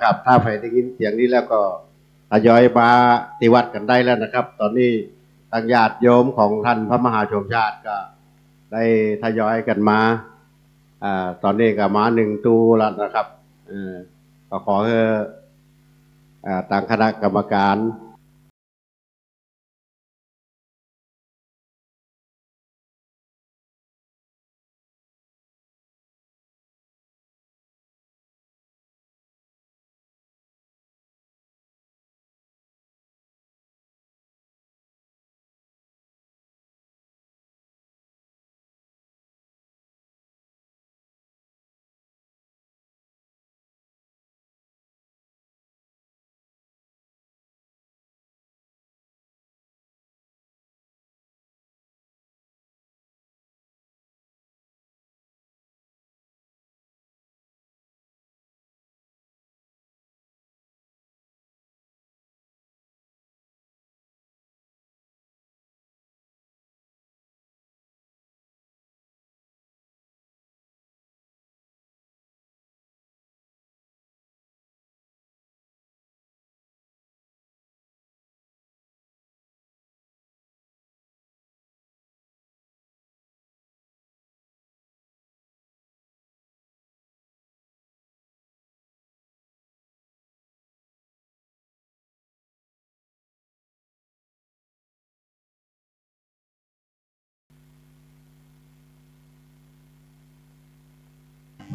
ครับถ้าใครได้ยินเสียงนี้แล้วก็ทยอยมาที่วัดกันได้แล้วนะครับตอนนี้ทางญาติโยมของท่านพระมหาชนชาติก็ได้ทยอยกันมาตอนนี้ก็มา1 ตูแล้วนะครับก็ขอให้ทางคณะกรรมการ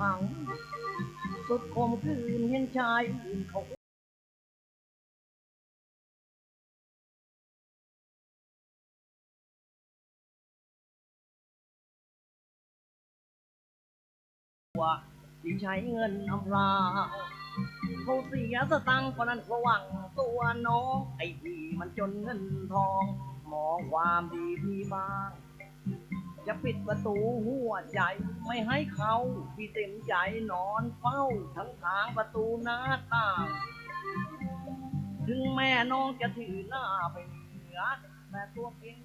พังสุดคมคืนเห็นชายอื่นเขาว่าที่ใช้เงินอำลาเขาเสียสตังค์เพราะนั้นเขาหวังตัวน้องไอ้พี่มันจนเงินทองมองความดีพี่บ้างจะปิดประตูหัวใจไม่ให้เขาพี่เต็มใจนอนเฝ้าทั้งทางประตูหน้าต่างถึงแม่น้องจะถือหน้าไปเหนือแต่ตัวเอง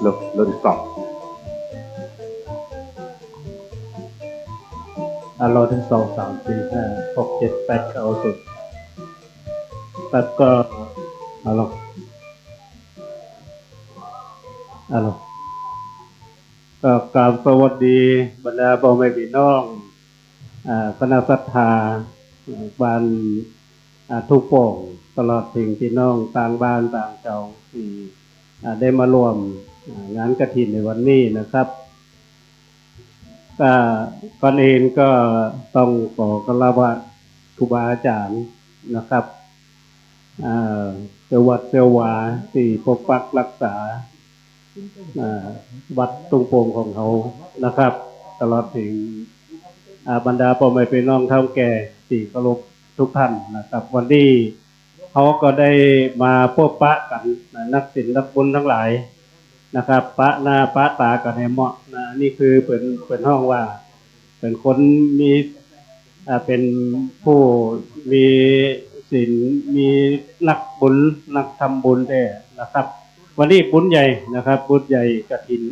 รุ่นกล่อง เราถึง2 3 4 5 6 7 8 9 10แล้วก็ฮัลโหลก็กราบสวัสดีบรรดาพ่อแม่พี่น้องคณะศรัทธาบ้านทุกโป่งตลอดถึงพี่น้องต่างบ้านต่างเจ้าที่ได้มาร่วมงานกฐินในวันนี้นะครับก่อนอื่นก็ต้องขอกราบครูบาอาจารย์นะครับเจ้าวัดเจ้าวาที่ปกปักรักษาวัดตุงโป่งของเขานะครับตลอดถึงบรรดาพ่อแม่พี่น้องเฒ่าแก่ที่เคารพทุกท่านนะครับวันนี้เขาก็ได้มาพบปะกันนักศิลป์นักบุญทั้งหลายนะครับปะหน้าปะตากันให้เหมาะนะนี่คือเป็นห้องว่าเป็นคนมีเป็นผู้มีศีลมีนักบุญนักทำบุญได้นะครับวันนี้บุญใหญ่นะครับบุญใหญ่กฐิน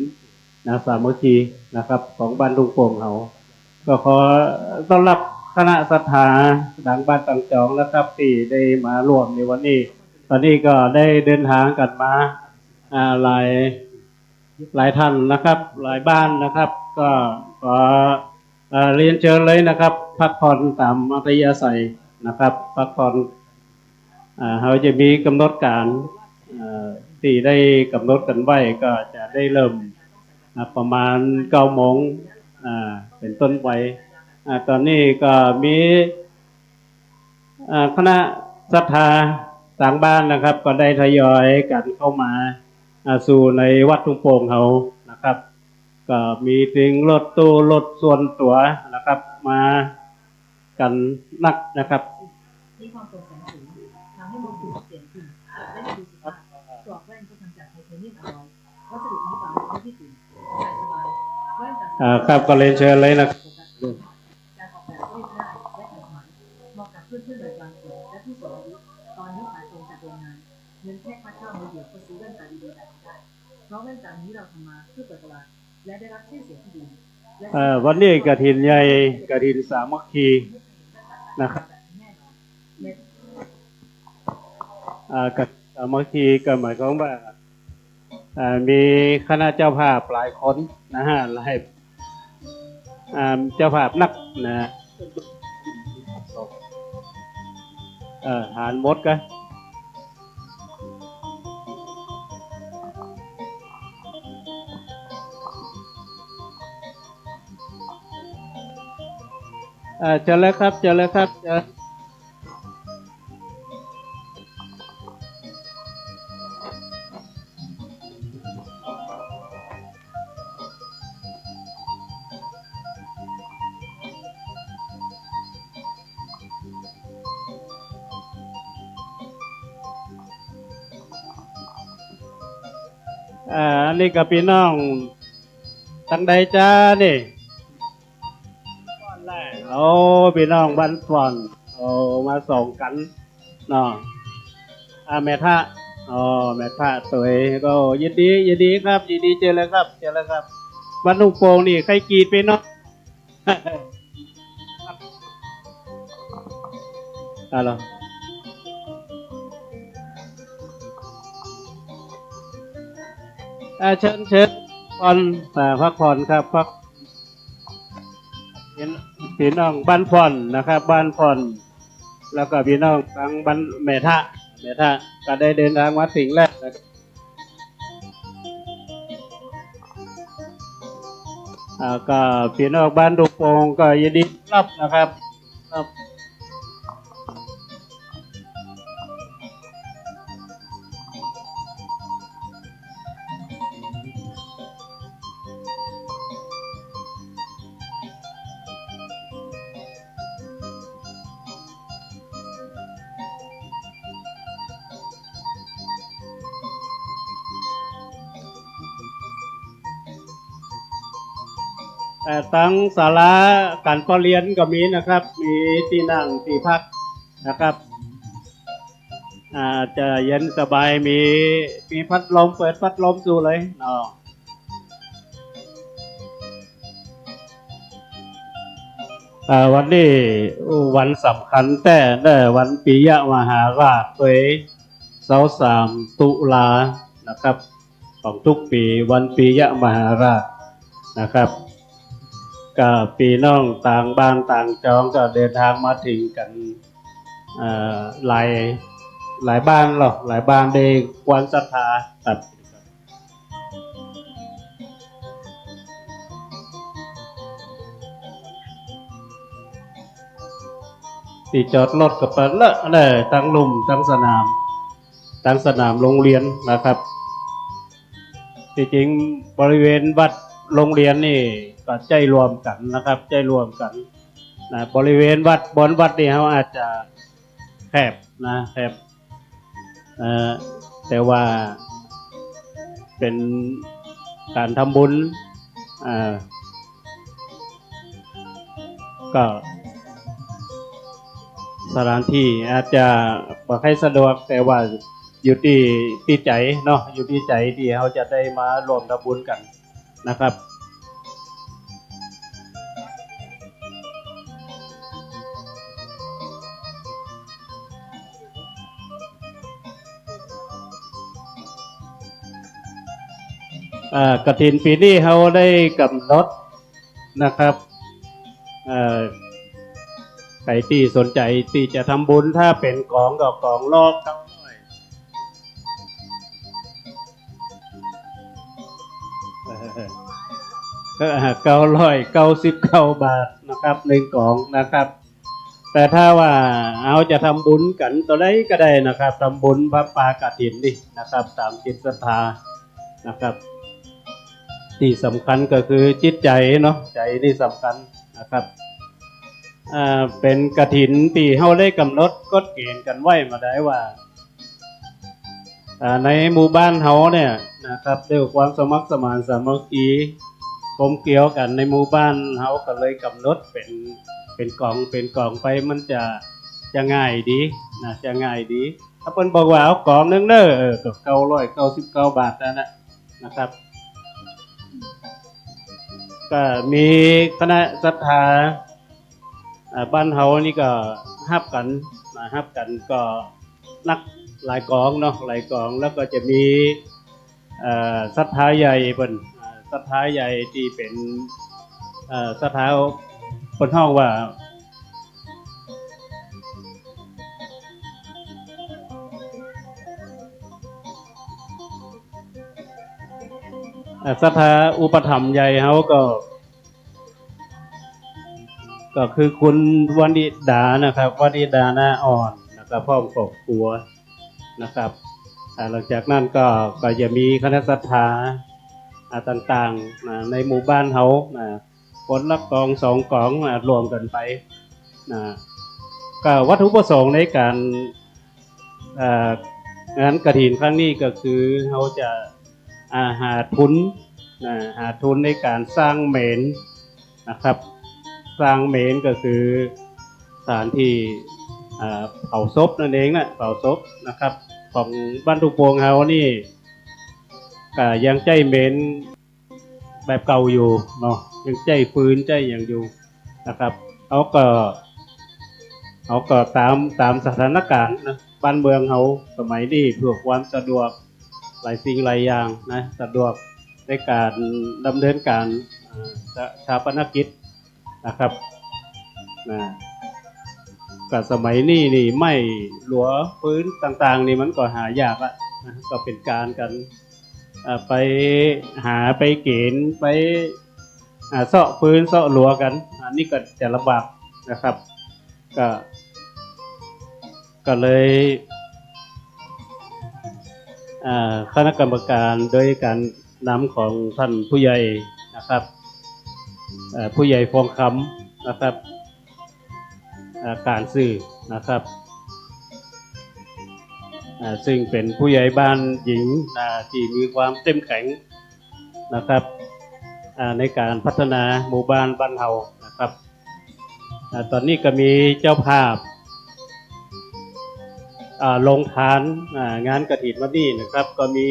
สามัคคีนะครับของบ้านลุงโป่งเขาก็ขอต้อนรับคณะศรัทธาดังบ้านต่างจองนะครับที่ได้มาร่วมในวันนี้ตอนนี้ก็ได้เดินทางกันมาหลายท่านนะครับหลายบ้านนะครับก็ขอเรียนเชิญเลยนะครับพักผ่อนตามอัธยาศัยนะครับพักผ่อนเขาจะมีกำหนดการที่ได้กำหนดกันไว้ก็จะได้เริ่มประมาณ9 โมงเป็นต้นไปตอนนี้ก็มีคณะศรัทธาต่างบ้านนะครับก็ได้ทยอยกันเข้ามาสู่ในวัดทุ่งโป่งเขานะครับก็มีถึงรถตู้รถส่วนตัวนะครับมากันนักนะครับมีความโปร่งแสงสูงทำให้มองดูเปลี่ยนขึ้นและดูสุภาพกรอบแว่นก็ทำจากไทเทเนียมอลลอยวัสดุนี้บางและญี่ปุ่นใส่สบายแว่นจากครับก็เรียนเชิญเลยนะการออกแบบเรียบง่ายและทันสมัยเหมาะกับเพื่อนๆวัยกลางคนและผู้สูงอายุตอนนี้ขายตรงจากโรงงานเงินแค่ค่าเช่ามือเดียวก็ซื้อแว่นตาดีๆแบบนี้ได้เพราะแว่นตานี้เราทำมาเพื่อเปิดตลาดและได้รับชื่อเสียงที่ดีวันนี้กฐินใหญ่กฐินสามัคคีนะครับกฐินสามัคคีก็หมายความว่ามีคณะเจ้าภาพหลายคนนะฮะหลายเจ้าภาพนักนะหารหมดกันเจอแล้วครับเจอแล้วครับอันนี้กับพี่น้องตั้งใดจ้านี่โอ้พี่น้องบ้านฟอนโอ้มาส่งกันเนาะแม่ท่าแม่ท่าสวยก็ยินดีครับยินดีเจอแล้วครับบ้านลุงโป่งนี่ใครกรีดไปเนาะอะไรเชิญผ่อนพักผ่อนครับพักพี่น้องบ้านผ่อนนะครับบ้านผ่อนแล้วก็พี่น้องทางบ้านแม่ท่าก็ได้เดินทางมาถึงแล้วก็พี่น้องบ้านดุกโป่งก็ยินดีรับนะครับทั้งศาลาการประเรียนก็มีนะครับมีที่นั่งที่พักนะครับจะเย็นสบายมีพัดลมเปิดพัดลมสู่เลยเนาะ วันนี้วันสำคัญแต่วันปิยมหาราชโดย23 ตุลานะครับของทุกปีวันปิยมหาราชนะครับก็ปีน้องต่างบ้านต่างจองก็เดินทางมาถึงกันหลายบ้านหรอกหลายบ้านได้ความศรัทธาตัดที่จอดรถกับเปิดละทั้งลุ่มทั้งสนามโรงเรียนนะครับที่จริงบริเวณวัดโรงเรียนนี่ก็ใจรวมกันนะครับใจรวมกันนะบริเวณวัดบนวัดนี่เขาอาจจะแคบนะแคบแต่ว่าเป็นการทำบุญก็สถานที่อาจจะบ่ค่อยสะดวกแต่ว่าอยู่ที่ใจเนาะอยู่ที่ใจที่เขาจะได้มารวมทำบุญกันนะครับกฐินปีนี้เขาได้กำหนดนะครับใครที่สนใจที่จะทำบุญถ้าเป็นกองก็กองรอบ999 บาทนะครับ1กองนะครับแต่ถ้าว่าเอาจะทำบุญกันตัวใดก็ได้นะครับทำบุญพระป่ากฐินนี่นะครับตามจิตศรัทธานะครับที่สำคัญก็คือจิตใจเนาะใจนี่สำคัญนะครับเป็นกฐินที่เฮาได้กำหนดกฎเกณฑ์กันไว้มาได้ว่าในหมู่บ้านเฮาเนี่ยนะครับด้วยความสมัครสมานสามัคคีกลมเกลียวกันในหมู่บ้านเฮาก็เลยกำหนดเป็นกองไปมันจะง่ายดีนะจะง่ายดีถ้าเพิ่นบอกว่าเอากองนึงเด้อก็999 บาทนะครับก็มีคณะศรัทธาบ้านเฮานี่ก็ฮับกันก็นักหลายกองเนาะหลายกองแล้วก็จะมีศรัทธาใหญ่เป็นศรัทธาใหญ่ที่เป็นศรัทธาคนห้องว่าศรัทธาอุปถัมภ์ใหญ่เฮาก็คือคุณวนิดานะครับวนิดาหน้าอ่อนนะครับพ่อครอบครัวนะครับหลังจากนั้นก็จะมีคณะศรัทธาต่างๆในหมู่บ้านเฮาคนละกอง2 กองรวมกันไปก็วัตถุประสงค์ในการงานกฐินครั้งนี้ก็คือเฮาจะหาทุนในการสร้างเมรุนะครับสร้างเมรุก็คือสถานที่เผาศพนั่นเองนะเผาศพนะครับของบ้านทุกโปงเฮานี่ก็ยังใจเมรุแบบเก่าอยู่เนาะยังใจฟืนใจอย่างอยู่นะครับเขาก็ตามสถานการณ์นะบ้านเมืองเฮาสมัยนี้เพื่อความสะดวกหลายสิ่งหลายอย่างนะสะดวกในการดำเนินการชาปนกิจนะครับก็สมัยนี้นี่ไม่หลัวพื้นต่างๆนี่มันก็หายากละนะก็เป็นการกันไปหาไปเกณฑ์ไปเสาะพื้นเสาะหลัวกันอันนี้ก็จะลำบากนะครับก็เลยคณะกรรมการโดยการนำของท่านผู้ใหญ่นะครับผู้ใหญ่ฟองคำนะครับการสื่อนะครับซึ่งเป็นผู้ใหญ่บ้านหญิงที่มีความเข้มแข็งนะครับในการพัฒนาหมู่บ้านบ้านเฮานะครับตอนนี้ก็มีเจ้าภาพลงทานงานกฐินวันนี้นะครับก็มี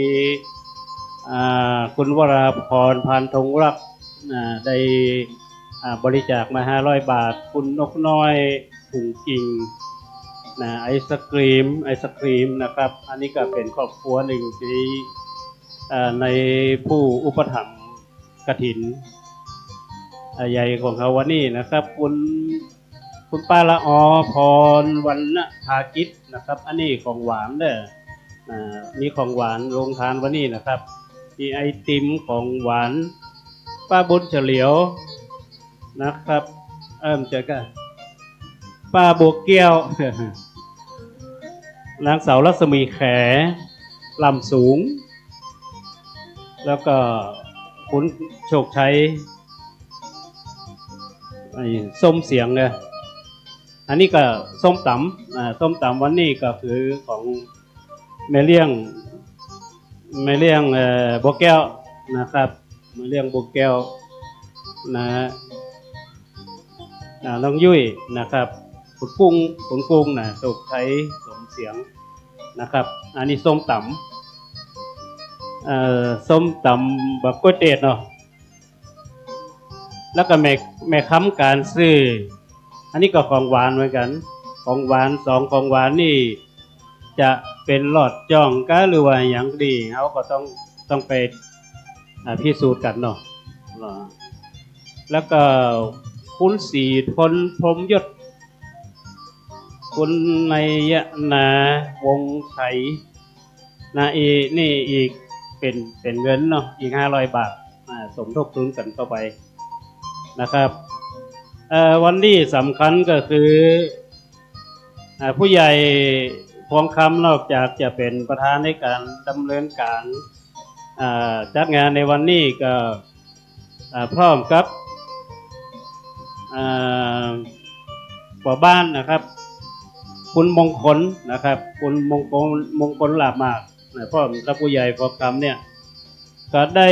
คุณวราพรพานธงรักได้ บริจาคมา500 บาทคุณนกน้อยถุงกิ่งนะไอศกรีมนะครับ อันนี้ก็เป็นครอบครัวหนึ่งที่ในผู้อุปถัมภ์กฐินใหญ่ของเขาวันนี้นะครับคุณป้าละอพรวรรณภากิจนะครับอันนี้ของหวานเด้อมีของหวานลงทานวันนี้นะครับมีไอติมของหวานป้าบุญเฉลียวนะครับเจอกันป้าบัวเกี้ยว นางสาวรัศมีแขลำสูงแล้วก็คุณโชคชัยส้มเสียงเลยอันนี้ก็ส้มตำวันนี้ก็คือของแม่เลี้ยงบัวแก้วนะครับแม่เลี้ยงบัวแก้วนะน้องยุ้ยนะครับคุณกุ้งนะโชคชัยส้มเสียงนะครับอันนี้ส้มตำแบบก๋วยเตี๋ยวเนาะแล้วก็แม่ค้ำการซื้ออันนี้ก็ของหวานเหมือนกันของหวาน2ของหวานนี่จะเป็นหลอดจ้องก็หรือว่าอย่างดีเขาก็ต้องไปพิสูจน์กันเนาะแล้วก็คุณสีทนพรหมยศคุณนายนาวงชัยนานี่อีกเป็นเงินเนาะอีก500 บาทสมทบทุนกันเข้าไปนะครับวันนี้สำคัญก็คือผู้ใหญ่พวงคำนอกจากจะเป็นประธานในการดำเนินการจัดงานในวันนี้ก็พร้อมกับป่อบ้านนะครับคุณมงคลนะครับคุณมงคลหลาบมากพ่อกับผู้ใหญ่พวงคำเนี่ยก็ได้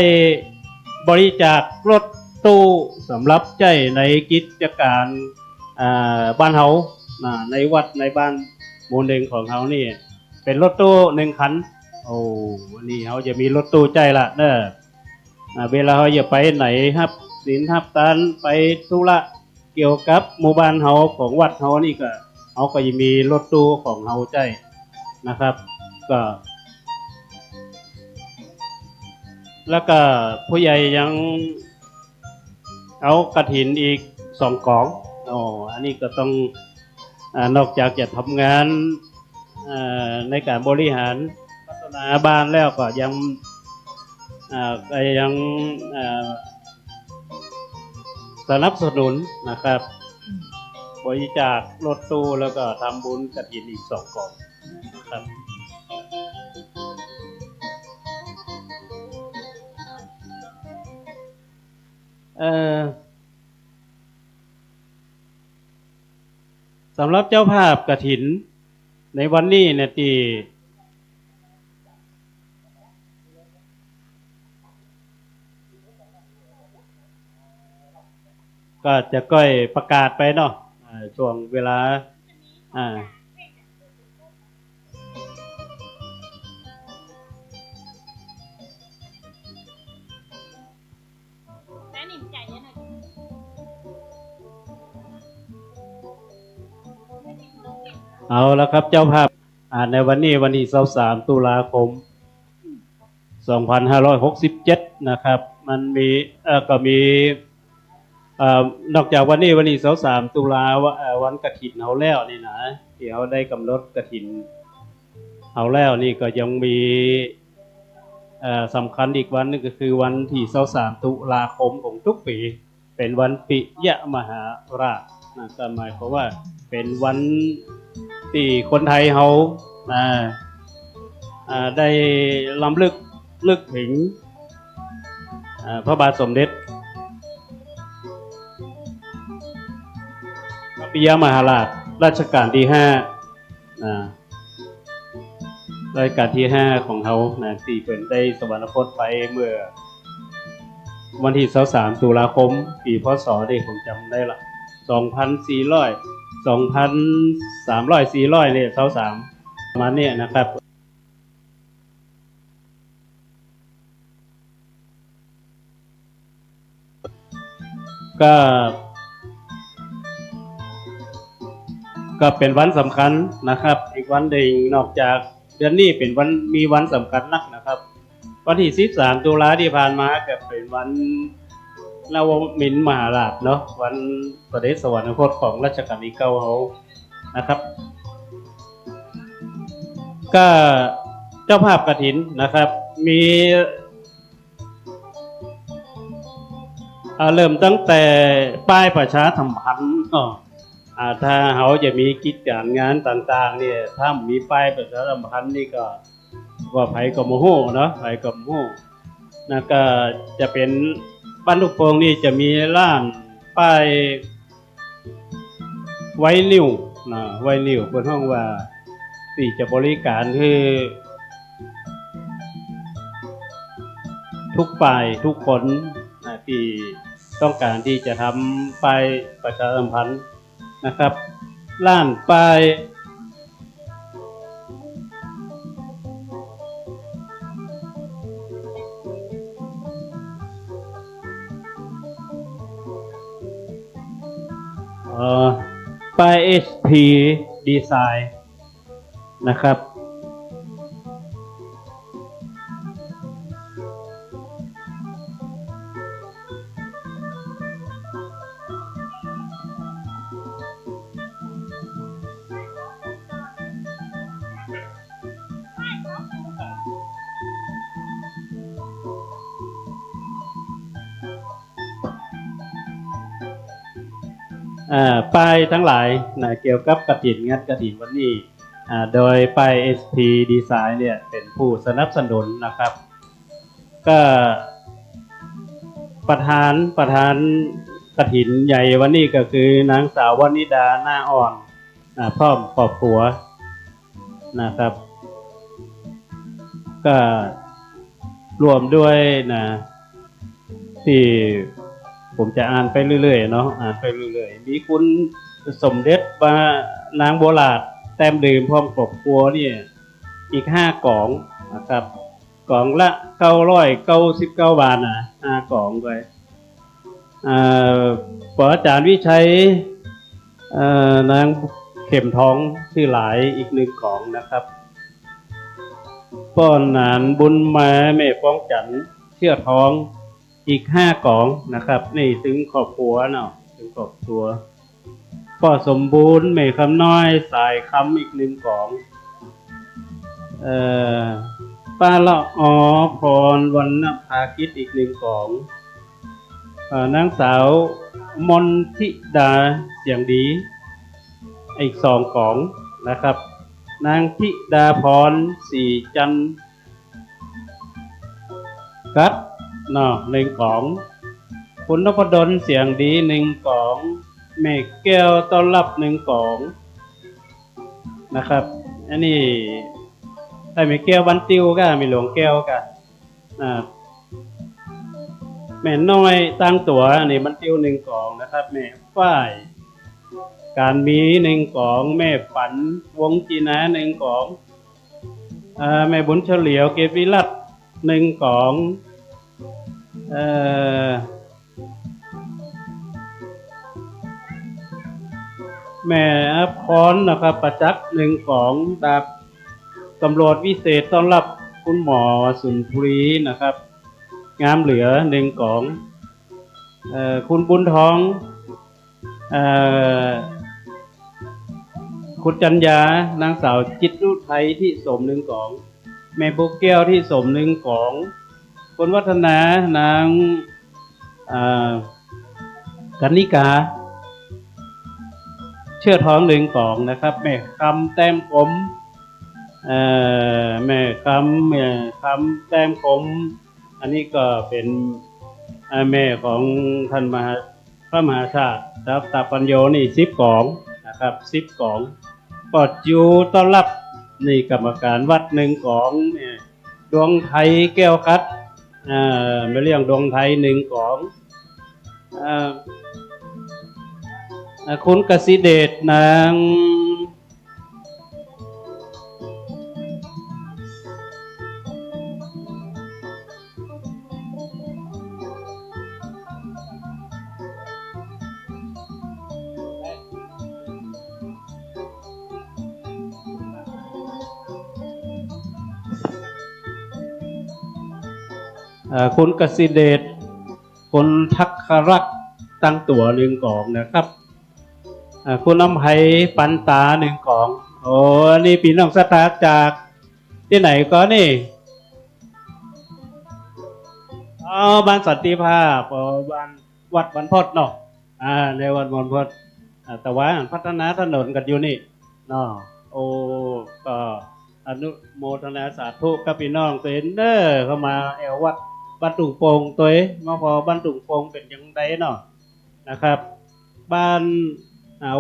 บริจาครถตู้สำหรับใช้ในกิจการบ้านเฮาในวัดในบ้านหมู่หนึ่งของเฮานี่เป็นรถตู้1 คันโอ้วันนี้เฮาจะมีรถตู้ใจละเด้อเวลาเฮาจะไปไหนครับศีลทับตานไปธุระเกี่ยวกับหมู่บ้านเฮาของวัดเฮานี่ก็เฮาก็จะมีรถตู้ของเฮาใจนะครับก็แล้วก็ผู้ใหญ่ยังเอากฐินอีก2 กองอันนี้ก็ต้องนอกจากจะทำงานในการบริหารพัฒนาบ้านแล้วก็ยังสนับสนุนนะครับบริจาครถตู้แล้วก็ทำบุญกฐินอีก2 กองนะครับสำหรับเจ้าภาพกฐินในวันนี้เนี่ยที่ก็จะก้อยประกาศไปเนาะช่วงเวลาเอาแล้วครับเจ้าภาพในวันนี้วันที่23 ตุลาคม 2567นะครับมันมีก็มีนอกจากวันนี้วันที่23 ตุลาวันกฐินเฮาแล้วนี่นะที่เฮาได้กำหนดกฐินเฮาแล้วนี่ก็ยังมีสำคัญอีกวันนึงก็คือวันที่23 ตุลาคมของทุกปีเป็นวันปิยมหาราชนะก็หมายความว่าเป็นวันที่คนไทยเฮาได้รำลึกถึงพระบาทสมเด็จพระปิยมหาราชรัชกาลที่5รัชกาลที่5ของเฮาที่เพิ่นได้สวรรคตไปเมื่อวันที่23 ตุลาคมปีพ.ศ. นี่ผมจำได้ละ2,300 เนี่ย23ประมาณนี้นะครับ ก็เป็นวันสำคัญนะครับ อีกวันหนึ่งนอกจากเดือนนี้เป็นวันมีวันสำคัญนักนะครับวันที่13ตุลาที่ผ่านมาก็เป็นวันนวมินทร์มหาราชเนาะวันเสด็จสวรรคตของรัชกาลที่9เขานะครับ ก็เจ้าภาพกฐินนะครับมีเริ่มตั้งแต่ป้ายประชาสัมพันธ์ถ้าเขาจะมีกิจการงานต่างๆเนี่ยถ้ามีป้ายประชาสัมพันธ์นี่ก็ว่าไผก็โมโหเนาะไผก็โมโหนะก็จะเป็นบ้านลูกโป่งนี่จะมีร้านป้ายไวนิวนะไวนิวบนห้องว่าที่จะบริการคือทุกฝ่ายทุกคนที่ต้องการที่จะทำป้ายประชาสัมพันธ์นะครับร้านป้ายป้าย HP Design นะครับป้ายทั้งหลายนะเกี่ยวกับกฐินงานกฐินวันนี้โดยป้าย SP Design เนี่ยเป็นผู้สนับสนุนนะครับก็ประธานกฐินใหญ่วันนี้ก็คือนางสาววนิดาหน้าอ่อนพร้อมครอบครัวนะครับก็รวมด้วยนะที่ผมจะอ่านไปเรื่อยๆเนาะอ่านไปเรื่อยๆมีคุณสมเด็จมานางโบราณแต้มดื่มพร้อมครอบครัวเนี่ยอีก5กล่องนะครับกล่องละ999 บาทนะ5กล่องไปปอาจารย์วิชัยนางเข็มทองชื่อหลายอีก1กล่องนะครับป้อนหนานบุญมาแม่ฟ้องจันเชื่อท้องอีก5กล่องนะครับนี่ถึงครอบครัวเนาะถึงครอบครัวป้อสมบูรณ์แม่คำน้อยสายคำอีก1กล่องป้าละออพรวรรณภาคิดอีก1กล่องนางสาวมนทิดาเสียงดีอีก2กล่องนะครับนางธิดาพรสีจันกัดเนาะ1กล่องคุณนพดลเสียงดี1กล่องแม่แก้วต้อนรับ1กล่องนะครับอันนี้ได้แม่แก้วบันติวก็มีหลวงแก้วก็แม่น้อยตั้งตัวอันนี้บันติว1กล่องนะครับแม่ฝ้ายการมี1กล่องแม่ฝันวงจีนา1กล่องแม่บุญเฉลียวเกวิรัต1กล่องแม่พรนะครับประจักษ์1กล่องดาบตำรวจวิเศษต้อนรับคุณหมอสุนทรีนะครับงามเหลือ1กล่องคุณบุญทองคุณจัญญานางสาวจิตรุไทยที่สม1กล่องแม่โบแก้วที่สม1กล่องคุณวัฒนานางกันนิกาเชื่อท้อง1กล่องนะครับแม่คำแต้มกลมแม่คำแต้มกลมอันนี้ก็เป็นแม่ของท่านพระมหาชาติตาปัญโยนี่10กล่องนะครับ10กล่องปอดจูต้อนรับนี่กรรมการวัด1กล่องดวงไทยแก้วคัดไม่เรียกดวงไทย1กล่องคุณกสิเดชนาง คุณกสิเดชคุณทักขรักษ์ตั้งตัวหนึ่งกล่องนะครับคุณน้ำไผ่ปันตาหนึ่งกล่องโอ้นี่พี่น้องสตาร์จากที่ไหนก็นี่บ้านสันติภาพบ้านวัดบรรพตเนาะในวัดบรรพตแต่ว่าพัฒนาถนนกันอยู่นี่เนาะโอ้ก็อนุโมทนาสาธุกับพี่น้องเซนเนอร์เข้ามาแอววัดบ้านตุ่งโป่งตัวมาพอบ้านตุ่งโป่งเป็นยังไงเนาะนะครับบ้าน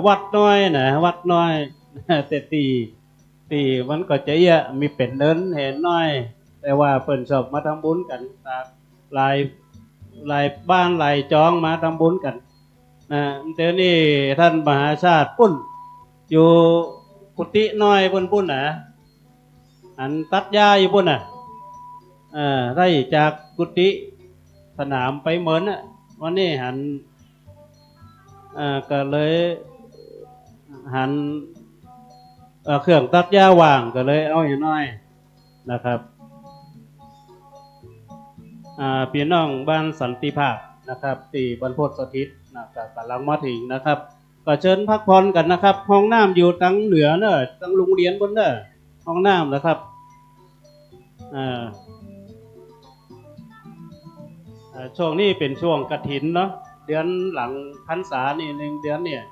วัดน้อยนะวัดน้อย แต่ตีมันก็จะเยอะมีเป็นเนินเห็นน้อยแต่ว่าเปิ่นชอบมาทำบุญกันหลายบ้านหลายจองมาทำบุญกันนะเดี๋ยวนี้ท่านมหาชาติปุ้นอยู่กุฏิน้อยปุ้นนะอันตัดหญ้าอยู่ปุ้นน่ะได้จากกุฏิสนามไปเหมือนน่ะวันนี้หันก็เลยหันเครื่องตัดหญ้าว่างก็เลยเอาอย่างน้อยนะครับพี่น้องบ้านสันติภาพนะครับที่บรรพตสถิตนะครับกำลังมาถึงนะครับก็เชิญพักผ่อนกันนะครับห้องน้ำอยู่ทางเหนือเนอะทางโรงเรียนบนเนอะห้องน้ำนะครับช่วงนี้เป็นช่วงกฐินเนาะเดือนหลังพรรษานี่หนึ่งเดือนเนี่ย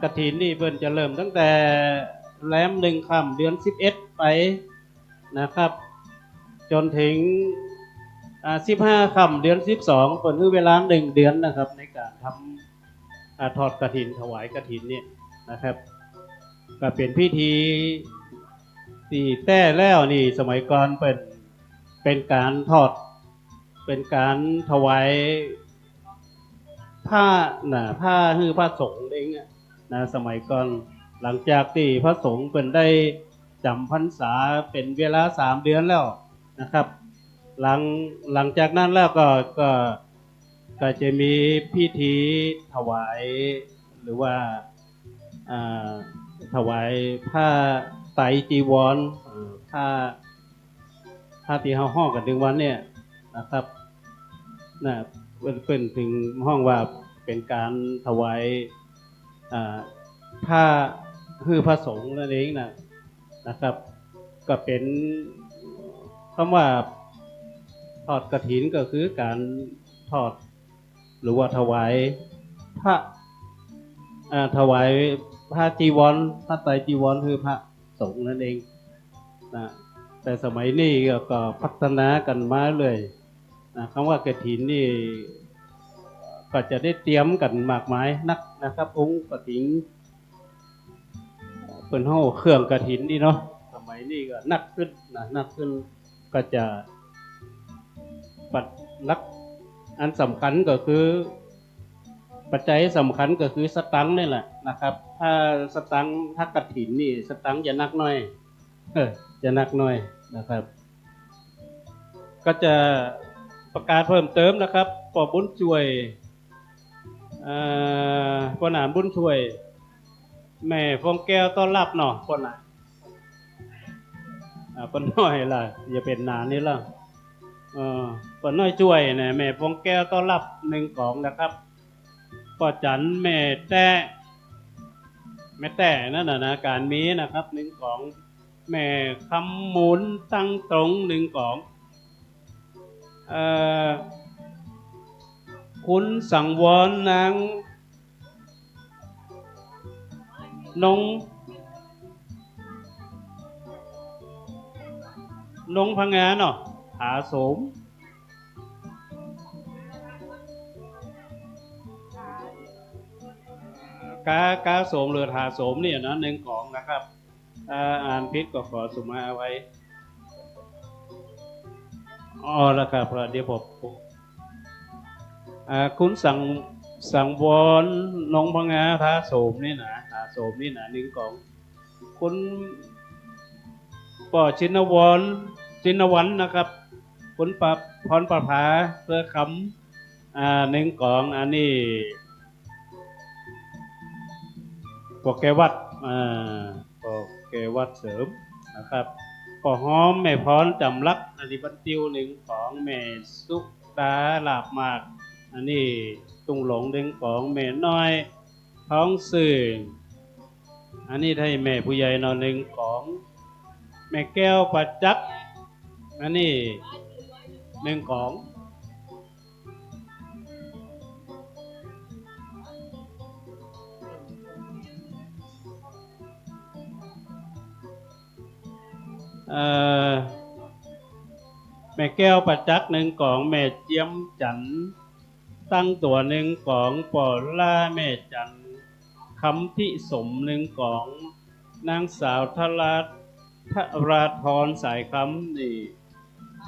กฐินนี่เพิ่นจะเริ่มตั้งแต่แรม1 ค่ำเดือน11ไปนะครับจนถึง15 ค่ำเดือน12เพิ่นคือเวลา1 เดือนนะครับในการทำทอดกฐินถวายกฐินเนี่ยนะครับก็เป็นพิธีที่แต่แล้วนี่สมัยก่อนเป็นการทอดเป็นการถวายผ้าคือพระสงฆ์เองนะสมัยก่อนหลังจากที่พระสงฆ์เป็นได้จำพรรษาเป็นเวลา3 เดือนแล้วนะครับหลังจากนั้นแล้วก็จะมีพิธีถวายหรือว่าถวายผ้าไตรจีวรผ้าที่เฮาฮ้อกันถึงวันเนี่ยนะครับเป็นถึงห้องว่าเป็นการถวายผ้าคือพระสงฆ์นั่นเองนะครับก็เป็นคำว่าทอดกฐินก็คือการทอดหรือว่าถวายผ้าถวายผ้าจีวรผ้าไตรจีวรคือพระสงฆ์นั่นเองนะแต่สมัยนี้ก็พัฒนากันมาเลยคำว่ากฐินนี่ก็จะได้เตรียมกันมากมายนักนะครับองค์กฐินเป็นห้อเครื่องกฐินนี่เนาะสมัยนี้ก็นักขึ้นก็จะปัจลักอันสำคัญก็คือปัจจัยสำคัญก็คือสตังค์นี่แหละนะครับถ้าสตังค์ถ้ากฐินนี่สตังค์จะนักน้อยจะนักน้อยนะครับก็จะประกาศเพิ่มเติมนะครับปอบุญช่วยปนานบุญช่วยแม่ฟองแก้วต้อนรับเนาะปนน้อยล่ะอย่าเป็นนานนี่ล่ะปนน้อยช่วยเนี่ยแม่ฟองแก้วต้อนรับ1 กล่องนะครับปอจันแม่แต่นั่นนะการมีนะครับ1 กล่องแม่คำหมุนตั้งตรง1 กล่องคุณสังวรนางนงพังงาเนาะหาโสมกาโสมหรือหาโสมเนี่ยนะ1 กล่องนะครับอ่านพิษก็ขอสุมาไว้แล้วครับเดี๋ยวผมคุณสังวรน้องพังงาทาโสมนี่นะทาโสมนี่นะ1 กล่องคุณป่อชินวันนะครับคุณพรประภาเพื่อคำ1 กล่องอันนี้พวกแกวัดพวกแกวัดเสริม นะครับปอหอมแม่พรจำลักอันนี้บันติวหนึ่งของแม่สุดาลาบมากอันนี้ตุงหลงหนึ่งของแม่น้อยท้องสื่ออันนี้ให้แม่ผู้ใหญ่นอนหนึ่งของแม่แก้วปัจจักอันนี้หนึ่งของแม่แก้วปัจจักหนึ่งของแม่เจียมจันตั้งตัวหนึ่งของปอล่าแม่จันคำที่สมหนึ่งของนางสาวทราธรสายคำนี่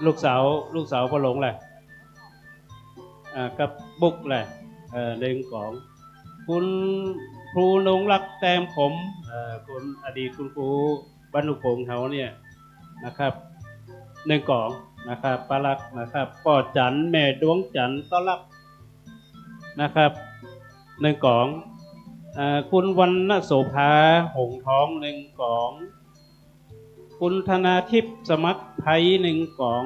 ลูกสาวพ่อหลงแหละกับบุกแหละหนึ่งของคุณครูนงรักแต้มผมคุณอดีตคุณครูบรรณุพงษ์เขาเนี่ยนะครับหนึ่งกล่องนะครับปลาลักนะครับป่อจันแม่ดวงจันต้อนรับนะครับหนึ่งกล่องคุณวรรณโสภาหงทองหนึ่งกล่องคุณธนาทิพย์สมัครไทยหนึ่งกล่อง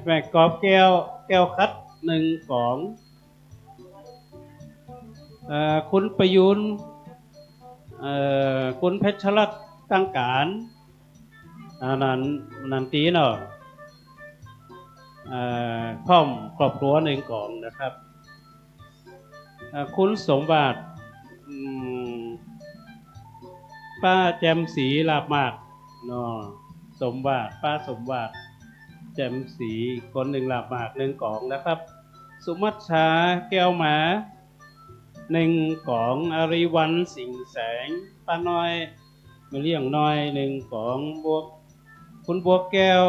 แม่กอบแก้วคัดหนึ่งกล่องคุณประยุนคุณเพชรลักษณ์ตั้งการนันตีเนาะพร้อมครอบครัวหนึ่งกล่องนะครับคุณสมบัติป้าแจมศรีลาบมากเนาะสมบัติป้าสมบัติแจมศรีคนหนึ่งลาบมากหนึ่งกล่องนะครับสุมัชชาแก้วหมาหนึ่งของอริวันสิงแสงป้าน้อยมาเลี้ยงน้อยหนึ่งของคุณบัวแก้ว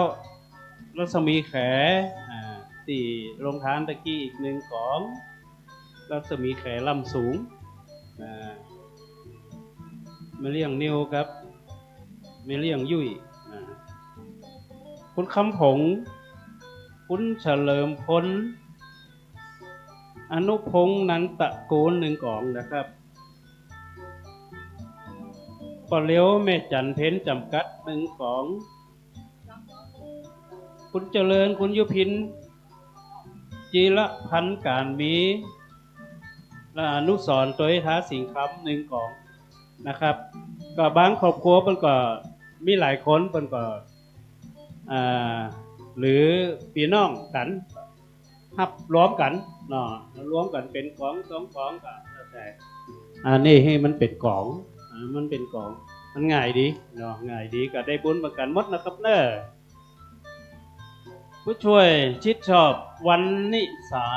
รัศมีแขที่โรงทานตะกี้อีกหนึ่งของรัศมีแขลำสูงมาเลี้ยงนิวครับมาเลี้ยงยุ่ยคุณคำผงคุณเฉลิมพลอนุพงษ์นันตะโกนหนึ่งกล่องนะครับปอเลี้ยวแม่จันเพ้นจำกัดหนึ่งกล่องคุณเจริญคุณยุพินจีละพันการมีและอนุสรณ์ตัวท้าสิงคำหนึ่งกล่องนะครับก็บางครอบครัวมันก็มีหลายคนมันก็หรือพี่น้องกันฮับรวมกันเนาะรวมกันเป็นกล่องสองกล่องก็แต่นี่ให้มันเป็นกล่องมันเป็นกล่องมันง่ายดีเนาะง่ายดีก็ได้บุญประกันหมดนะครับเนอะผู้ช่วยชิดชอบวันนิสา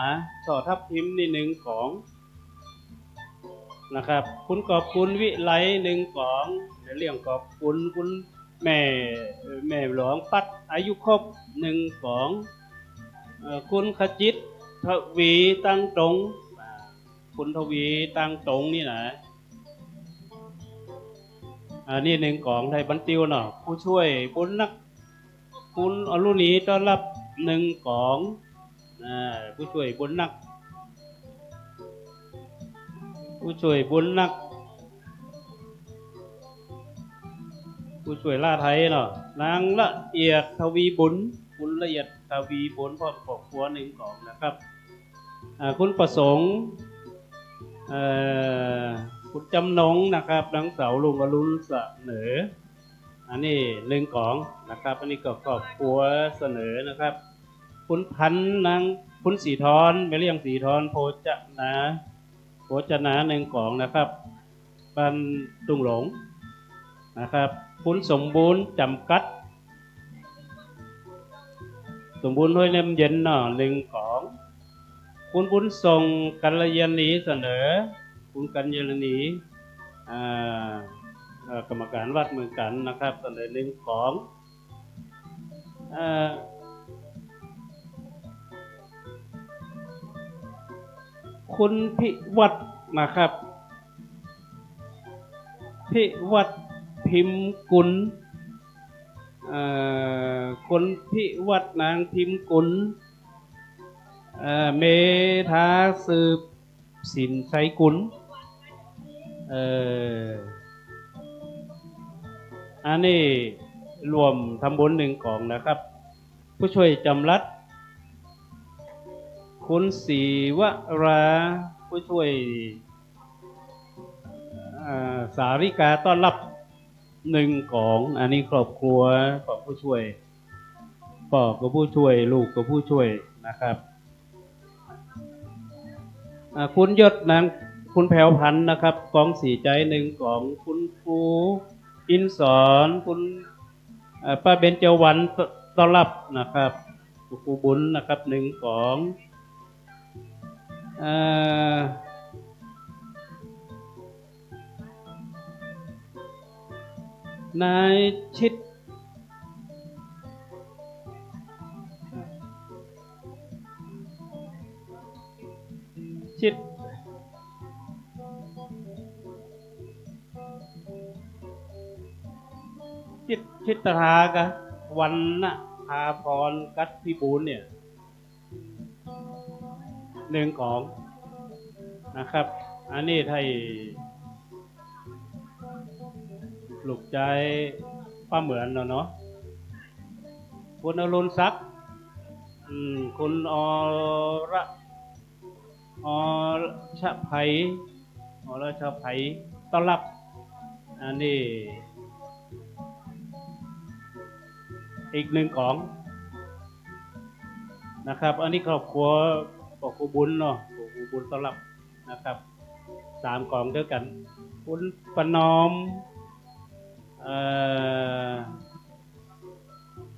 ช่อทับทิมนี่หนึ่งของนะครับคุณขอบคุณวิไลหนึ่งของเรื่องขอบคุณคุณแม่หลวงปัดอายุครบหนึ่งของคุณขจิตทวีตั้งตรงคุณทวีตั้งตรงนี่นะนี่หนึ่งของไทยบันติวเนาะผู้ช่วยบุญนักคุณอรุณีต้อนรับหนึ่งของผู้ช่วยบุญนักผู้ช่วยบุญนักผู้ช่วยล่าไทยเนาะนางละเอียดทวีบุญคุณละเอียดทวีบุญพร้อมครอบครัวหนึ่งของนะครับคุณประสงค์คุณจำนงนะครับนางสาวลุงอรุณเสนออันนี้หนึ่งของนะครับอันนี้ก็ครอบครัวเสนอนะครับคุณพันนางคุณสีทรไม่เรียงสีทรโพจนาหนึ่งของนะครับบ้านตุงหลงนะครับคุณสมบูรณ์จำกัดสมบูรณ์ห้วยเล่มเย็นหน่อหนึ่งของคุณบุญทรงกัลยาณีเสนอคุณกัลยาณีกรรมการวัดเมืองกันนะครับเสนอหนึ่งของคุณพิวัตรนะครับพิวัตรพิมพ์กุลคนพิวัตรนางพิมพ์กุลเมธาสืบสินไสกุล อันนี้รวมทำบุญหนึ่งกองนะครับ ผู้ช่วยจำรัดคุณศรีวราผู้ช่วยสาริกาต้อนรับหนึ่งกองอันนี้ครอบครัวของผู้ช่วยพ่อก็ผู้ช่วยลูกก็ผู้ช่วยนะครับคุณยศนั้นคุณแผ่วพันธ์นะครับกองสีใจหนึ่งกองคุณครูอินสอนคุณป้าเบญจวรรณต้อนรับนะครับครูบุญนะครับหนึ่งกองนายชิดชิตรากะวันนะพาพรกัดพิบูลเนี่ยหนึ่งของนะครับอันนี้ไทยปลุกใจป้าเหมือนเนาะคุณอรุณศักดิ์คุณอชะไพต้อนรับอันนี้อีกหนึ่งของนะครับอันนี้ครอบครัวของครูบุญเนาะครูบุญต้อนรับนะครับสามกองด้วยกันคุณประนอม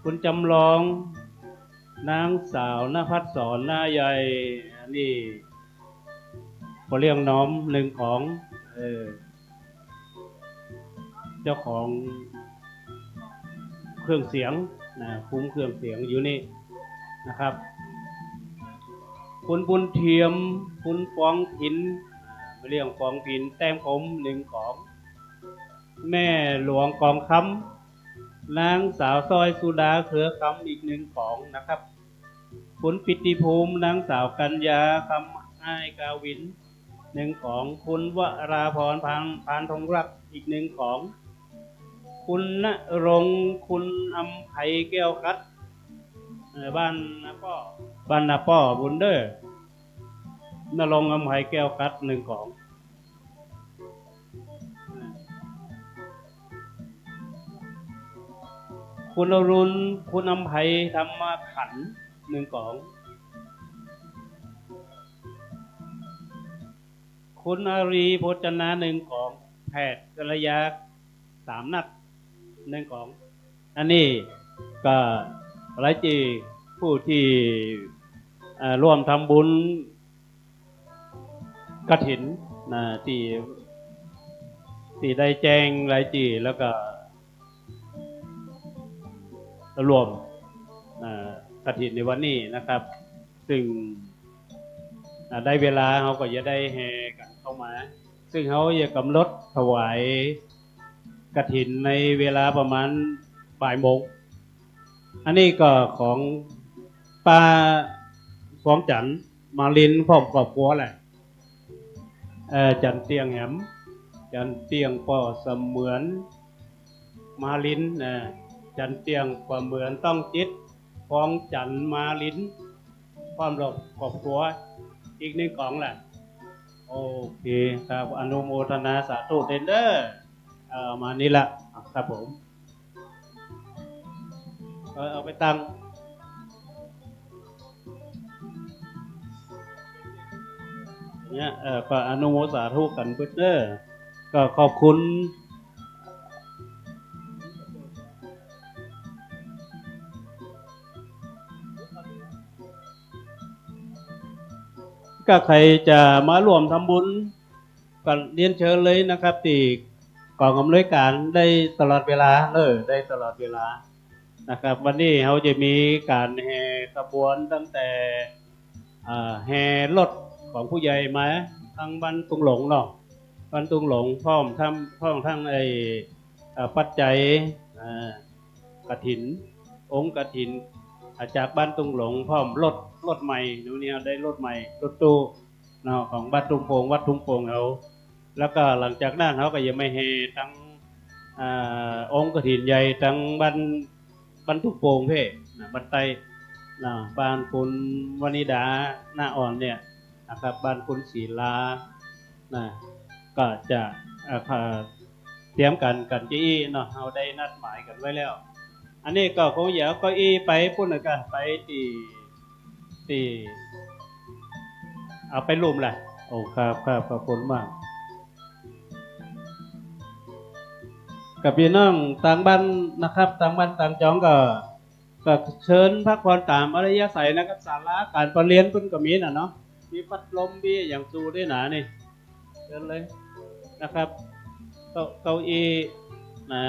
คุณจำลองนางสาวณภัสสรหน้าใหญ่อันนี้พอเรียงน้อมหนึ่งของเจ้าของเครื่องเสียงนะคุ้มเครื่องเสียงอยู่นี่นะครับคุณบุญเทียมคุณฟองพินเรียงฟองพินแต้มคมหนึ่งของแม่หลวงกองคำนางสาวซอยสุดาเขือคำอีกหนึ่งของนะครับคุณปิติภูมินางสาวกัญญาคำอ้ายกาวินหนึ่งของคุณวราพรพานทองรักอีกหนึ่งของคุณณรงค์คุณอำไพแก้วคัดบ้านนาป้อบุญเด้อณรงค์อำไพแก้วคัดหนึ่งของคุณอรุณคุณอำไพธรรมขันธ์หนึ่งของคุณอารีโภชนาหนึ่งของแพทย์กัลยา3 นัดหนึ่งของอันนี้ก็หลายจีผู้ที่ร่วมทำบุญกฐินนะที่ได้แจ้งหลายจีแล้วก็รวมกฐินในวันนี้นะครับซึ่งได้เวลาเขาก็จะได้แห่กันเข้ามาซึ่งเขาจะกำหนดถวายกฐินในเวลาประมาณบ่ายโมงอันนี้ก็ของป้าฟ้องจันมาลินพร้อมครอบครัวแหละจันเตียงแหมจันเตียงป่อเสมือนมาลินจันเตียงป่อเหมือนต้องจิตฟ้องจันมาลินพร้อมครอบครัวอีกหนึ่งกล่องแหละโอเคครับอนุโมทนาสาธุเดนเดอร์มานี่ละครับผมเอาไปตั้งเนี่ยก็อนุโมสาธุกันเพื่อนเด้อก็ขอบคุณก็ใครจะมาร่วมทำบุญก็เรียนเชิญเลยนะครับที่กองอำนวยการได้ตลอดเวลาได้ตลอดเวลานะครับวันนี้เขาจะมีการแห่ขบวนตั้งแต่แห่รถของผู้ใหญ่มาทั้งบ้านตุงหลงเนาะบ้านตุงหลงพร้อมทั้งปัจจัยกฐินองค์กฐินจากบ้านตุงหลงพร้อมรถใหม่เนี่ยได้รถใหม่รถตู้เนาะของบ้านตุงโป่งวัดตุงโป่งเขาแล้วก็หลังจากนั้นเขาก็ยังไม่แห่ทั้ง องค์กฐินใหญ่จังบ้านทุกโป่งเพ่นะบ้านไตนะบ้านคุณวนิดาหน้าอ่อนเนี่ยนะครับบ้านคุณศิลานะก็จะเตรียมกันจี้เนาะเราได้นัดหมายกันไว้แล้วอันนี้ก็คงอยากก็ไปพุ่นกันไปที่เอาไปรุมแหละโอ้ครับขอบคุณมากกับพี่น้องต่างบ้านนะครับต่างบ้านต่างจองก็เชิญพักผ่อนตามอริยสัยนะครับศาลาการประเรียนพุ่นก็มีน่ะเนาะมีพัดลมมีอย่างสูได้หนานี่เชิญเลยนะครับเก้าอี้นะ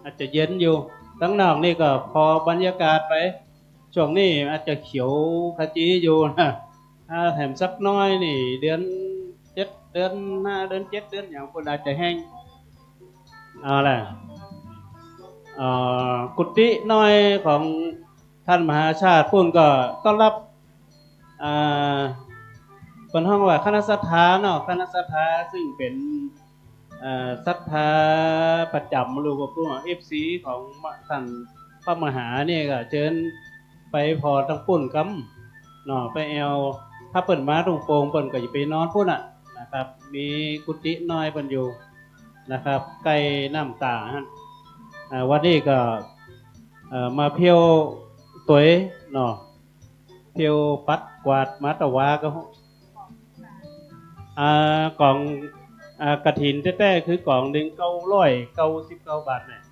อาจจะเย็นอยู่ทั้งนอกนี่ก็พอบรรยากาศไปช่วงนี้อาจจะเขียวขจีอยู่นะถ้าแถมสักน้อยนี่เดือน7เดือน5เดือน7เดือนอย่างคนอาจจะแห้งเอาล่ะกุฏิน้อยของท่านมหาชาติพุ่นก็ต้อนรับเป็นห้องว่าคณะศรัทธาเนาะคณะศรัทธาซึ่งเป็นศรัทธาประจำหรือว่าพวก FC ของท่านพระมหาเนี่ยก็เชิญไปพอทั้งปุ่นกำเนาะไปเอาถ้าเปิ่นมาตรงโปงเปิ่นก็จะไปนอนพุ่นนะครับมีกุฏิน้อยเปิ่นอยู่นะครับใกล้น้ำตาฮะวันนี้ก็มาเพียวตัวเนาะเพียวปัดกวาดมาตะวาก็กล่องกระถินแท้ๆคือกล่องหนึ่ง999 บาทเนี่ย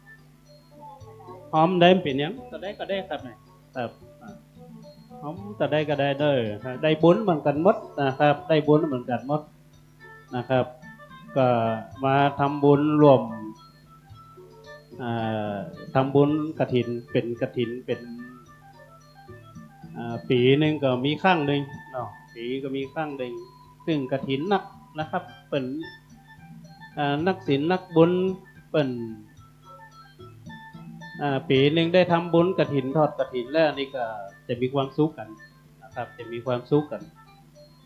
หอมได้เป็นยังจะได้ก็ได้ครับเนี่ยครับหอมจะได้ก็ได้เด้อได้บุญเหมือนกันหมดนะครับได้บุญเหมือนกันหมดนะครับก็มาทำบุญรวมทำบุญกฐินเป็นกฐินเป็นปีหนึ่งก็มีครั้งหนึ่งเนาะปีก็มีครั้งหนึ่งซึ่งกฐินนักนะครับเป็นนักศีลนักบุญเป็นปีหนึ่งได้ทำบุญกฐินทอดกฐินแล้วนี่ก็จะมีความสุขกันนะครับจะมีความสุขกัน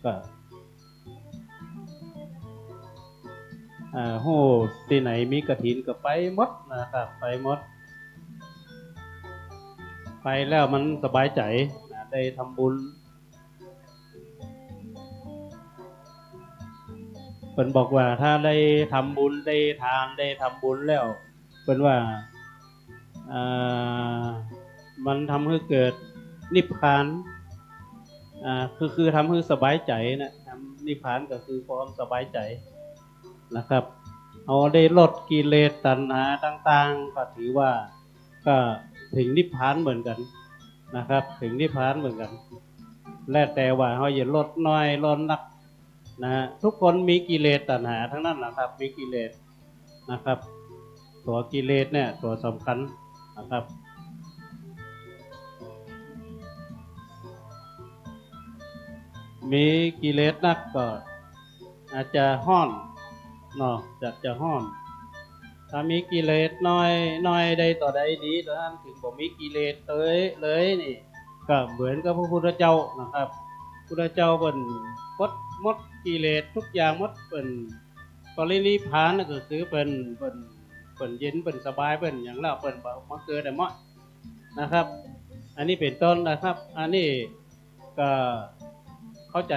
ก็โหที่ไหนมีกฐินก็ไปหมดนะครับไปหมดไปแล้วมันสบายใจได้ทำบุญเพิ่นบอกว่าถ้าได้ทำบุญได้ทานได้ทำบุญแล้วเพิ่นว่ามันทำให้เกิดนิพพานคือทำให้สบายใจนะทำนิพพานก็คือความสบายใจนะครับเอาได้ลดกิเลสตัณหาต่างๆก็ถือว่าก็ถึงนิพพานเหมือนกันนะครับถึงนิพพานเหมือนกันและแต่ว่าเขาอย่าลดน้อยลดนักนะทุกคนมีกิเลสตัณหาทั้งนั้นนะครับมีกิเลสนะครับตัวกิเลสเนี่ยตัวสำคัญนะครับมีกิเลสนักก็อาจจะห้อนเนาะจะห้อนถ้ามีกิเลสน้อยใดต่อใดดีแต่ท่านถึงบอกมีกิเลสเลยนี่ก็เหมือนกับพระพุทธเจ้านะครับพระพุทธเจ้าเป็นหมดกิเลสทุกอย่างหมดเป็นปรินิพพานก็คือเป็นเย็นเป็นสบายเป็นอย่างเราเป็นมาเกิดแต่หมดนะครับ อันนี้เป็นต้นนะครับอันนี้ก็เข้าใจ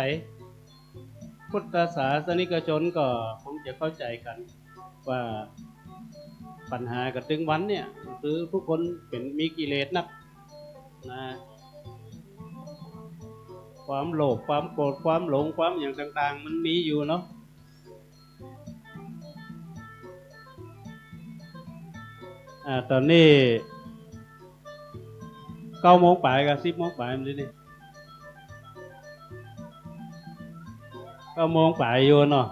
พุทธศาสนิกชนก็คงจะเข้าใจกันว่าปัญหากระตึงวันเนี่ยคือทุกคนเป็นมีกิเลสนักนะความโลภความโกรธความหลงความอย่างต่างๆมันมีอยู่เนาะตอนนี้9 โมงป่ายกับ10 โมงป่ายมันนี่9 โมงป่ายอยู่เนาะ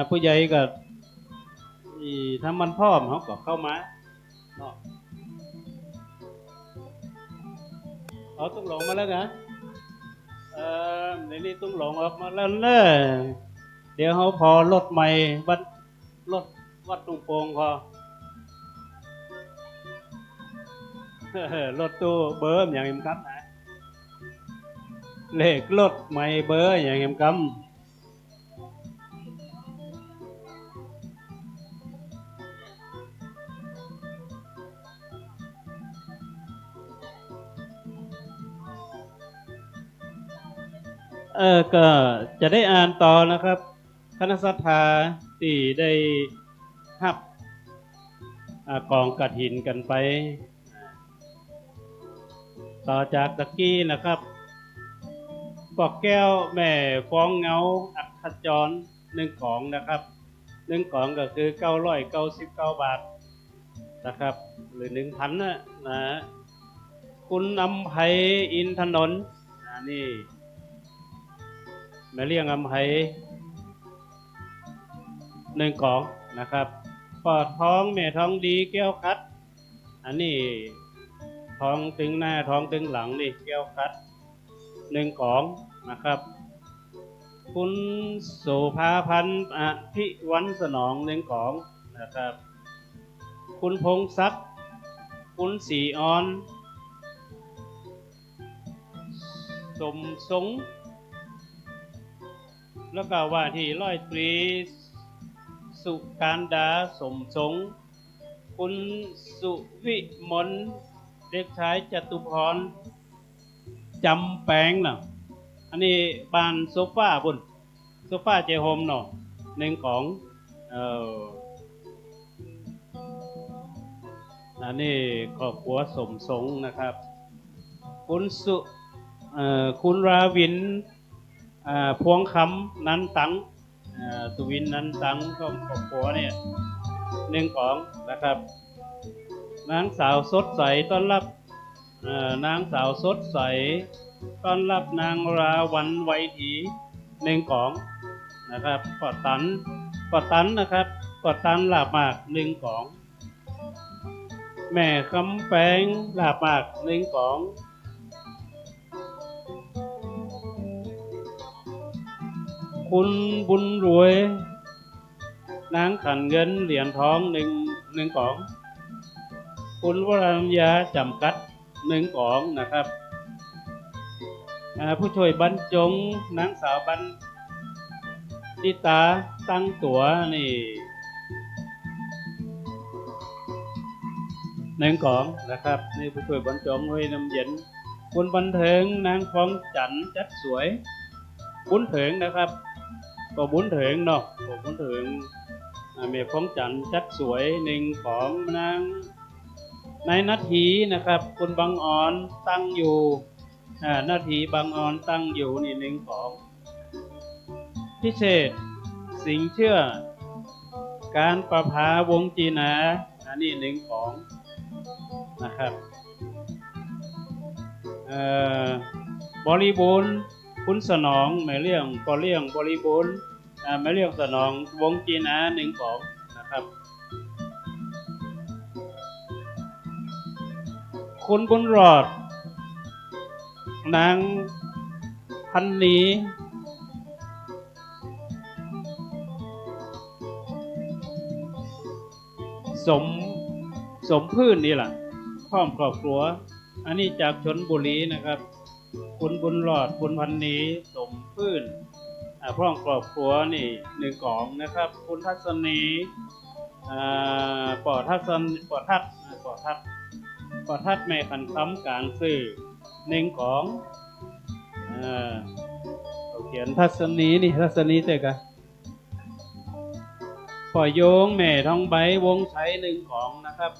ผู้ใหญ่ก็ถ้ามันพร้อมเขาก็เข้ามาเนาะต้องหลงมาแล้วนะในนี้ต้องหลงออกมาแล้วเนอะเดี๋ยวเขาพอรถใหม่วัดตุงโป่งพอรถตู้เบอร์อย่างเอ็มกัมนะเลขรถใหม่เบอร์อย่างเอ็มกัม ก็จะได้อ่านต่อนะครับคณะศรัทธาที่ได้หับกองกฐินกันไปต่อจากตะกี้นะครับปอกแก้วแม่ฟ้องเงาอักขจร1กล่องนะครับ1กล่องก็คือ999 บาทนะครับหรือ 1,000 นะคุณอำไพอินถนนนี่แม่เลี้ยงอำไพ1กล่องนะครับปอดท้องแม่ท้องดีแก้วคัดอันนี้ท้องตึงหน้าท้องตึงหลังนี่แก้วคัด1กล่องนะครับคุณโสภาพันธ์อภิวันสนอง1กล่องนะครับคุณพงศักดิ์คุณศรีออนสมสงแล้วก็ว่าที่ร้อยตรีสุการดาสมสงคุณสุวิมลเด็กชายจตุพรจำแปงเนาะอันนี้บ้านโซฟาบุญโซฟาเจโฮมเนาะ1ของอันนี้ครอบครัวสมสงนะครับคุณราวินพวงคำนันตังสุวินนันตังก็ครอบครัวเนี่ย1ของนะครับนางสาวสดใสต้อนรับนางสาวสดใสต้อนรับนางราวันไวถี1ของนะครับปอตันนะครับปอตันลาบมาก1ของแม่คำแปงลาบมาก1ของคุณบุญรวยนางขันเงินเหรียญทอง1ของคุณวรัญญาจำกัด1ของนะครับผู้ช่วยบรรจงนางสาวบรรดิตาตั้งตัวนี่1ของนะครับนี่ผู้ช่วยบรรจงห้วยน้ำเย็นคุณบันเทิงนางฟองจันจัดสวยบุญเถิงนะครับก็บุญเถิงเนาะก็บุญเถิงเมฆฟองจันจัดสวย1ของนางในนาทีนะครับคุณบางอ่อนตั้งอยู่นาทีบางอ่อนตั้งอยู่นี่1ของพิเศษสิงเชื่อการประภาวงจีนาอันนี้1ของนะครับบริบูรณ์คุณสนองแม่เลี้ยงบริบูรณ์แม่เลี้ยงสนองวงจีนา1ของนะครับคุณบุญรอดนางพันนีสมพื้นนี่แหละพร้อมครอบครัวอันนี้จากชลบุรีนะครับคุณบุญรอดคุณพันนีสมพื้นพร้อมครอบครัวนี่1ของนะครับคุณทัศนีปอทัดแม่ขันคำการซื้อ1ของเขียนทัศนีนี่ทัศนีเจ๊กะปอโยงแม่ทองใบวงใช้1ของนะครับ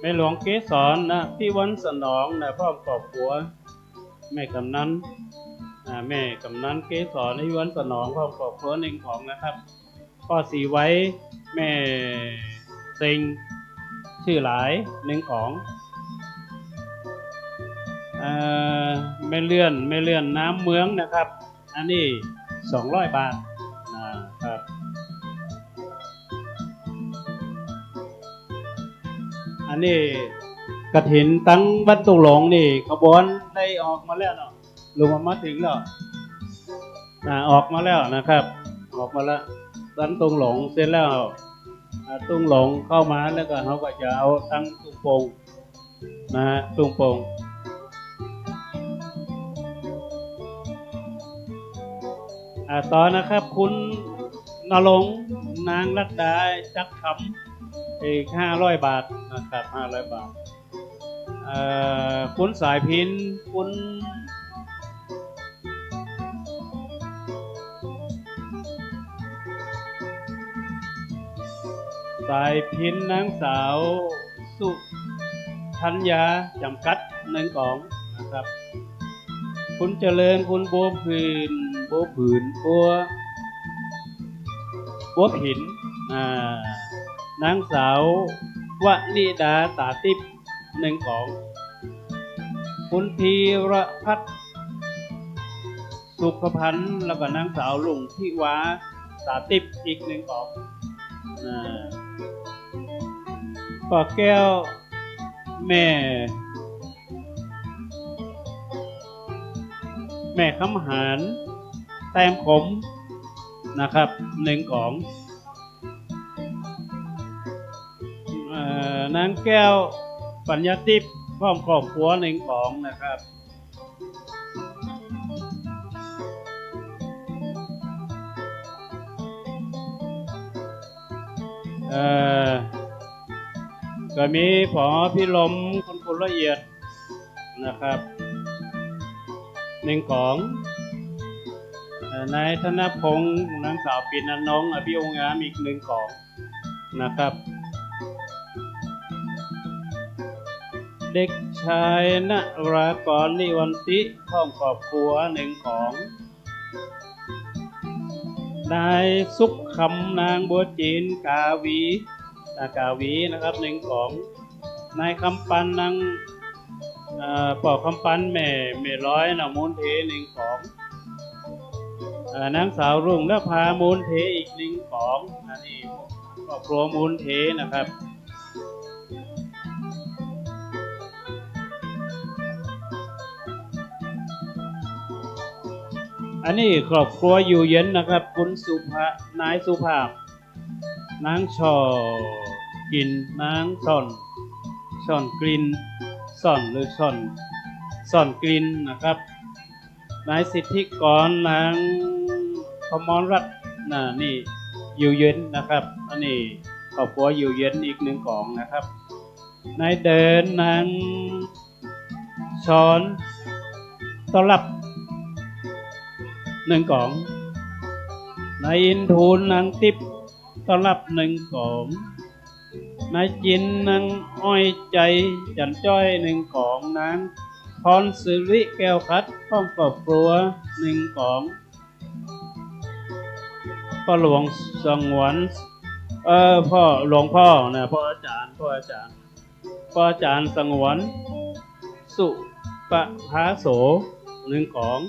แม่หลวงเกศรนะพี่วันสนองนะพร้อมครอบครัวแม่กำนันเกศรพี่วันสนองพร้อมครอบครัว1ของนะครับพ่อสีไว้แม่เซ็งชื่อหลาย1ของแม่เลื่อนน้ำเมืองนะครับอันนี้200 บาทนะครับอันนี้กฐินตั้งบ้านตุงหลงนี่ขบวนได้ออกมาแล้วเนาะลงมาถึงแล้วออกมาแล้วนะครับออกมาแล้วบ้านตุงหลงเสร็จแล้วตุงหลงเข้ามาแล้วก็เขาก็จะเอาตั้งตุงโป่งนะฮะตุงโป่งต่อนะครับคุณนรงค์นางรัตดาจักค อีก500 บาทนะครับ500 บาทคุณสายพินคุณสายพินนางสาวสุธัญญาจำกัด1 กล่องนะครับคุณเจริญคุณบัวผืนบัวผินนางสาววนิดาตาติบ1 กล่องคุณธีรพัฒน์สุขพันธ์แล้วก็นางสาวลุงทิวาตาติบอีก1 กล่องปอแก้วแม่คำหารแต้มขมนะครับ1 กล่องนางแก้วปัญญาทิพย์พร้อมครอบครัว1 กล่องนะครับก็มีผอพี่ลมคุณละเอียดนะครับ1 กล่องนายธนพงศ์นางสาวปิ่นอนงอภิองค์งามอีก1 กล่องนะครับเด็กชายณรากรนิวันติพร้อมครอบครัว1 กล่องนายสุขคำนางบัวจีนกาวีนะครับ1 กล่องนายคำปันนางปอกคำปันแม่ร้อยนะมูลเท1 กล่องนางสาวรุ่งนภามูลเทอีก1 กล่องอันนี้ครอบครัวมูลเทนะครับอันนี้ครอบครัวอยู่เย็นนะครับคุณนายสุภาพนางช่อกินนางซ่อนกลิ่นซ่อนกลิ่นนะครับนายสิทธิกรนางพมรรัตน์นี่อยู่เย็นนะครับอันนี้ครอบครัวอยู่เย็นอีก1 กล่องนะครับนายเดินนางช้อนต้อนรับ1 กล่องนายอินทูลนางติบต้อนรับ1 กล่องนายจินนางอ้อยใจจันจ้อย1 กล่องนางพรสิริแก้วคัดพร้อมครอบครัว1 กล่องพ่อหลวงสงวนพ่อหลวงพ่อนะพ่ออาจารย์สงวนสุปภาโส1 กล่อง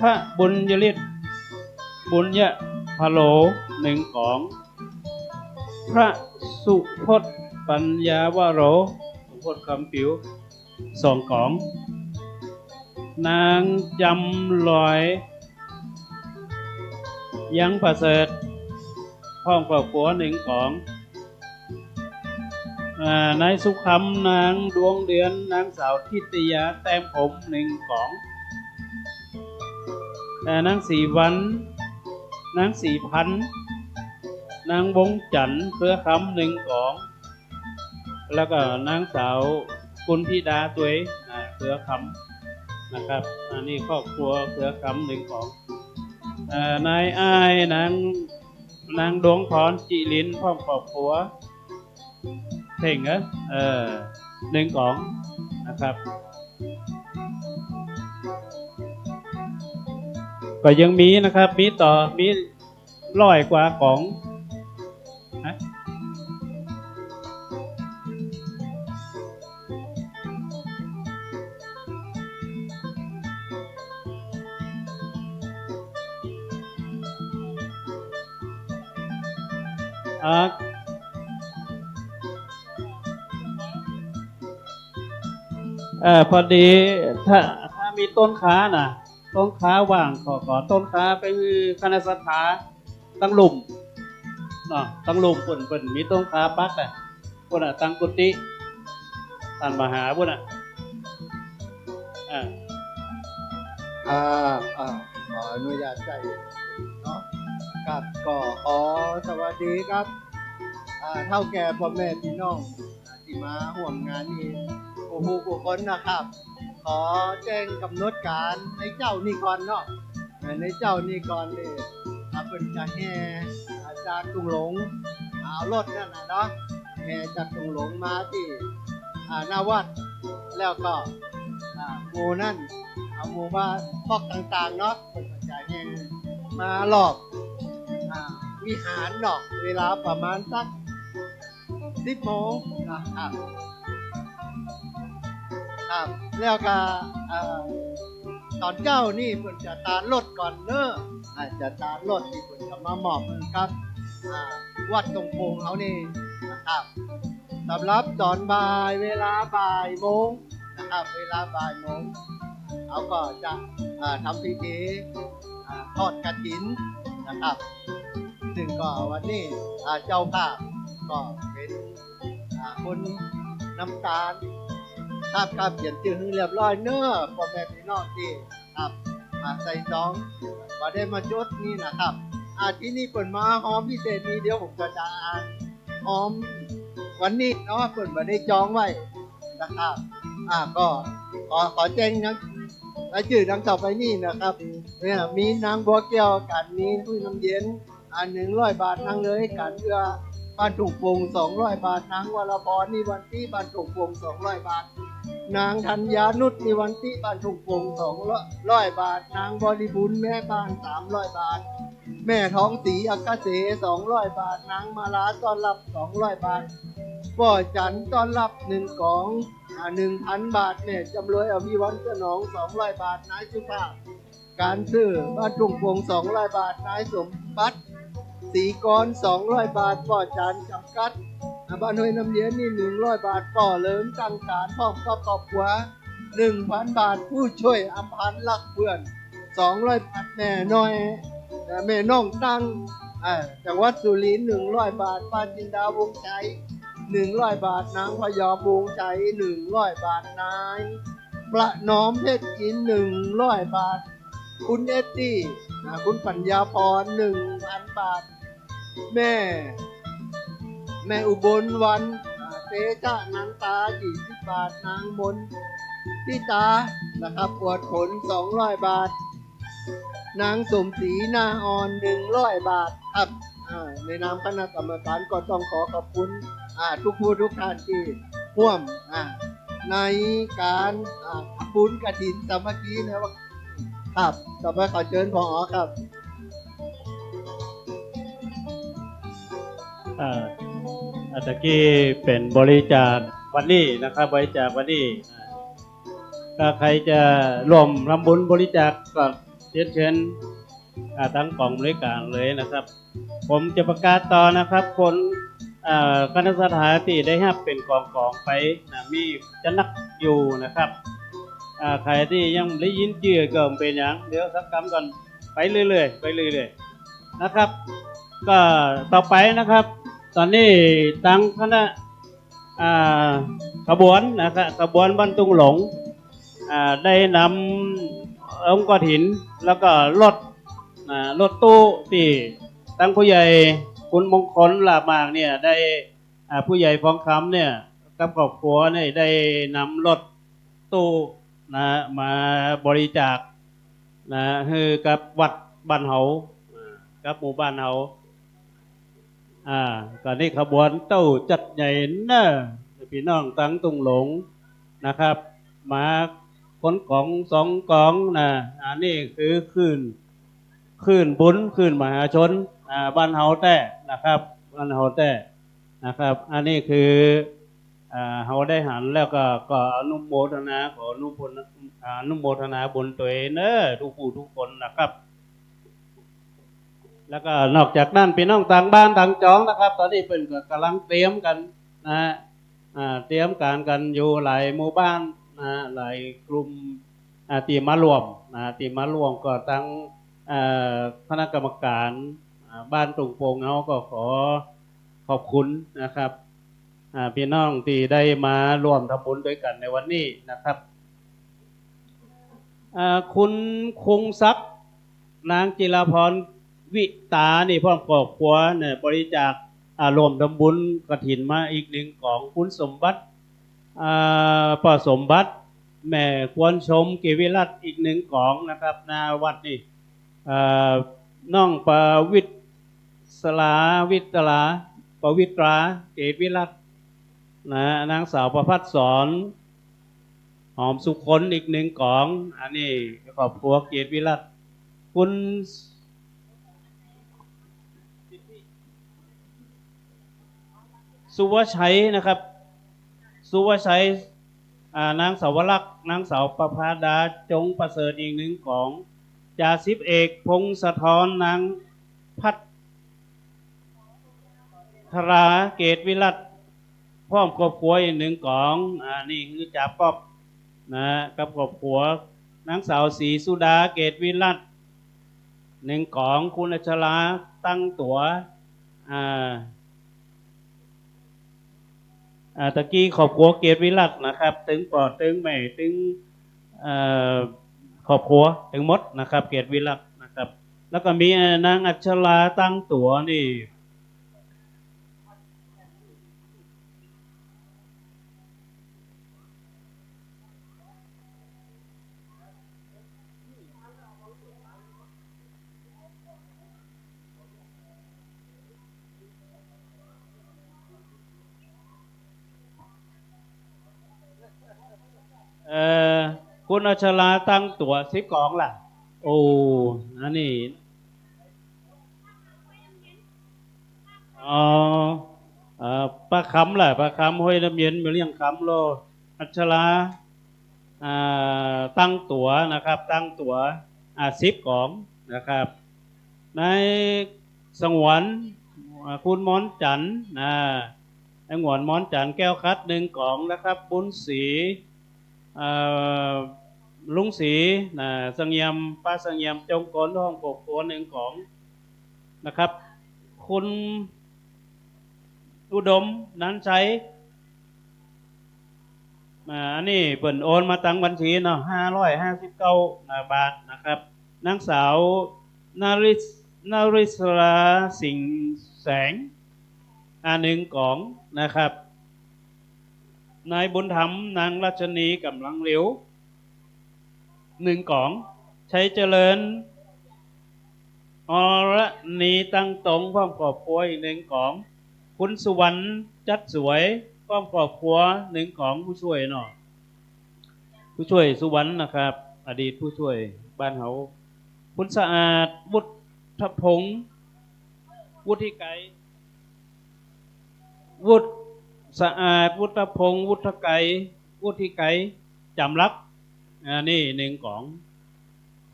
พระบุญยฤทธิ์บุญยะพะโล1 กล่องพระสุพจน์ปัญญาวโรสุพจน์คำผิว2 กล่องนางจำลอยยังประเสริฐพร้อมครอบครัว1 กล่องนายสุขำนางดวงเดือนนางสาวทิตยาแต้มผม1 กล่องนางสีวันนางสีพันนางวงจันทร์เครือคำ1 กล่องแล้วก็นางสาวกุลธิดาตัวเครือคำนะครับอันนี้ครอบครัวเครือคำ1 กล่องนายอ้ายนางดวงพรจิลินพร้อมครอบครัวเพ่ง1 กล่องนะครับก็ยังมีนะครับมี100 กว่ากล่องพอดีถ้ามีต้นขาว่างขอต้นขาไปคณะสถาตั้งหลุมตั้งหลุมเปิ่นมีต้นขาปักพุ่นตั้งกุฏิท่านมหาพุ่นขออนุญาตใจเนาะครับก็สวัสดีครับ เท่าแก่พ่อแม่พี่น้องที่มาร่วมงานนี้ผู้คนนะครับ ขอแจ้งกำหนดการในเจ้านี่ก่อนเนาะในเจ้านี่ก่อนนี่เพิ่นจะแห่จากตุงหลงเอารถนั่นน่ะเนาะแห่จากตุงหลงมาที่หน้าวัดแล้วก็หมู่นั่นหมู่ว่าพอกต่างๆเนาะเพิ่นก็จะแห่มารอบวิหารเนาะเวลาประมาณสัก10 โมงนะครับแล้วก็ตอนเจ้านี่เพิ่นจะตาลรถก่อนเนอะจะตาลรถที่เพิ่นจะมามอบครับวัดตรงโพงเขานี่นะครับสำหรับตอนบ่ายเวลาบ่ายโมงนะครับเวลาบ่ายโมงเขาก็จะทำพิธีทอดกฐินนะครับซึ่งก็วันนี้เจ้าภาพก็เป็นคนน้ำตาลครับเขียนชื่อให้เรียบร้อยเนอะพ่อแม่พี่น้องที่ครับใส่ซองมาได้มาจดนี่นะครับที่นี่เปิดมาหอมพิเศษนี้เดี๋ยวผมจะอ่านหอมวันนี้เนาะเปิดมาได้จองไว้นะครับก็ขอแจ้งนะรายชื่อดังต่อไปนี่นะครับเนี่ยมีนางบัวแก้วกันมีทุยน้ำเย็น100 บาทนางเลยกันเพื่อบ้านถูกปง200 บาทนางวรพรนี่วันที่บ้านถูกปง200 บาทนางธัญญานุชนิวันที่บ้านถูกปง200 บาทนางบริบูรณ์แม่บ้าน300 บาทแม่ท้องศรีอักเส200 บาทนางมาลาต้อนรับ200 บาทป่อจันต้อนรับ1 กล่อง 1,000 บาทแม่จำรวยอภิวัฒน์สนอง200 บาทนายสุภาพการซื้อบ้านถูกปง200 บาทนายสมบัติสีกร200 บาทป่อจันจำกัดบ้านห้วยน้ำเย็นนี่100 บาทป่อเลิมตั้งการพร้อมกับครอบครัว 1,000 บาทผู้ช่วยอำพันธ์รักเพื่อน200 บาทแม่น้อยแม่น้องตั้งจังหวัดสุรินทร์100 บาทป้าจินดาวงชัย100 บาทนางพยอมวงชัย100 บาทนายประนอมเพชรกิน100 บาทคุณเอตตี้คุณปัญญาพร 1,000 บาทแม่อุบลวันเตชะนางตา20 บาทนางมนทิตานะครับปวดผล200 บาทนางสมศรีนาอ่อน100 บาทครับในนามคณะกรรมการก็ต้องขอขอบคุณทุกผู้ทุกท่านที่ร่วมในการบุญกฐินสามัคคีนะครับต่อไปขอเชิญผอ.ครับตะกี้เป็นบริจาควันนี้นะครับบริจาควันนี้ถ้าใครจะร่วมทำบุญบริจาคก็เชิญทั้งกล่องบริการเลยนะครับผมจะประกาศต่อนะครับคนคณะสถานที่ได้รับเป็นกองไปมีจะนักอยู่นะครับใครที่ยังได้ยินชื่อก็เป็นอย่างเดี๋ยวสักคำก่อนไปเรื่อยๆนะครับก็ต่อไปนะครับตอนนี้ตั้งคณะขบวนนะครับขบวนบรรทุกหลงได้นำองค์กฐินแล้วก็รถตู้ที่ตั้งผู้ใหญ่คุณมงคลลาบมากเนี่ยได้ผู้ใหญ่ฟองคำเนี่ยกับครอบครัวเนี่ยได้นำรถตู้มาบริจาคให้กับวัดบ้านเฮากับหมู่บ้านเฮาก็นี่ขบวนเต้าจัดใหญ่นะพี่น้องตั้งตุงหลงนะครับมาขนของ2 กองอันนี้คือคืนบุญคืนมหาชนบ้านเฮาแต่นะครับบ้านเฮาแต่นะครับอันนี้คือเฮาได้หันแล้วก็อนุโมทนาขออนุโมทนาบุญตัวเองเนอะทุกผู้ทุกคนนะครับแล้วก็นอกจากนั้นพี่น้องต่างบ้านต่างจองนะครับตอนนี้เป็นก็กำลังเตรียมกันเตรียมการกันอยู่หลายหมู่บ้านหลายกลุ่มที่มารวมก็ทั้งคณะกรรมการบ้านตุงโปงเขาก็ขอขอบคุณนะครับพี่น้องที่ได้มาร่วมทำบุญด้วยกันในวันนี้นะครับคุณคงศักดิ์นางจิราพรวิตานี่พ่อครอบครัวเนี่ยบริจาค รวมทำบุญกฐินมาอีกหนึ่งของคุณสมบัติป้าสมบัติแม่ควรชมเกวิรัตอีกหนึ่งของนะครับนาวัดนี่น้องประวิตรสลาวิตราประวิตราเกวิรัตนะนางสาวประภัสสรหอมสุคนอีกหนึ่งของอันนี้ครอบครัวเกวิรัตคุณสุวชัยนะครับสุวชัยนางสาวลักษณ์นางสาวประภาดาจงประเสริฐอีกหนึ่งของจ่าสิบเอกพงศธรนางพัทราเกตวิรัตพร้อมครอบครัวอีกหนึ่งของนี่คือจ่าป๊อบนะกับครอบครัวนางสาวศรีสุดาเกตวิรัตหนึ่งของคุณอัชราตั้งตัวตะกี้ครอบครัวเกตวิรัตนะครับถึงปอดถึงแม่ถึงครอบครัวถึงหมดนะครับเกตวิรัตนะครับแล้วก็มีนางอัชราตั้งตัวนี่คุณอัชราตั้งตัวสิกองล่ะโอ้อันนี้ปลาคำล่ะปลาคำห้วยน้ำเย็นมาเลี้ยงคำโลอัชราตั้งตัวนะครับตั้งตัว10 กองนะครับในสงวนคุณม้อนจันทร์สงวนม้อนจันทร์แก้วคัด1 กองนะครับบุญศรีลุงศรีสังยมป้าสังยมจงกลห้องปกตัว1 กองนะครับคุณอุดมนั้นใช้อันนี้เปิ่นโอนมาตั้งบัญชีเนาะ559 บาทนะครับนางสาวนาริศราสิงห์แสง1 กองนะครับนายบุญธรรมนางรัชนีกำลังเหลว1 กองใช้เจริญอรณีตั้งตรงพร้อมครอบครัวอีก1 กองคุณสุวรรณจัดสวยพร้อมครอบครัว1 กองผู้ช่วยเนาะผู้ช่วยสุวรรณนะครับอดีตผู้ช่วยบ้านเฮาคุณสะอาดวุฒิพงษ์วุฒิไกรวุฒิสะอาดวุฒิพงษ์วุฒิไกรวุฒิไกรจำรักนี่1 กอง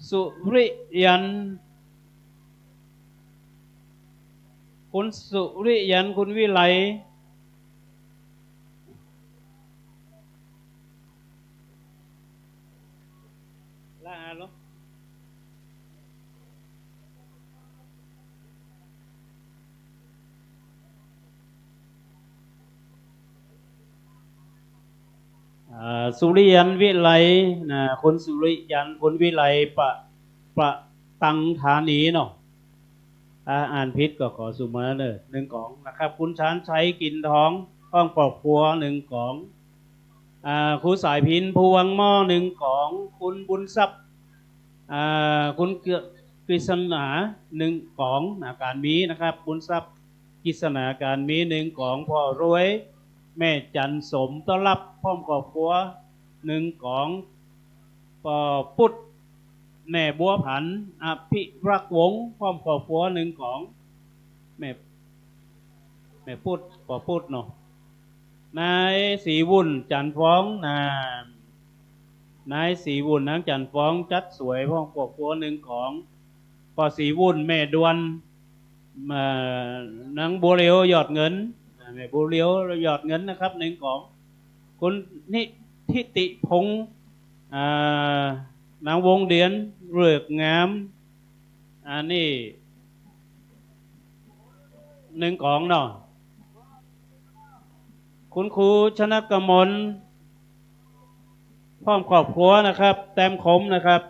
สุริยันคุณสุริยันคุณวิไลละอาลสุริยันวิไลคุณสุริยันคุณวิไลประตังฐานีเนาะอ่านผิดก็ขอสุมาเลย1 กองนะครับคุณชานชัยกินท้องห้องครอบครัว1 กองครูสายพินพวงหม้อ1 กองคุณบุญทรัพย์คุณกฤษณา1 กองการมีนะครับบุญทรัพย์กฤษณาการมี1 กองพ่อรวยแม่จันสมต้อนรับพร้อมครอบครัว1 กองพ่อพุทธแม่บัวผันอภิรักษ์วงศ์พร้อมครอบครัว1 กองแม่พุทธพ่อพุทธเนาะนายศรีวุ่นจันฟ้องนายศรีวุ่นนางจันฟ้องจัดสวยพร้อมครอบครัว1 กองพ่อศรีวุ่นแม่ดวนนางบัวเลียวยอดเงินแม่บัวเลียวยอดเงินนะครับ1 กองคุณนิธิติพงษ์นางวงเดียนเรือกงามนี่1 กองเนาะคุณครูชนะกมลพร้อมครอบครัวนะครับแต้มคมนะครับ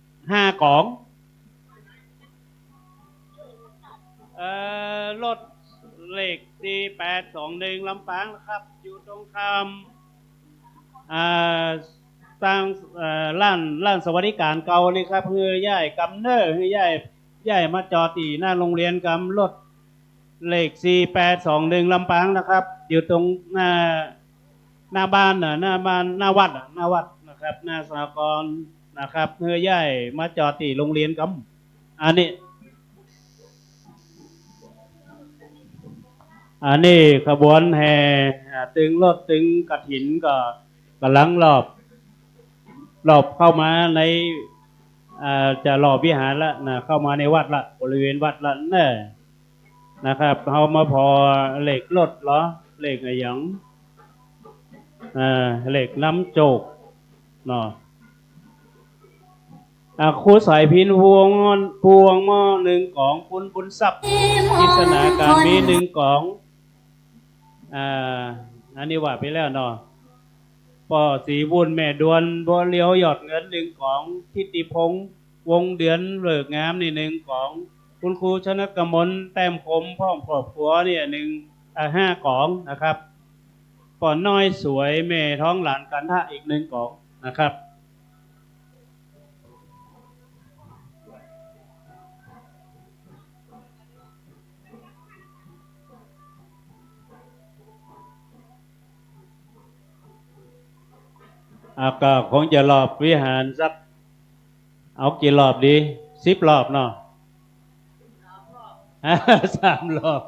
5 กองรถเลข ข4821ลำปางนะครับอยู่ตรงข้ามสร้างร้านสวัสดิการเก่านี่ครับเพื่อย่ายกำเนิดเพื่อย่ายมาจอดที่หน้าโรงเรียนกำรถเลข4821ลำปางนะครับอยู่ตรงหน้าบ้านหน้าบ้านหน้าวัดนะครับหน้าสหกรณ์นะครับเพื่อย่ายมาจอดที่โรงเรียนกำอันนี้ขบวนแห่ตึงรถตึงกฐินก็กำลังรอบเข้ามาในจะรอบวิหารละนะเข้ามาในวัดละบริเวณวัดละนะครับเขามาพอเหล็กรถเหรอเหล็กอะไรอย่างเหล็กน้ำโจกเนาะครูสายพินพวงหม้อหนึ่งของคุณบุญทรัพย์กิจนาการมีหนึ่งของอันนี้ว่าไปแล้วเนาะป่อสีบุญแม่ดวนบัวเลี้ยวหยอดเงินหนึ่งของทิติพงษ์วงเดือนเลิกงามนี่หนึ่งของคุณครูชนกมลแต้มคมพ่อมครอบครัวเนี่ยหนึ่ง5 ของนะครับป่อน้อยสวยแม่ท้องหลานกันทะอีก1 ของนะครับก็คงจะรอบวิหารสักเอากี่รอบดี10 รอบเนาะ3 รอบ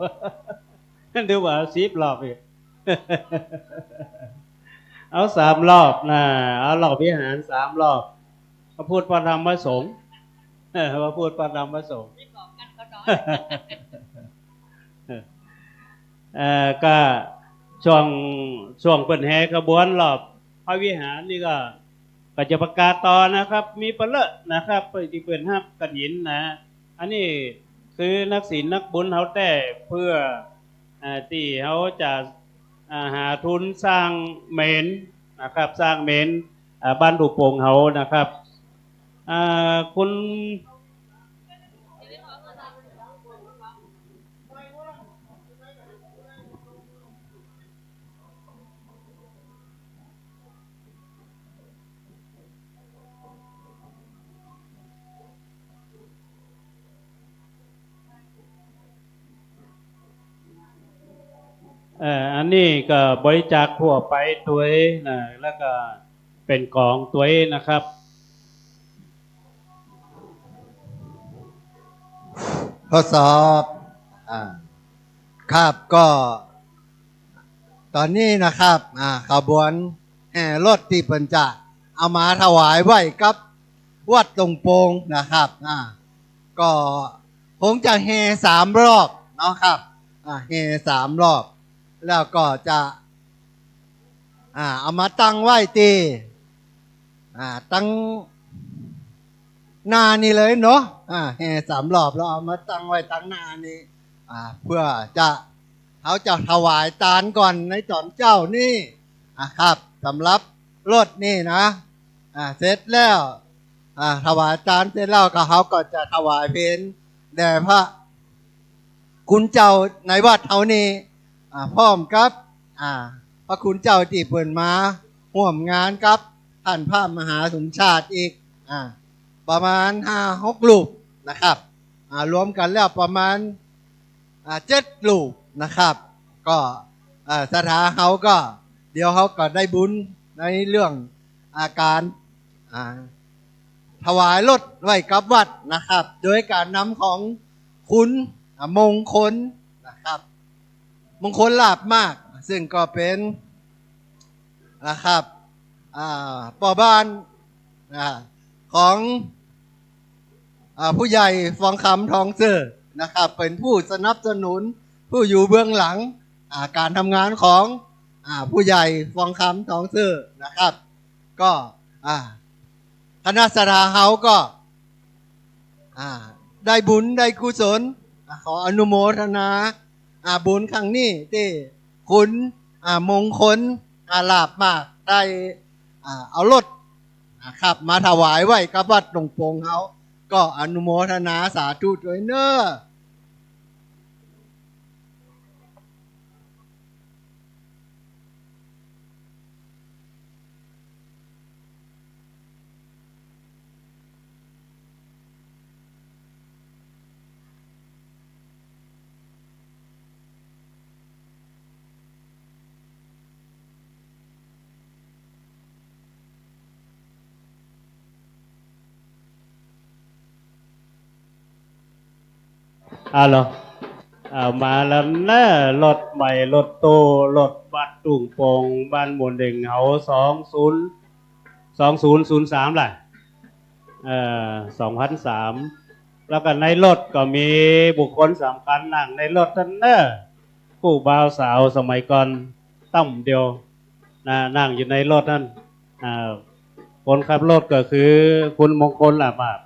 ดูว่า10 รอบอีกเอา3 รอบนะเอารอบวิหาร3 รอบพระพุทธพระธรรมพระสงฆ์พระพุทธพระธรรมพระสงฆ์ก็ช่วงเปิดแห่ขบวนรอบพระวิหารนี่ก็จะประกาศต่อนะครับมีเปลือกนะครับไปที่เปิดห้ากฐินนะอันนี้คือนักศีลนักบุญเขาแต่เพื่อที่เขาจะหาทุนสร้างเมนนะครับสร้างเมนบ้านถูกโป่งเขานะครับคุณ อันนี้ก็บริจาคทั่วไปตัวเองนะแล้วก็เป็นกองตัวเองนะครับทดสอบครับก็ตอนนี้นะครับขบวนแห่รถที่เพิ่นจะเอามาถวายไว้กับวัดตรงโปงนะครับก็คงจะแห่3 รอบเนาะครับแห่3 รอบแล้วก็จะเอามาตั้งไว้ตีตั้งหน้านี่เลยเนาะแห่3 รอบแล้วเอามาตั้งไว้ตั้งหน้านี้เพื่อจะเขาจะถวายตาลก่อนในตอนเจ้านี่ครับสำหรับรถนี่นะเสร็จแล้วถวายตาลเสร็จแล้วก็เขาก็จะถวายเพลแด่พระคุณเจ้าในวัดเขานี่พร้อมกับพระคุณเจ้าที่เปิดมาร่วมงานกับท่านพระมหาสมชาติอีกประมาณ5-6 รูปนะครับรวมกันแล้วประมาณ7 รูปนะครับก็สถาเขาก็เดี๋ยวเขาก็ได้บุญในเรื่องการถวายรถไว้กับวัดนะครับโดยการนำของคุณมงคลนะครับมงคลลาภมากซึ่งก็เป็นนะครับป่อบ้านของผู้ใหญ่ฟองคำทองเสือนะครับเป็นผู้สนับสนุนผู้อยู่เบื้องหลังการทำงานของผู้ใหญ่ฟองคำทองเสือนะครับก็คณะสถาเขาก็ได้บุญได้กุศลขออนุโมทนาบุญครั้งนี้ที่คุณมงคลลาภมากได้เอารถนะครับมาถวายไว้กับวัดตรงโปงเขาก็อนุโมทนาสาธุด้วยเนอะ เหรอเอามาแล้วนะรถใหม่รถโตรถบัสตุ่งโป่งบ้านหมุนเด่งเหา2003แหละ2003แล้วก็ในรถก็มีบุคคลสำคัญนั่งในรถนั่นเนอะผู้บ่าวสาวสมัยก่อนตั้มเดียวนั่งอยู่ในรถนั่นคนขับรถก็คือคุณมงคลหลาบาก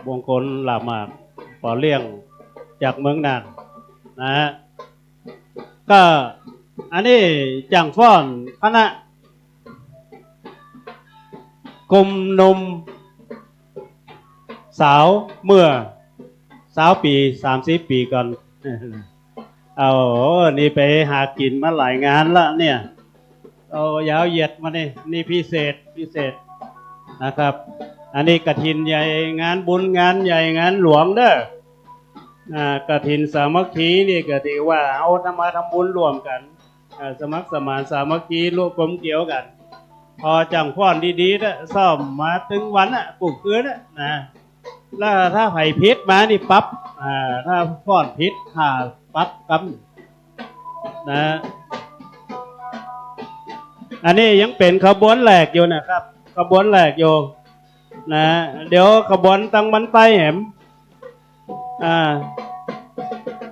มงคลหลาบากปอเลี้ยงจากเมืองน่านนะฮะก็อันนี้จังฟ้อนคณะกลุ่มหนุ่มสาวเมื่อสาวปี30 ปีก่อนเอานี่ไปหากินมาหลายงานละเนี่ยเอายาวเหยียดมานี่พิเศษนะครับอันนี้กฐินใหญ่งานบุญงานใหญ่งานหลวงเด้อกฐินสามัคคีนี่ก็ถือว่าเอามาทำบุญร่วมกันสมัครสมานสามัคคีร่วมกลมเกี่ยวกันพอจังฟ้อนดีๆนะซ่อมมาถึงวันปลุกคืนนะแล้วถ้าไผ่พิษมานี่ปั๊บถ้าฟ้อนพิษปั๊บกำนะอันนี้ยังเป็นขบวนแหลกอยู่นะครับขบวนแหลกอยู่นะเดี๋ยวขบวนตังบันไตแหม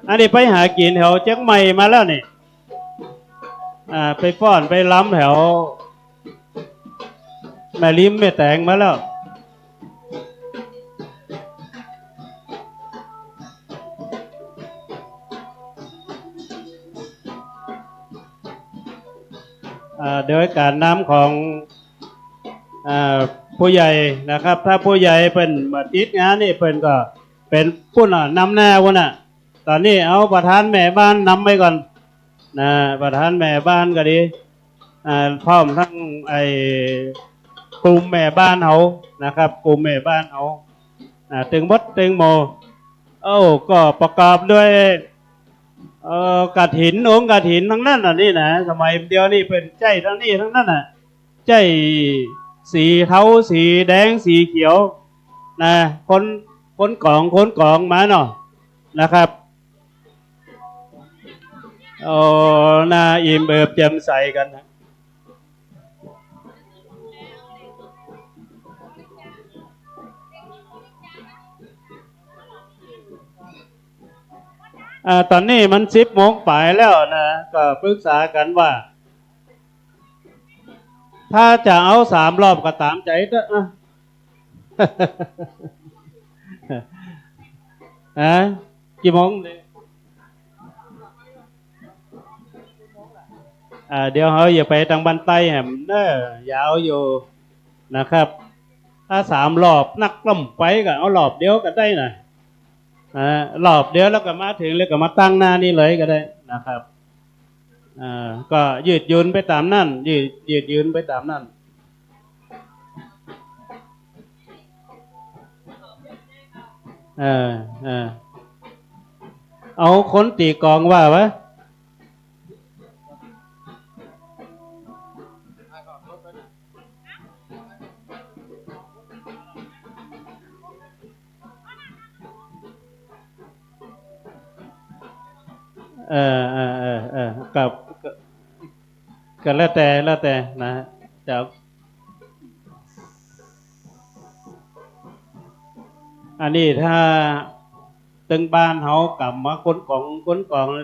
อันนี้ไปหากินแถวเชียงใหม่มาแล้วนี่ไปฟ้อนไปล้ำแถวแม่ลิ้มแม่แตงมาแล้วโดยการนำของผู้ใหญ่นะครับถ้าผู้ใหญ่เป็นมาติดงานนี่เป็นก็เป็นผู้นำหน้าวันตอนนี้เอาประธานแม่บ้านนำไปก่อนประธานแม่บ้านก็ดีพร้อมทั้งกลุ่มแม่บ้านเขานะครับกลุ่มแม่บ้านเขาตึงบดตึงโมก็ประกอบด้วยกฐินองค์กฐินทั้งนั้นนี่นะสมัยเดียวนี่เป็นใจทั้งนี้ทั้งนั้นใจสีเทาสีแดงสีเขียวคนกองมาเนาะนะครับน่าอิ่มเอิบแจ่มใสกันนะตอนนี้มัน10 โมงป่ายแล้วนะก็ปรึกษากันว่าถ้าจะเอา3 รอบก็ตามใจเถอะกี่โมงเลยเดี๋ยวเขาอย่าไปทางบันไตแหมยาวอยู่นะครับถ้า3 รอบนักกล่อมไปก็เอารอบเดียวก็ได้นะรอบเดียวแล้วก็มาถึงแล้วก็มาตั้งหน้านี่เลยก็ได้นะครับก็ยืดยืนไปตามนั่นยืดยืนไปตามนั่นเอาคนตีกองว่าวะกับก็แล้วแต่นะจากอันนี้ถ้าตึงบ้านเขากลับมาค้นกล่อง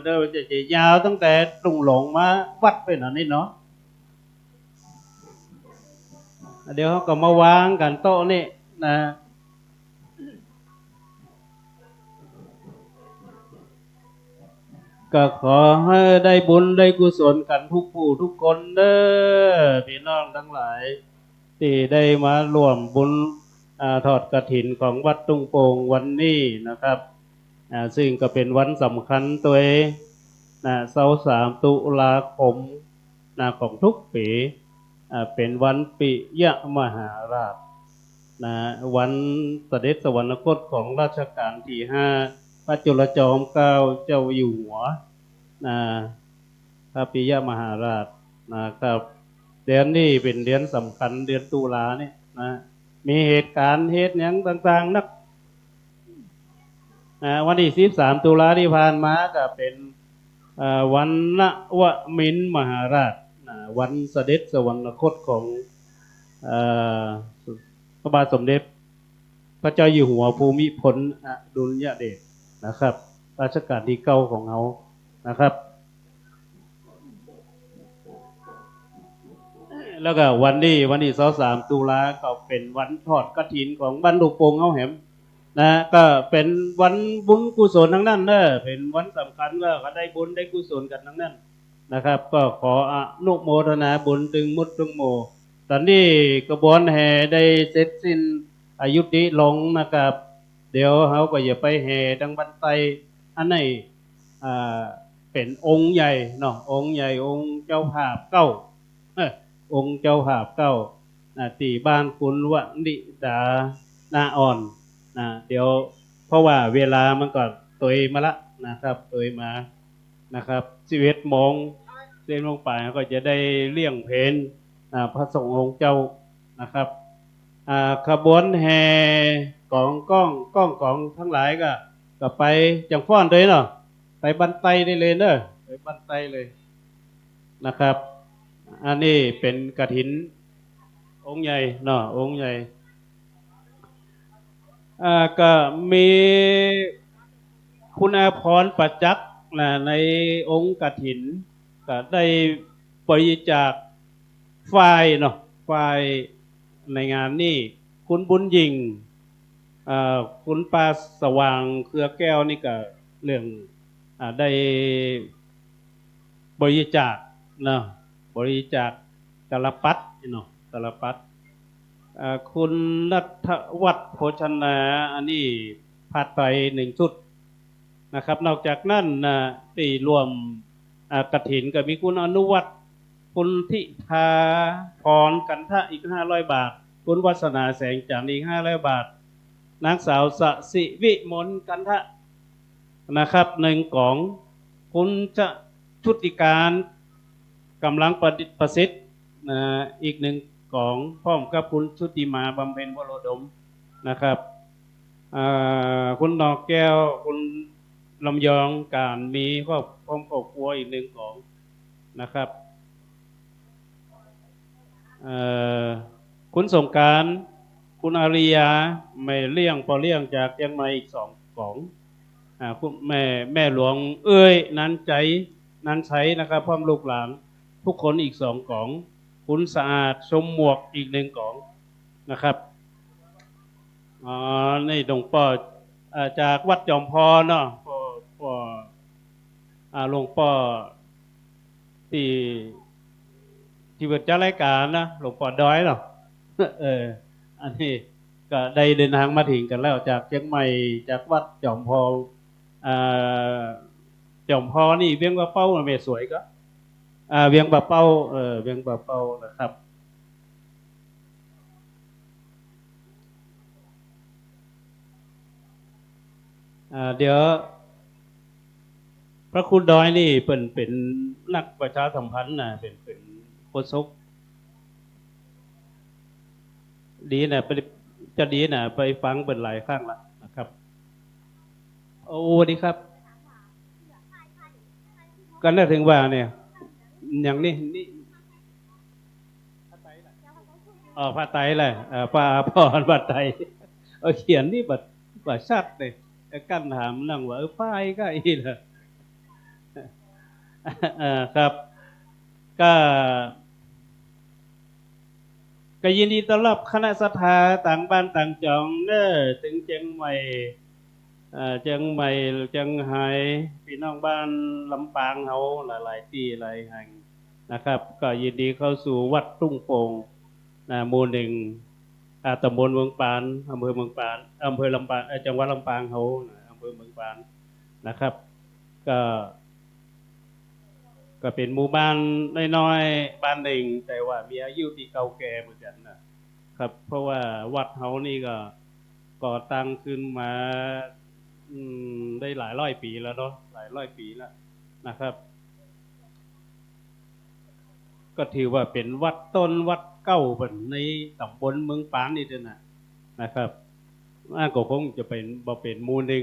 เด้อจะยาวตั้งแต่ตุงหลงมาวัดไปหน่อยนี่เนาะเดี๋ยวเขาก็มาวางกันโต๊ะนี่นะก็ขอให้ได้บุญได้กุศลกันทุกผู้ทุกคนเด้อพี่น้องทั้งหลายที่ได้มาร่วมบุญทอดกฐินของวัดตุ้งโป่งวันนี้นะครับซึ่งก็เป็นวันสำคัญตัว23 ตุลาคมของทุกปีเป็นวันปิยมหาราชวันเสด็จสวรรคตของรัชกาลที่ 5พระจุลจอมเกล้าเจ้าอยู่หัวพระปิยมหาราชนะครับเดือนนี้เป็นเดือนสำคัญเดือนตุลาเนี่ยมีเหตุการณ์เหตุอย่างต่างๆนัก วันที่13 ตุลาที่ผ่านมาก็เป็นวันนวมินทร์มหาราชวันเสด็จสวรรคตของพระบาทสมเด็จพระเจ้าอยู่หัวภูมิพลอดุลยเดชนะครับรัชกาลที่9ของเขานะครับแล้วก็วันที่23 ตุลาก็เป็นวันทอดกฐินของบ้านลูกโป่งเอาแหมนะก็เป็นวันบุญกุศลทั้งนั้นเนอะเป็นวันสำคัญก็ได้บุญได้กุศลกันทั้งนั้นนะครับก็ขออนุโมทนาบุญถึงมุตตุงโมตอนนี้กระบวนแห่ได้เสร็จสิ้นอายุติลงนะครับเดี๋ยวเขาก็อย่าไปแห่ดังบันไตอันไหนเป็นองค์ใหญ่เนาะองค์ใหญ่องค์เจ้าภาพเก้าองค์เจ้าภาพเก้าที่บ้านคุณวนิดานาอ่อนเดี๋ยวเพราะว่าเวลามันก็ตัวมาละนะครับตัวมานะครับ11 โมงเส้นลงไปก็จะได้เลี่ยงเพลพระสงฆ์องค์เจ้านะครับขบวนแห่ของกล้องของทั้งหลายก็ไปจังฟ้อนเลยเนาะไปบันไตได้เลยเนอะไปบันไตเลยนะครับอันนี้เป็นกฐินองค์ใหญ่เนาะองค์ใหญ่ก็มีคุณอาภรณ์ประจักษ์ในองค์กฐินก็ได้บริจาคฝ่ายเนาะฝ่ายในงานนี้คุณบุญยิ่งคุณปาสว่างเครือแก้วนี่ก็เรื่องได้บริจาคเนาะบริจาคตลปัดเนาะตลปัดคุณณัฐวัฒน์โภชนาอันนี้ผัดไป1 ชุดนะครับนอกจากนั้นที่รวมกฐินก็มีคุณอนุวัฒน์คุณทิธาพรกันทะอีก500 บาทคุณวัฒนาแสงจันทร์อีก500 บาทนางสาวสศิวิมลกันทะนะครับ1 กล่องคุณจะชุติการกำลังประสิทธิ์อีก1 กล่องพร้อมกับคุณชุติมาบำเพ็ญวโรดมนะครับคุณดอกแก้วคุณลำยองการมีครอบครัวอีก1 กล่องนะครับคุณสงการคุณอาริยาไม่เลี้ยงพอเลี้ยงจากเชียงใหม่อีก2 กล่องคุณแม่หลวงนั้นใช้นะครับพร้อมลูกหลานทุกคนอีก2 กล่องคุณสะอาดชมหมวกอีก1 กล่องนะครับนี่หลวงพ่อจากวัดจอมพรเนาะพ่อหลวงพ่อที่เปิดจัดรายการนะหลวงพ่อดอยเนาะอันนี้ก็ได้เดินทางมาถึงกันแล้วจากเชียงใหม่จากวัดจอมพรจอมพรนี่เวียงบะเป้ามันไม่สวยก็เวียงบะเป้าเวียงบะเป้านะครับเดี๋ยวพระคุณดอยนี่เป็นนักประชาสัมพันธ์นะเป็นโฆษกดีนะจะดีนะไปฟังเป็นหลายครั้งละนะครับโอ้ดีครับกันได้ถึงว่าเนี่ยอย่างนี้ผ้าไตรเลยผ้าพรผ้าไตรเขียนนี่บัดชัดเลยกั้นถามนั่งว่าป้ายก็อีกเลยครับก็ยินดีต้อนรับคณะศรัทธาต่างบ้านต่างจองถึงเชียงใหม่เชียงใหม่เชียงไฮ้พี่น้องบ้านลำปางเขาหลายที่หลายแห่งนะครับก็ยินดีเข้าสู่วัดทุ่งโป่งหมู่ 1ตำบลเมืองปานอำเภอเมืองปานอำเภอลำปางจังหวัดลำปางเขาอำเภอเมืองปานนะครับก็เป็นหมู่บ้านน้อยๆบ้านหนึ่งแต่ว่ามีอายุที่เก่าแก่เหมือนกันนะครับเพราะว่าวัดเขานี่ก็ก่อตั้งขึ้นมาได้หลายร้อยปีแล้วเนาะหลายร้อยปีแล้วนะครับ ก็ถือว่าเป็นวัดต้นวัดเก้าในตำบลเมืองปานนี่ด้วยนะครับก็คงจะเป็นบ่เป็นมูลหนึ่ง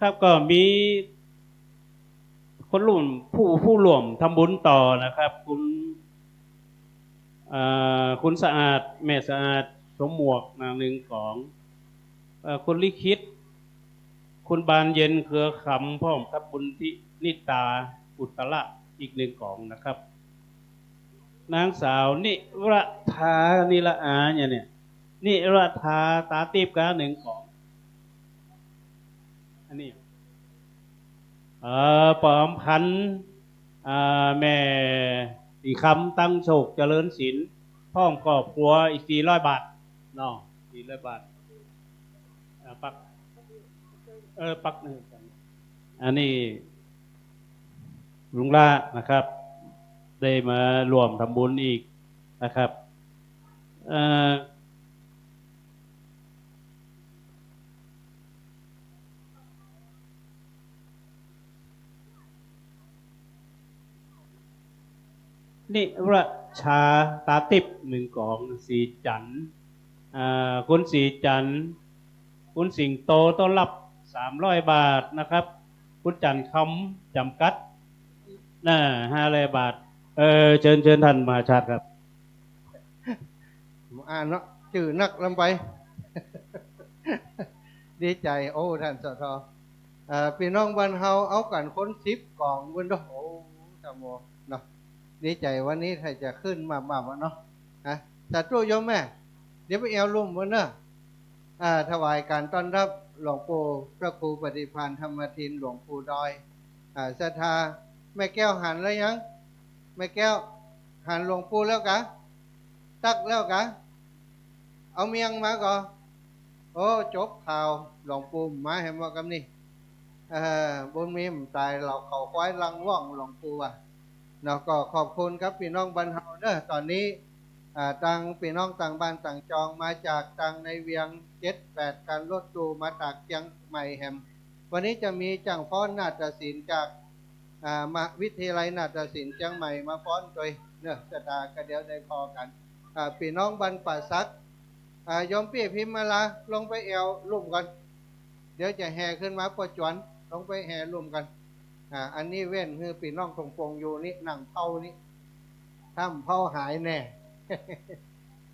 ครับก็มีคนร่วมผู้ร่วมทำบุญต่อนะครับ คุณสะอาดแม่สะอาดสมหมวกนางหนึ่งของคุณลิขิตคุณบานเย็นเครือขำพ่อมครับบุญทินิตาอุตระอีกหนึ่งของนะครับ นางสาวนิรธานิละอาเนี่ยนิรธาตาตีบกาหนึ่งของอันนี้ปอมพันธ์แม่สีคำตั้งโชคเจริญศิลป์พ่อมครอบครัวอีก400 บาทเนาะ400 บาทปักปักหนึ่งอันนี้ลุงล่านะครับได้มารวมทำบุญอีกนะครับนิรชาตาติบหนึ่งกองสีจันคุณสีจันคุณสิงโตต้อนรับ300 บาทนะครับคุณจันคำจำกัด500 บาทเชิญท่านมหาชาติครับ อ่านเนาะชื่อนักลำไป ดีใจโอ้ท่านสทพี่น้องบ้านเฮาเอากันคน10 กล่องบนโอ้โหจำโมเนาะดีใจวันนี้ถ้าจะขึ้นมาเนาะแต่ตู้โยมแม่เดี๋ยวไปเอาลุ่มบนเนาะถวายการต้อนรับหลวงปู่พระครูปฏิภาณธรรมทินหลวงปู่ดอยศรัทธาแม่แก้วหันแล้วยังแม่แก้วหันหลวงปู่แล้วกะตักแล้วกะเอาเมียงมาก่อนโอ้จบข่าวหลวงปู่มาเห็นว่ากำนี่บุญมีมตายเราเขาควายลังว่องหลวงปู่เนาะก็ขอบคุณครับพี่น้องบ้านเฮาเด้อตอนนี้ต่างพี่น้องต่างบ้านต่างจองมาจากต่างในเวียง7-8การรถตู้มาจากเชียงใหม่แฮมวันนี้จะมีจังฟ้อนนาฏศิลป์จากมหาวิทยาลัยนาฏศิลป์เชียงใหม่มาฟ้อนโดยเนื้อสตาก็เดี๋ยวได้พอกันพี่น้องบ้านป่าซักยอมเปี้ยพิมมาลาลงไปเอวลุ่มกันเดี๋ยวจะแห่ขึ้นมาปวดจวนลงไปแห่ลุ่มกันอันนี้เว้นคือพี่น้องคงอยู่นี่หนังเผานี่ทำเผาหายแน่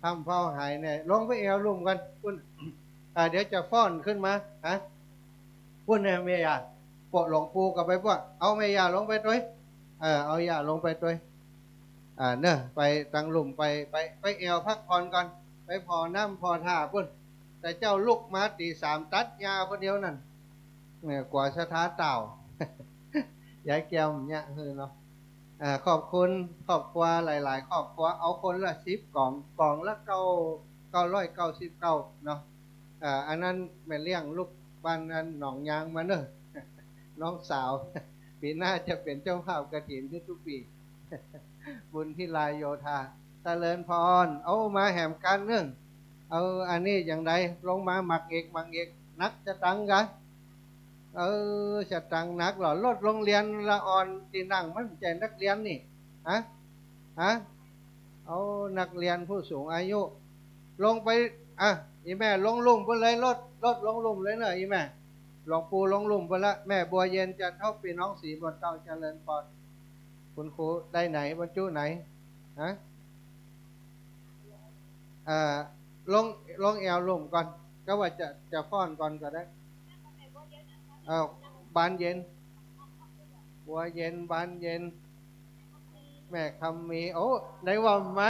ทำเผาหายแน่ลงไปเอวลุ่มกันคุณเดี๋ยวจะฟ้อนขึ้นมาคุณเนี่ยเมียปะหลวงปู่กับไปพวกเอาเมียลงไปด้วยเอายาลงไปด้วยเนอะไปตั้งลุ่มไปเอวพักผ่อนก่อนไปพอน้ำพอท่าพุ่นแต่เจ้าลุกมาตี3ตัดยาคนเดียวนั่นเนี่ยกว่าสถาเต่า ยายแก้วเนี่ยคือเนาะขอบคุณครอบครัวหลายๆครอบครัวเอาคนละ10 กล่องละ999เนาะอันนั้นแม่เลี้ยงลูกบ้านนั้นหนองยางมาเนอะ น้องสาว ปีหน้าจะเป็นเจ้าภาพกฐินทุกปี บุญที่ลายโยธาเจริญพรเอามาแหมกันเนื่องเอาอันนี้อย่างไรลงมาหมักเอกนักจะตังกันจะตังนักหรอลดโรงเรียนละอ่อนที่นั่งมันใจนักเรียนนี่เอานักเรียนผู้สูงอายุลงไปอีแม่ลงลุ่มไปเลยลดลงลุ่มเลยเนอะอีแม่หลวงปู่ลงลุ่มไปละแม่บัวเย็นจะเท่าปีน้องสีบนเก้าเจริญพรคุณครูได้ไหนบรรจุไหนลงแอวลุ่มก่อนก็ว่าจะฟ้อนก่อนก็ได้บานเย็นบัวเย็นบานเย็นแม่คำมีโอ้ได้ว่ามา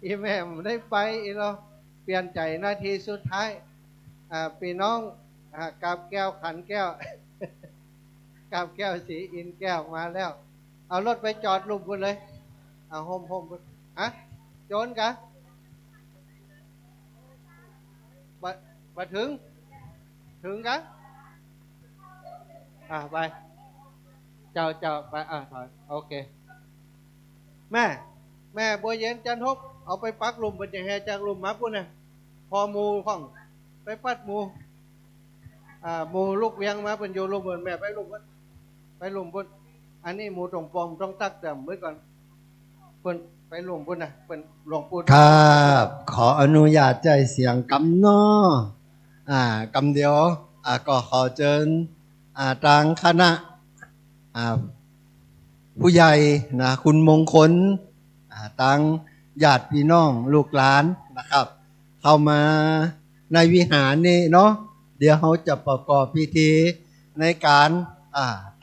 อีแม่ได้ไปอีเราเปลี่ยนใจนาทีสุดท้ายพี่น้องกาบแก้วขันแก้ว กาบแก้วสีอินแก้วมาแล้วเอารถไปจอดลุมกันเลยเอาโฮมโจนกะมาถึงกะไปเจ้าไปถอยโอเคแม่บัวเย็นจันทบเอาไปปักลุมเป็นจะแห่จากลุมมาปุ่นนะพอมูข้องไปปัดมูลูกเวียงมาเป็นอยู่ลุมบนแม่ไปลุมปุ่นอันนี้มูตรงปอมต้องตักเติมไว้ก่อนปุ่นไปลุมปุ่นนะเป็นหลวงปู่ครับขออนุญาตใจเสียงกำนอกำเดียว ก็ขอเชิญทางคณะผู้ใหญ่นะคุณมงคลทางญาติพี่น้องลูกหลานนะครับ เข้ามาในวิหารนี่เนาะเดี๋ยวเขาจะประกอบพิธีในการ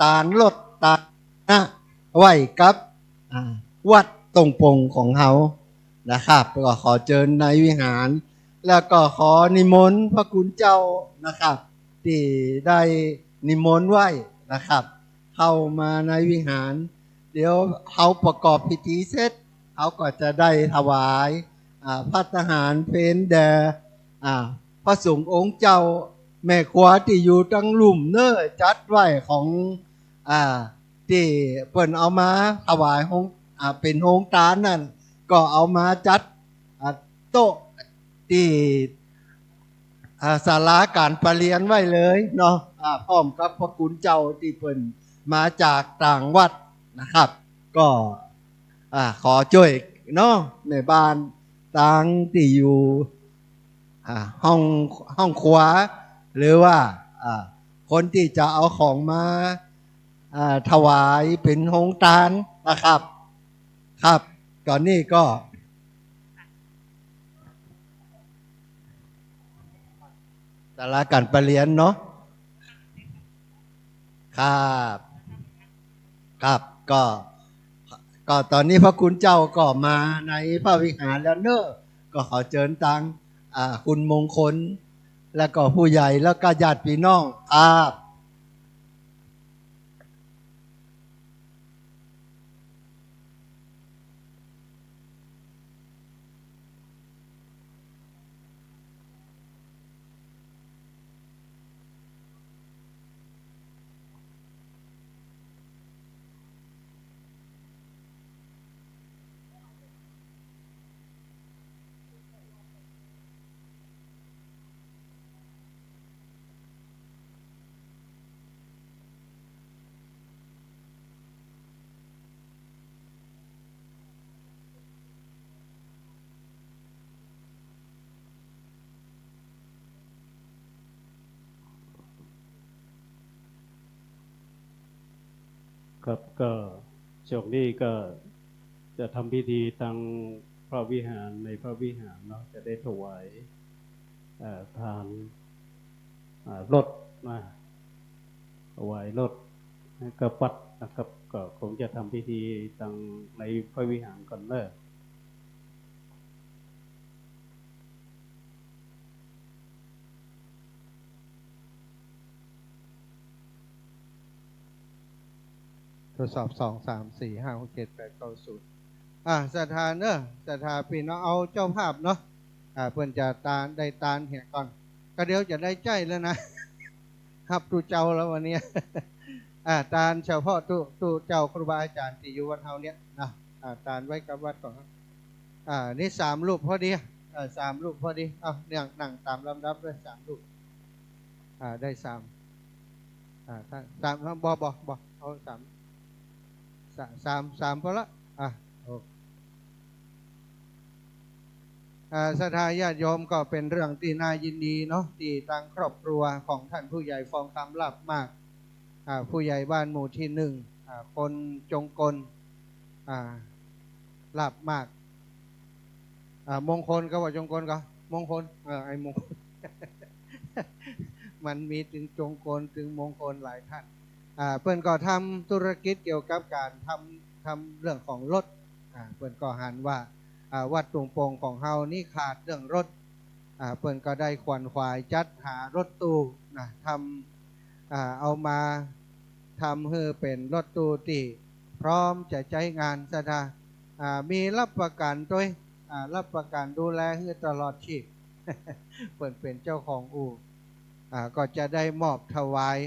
ตาลรถตานะไหวกับวัดตรงปงของเขานะครับก็ขอเชิญในวิหารแล้วก็ขอนิมนต์พระคุณเจ้านะครับที่ได้นิมนต์ไว้นะครับเข้ามาในวิหารเดี๋ยวเขาประกอบพิธีเสร็จเขาก็จะได้ถวายพัฒหารเพนแด่พระสงฆ์องค์เจ้าแม่ขวาที่อยู่ตั้งลุ่มเน้อจัดไว้ของที่เปิ่นเอามาถวายองค์เป็นองค์ตาลนั่นก็เอามาจัดโต๊ะที่ศาลาการประเรียนไว้เลยเนาะพร้อมกับพระคุณเจ้าที่เปิ่นมาจากต่างวัดนะครับก็ขอช่วยเนาะในบ้านต่างที่อยู่ห้องครัวหรือว่าคนที่จะเอาของมาถวายเป็นหงทานนะครับครับก่อนนี้ก็ศาลาการประเรียนเนาะครับครับก็ตอนนี้พระคุณเจ้าก็มาในพระวิหารแล้วเนอะก็ขอเชิญตังคุณมงคลแล้วก็ผู้ใหญ่แล้วก็ญาติพี่น้องครับครับก็ช่วงนี้ก็จะทำพิธีทางพระวิหารในพระวิหารเนาะจะได้ถวายทานรถมาถวายรถกระปัดนะครับก็คงจะทำพิธีทางในพระวิหารก่อนเนอะทดสอบ2 3 4 5 6 7 8 9 0ศรัทธาเนอะศรัทธาพี่น้องเอาเจ้าภาพเนาะเพื่อนจะตาได้ตาเหี่ยก่อนก็เดี๋ยวจะได้ใจแล้วนะครับตูเจ้าแล้ววันนี้ ตาเฉพาะตูเจ้าครูบาอาจารย์ที่อยู่วัดเฮาเนี่ยนะตาไว้กับวัดก่อนนี่3 รูปพอดี3 รูปพอดีเอาเนี่ยนั่งตามลำดับด้วย3 รูปได้3ท่าน3บเอา3พอละศรัทธาญาติโยมก็เป็นเรื่องที่น่ายินดีเนาะที่ทางครอบครัวของท่านผู้ใหญ่ฟองคำลับมากผู้ใหญ่บ้านหมู่ที่1คนจงกลลับมากมงคลก็ว่าจงกลก็มงคลไอ้มงคล มันมีถึงจงกลถึงมงคลหลายท่านเพื่อนก็ทำธุรกิจเกี่ยวกับการทำเรื่องของรถเพื่อนก็หันว่าวัดตุงโปงของเฮานี่ขาดเรื่องรถเพื่อนก็ได้ขวนขวายจัดหารถตู้ทำเอามาทำให้เป็นรถตู้ที่พร้อมจะใช้งานศรัทธามีรับประกันด้วยรับประกันดูแลให้ตลอดชีพ เปิดเป็นเจ้าของอู่ก็จะได้มอบถวาย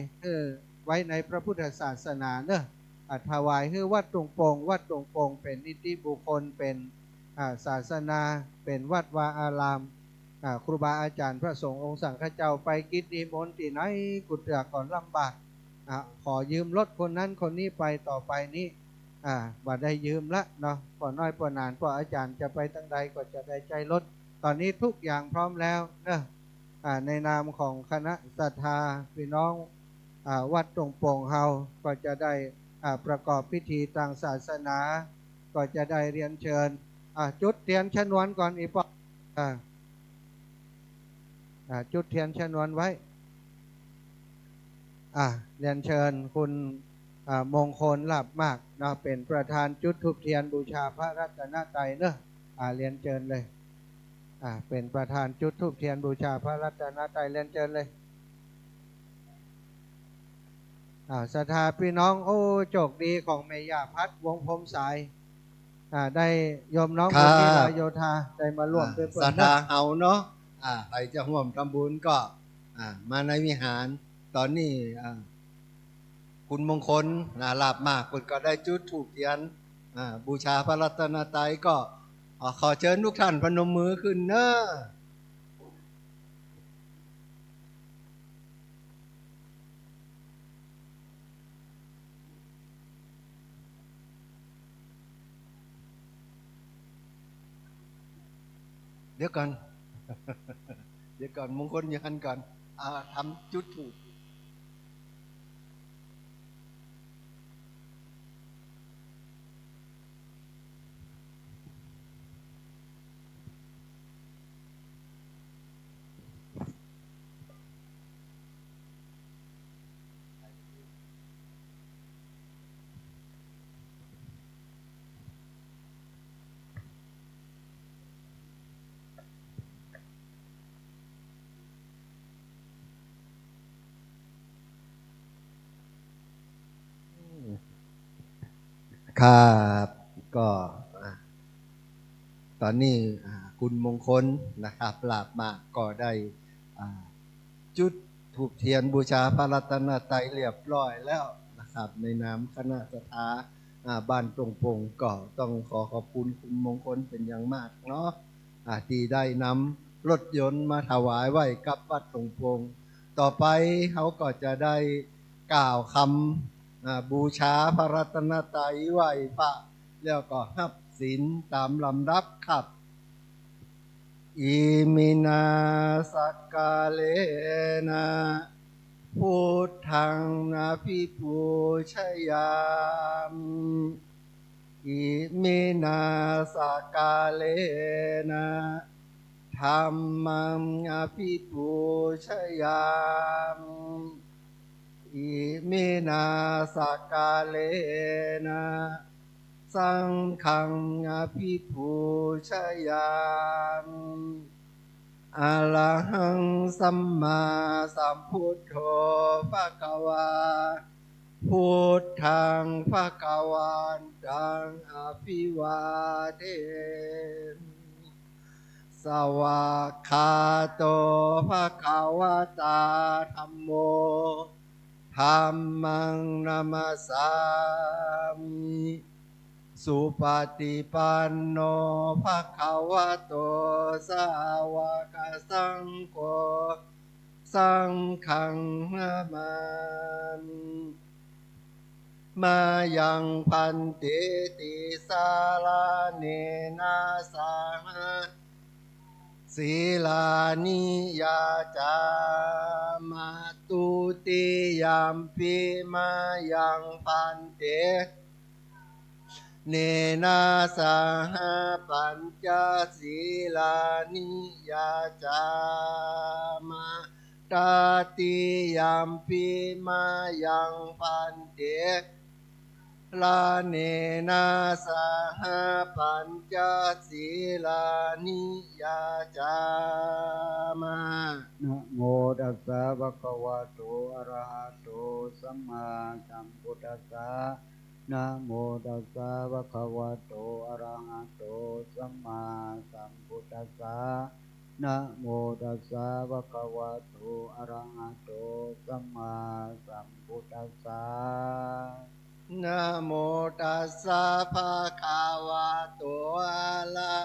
ไว้ในพระพุทธศาสนาเนอะถวายให้วัดตรงปงวัดตรงปงเป็นนิติบุคคลเป็นศาสนาเป็นวัดวาอารามครูบาอาจารย์พระสงฆ์องค์สังฆเจ้าไปกิจนิมนต์ที่ไหนกุฏก่อนลำบากขอยืมรถคนนั้นคนนี้ไปต่อไปนี้ว่าได้ยืมละเนาะพอน้อยพอนานพออาจารย์จะไปตั้งใดก็จะได้ใจรถตอนนี้ทุกอย่างพร้อมแล้วเนอะ ในนามของคณะศรัทธาพี่น้องวัดตรงโป่งเฮาก็จะได้ประกอบพิธีทางศาสนาก็จะได้เรียนเชิญจุดเทียนชนวนก่อนอีปอจุดเทียนชนวนไว้เรียนเชิญคุณมงคลลาภมากนะเป็นประธานจุดธูปเทียนบูชาพระรัตนตรัยเนอะเรียนเชิญเลยเป็นประธานจุดธูปเทียนบูชาพระรัตนตรัยเรียนเชิญเลยศรัทธาพี่น้องโอ้โชคดีของเมย่าพัดวงพรมสายได้โยมน้องคนที่ลาโยธาได้มาร่วมด้วยเพื่อนศรัทธาเฮาเนาะใครจะร่วมทำบุญก็มาในวิหารตอนนี้คุณมงคลลาบมากคุณก็ได้จุดธูปเทียนบูชาพระรัตนตรัยก็ขอเชิญทุกท่านพนมมือขึ้นเนอะเดี๋ยวก่อน เดี๋ยวก่อนมงคลอย่างนั้นก่อนทำจุดธูปครับก็ตอนนี้คุณมงคลนะครับลาบมากก็ได้จุดธูปเทียนบูชาพระรัตนตรัยเรียบร้อยแล้วนะครับในนามคณะศรัทธาบ้านตรงโป่งก็ต้องขอขอบคุณคุณมงคลเป็นอย่างมากเนาะที่ได้นำรถยนต์มาถวายไว้กับวัดตรงโป่งต่อไปเขาก็จะได้กล่าวคำบูชาพระรัตนตรัยไหว้พระแล้วก็หับศีลตามลำดับครับอิมินาสกกาเลนะพุทธังนาภิปูชยามอิมินาสกกาเลนะธัมมังอภิปูชยามอิมินาสกกาเลนะสังฆังอภิปูชยามอะระหังสัมมาสัมพุทโธภควาพุทธังภควันตังอภิวาเทมิสวากขาโตภควตาธัมโมธัมมังนามัสสามิสุปฏิปันโนภควโตสาวกสังโฆสังฆังนามามิมายังพันเตติสาลาเนนะสาหะศีลานิยาจามาตุติยามปิมายังพันเตเนนะสาหะปัญจศีลานิยาจามาตาติยามปิมายังพันเตลาเนนะสาหะปัญจศีลานิยาจามานะโมตัสสะภะคะวะโตอะระหะโตสัมมาสัมพุทธัสสะนะโมตัสสะภะคะวะโตอะระหะโตสัมมาสัมพุทธัสสะนะโมตัสสะภะคะวะโตอะระหะโตสัมมาสัมพุทธัสสะนะโมตัสสะภะคะวะโตอะระ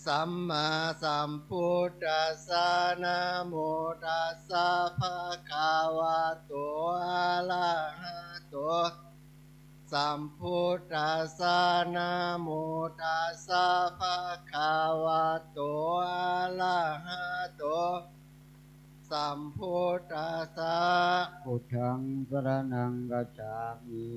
สัมมาสัมพุทธัสสะนะโมตัสสะภะคะวะโตอะระหะโตสัมพุทธัสสะนะโมตัสสะภะคะวะโตอะระหะโต มพุทธัสสะ พุทธังสรณังกัจฉามิ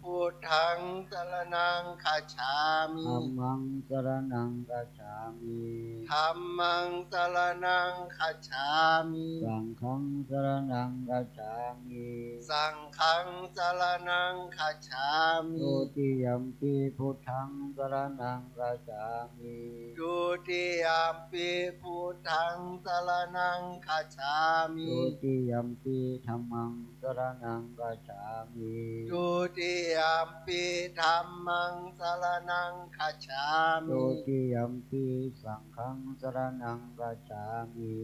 พุทธังสรณังคัจฉามิ ธัมมังสรณังกัจฉามิ ธัมมังสรณังคัจฉามิ สังฆังสรณังกัจฉามิ สังฆังสรณังคัจฉามิ ทุติยัมปิพุทธังสรณังกัจฉามิ ดุติยามปิพุทธังสรณังคัจฉามิ ทุติยัมปิธัมมังสรณังกัจฉามิ ดุติยามปิธัมมังสรณังคัจฉา ทุ มิ ติยัมปิสังฆังสรณังกัจฉามิ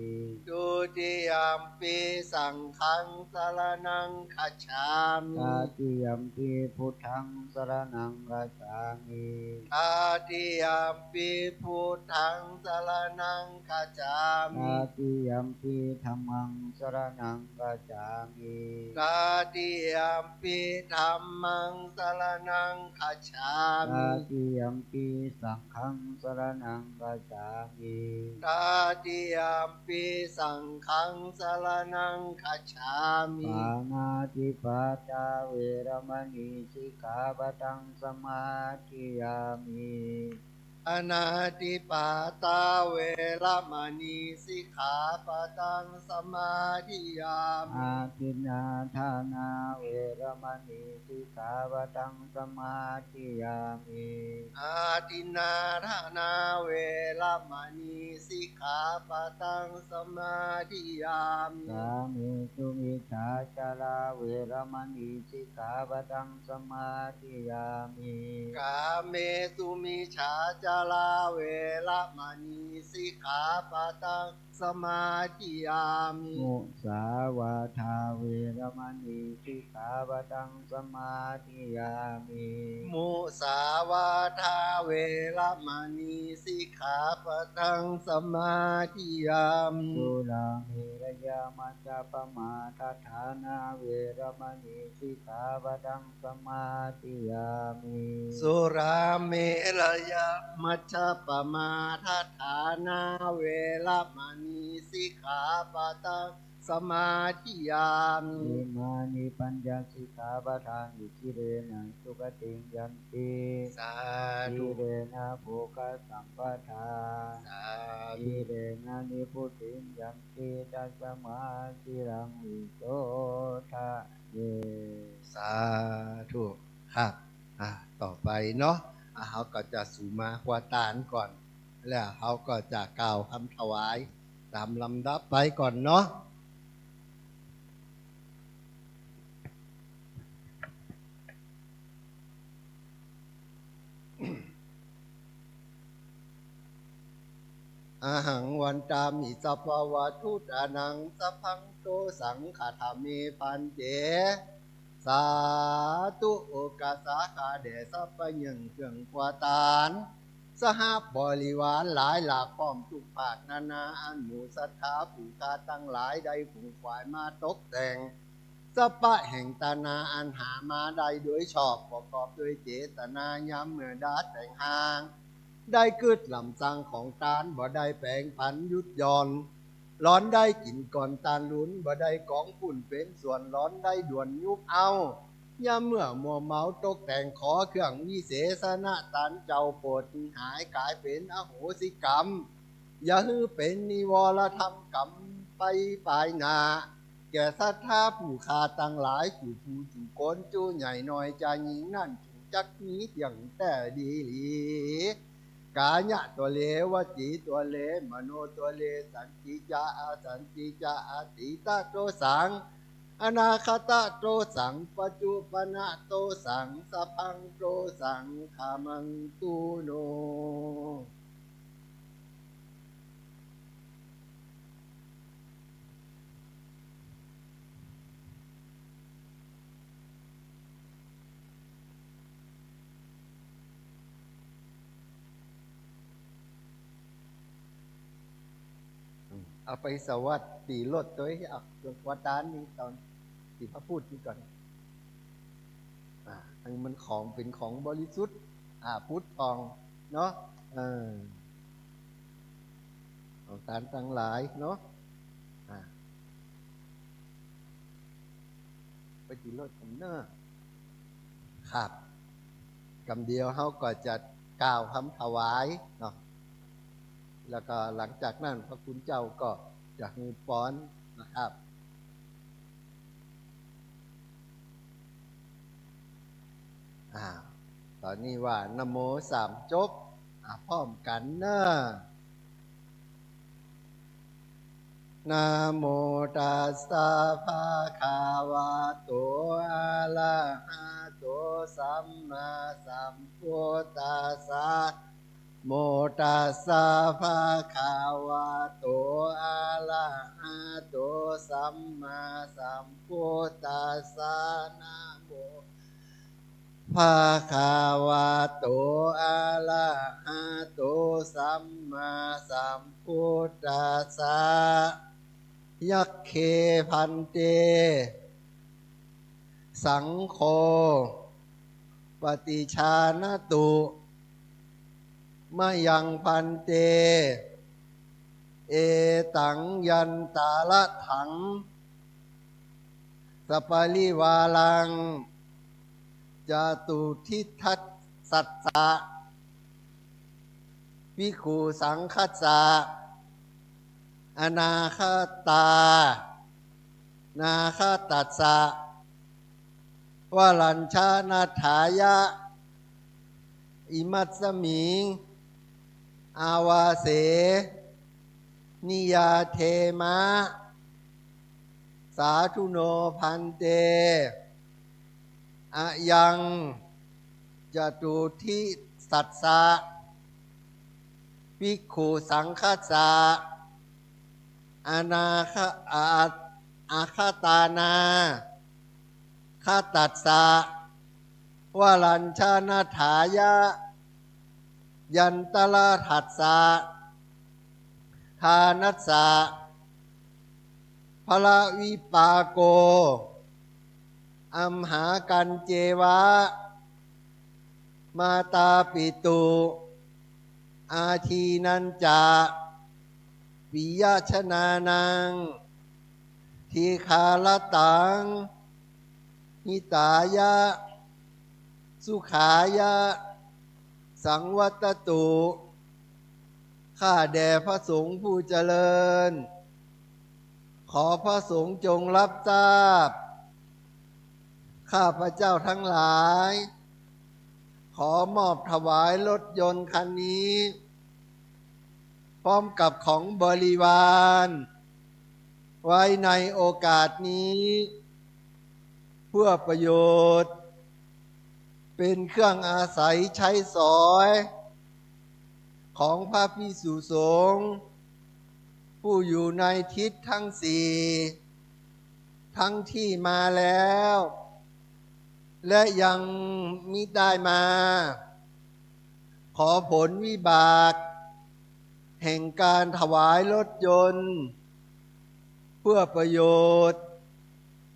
ดุติยามปิสังฆังสรณังคัจฉามิ ตาติยัมปิพุทธังสรณังกัจฉามิ ตาติยามปิพุทธังสรณังคัจฉามิ ตาติยัมปิธัมมังสรณังกัจฉามิ ตาติยามปิธัมมังสรณังคัจฉา ตา มิ ติยัมปิสังฆังสรณังกัจฉามิ ตาติยามปิสังฆังสรณังคัจฉามิ ปานาติปาตาเวรมณีสิกขาปะทังสมาธิยามิ อนาติปาตาเวรมณีสิกขาปะทังสมาธิยามิ อาทินนาทานาเวรมณีสิกขาปะทังสมาธิยามิ อาทินนาทานาเวรมณีสิกขาปะทังสมาธิยามิ สามีสุมิชาจาราเวรมณีสิกขาปะทังสมาธิยามิ กาเมสุมิฉาจาราเวรมณีสิกขาปะทังสมาธิยามิ มุสาวาทาเวรมณีสิกขาปะทังสมาธิยามิ มุสาวาทาเวรมณีสิกขาปะทังสมาธิยามิ สุราเมรยามัจจปมาทัฏฐานาเวรมณีสิกขาปะทังสมาธิยามิ สุราเมรยมัชฌะปมาทัฏฐานาเวรมณีสิกขาปะทังสมาธิยามิ อิมานิปัญญสิกขาปะทานิจิเรนะสุขติงยันติ สา จิ ธุ เรนะโภคสัมปทา สา จิ ธุ เรนะนิพุติงยันติตัสสมาธิรังวิโสทะเย สาธุครับต่อไปเนาะเขาก็จะสู่มาควาตานก่อน แล้วเขาก็จะกล่าวคำถวายตามลำดับไปก่อนเนาะ อาหังวันตามิสัพพวะทุตานังสัพพังโตสังฆาธามิพันเจ สาธุโอกาสาขาเดสัพพยังเครื่องกวาตาน สหบริวารหลายหลากพร้อมทุกภาคนานาอันหมู่ศรัทธาผู้กาตั้งหลายได้ผู้ฝ่ายมาตกแต่งสปะแห่งตานาอันหามาได้โดยชอบประกอบด้วยเจตนาย้ำเมื่อดาแต่งหาง ได้กึดลำสั่งของตานบ่ได้แปลงผันยุดย่อน ร้อนได้กินก่อนตานลุ้นบ่ได้กองฝุ่นเป็นส่วนร้อนได้ด่วนยุบเอาย่าเมื่อมัวเมาตกแต่งขอเครื่องวิเศษณะตานเจ้าโปรดหายกลายเป็นอโหสิกรรม อย่าฮือเป็นนิวรธรรมกรรมไปปลายหนาแก่ศรัทธาผู้ขาตั้งหลายจู่ผู้จู่โกนจู่ใหญ่น้อยจะยิงนั่นจู่จักนี้อย่างแต่ดีหลี กายะตัวเลวจีตัวเลมโนตัวเลสันติจาอาสันติจาอาติตาโตสังอนาคตาโตสังปัจจุปนะโตสังสัพพังโตสังขามังตุโน เอาไปสวัสดิ์ตีรถตัวให้อักหลวงพ่อดานนี่ตอนที่พระพูดนี่ก่อนอันนี้มันของเป็นของบริสุทธิ์พุทธทองเนาะของตานทั้งหลายเนาะ รถกันเนอร์ครับกำเดียวเขาก็จะกล่าวคำถวายเนาะแล้วก็หลังจากนั้นพระคุณเจ้าก็จะฮือป้อนนะครับตอนนี้ว่านะโมสามจบพร้อมกันเนอะนะโมตัสสะภะคะวะโตอะระหะโตสัมมาสัมพุทธัสสะโมตัสสะภะคะวะโตอะระหะโตสัมมาสัมพุทธัสสะนะโมภะคะวะโตอะระหะโตสัมมาสัมพุทธัสสะยัคเคพันเตสังโฆปฏิชานตุมะยังพันเตเอตังยันตาละถังสัปปะริวาลังจตุทิทัสสัสสะภิกขุสังคัสสะอนาคตานาคตัสสะวลัญชานาถายะอิมัสสมิงอาวาเสนิยาเทมะสาธุโนพันเตอะยังจตุทิสัสสะภิกขุสังคัสสะอนาคอาคตานาคตัสสะวลัญชานาถายะยันตละทัสสะทานัสสะพระวิปาโกอัมหากันเจวะมาตาปิตุอาทีนันจาปิยชนานังทีคาลตังหิตายะสุขายะสังวัตตุข้าแด่พระสงฆ์ผู้เจริญขอพระสงฆ์จงรับทราบข้าพระเจ้าทั้งหลายขอมอบถวายรถยนต์คันนี้พร้อมกับของบริวารไว้ในโอกาสนี้เพื่อประโยชน์เป็นเครื่องอาศัยใช้สอยของพระภิกษุสงฆ์ผู้อยู่ในทิศทั้งสี่ทั้งที่มาแล้วและยังมิได้มาขอผลวิบากแห่งการถวายรถยนต์เพื่อประโยชน์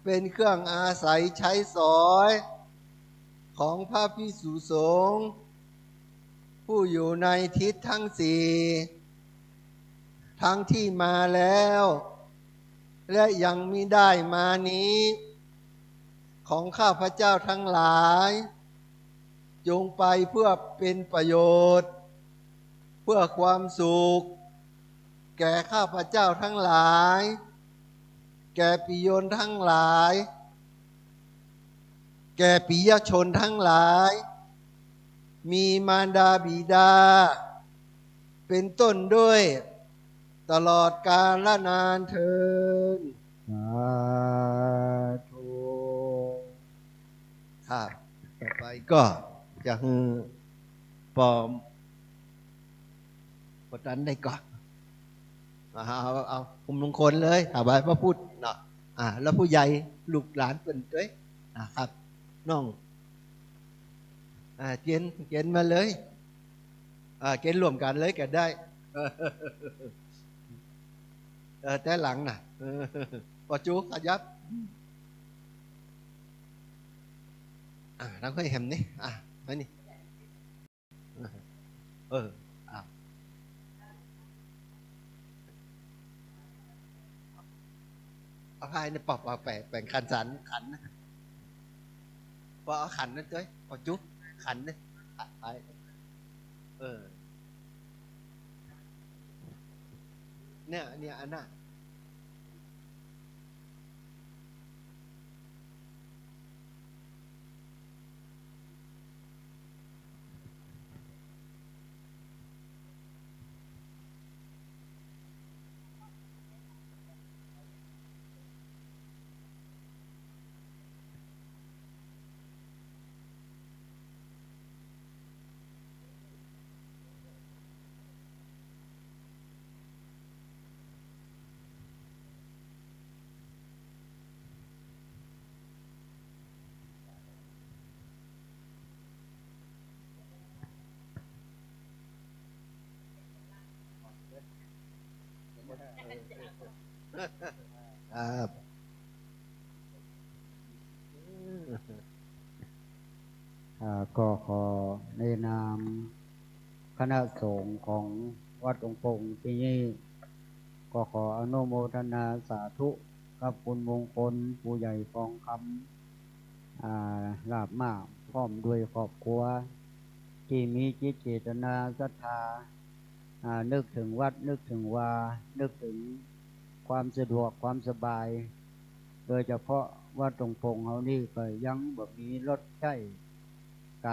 เป็นเครื่องอาศัยใช้สอยของพระภิกษุสงฆ์ผู้อยู่ในทิศทั้งสี่ทั้งที่มาแล้วและยังมิได้มานี้ของข้าพเจ้าทั้งหลายจงไปเพื่อเป็นประโยชน์เพื่อความสุขแก่ข้าพเจ้าทั้งหลายแก่ปิยชนทั้งหลายแก่ปิยชนทั้งหลายมีมารดาบิดาเป็นต้นด้วยตลอดกาลนานเทินสาธุครับต่อไปก็จะปอมกดดันได้ก่อนเอาคุมมงคลเลยถวายพระพุทธเนาะแล้วผู้ใหญ่ลูกหลานเป็นด้วยครับน้องเกณฑ์มาเลยเกณฑ์รวมกันเลยก็ได้แต่หลังน่ะพอจูขยับเราค่อยเห็นนี่มานี่เอาพายในปอบเอาแปลงคันสันขันนะ พอเอาขันนั่นด้วยพอจุ๊บขันเนี่ยไปเนี่ยอันน่ะครับ ก็ขอในนามคณะสงฆ์ของวัดหลวงปงที่นี่ก็ขออนุโมทนาสาธุกับคุณมงคลผู้ใหญ่ฟองคำลาบมากพร้อมด้วยครอบครัวที่มีจิตเจตนาศรัทธานึกถึงวัดนึกถึงวานึกถึงความสะดวกความสบายโดยเฉพาะวัดหลวงปงเขานี่ก็ยังแบบมีรถใช้ก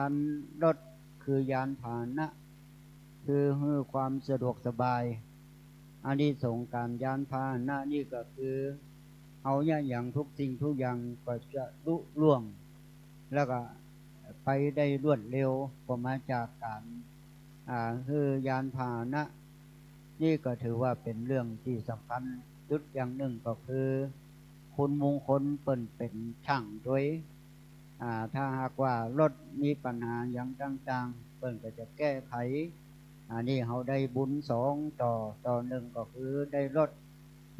ารรถคือยานพาหนะคือให้ความสะดวกสบายอานิสงส์การยานพาหนะนี่ก็คือเอาอย่างทุกสิ่งทุกอย่างก็จะลุล่วงแล้วก็ไปได้รวดเร็วก็มาจากการคือยานพาหนะนี่ก็ถือว่าเป็นเรื่องที่สำคัญจุดอย่างหนึ่งก็คือคุณมงคลเป็นช่างด้วยถ้าหากว่ารถมีปัญหาอย่างต่างๆเปิ้นก็จะแก้ไขนี่เขาได้บุญต่อหนึ่งก็คือได้รถ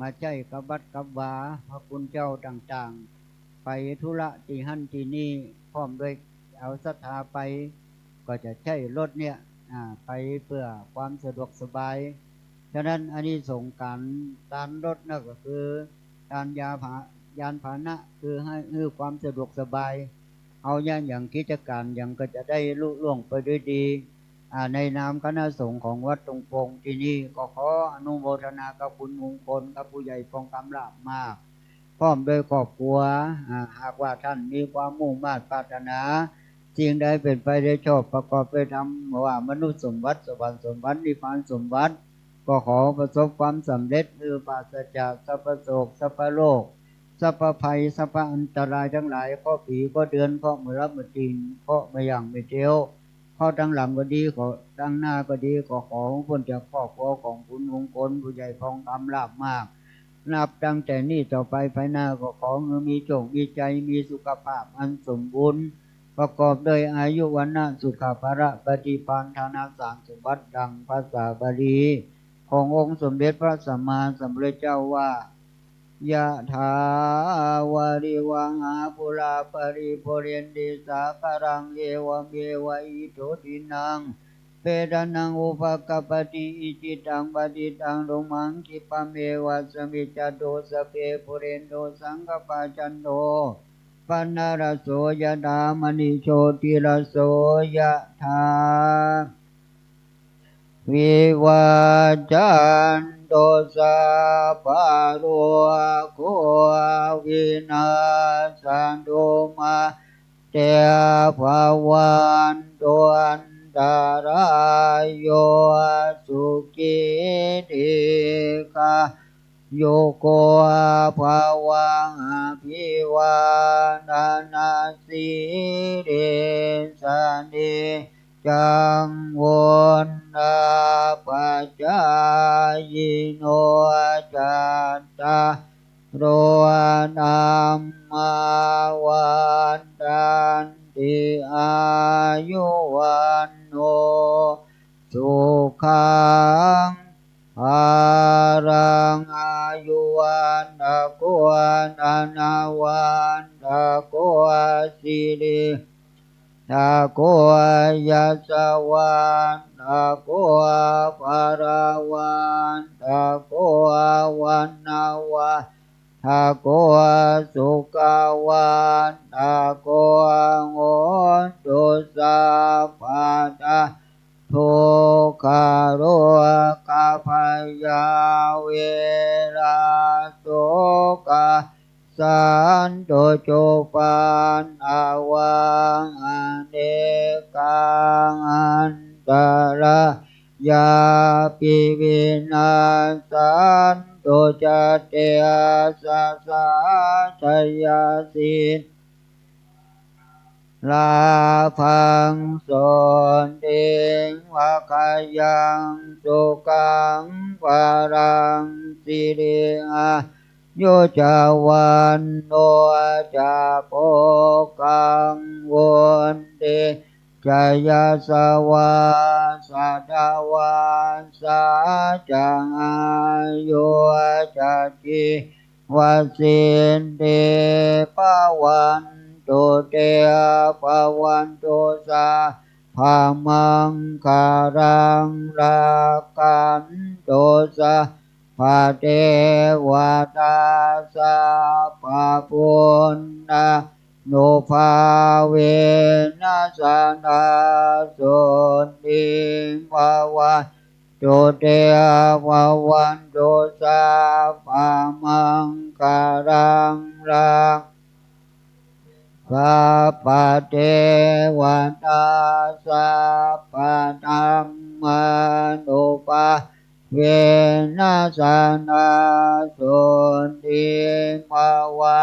มาใช้กับบัดกับวาพระคุณเจ้าต่างๆไปธุระที่หั่นที่นี่พร้อมด้วยเอาศรัทธาไปก็จะใช้รถเนี่ยไปเพื่อความสะดวกสบายฉะนั้นอันนี้สงการรถนั่นก็คือการยานพาหนะคือให้ความสะดวกสบายเอาอย่างกิจการอย่างก็จะได้ลุล่วงไปด้วยดีในนามคณะสงฆ์ของวัดตรงปงที่นี่ก็ขออนุโมทนากับคุณมงคลกับผู้ใหญ่ฟองคำลาบมากพร้อมโดยครอบครัวหากว่าท่านมีความมุ่งมั่นปรารถนาสิ่งใดเป็นไปได้ชอบประกอบไปทำว่ามนุษย์สมบัติสวรรค์สมบัตินิพพานสมบัติก็ขอประสบความสำเร็จคือปราศจากสัพพโศกสัพพโรคสัพพภัยสัพพอันตรายทั้งหลายข้อผีข้อเดือนข้อมือรับมือจีนข้อไม่อย่างไม่เที่ยวข้อตั้งหลังก็ดีขอตั้งหน้าก็ดีก็ขอพ้นจากครอบครัวของคุณมงคลผู้ใหญ่ทองคำลาบมากนับตั้งแต่นี้ต่อไปภายหน้าก็ขอมีโชคมีใจมีสุขภาพอันสมบูรณ์ประกอบด้วยอายุวันนะสุขภาระปฏิภาณธนาสารสมบัติดังภาษาบาลีขององค์สมเด็จพระสัมมาสัมพุทธเจ้าว่ายะถาวาริวังอาภุราปริปุเรนติสาคารังเอวเมวะอิโตทินังเปตานังอุปกปปติอิจิตังปฏิตังโลมังคิปะเมวะสมิจจโตสเปปุเรนโตสังฆปาจันโตปันนารโสยถามณิโชติรโสยะถาวิวาจันโตสัพพะโรโควินาศตุมาเตภวันตุอันตรายโยสุขิติกาโยโกภวังอภิวาทนาสิริสเนจังวนนาปัจจายโนจัตตาโรนัมมาวันตันติอายุวันโนสุขังภารังอายุวันตะโกนานาวันตะโกสิริตะโกยัสสวันตะโกภาราวันตะโกวันนาวัน ทาโกสุกาวันทาโกโงตุสาปาตาทุกขาโรกาพยาเวราสุกาสันโตโจปันอาวังอเนกังอันตรายาปิวินาสันโตจเตสัสสะชยสินลาพังสนเดงวะคายังสุกังวารังสิริอาโยจาวันโนจะโปกังวนเดจายาสวาสัตวาสาจังอายุจจิวสินเดปวันโตเตปวันโตสาภามังคารังรักขันโตสาภาเทวตาสาภาปุณณะโนภาเวนัสนาสุนิภาวะโตเตภาวันโตสาภามังคารังรักสัพพะเทวตาสัพพะธัมมานุภาเวนัสนาสุติภาวะ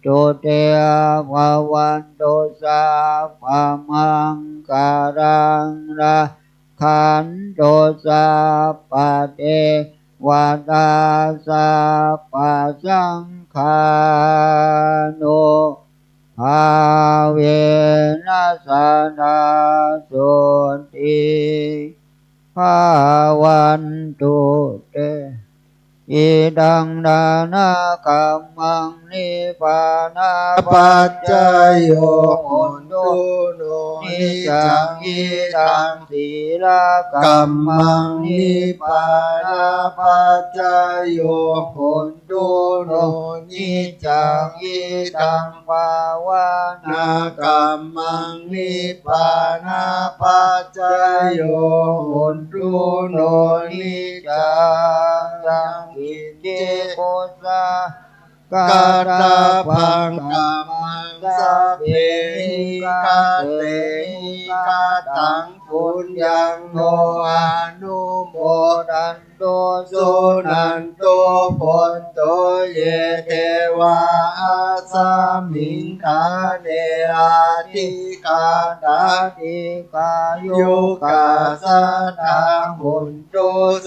โตเตภาวันโตสัพพะมังคารังราขันโตสัพพะเทวตาสัพพะสังฆานุภาเวนัสนาสุติภาวันตุเตอิดังดานาคัมมังนิพพานาปัจจโยโหตุโนนิจังอิดังศีลกัมมังนิพพานาปัจจโยโหตุโนนิจังอิดังภาวนากัมมังนิพพานาปัจจโยโหตุโนนิจังอิติโกสากาตาพังกัมมังสัพเพหิกาเตหิกาตังปุญญังโนอนุโมดันโตสุนันโตปนโตเยเทวาอาสามิงคาเนอาทิกาตาทิกายุกาสัทธาหุนโต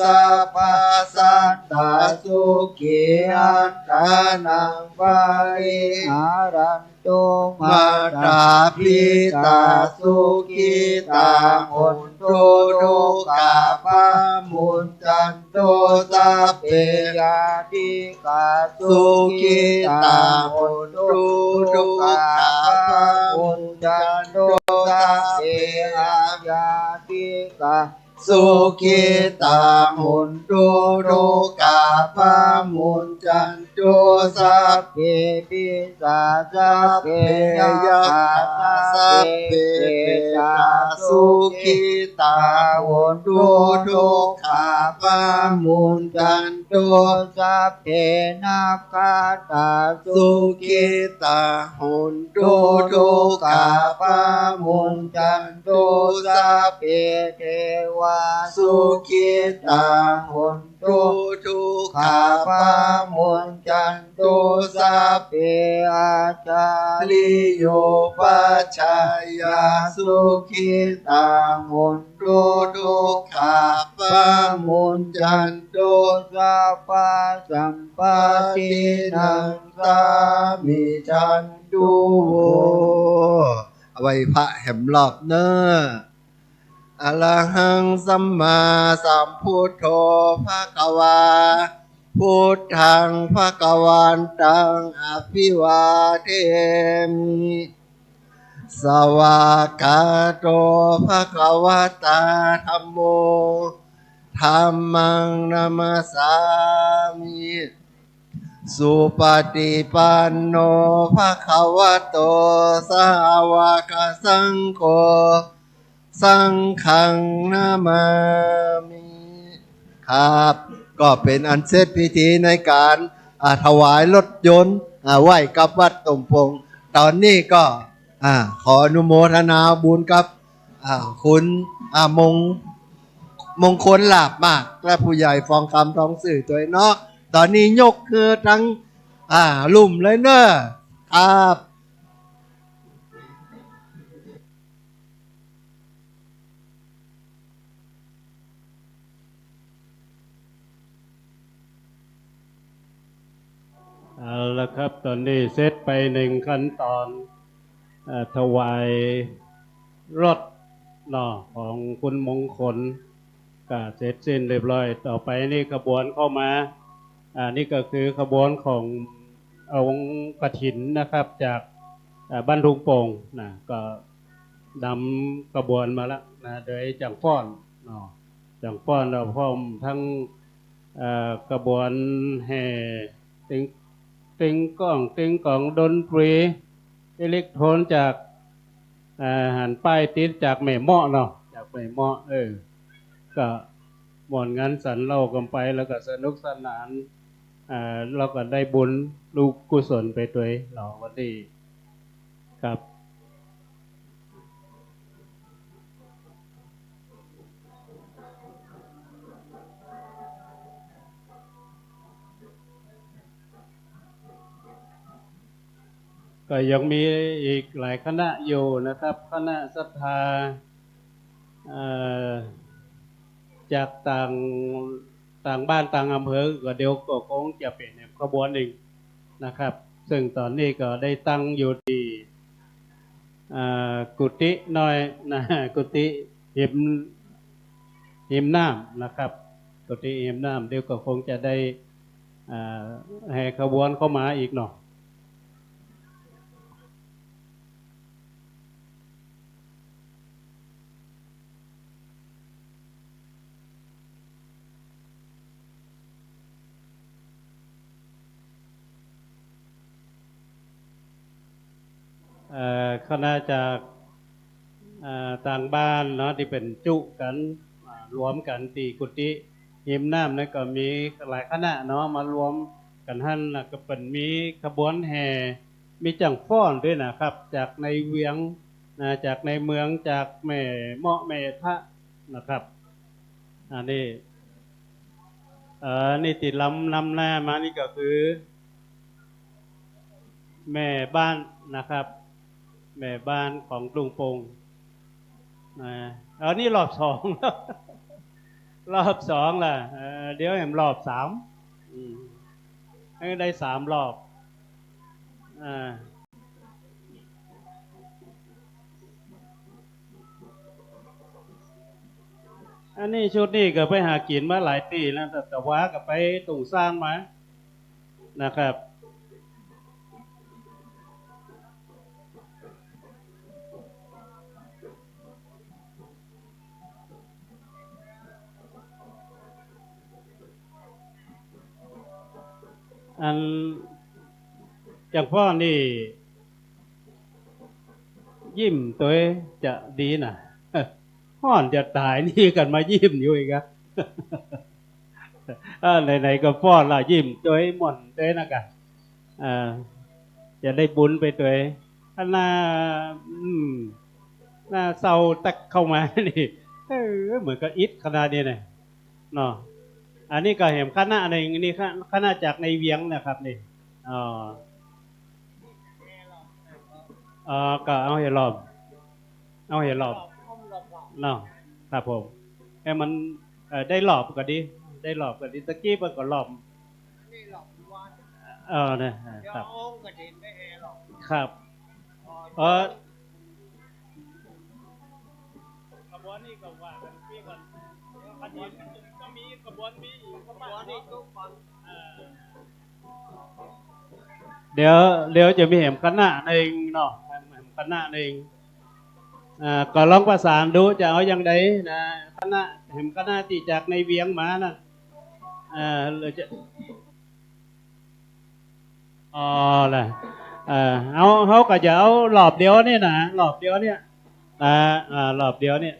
สัพพะสัตตาสุขีอัตตานังปาริหารันตุมาตาปิตาสุขิตาหุนโตโลกาปามุนจันโตสัพเพยาติกาสุขิตาหุนโตโลกาปามุนจันโตสัพเพยาติกาสุขิตาหุนโตโลกาปามุนจันโตสัพเพปิสาสัพเพยาสัพเพตาสุขิตาหุนโตโลกาปามุนจันโตสัพเพนาคาตาสุขิตาหุนโตโลกาปามุนจันโตสัพเพเทวาสุขิตาหุนโตทุกขาปามุนจันโตสัพเพอาจาริโยปัจจายาสุขิตาหุนโตทุกขาปามุนจันโตสัพพะสัมปตินังสามิจันตุโวเอาไว้พระแห่มรอบเนออะระหังสัมมาสัมพุทโธภควาพุทธังภควันตังอภิวาเทมิสวากาโตภควตาธัมโมธัมมังนัมสสามิ สุปฏิปันโนภะคะวะโตสาวกสังโฆสังฆังนามามิครับก็เป็นอันเสร็จพิธีในการถวายรถยนต์ไหว้กับวัดตงพงตอนนี้ก็ขออนุโมทนาบุญกับคุณมงคลลาบมากและผู้ใหญ่ฟองคำทองสื่อตัวเนาะตอนนี้ยกคือทั้งลุ่มเลยเนอะครับ เอาละครับตอนนี้เซตไปหนึ่งขั้นตอนถวายรถเนาะของคุณมงคลก็เสร็จสิ้นเรียบร้อยต่อไปนี่ขบวนเข้ามานี่ก็คือขบวนขององค์กฐินนะครับจากบ้านทุ่งโป่งนะก็นำขบวนมาแล้วนะโดยจังฟ้อนเนาะจังฟ้อนเราพร้อมทั้งกระบวนแห่ติงกล่องดนตรีอิเล็กโทรนจากหันป้ายติดจากแม่เมาะเนาะจากแม่เมาะก็หมดงานสันเล่ากันไปแล้วก็สนุกสนานเราก็ได้บุญลูกกุศลไปด้วยเราวันนี้ครับก็ยังมีอีกหลายคณะอยู่นะครับคณะศรัทธาจากต่างบ้านต่างอำเภอก็เดี๋ยวก็คงจะเป็นขบวนหนึ่งนะครับซึ่งตอนนี้ก็ได้ตั้งอยู่ที่กุฏิน้อยนะกุฏิหิมน้ำนะครับกุฏิหิมน้ำเดี๋ยวก็คงจะได้แห่ขบวนเข้ามาอีกเนาะคณะจากต่างบ้านเนาะที่เป็นจุกันรวมกันตีกุฏิหิมน้ำนั่นก็มีหลายคณะเนาะมารวมกันท่านก็เป็นมีขบวนแห่มีจังฟ้อนด้วยนะครับจากในเวียงจากในเมืองจากแม่เมาะแม่ทะนะครับอันนี้นี่ติดลำหน้ามานี่ก็คือแม่บ้านแม่บ้านของกรุงโป่งนี่รอบสองแล้วรอบสองล่ะเดี๋ยวเห็นรอบสามให้ได้3 รอบอันนี้ชุดนี้ก็ไปหากินมาหลายปีแล้วแต่ว่าก็ไปตุ่งสร้างมานะครับอันอย่างพ่อนี่ยิ้มตัวจะดีนะห่อนจะตายนี่กันมายิ้มอยู่อีกอะไหนๆก็พ่อละยิ้มตัวหม่อนตัวนะกันจะได้บุญไปตัวหน้าเศร้าตักเข้ามานี่เหมือนกับอิดขนาดนี้เลยเนาะอันนี้ก็เห็นคณะในนี่คณะจากในเวียงนะครับนี่ก็เอาเห็ดรอบเนาะครับผมให้มันได้รอบก็ดีได้รอบก็ดีตะกี้มันก็รอบนะครับครับขบวนนี้ก็ว่ากันพี่ก่อนขบวนก็มีขบวนมีอีกขบวนนี้ทุกคนเดี๋ยวจะมีเห็นคณะหนึ่งเนาะคณะหนึ่งก็ลองประสานดูจะเอาอย่างไรนะคณะเห็นคณะที่จากในเวียงมานะเราจะ อ๋อล่ะเขาก็จะเอารอบเดียวนี่นะรอบเดียวเนี่ยรอบเดียวเนี่ย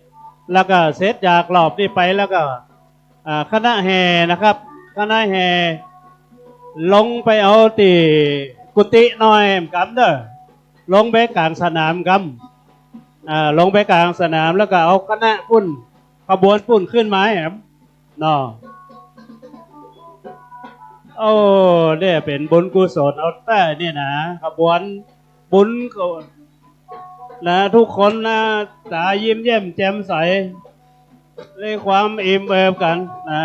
แล้วก็เสร็จจากรอบนี้ไปแล้วก็คณะแห่นะครับคณะแห่ลงไปเอาตีกุฏิหน่อยกำเด้อลงไปกลางสนามกำลงไปกลางสนามแล้วก็เอาคณะปุ้นขบวนปุ้นขึ้นมาครับเนาะโอ้เนี่ยเป็นบุญกุศลเอาแต่เนี่ยนะขบวนบุญก็นะทุกคนนะตายิ้มแย้มแจ่มใสเลยความอิ่มเอิบกันนะ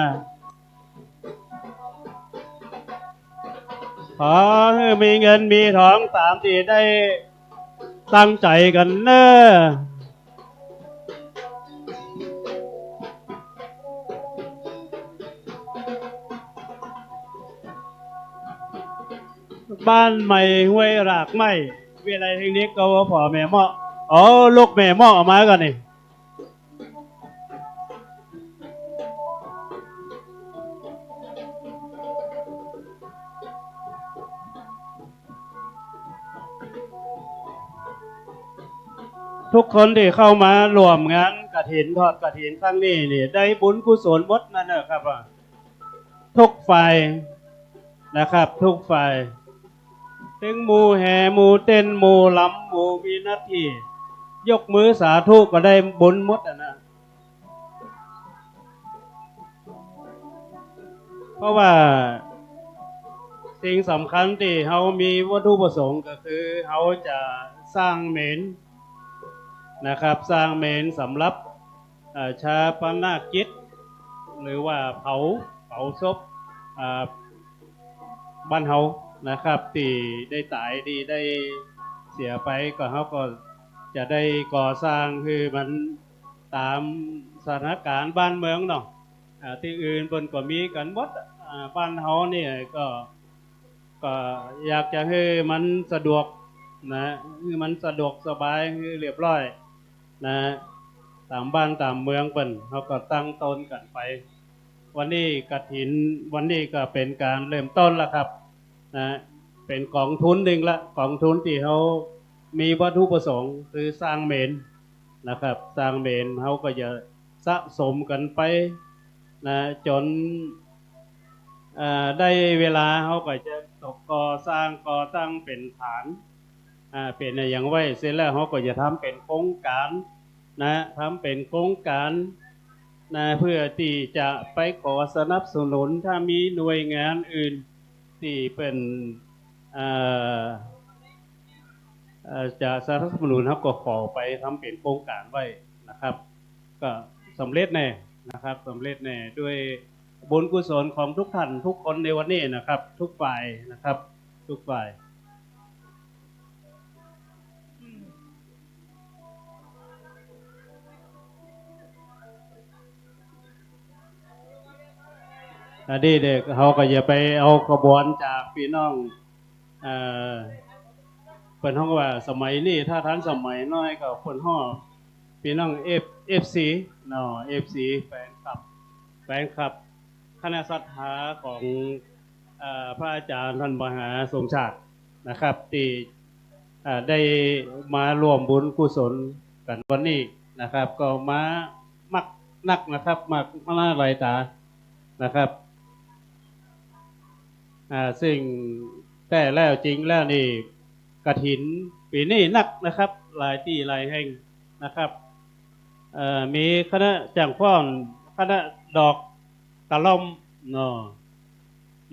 ขอให้มีเงินมีทองตามที่ได้ตั้งใจกันเนอะบ้านใหม่ห้วยรากไม้เวลาทีนี้ก็ว่าพ่อแม่หม้ออ๋อลูกแม่หม้อออกมากันนี่ทุกคนที่เข้ามารวมงานกฐินทอดกฐินครั้งนี้นี่ได้บุญกุศลหมดนั่นนะครับทุกฝ่ายนะครับทุกฝ่ายถึงหมู่แห่หมู่เต้นหมู่ลำหมู่มีหน้าที่ยกมือสาธุก็ได้บุญหมดนะเพราะว่าสิ่งสำคัญที่เขามีวัตถุประสงค์ก็คือเขาจะสร้างเมนนะครับสร้างเมนสำหรับชาปนกิจหรือว่าเผาศพบ้านเฮานะครับที่ได้ตายที่ได้เสียไปก็เขาก็จะได้ก่อสร้างคือมันตามสถานการณ์บ้านเมืองเนาะที่อื่นบนก็มีกันหมดบ้านเฮาเนี่ยก็อยากจะให้มันสะดวกนะคือมันสะดวกสบายคือเรียบร้อยนะตามบ้านตามเมืองเปิ้นเขาก็ตั้งต้นกันไปวันนี้กฐินวันนี้ก็เป็นการเริ่มต้นแล้วครับนะเป็นกองทุนหนึ่งละกองทุนที่เขามีวัตถุประสงค์คือสร้างเมนนะครับสร้างเมนเขาก็จะสะสมกันไปนะจนได้เวลาเขาก็จะตกก่อสร้างเป็นฐานเป็นอย่างไว้เสร็จแล้วเขาก็จะทำเป็นโครงการนะทำเป็นโครงการนะเพื่อที่จะไปขอสนับสนุนถ้ามีหน่วยงานอื่นที่เป็นจะสนับสนุนเขาก็ขอไปทำเป็นโครงการไว้นะครับก็สำเร็จแน่นะครับสำเร็จแน่ด้วยบุญกุศลของทุกท่านทุกคนในวันนี้นะครับทุกฝ่ายนะครับทุกฝ่ายอันนี้เด็กเขาก็จะไปเอาขบวนจากพี่น้องเป็นห้องว่าสมัยนี้ถ้าทันสมัยน้อยก็คนห้องพี่น้องFC เนาะ FC แฟนคลับคณะศรัทธาของพระอาจารย์ท่านมหาสมชาตินะครับที่ได้มาร่วมบุญกุศลกันวันนี้นะครับก็มามักนักนะครับมากหน้าหลายตานะครับซึ่งแต่แล้วจริงแล้วนี่กฐินปีนี้นักนะครับหลายที่หลายแห่งนะครับมีคณะจ้างฟ้อนคณะดอกตะล่อมเนาะ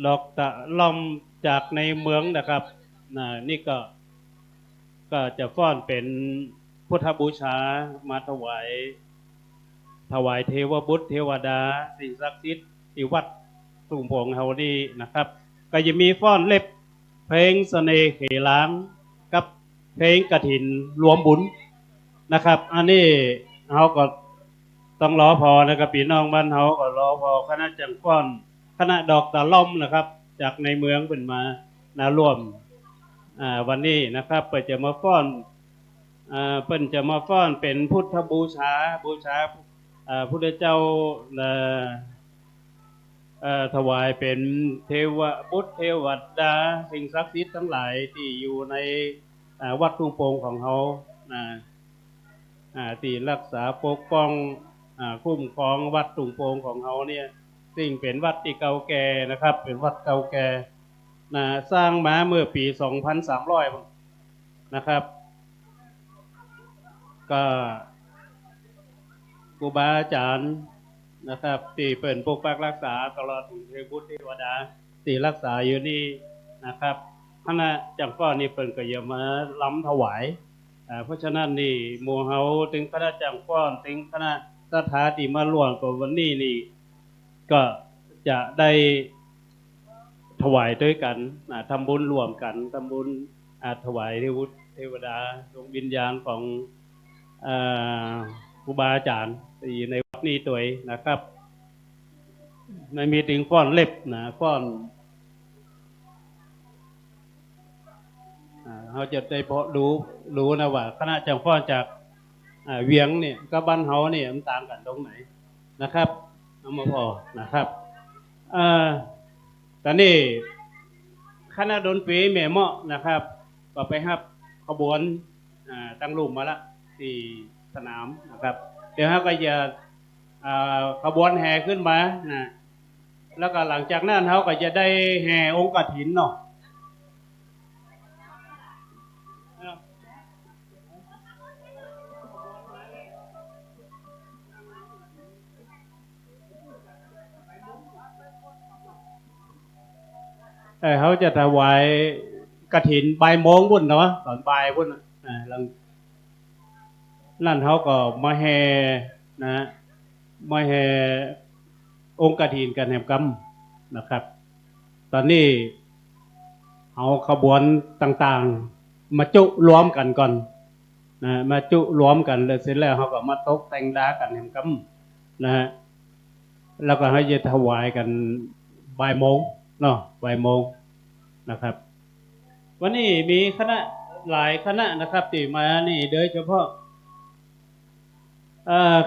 ดอกตะล่อมจากในเมืองนะครับนี่ก็จะฟ้อนเป็นพุทธบูชามาถวายเทวบุตรเทวดาสิ่งศักดิ์สิทธิ์ที่วัดตุ่มผงเฮาดีนะครับก็จะมีฟ้อนเล็บเพลงเสน่ห์เขล้างกับเพลงกฐินรวมบุญนะครับอันนี้เฮาก็ต้องรอพอนะครับพี่น้องบ้านเฮาก็รอพอคณะจังฟ้อนคณะดอกตะล่อมนะครับจากในเมืองเป็นมาร่วมวันนี้นะครับเปิดจะมาฟ้อนเปิ้นจะมาฟ้อนเป็นพุทธบูชาพุทธเจ้า ถวายเป็นเทวบุตรเทวดาสิ่งศักดิ์สิทธิ์ทั้งหลายที่อยู่ในวัดทุ่งโป่งของเขาที่รักษาปกป้องคุ้มครองวัดทุ่งโป่งของเขาเนี่ยซึ่งเป็นวัดที่เก่าแก่นะครับเป็นวัดเก่าแก่สร้างมาเมื่อปี 2,300 นะครับก็ครูบาอาจารย์นะครับที่เป็นปกปักรักษาตลอดถึงเทพบุตรเทวดาที่รักษาอยู่นี่นะครับคณะจังฟ้อนนี่เปิ่นก็อย่ามาล้ำถวายเพราะฉะนั้นนี่หมู่เฮาถึงคณะจังฟ้อนถึงคณะศรัทธาที่มาร่วมกับวันนี้นี่ก็จะได้ถวายด้วยกันทำบุญร่วมกันทำบุญถวายเทพบุตรเทวดาดวงวิญญาณของครูบาอาจารย์ที่ในวัดนี้ตัวเองนะครับไม่มีถึงฟ้อนเล็บนะฟ้อนเขาจะได้พอรู้นะว่าคณะจังฟ้อนจากเวียงเนี่ยกับบ้านเฮาเนี่ยมันต่างกันตรงไหนนะครับเอามาพอนะครับตอนนี้คณะดนตรีแม่เมาะนะครับก็ไปครับขบวนตั้งรูปมาละที่สนามนะครับเดี๋ยวเขาก็จะขบวนแห่ขึ้นมานะแล้วก็หลังจากนั้นเขาก็จะได้แห่องค์กฐินเนาะเขาจะถวายกฐินบ่ายโมงพุ่นเนาะตอนบ่ายพุ่นหลังนั่นเขาก็มาแห่นะมาแห่องค์กฐินกันแห่งกรรมนะครับตอนนี้เอาขบวนต่างๆมาจุรวมกันก่อนนะมาจุรวมกันแล้วเสร็จแล้วเขาก็มาตกแต่งดากันแห่งกรรมนะฮะแล้วก็ให้จะถวายกันบ่ายโมงเนาะบ่ายโมงนะครับวันนี้มีคณะหลายคณะนะครับที่มานี่โดยเฉพาะ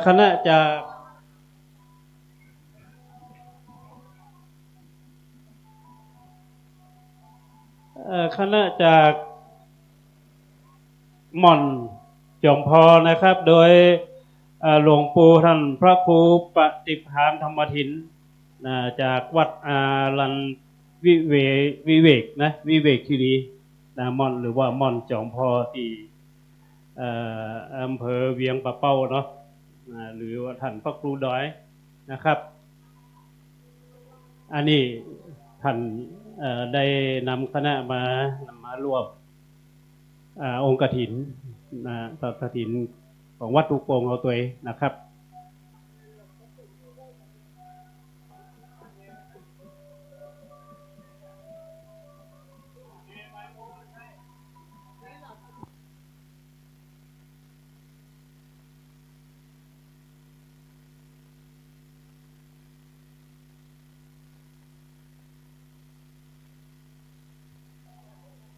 คณะจากคณะจากหม่อนจอมพอนะครับโดยหลวงปู่ท่านพระครูปฏิภาณธรรมทินจากวัดลันวิเวกนะวิเวกคีรีม่อนหรือว่าม่อนจอมพอที่อำเภอเวียงปะเป้าเนาะหรือว่าท่านพระครูดอยนะครับอันนี้ท่านได้นำคณะมาร่วมองค์กฐินต่อกฐินของวัดทุ่งโป่งเอาตัวเองนะครับ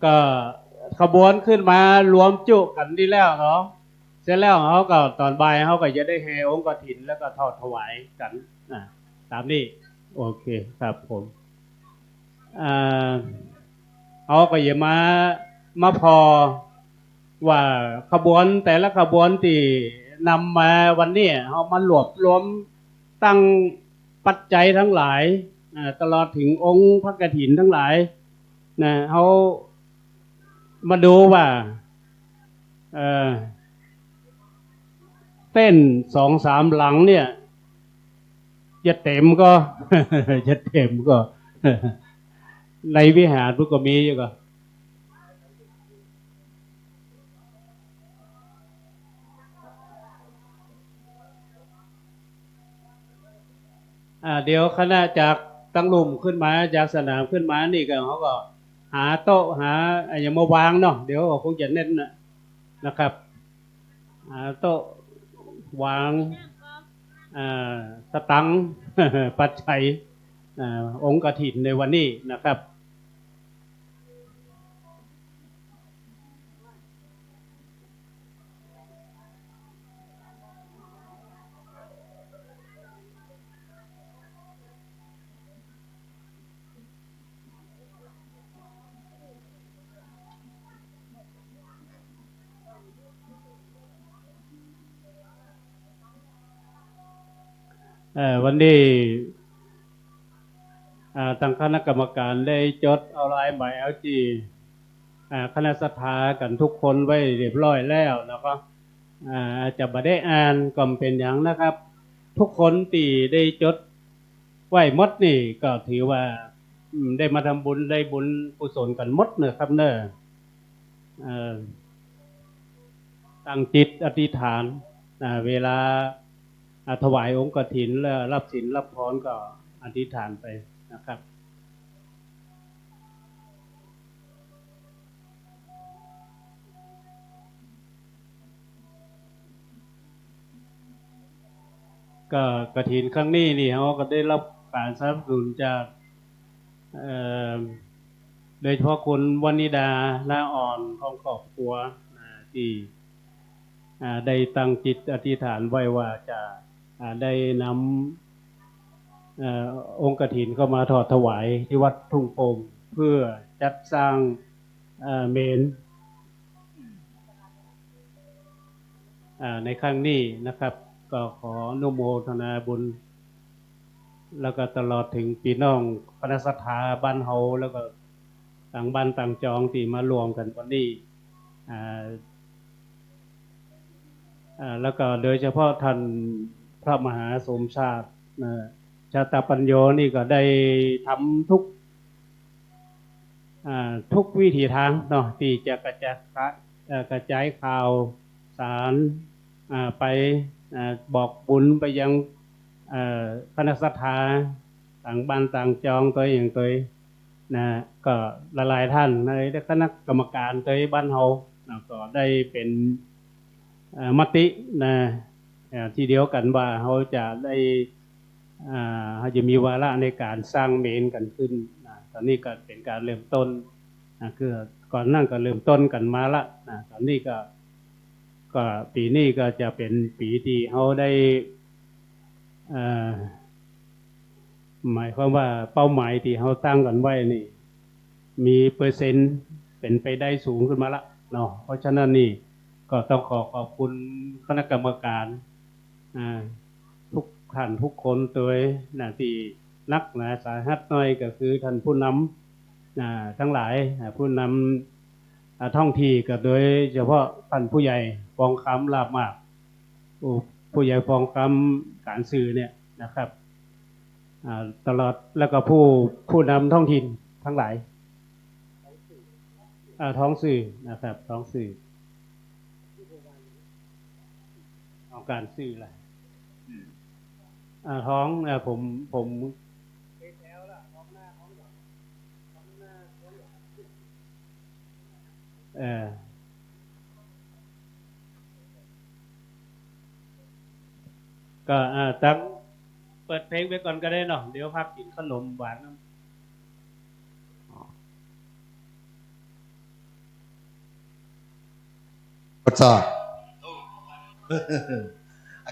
ก็ขบวนขึ้นมารวมจุกันที่แล้วเนาะเสร็จแล้วเขาก็ตอนบ่ายเขาก็จะได้แห่องค์กฐินแล้วก็ทอดถวายกันตามนี้โอเคครับผมเขาก็อย่ามาพอว่าขบวนแต่ละขบวนที่นำมาวันนี้เขามารวบรวมตั้งปัจจัยทั้งหลายตลอดถึงองค์พระกฐินทั้งหลายนะเขามาดูว่าเต้น2-3หลังเนี่ยจะเต็มก็ จะเต็มก็ ในวิหารพวกก็มีอยู่ก็เดี๋ยวคณะจากตั้งลุ่มขึ้นมาจากสนามขึ้นมานี่ก็เขาก็หาโต๊ะหาอย่างมาวางเนาะเดี๋ยวคงจะเน้นนะครับหาโต๊ะวางสตังค์ ปัจจัยองค์กฐินในวันนี้นะครับ วันนี้ทางคณะกรรมการได้จดเอารายหมายเอาจีคณะสภากันทุกคนไว้เรียบร้อยแล้วนะครับจะบ่ได้อ่านก็เป็นอย่างนะครับ ทุกคนที่ได้จดไว้หมดนี่ก็ถือว่าได้มาทำบุญได้บุญกุศลกันหมดเนอะครับเนอะตั้งจิตอธิษฐานเวลาถวายองค์กฐินแล้วรับศีลรับพรก็อธิษฐานไปนะครับก็กฐินครั้งนี้นี่เขาก็ได้รับการสนับสนุนจากโดยเฉพาะคุณวนิดาลาอ่อนของครอบครัวที่ได้ตั้งจิตอธิษฐานไว้ว่าจะได้นำองค์กฐินเข้ามาถอดถวายที่วัดทุ่งโป่งเพื่อจัดสร้างเมนในครั้งนี้นะครับก็ขออนุโมทนาบุญแล้วก็ตลอดถึงพี่น้องคณะศรัทธาบ้านเฮาแล้วก็ต่างบ้านต่างจองที่มารวมกันวันนี้แล้วก็โดยเฉพาะท่านพระมหาสมชาติชาตปัญโยนี่ก็ได้ทำทุกวิถีทางเนาะที่จะกระจายข่าวสารไปบอกบุญไปยังคณะศรัทธาต่างบ้านต่างจองตัวอย่างตัวนะก็หลายท่านในคณะกรรมการตัวบ้านเฮาก็ได้เป็นมตินะที่เดียวกันว่าเขาจะได้เขาจะมีวาระในการสร้างเมนกันขึ้นตอนนี้ก็เป็นการเริ่มต้นคือก่อนนั่งก็เริ่มต้นกันมาละตอนนี้ก็ปีนี้ก็จะเป็นปีที่เขาได้หมายความว่าเป้าหมายที่เขาตั้งกันไว้นี่มีเปอร์เซ็นต์เป็นไปได้สูงขึ้นมาละเนาะเพราะฉะนั้นนี่ก็ต้องขอบคุณคณะกรรมการทุกท่านทุกคนตัวที่นักสาหัสน้อยก็คือท่านผู้นำทั้งหลายผู้นำท้องที่ก็โดยเฉพาะท่านผู้ใหญ่ฟองคำลาบมากผู้ใหญ่ฟองคำการสื่อเนี่ยนะครับตลอดแล้วก็ผู้นำท้องถิ่นทั้งหลายท้องสื่อนะครับท้องสื่อเอาการสื่ออะไรท้องผมก็ตั้งเปิดเพลงไปก่อนก็ได้เนาะเดี๋ยวพักกินขนมหวานทดสอบ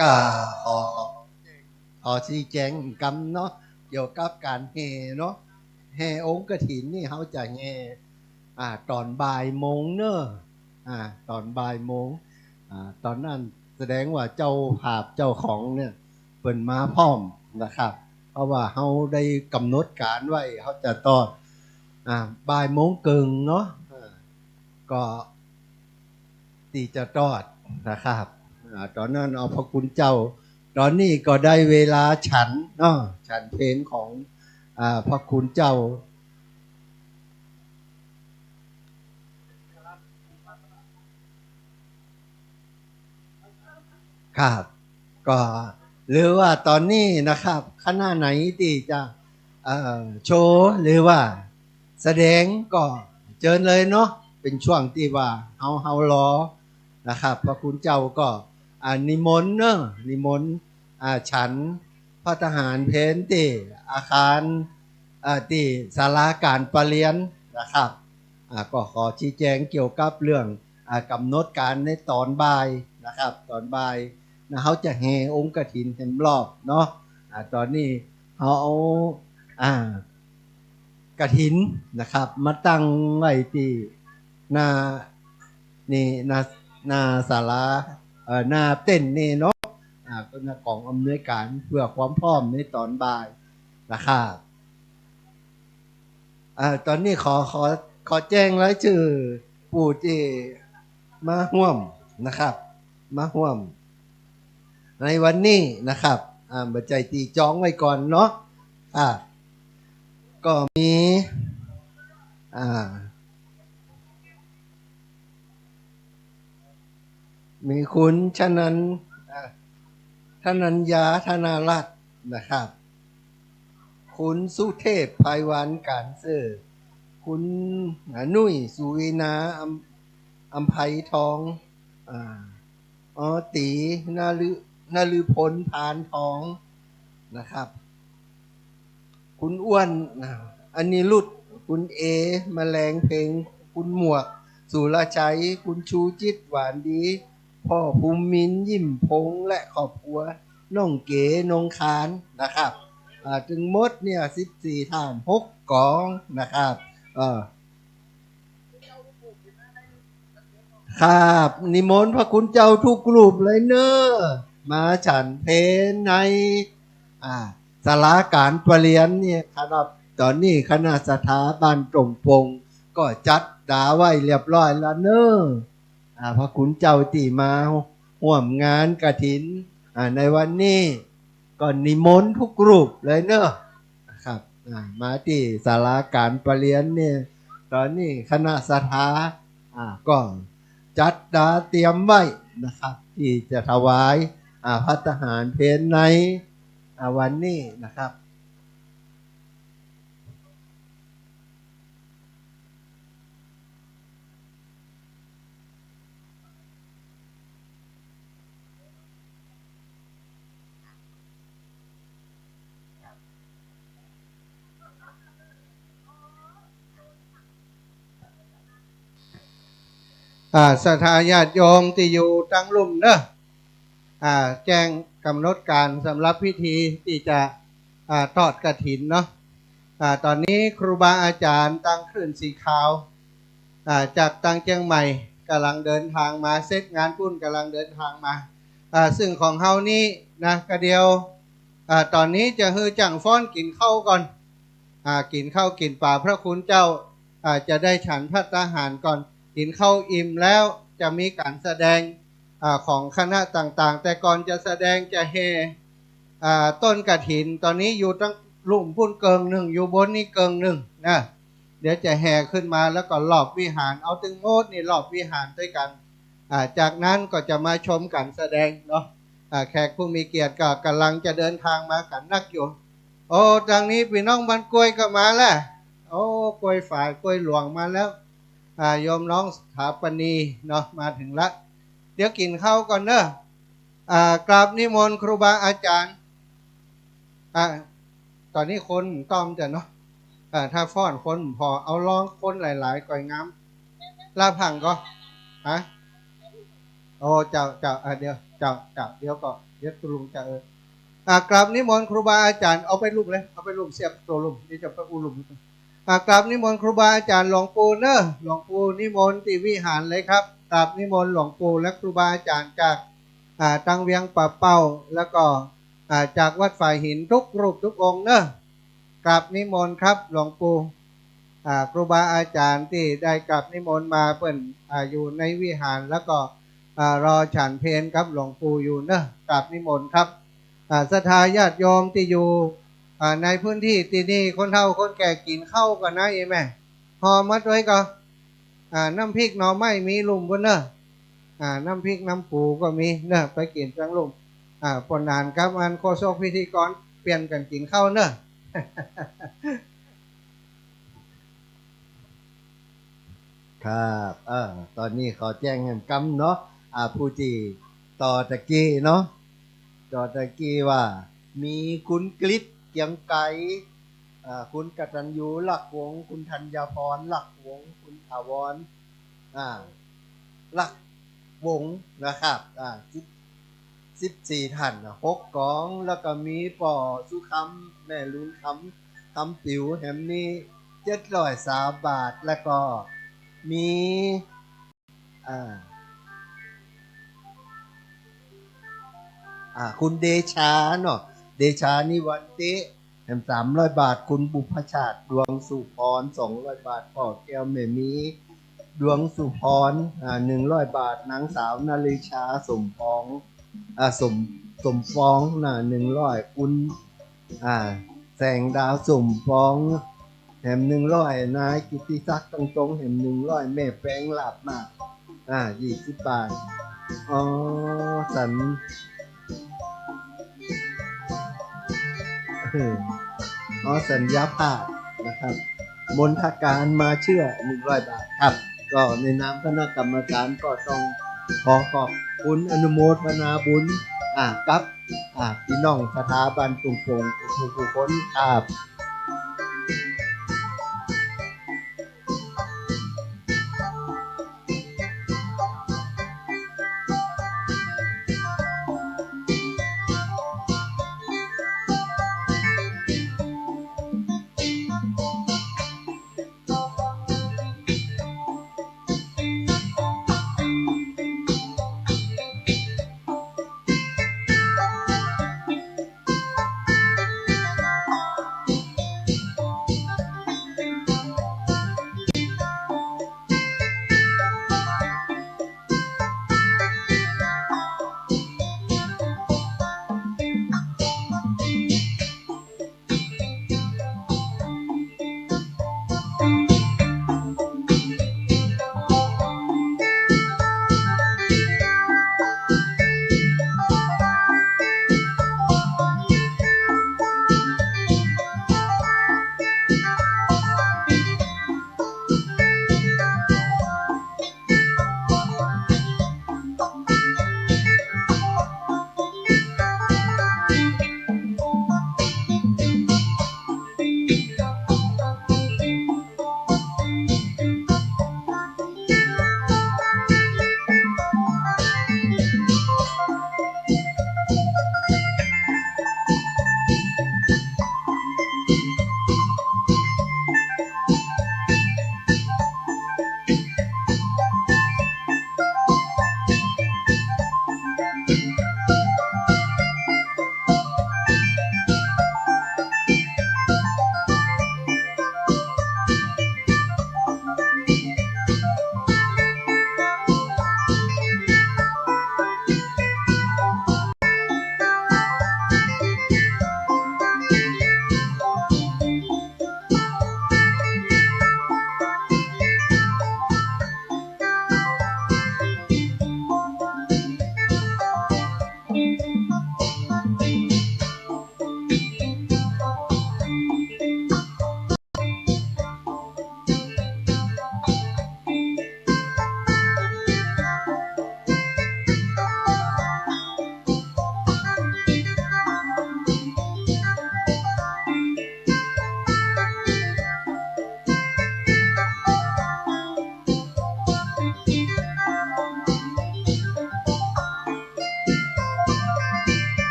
ก็ขอชี้แจงกันเนาะเกี่ยวกับการแห่เนาะแห่องค์กฐินนี่เขาจะแห่ตอนบ่ายโมงเนอะตอนบ่ายโมงตอนนั้นแสดงว่าเจ้าภาพเจ้าของเนี่ยเปิ่นมาพร้อมนะครับเพราะว่าเขาได้กำหนดการไว้เขาจะตอดบ่ายโมงเกิงเนาะก็ตีจะตอดนะครับตอนนั้นเอาพระคุณเจ้าตอนนี้ก็ได้เวลาฉันเนาะฉันเพลของพระคุณเจ้าครับก็หรือว่าตอนนี้นะครับคณะไหนที่จะโชว์หรือว่าแสดงก็เชิญเลยเนาะเป็นช่วงที่ว่าเฮารอนะครับพระคุณเจ้าก็นิมนต์เนอะนิมนต์ฉันพระทหารเพนที่อาคารที่ศาลาการประเรียนนะครับก็ขอชี้แจงเกี่ยวกับเรื่องกำหนดการในตอนบ่ายนะครับตอนบ่ายนะเขาจะแห่องค์กฐินเต็มรอบเนาะตอนนี้เขาเอากฐินนะครับมาตั้งไว้ที่หน้านี่หน้าศาลาหน้าเต้นนี่เนาะ ก็นะกองอำนวยการเพื่อความพร้อมในตอนบ่ายนะครับตอนนี้ขอแจ้งรายชื่อผู้ที่มาร่วมนะครับมาร่วมในวันนี้นะครับบัจจัยตีจองไว้ก่อนเนาะก็มีคุณธนัญญาธนารัตน์นะครับคุณสุเทพไพวันการเสื้อคุณนุ่ยสุวินาอัมไพทองตีนาลือพลพานทองนะครับคุณอ้วนอันนี้รุดคุณเอแมลงเพลงคุณหมวกสุรชัยคุณชูจิตหวานดีพ่อภูมินยิ้มพงและครอบครัวน้องเก๋น้องคานนะครับถึงมดเนี่ย14ท่าน6กองนะครับครับนิมนต์พระคุณเจ้าทุกรูปเลยเนอะมาฉันเพลในศาลาการประเรียนเนี่ยครับตอนนี้คณะสถาบันตรงปงก็จัดดาไว้เรียบร้อยแล้วเนอะพระคุณเจ้าตีมาร่วมงานกฐินในวันนี้ก็นิมนต์ทุกรูปเลยเนอะครับมาที่ศาลาการประเรียนเนี่ยตอนนี้คณะสถาก็จัดดาเตรียมไว้นะครับที่จะถวายภัตตาหารเพลในวันนี้นะครับศรัทธาญาติโยมที่อยู่ตั้งลุ่มเนอะแจ้งกำหนดการสำหรับพิธีที่จะทอดกฐินเนาะตอนนี้ครูบาอาจารย์ตั้งคลื่นสีขาวจากตังเชียงใหม่กำลังเดินทางมาเซตงานปุ้นกำลังเดินทางมาซึ่งของเฮานี่นะกระเดียวตอนนี้จะฮือจังฟ้อนกินข้าวก่อนกินข้าวกินป่าพระคุณเจ้าจะได้ฉันภัตตาหารก่อนกินข้าวอิ่มแล้วจะมีการแสดงของคณะต่างๆแต่ก่อนจะแสดงจะเฮต้นกฐินตอนนี้อยู่ตั้งลุ่มพุ่นเกิงหนึ่งอยู่บนนี้เกิงหนึ่งนะเดี๋ยวจะแห่ขึ้นมาแล้วก็รอบวิหารเอาตึงโมดนี่รอบวิหารด้วยกันจากนั้นก็จะมาชมการแสดงเนาะแขกผู้มีเกียรติก็กำลังจะเดินทางมากันนักอยู่โอ้ทางนี้พี่น้องบ้านกล้วยก็มาแล้วโอ้กล้วยฝ่ายกล้วยหลวงมาแล้วโยมน้องสถาปนีเนาะมาถึงละเดี๋ยวกินข้าวก่อนเนอะกราบนิมนต์ครูบาอาจารย์ตอนนี้คนต้อมจะเนาะถ้าฟ้อนคนพอเอาลองคนหลายๆก่อยงามลาพังก็โอ้เจ้าเดี๋ยวเดี๋ยวก็เดี๋ยวตุลุงจะกราบนิมนต์ครูบาอาจารย์เอาไปรูปเลยเอาไปรูปเสียบตัวรูปนี่จะไปอุลุมกราบนิมนต์ครูบาอาจารย์หลวงปู่เนอะหลวงปู่นิมนต์ที่วิหารเลยครับกราบนิมนต์หลวงปู่และครูบาอาจารย์จากตังเวียงป่าเป้าแล้วก็จากวัดฝ่ายหินทุกรูปทุกองค์เนอะกราบนิมนต์ครับหลวงปู่ครูบาอาจารย์ที่ได้กราบนิมนต์มาเปิ่นอยู่ในวิหารแล้วก็รอฉันเพลครับหลวงปู่อยู่เนอะกราบนิมนต์ครับศรัทธาญาติโยมที่อยู่ในพื้นที่ที่นี่คนเฒ่าคนแก่กินข้าวกันนะเอ๋แม่หอมัดไว้ก็น้ำพริกหน่อไม้มีลุ่มบนเนอะน้ำพริกน้ำปูก็มีเนอะไปกินจังลุ่มปนานครับอันโฆษกพิธีกรเปลี่ยนกันกินข้าวเนอะ ครับตอนนี้ขอแจ้งแห่งกำเนาะผู้ที่ต่อตะกี้เนาะต่อตะกี้ว่ามีคุณกฤษเกียงไก่คุณกตัญญูหลักวงคุณธัญพรหลักวงคุณถาวรหลักวงนะครับ14ท่าน6กองแล้วก็มีป่อสุคำแม่ลุนคำปิ๋วแหมนี้703 บาทแล้วก็มี คุณเดชาเนาะเดชานิวันติแถม300 บาทคุณบุพชาติดวงสุพร200 บาทพ่อแก้วแม่มีดวงสุพร100 บาทนางสาวนาริชาสมฟองสมฟอง100คุณแสงดาวสมฟองแถม100นายกิติศักดิ์ตรงๆแถม100แม่แป้งหลับมาก20 บาทสันสัญญาภาพนะครับมนทการมาเชื่อ100 บาทครับก็ในนามคณะกรรมการก็ต้องขอขอบคุณอนุโมทนาบุญกับพี่น้องสถาบันตุงโป่งผู้คนครับ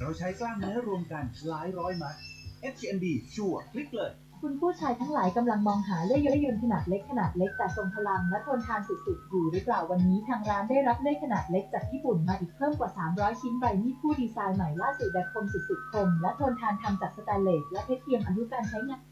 เราใช้กล้ามเนื้อรวมกันหลายร้อยมัด FGMD ชัวร์คลิกเลย คุณผู้ชายทั้งหลายกำลังมองหาเลื่อยยนต์ขนาดเล็กแต่ทรงพลังและทนทานสุดๆอยู่หรือเปล่าวันนี้ทางร้านได้รับเลื่อยขนาดเล็กจากญี่ปุ่นมาอีกเพิ่มกว่า300ชิ้นใบมีดคู่ดีไซน์ใหม่ล่าสุดแบบคมสุดๆคมและทนทานทำจากสแตนเลสและเพชรเทียมอายุการใช้งาน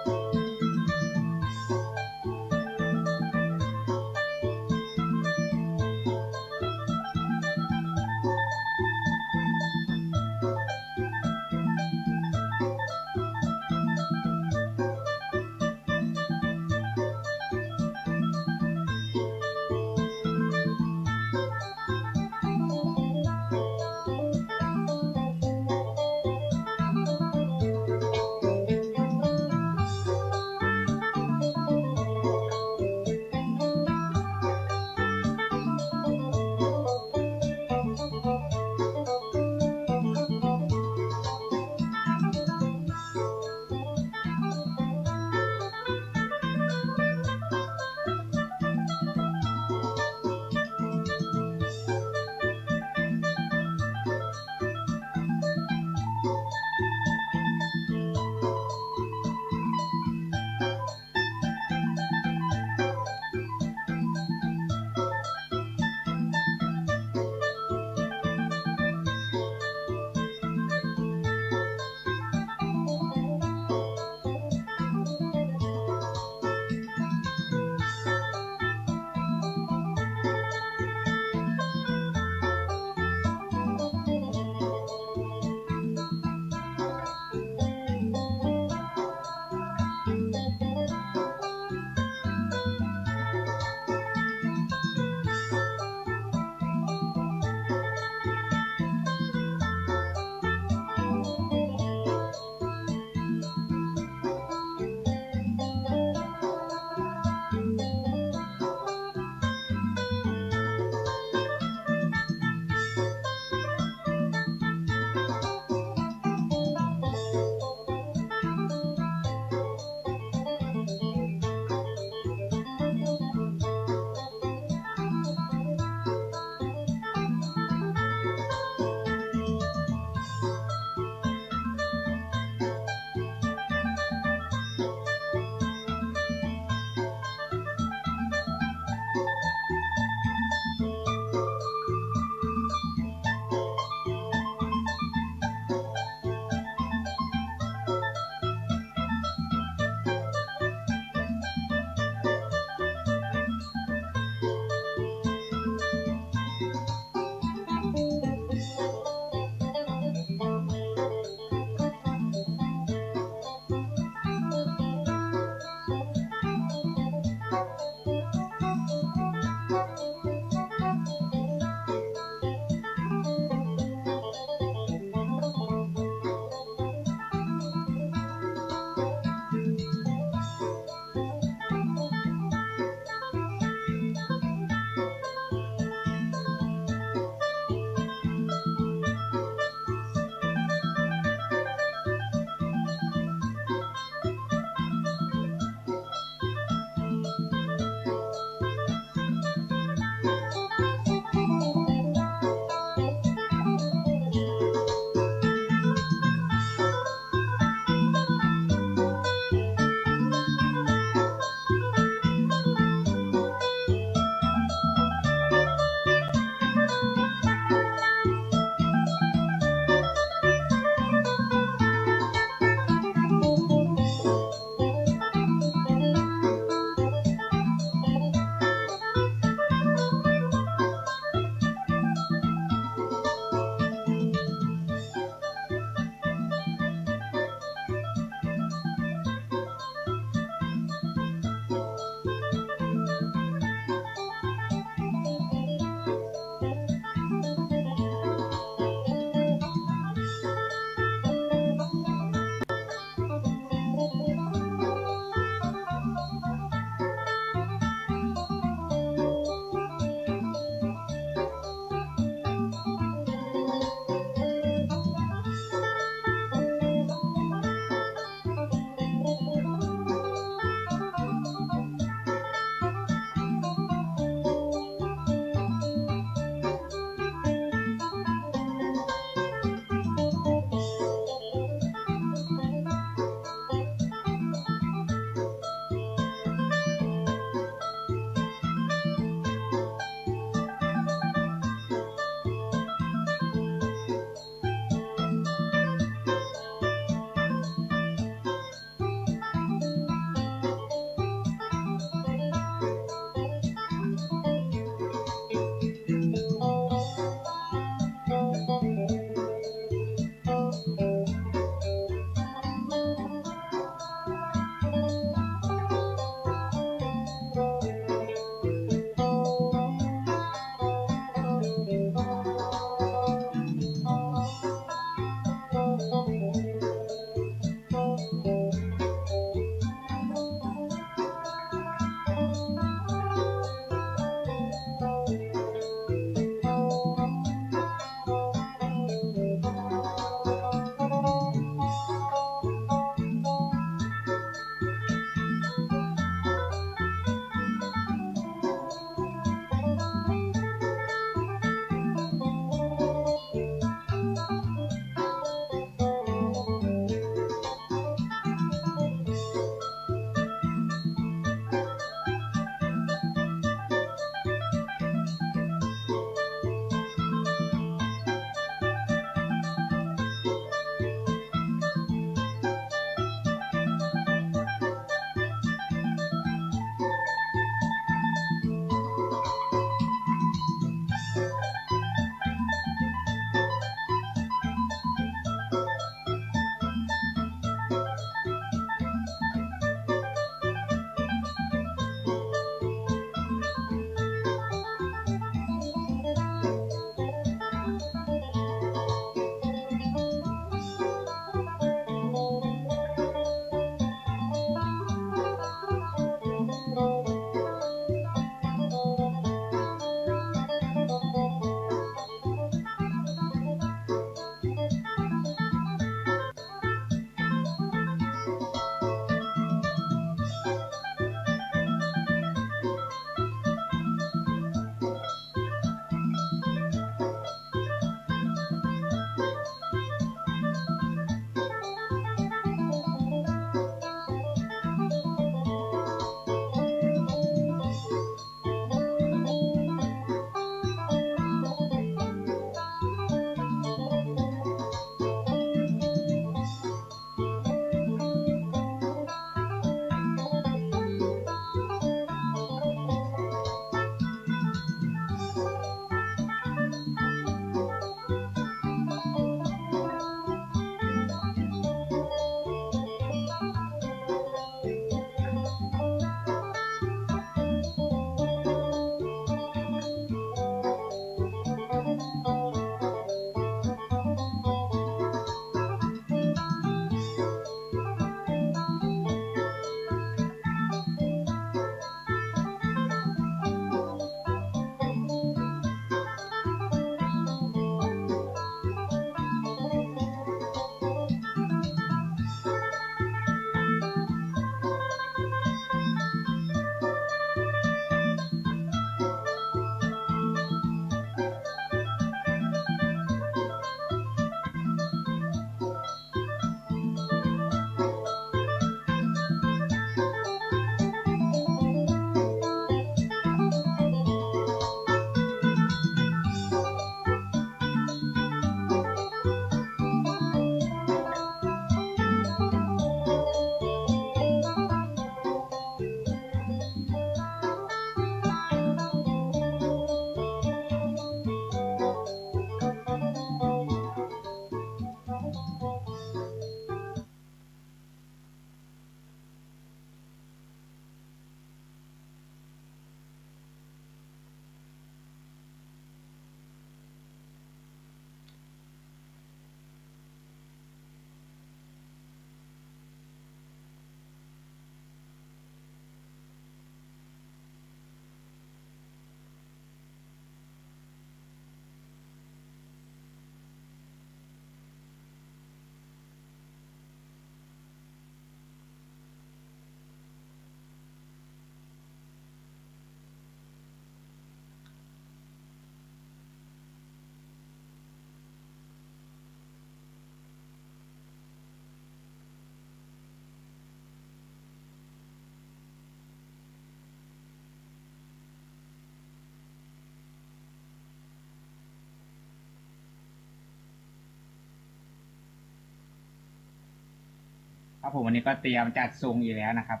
ครับผมวันนี้ก็เตรียมจัดทรงอยู่แล้วนะครับ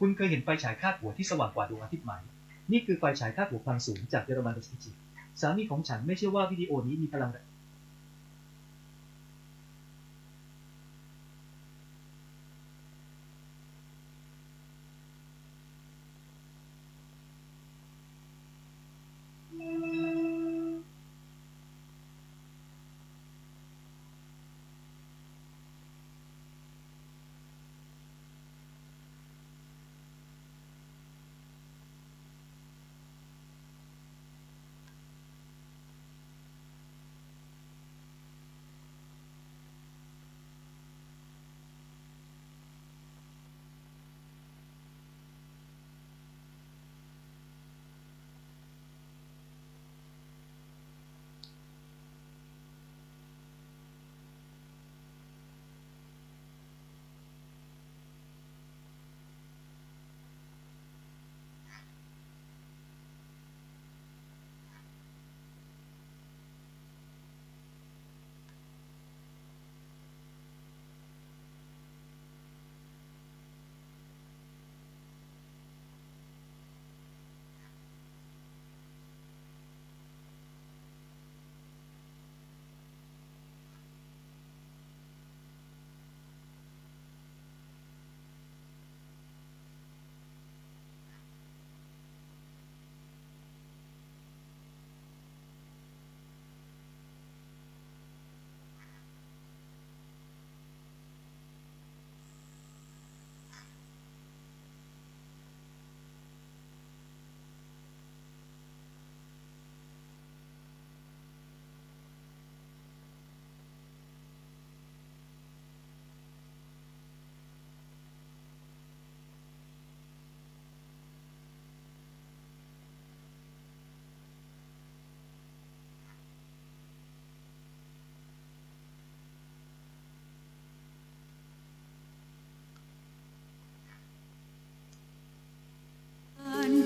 คุณเคยเห็นไฟฉายคาดหัวที่สว่างกว่าดวงอาทิตย์ไหมนี่คือไฟฉายคาดหัวพลังสูงจากเยอรมันจริงๆสามีของฉันไม่เชื่อว่าวิดีโอนี้มีพลัง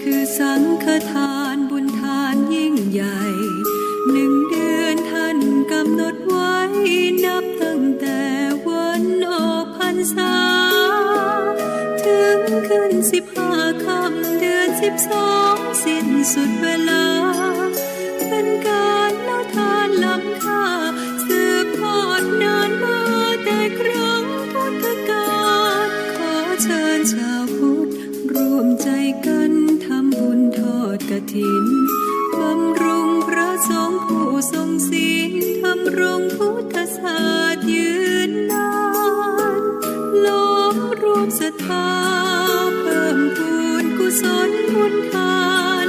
คือสังฆทานบุญทานยิ่งใหญ่1 เดือนท่านกำหนดไว้นับตั้งแต่วันออกพรรษาถึงขึ้น15 ค่ำเดือน 12สิ้นสุดเวลาเป็นการละทานล้ำค่าสืบทอดนานมาแต่ครั้งพุทธกาลขอเชิญชาวพุทธร่วมใจกันทำบุญทอดกฐินบำรุงพระสงฆ์ผู้ทรงศีลทำรงพุทธศาสตร์ยืนนานล้อมรวมศรัทธาเพิ่มพูนกุศลบุญทาน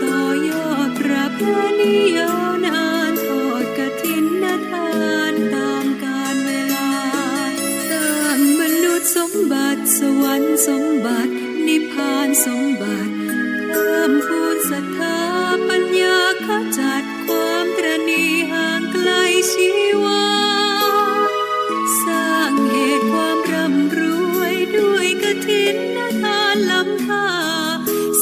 ต่อยอดประเพณียาวนานทอดกฐินทานตามกาลเวลาสร้างมนุษย์สมบัติสวรรค์สมบัตินิพพานสมบัติเพิ่มพูนศรัทธาปัญญาขจัดความตระหนี่ห่างไกลชีวาสร้างเหตุความร่ำรวยด้วยกฐินทานล้ำค่า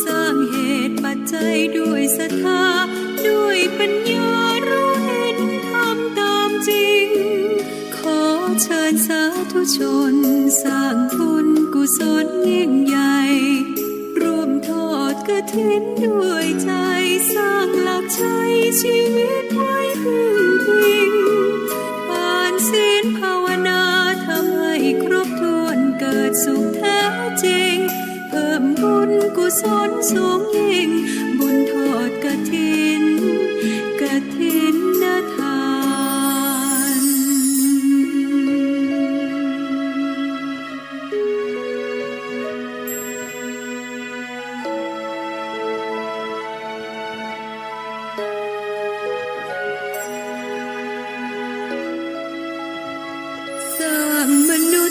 สร้างเหตุปัจจัยด้วยศรัทธาด้วยปัญญารู้เห็นธรรม ชนสร้างบุญกุศลยิ่งใหญ่ร่วมทอดกฐินด้วยใจสร้างหลักใจชีวิตไว้พึ่งพิงผ่านศีลภาวนาทำให้ครบถ้วนเกิดสุขแท้จริงเพิ่มบุญกุศลสูงยิ่งบุญทอดกฐินทา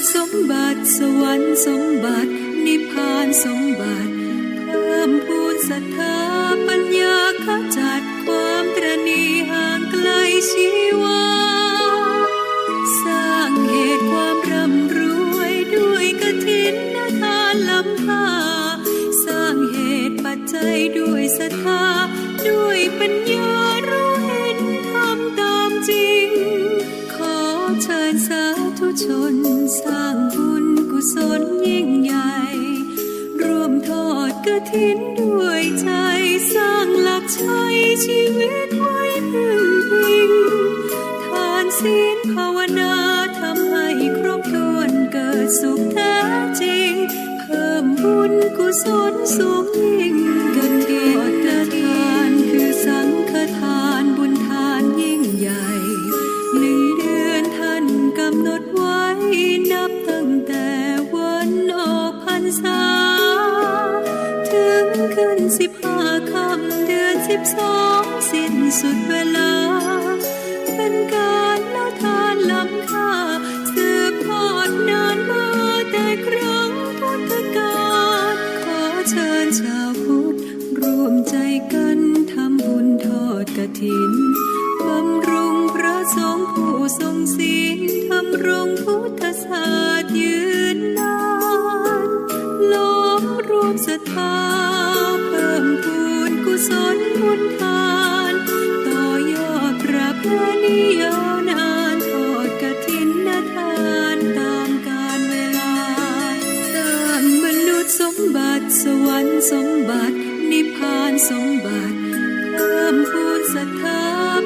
น สมบัติสวรรค์สมบัตินิพพานสมบัติเพิ่มพูนศรัทธาปัญญาขจัดความตระหนี่ห่างไกลชีวาสร้างเหตุความร่ำรวยด้วยกฐินทานล้ำค่าสร้างเหตุปัจจัยด้วยศรัทธาด้วยปัญญารู้เห็นทำตามจริงขอเชิญสาธุชนสร้างบุญกุศลยิ่งใหญ่ร่วมทอดกฐินด้วยใจสร้างหลักชัยชีวิตไว้พึ่งพิงทานศีลภาวนาทำให้ครบถ้วนเกิดสุขแท้จริงเพิ่มบุญกุศลสูงยิ่งกฐินทานคือสังฆทานบุญทานยิ่งใหญ่1 เดือนท่านกำหนดไว้นับตั้งแต่วันออกพรรษาถึงขึ้น15 ค่ำเดือน 12สิ้นสุดเวลาเป็นการละทานล้ำค่าสืบทอดนานมาแต่ครั้งพุทธกาลขอเชิญชาวพุทธร่วมใจกันทำบุญทอดกฐินบำรุงพระสงฆ์ผู้ทรงศีลทำรงพุทธศาสตร์ยืนนานล้อมรวมศรัทธาเพิ่มพูนกุศลบุญทานต่อยอดประเพณียาวนานทอดกฐินทานตามกาลเวลาสร้างมนุษย์สมบัติสวรรค์สมบัตินิพพานสมบัติเพิ่มพูนศรัทธา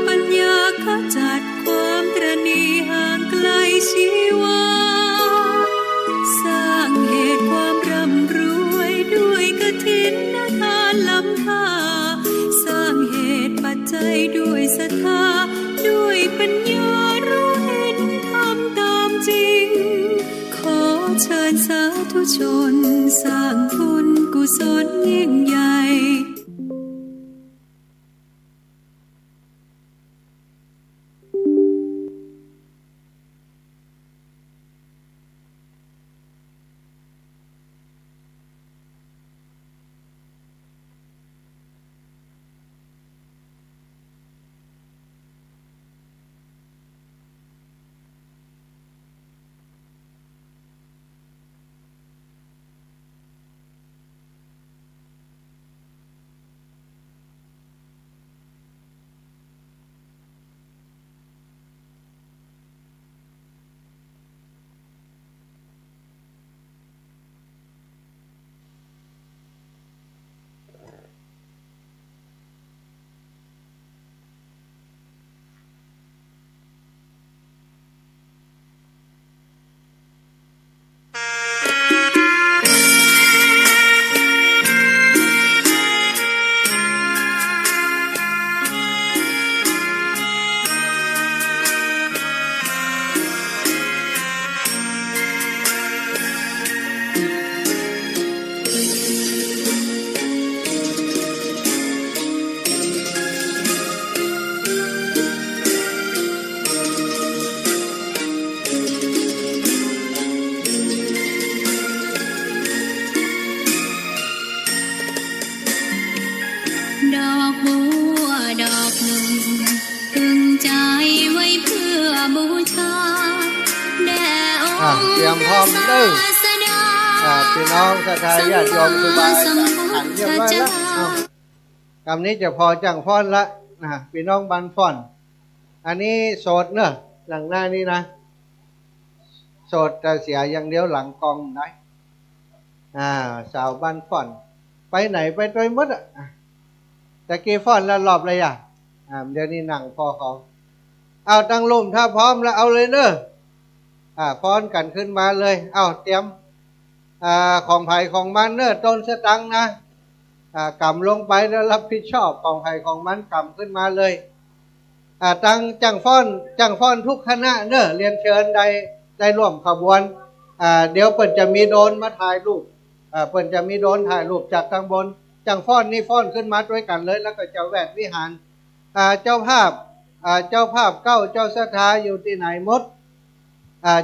ปัญญาขจัดความตระหนี่ห่างไกลชีวาสร้างเหตุความร่ำรวยด้วยกฐินทานล้ำค่าสร้างเหตุปัจจัยด้วยศรัทธาด้วยปัญญารู้เห็นทำตามจริงขอเชิญสาธุชนสร้างบุญกุศลยิ่งใหญ่เตรียมพร้อมเด้อพี่น้องศรัทธาญาติโยมครูบาอาจารย์อันเรียบร้อยแล้วคำนี้จะพอจังฟ้อนละนะพี่น้องบันฟ้อนอันนี้โสดเนอะหลังหน้านี้นะ โสดแต่เสียอย่างเดียวหลังกองได้สาวบ้านฟ่อนไปไหนไปโดยมดแต่กี้ฟ่อนแล้วรอบเลยเดี๋ยวนี้หนังพอเขาเอาตั้งลุ่มถ้าพร้อมแล้วเอาเลยเนอะฟ้อนกันขึ้นมาเลยเอาเตรียมของไผ่ของมันเนอะต้นสตังนะกำลงไปแล้วรับผิดชอบของไผ่ของมันกำขึ้นมาเลยตั้งจังฟ้อนทุกคณะเนอะเรียนเชิญได้ร่วมขบวนเดี๋ยวเปิ่นจะมีโดรนมาถ่ายรูปเปิ่นจะมีโดรนถ่ายรูปจากทางบนจังฟ้อนนี่ฟ้อนขึ้นมาด้วยกันเลยแล้วก็จะแวดวิหารเจ้าภาพเก้าเจ้าสถาอยู่ที่ไหนหมด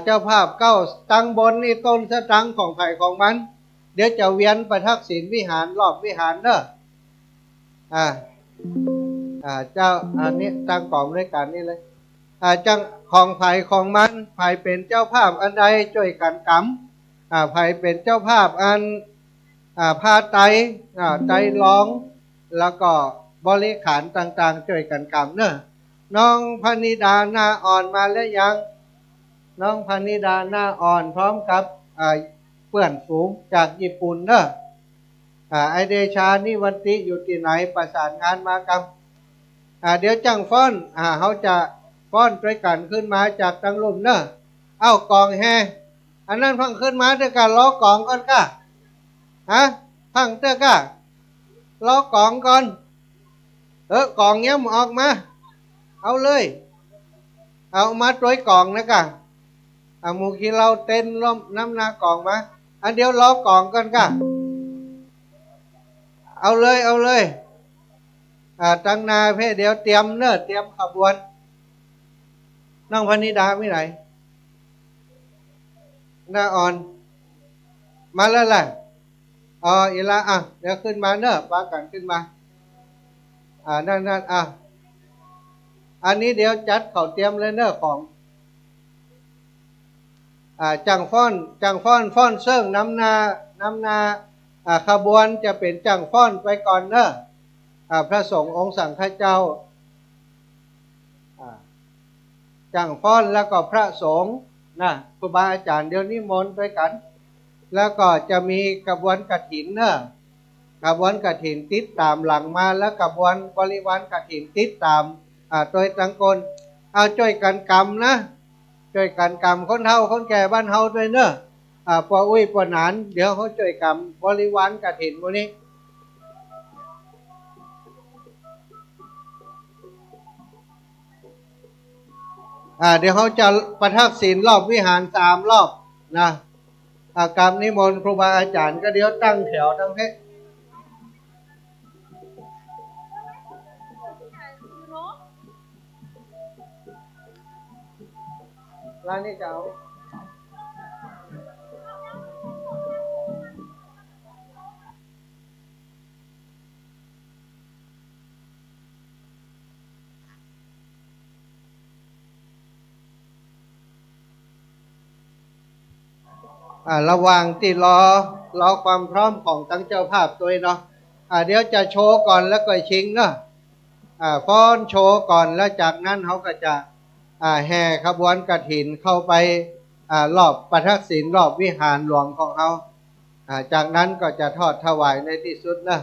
เจ้าภาพเก้าตั้งบนนี่ต้นสตังของไผ่ของมันเดี๋ยวจะเวียนประทักษิณวิหารรอบวิหารเนอะเจ้าอันนี้ตั้งกล่องด้วยกันนี่เลยจังของไผ่ของมันไผ่เป็นเจ้าภาพอันใดช่วยกันกำไผ่เป็นเจ้าภาพอันพาไตไตร้องแล้วก็บริขารต่างๆช่วยกันกำเนอะน้องพนิดาหน้าอ่อนมาแล้วยังน้องพนิดาหน้าอ่อนพร้อมกับเพื่อนฝูงจากญี่ปุ่นเนอะไอเดชานิวันติอยู่ที่ไหนประสานงานมากับเดี๋ยวจังฟ้อนเขาจะฟ้อนด้วยกันขึ้นมาจากตังลุ่มเนอะเอากองแฮอันนั้นพังขึ้นมาด้วยกันล้อกองก่อนก้าพังเต้อก้าล้อกองก่อนกองเงี้ยออกมาเอาเลยเอามาตัวกองนะก้าหมูขี้เราเต้นล้มน้ำหน้ากองมาอันเดียวล้อกองก่อนก้าเอาเลยตั้งนาเพ่เดี๋ยวเตรียมเนอะเตรียมขบวนน้องพนิดาไม่ไหนหน้าอ่อนมาแล้วแหละอีละเดี๋ยวขึ้นมาเนอะปากันขึ้นมานั่นอันนี้เดี๋ยวจัดเขาเตรียมเลยเนอะของจังฟ้อนเซิ่งน้ำนาขบวนจะเป็นจังฟ้อนไปก่อนเนอะพระสงฆ์องค์สังฆเจ้าจังฟ้อนแล้วก็พระสงฆ์นะครูบาอาจารย์เดี๋ยวนิมนต์ด้วยกันแล้วก็จะมีกระบวนกฐินเนอะกระบวนกฐินติดตามหลังมาแล้วกระบวนบริวารกฐินติดตามโดยตั้งคนเอาช่วยกันกรรมนะช่วยกันกรรมคนเฒ่าคนแก่บ้านเฮาด้วยเนอะปออุ้ยปอหนานเดี๋ยวเขาช่วยกรรมบริวารกฐินพวกนี้เดี๋ยวเขาจะประทักษิณรอบวิหาร3 รอบนะกรรมนิมนต์ครูบาอาจารย์ก็เดี๋ยวตั้งแถวทั้งเพศร้านนี้เจ้าระหว่างที่รอความพร้อมของตั้งเจ้าภาพตัวเนาะเดี๋ยวจะโชว์ก่อนแล้วก็ชิงเนาะฟ้อนโชว์ก่อนแล้วจากนั้นเขาก็จะแห่ขบวนกฐินเข้าไปรอบประทักษิณรอบวิหารหลวงของเขาจากนั้นก็จะทอดถวายในที่สุดนะ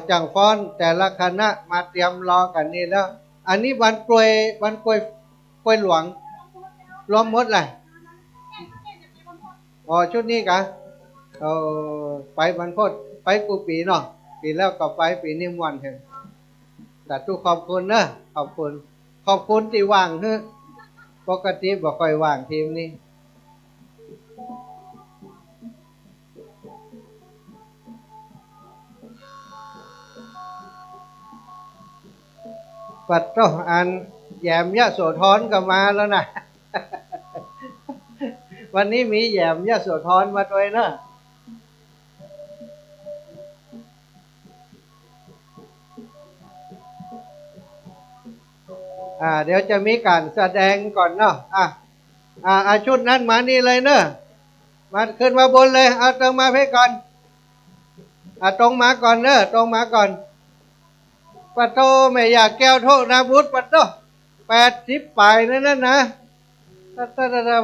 จังฟ้อนแต่ละคณะมาเตรียมรอกันนี่แล้วอันนี้วันกล้วยหลวงรวมหมดเลยชุดนี้กะไปบรรพตไปกูปีเนาะปีแล้วก็ไปปีนี้ม่วนเถอะแต่ทุกขอบคุณนะขอบคุณที่ว่างเถอะปกติบ่ค่อยว่างทีมนี้ปัดต้องอันแยมยะโสธรก็มาแล้วนะ วันนี้มีแยมยะโสธรมาด้วยนะเดี๋ยวจะมีการแสดงก่อนเนาะชุดนั้นมานี่เลยเนอะมาขึ้นมาบนเลยเอาตรงมาเพ่ก่อนตรงมาก่อนเนอะตรงมาก่อนปะโตไม่อยากแก้วโทษนะบุตรปะโต80 ปลายนั่นนะ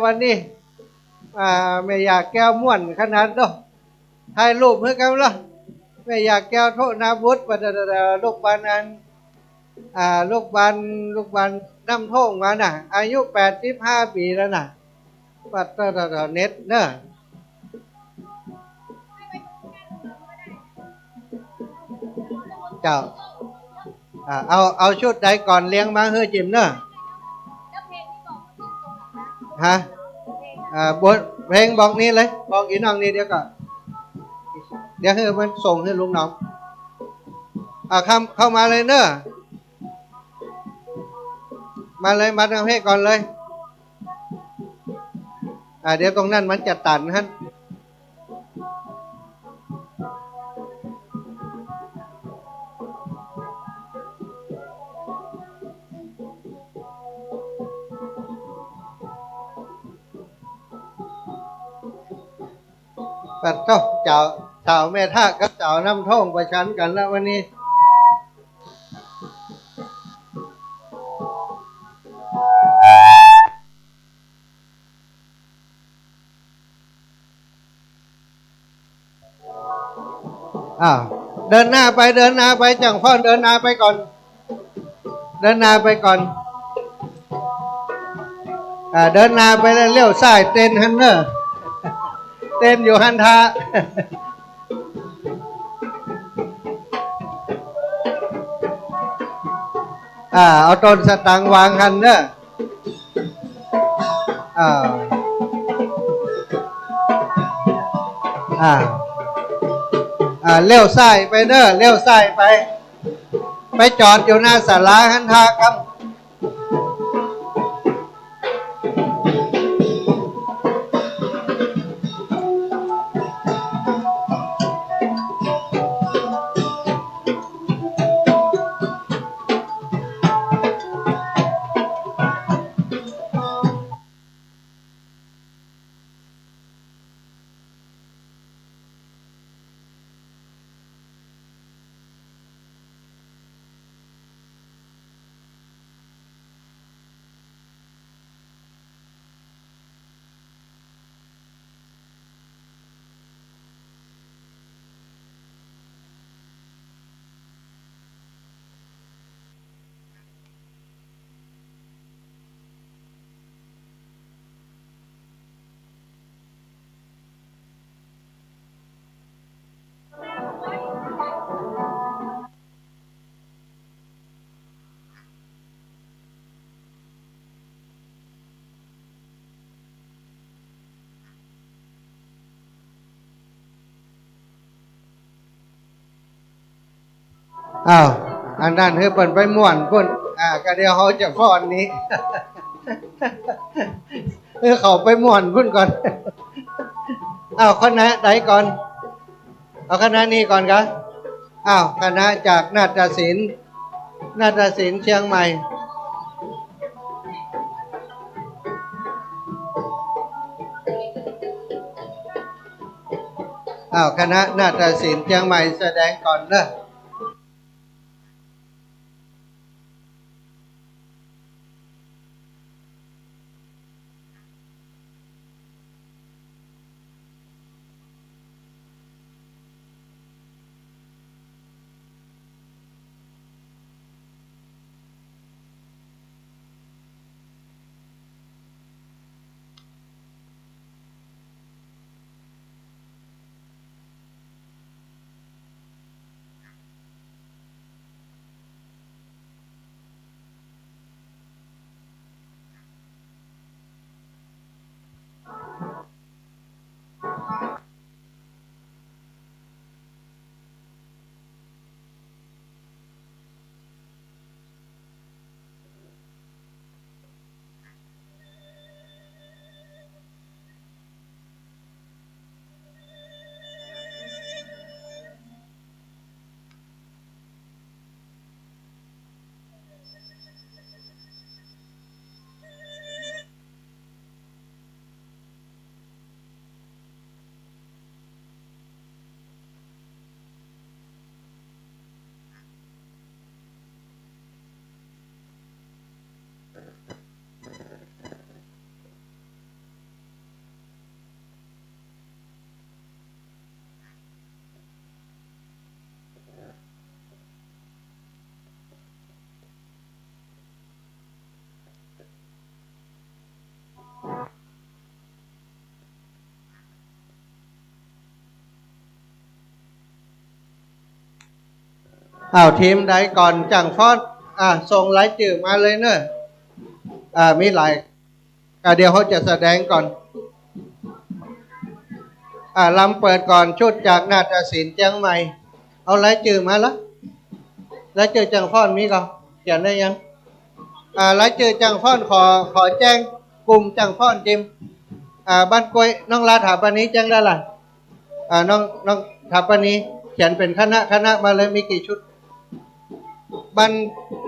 วันนี้ ไม่อยากแก้วม่วนขนาดเนาะถ่ายรูปเพื่อกันเหรอไม่อยากแก้วโทษนาบุตรปะเดลูกบานนั้นลูกบานน้ำท่งมาน่ะอายุ85 ปีแล้วน่ะปัดเน็ตเนอะเจ้าเอาชุดใดก่อนเลี้ยงมาเฮ้ยจิมเนอะฮะบทเพลงบอกนี้เลยบอกอีน้องนี่เดี๋ยวก่อนเดี๋ยวให้มันส่งให้ลุงน้องเข้ามาเลยเนอะมาเลยมาทำให้ก่อนเลยเดี๋ยวตรงนั้นมันจะตันฮะปัดเจ้าแม่ท่ากับเจ้าน้ำท่องประชันกันแล้ววันนี้เดินหน้าไปจังพ่อเดินหน้าไปก่อนเดินหน้าไปก่อนเดินหน้าไปแล้วเลี้ยวซ้ายเต้นฮันเนอร์เต้นอยู่ฮันทาเอาต้นสตังวางฮันเนอร์เลี้ยวซ้ายไปเด้อเลี้ยวซ้ายไปจอดอยู่หน้าศาลาหันทาครับอันนั้นคือเปิ่นไปม่วนพุ่นก็เดี๋ยวเขาจะฟ้อนนี้ เขาไปม่วนพุ่นก่อนคณะใดก่อนเอาคณะนี้ก่อนครับคณะจากนาฏศิลป์เชียงใหม่คณะนาฏศิลป์เชียงใหม่แสดงก่อนเนอะ ทีมใดก่อนจังฟอนส่งรายชื่อมาเลยเนอะมีหลายเดี๋ยวเขาจะแสดงก่อนลำเปิดก่อนชุดจากนาฏศิลป์เชียงใหม่เอารายชื่อมาละรายชื่อจังฟอนมีก่อนเขียนได้ยังรายชื่อจังฟอนขอแจ้งกลุ่มจังฟอนจิมบ้านกล้วยน้องลาถาปานี้แจ้งได้ล่ะน้องถาปานี้เขียนเป็นคณะมาเลยมีกี่ชุดบ้าน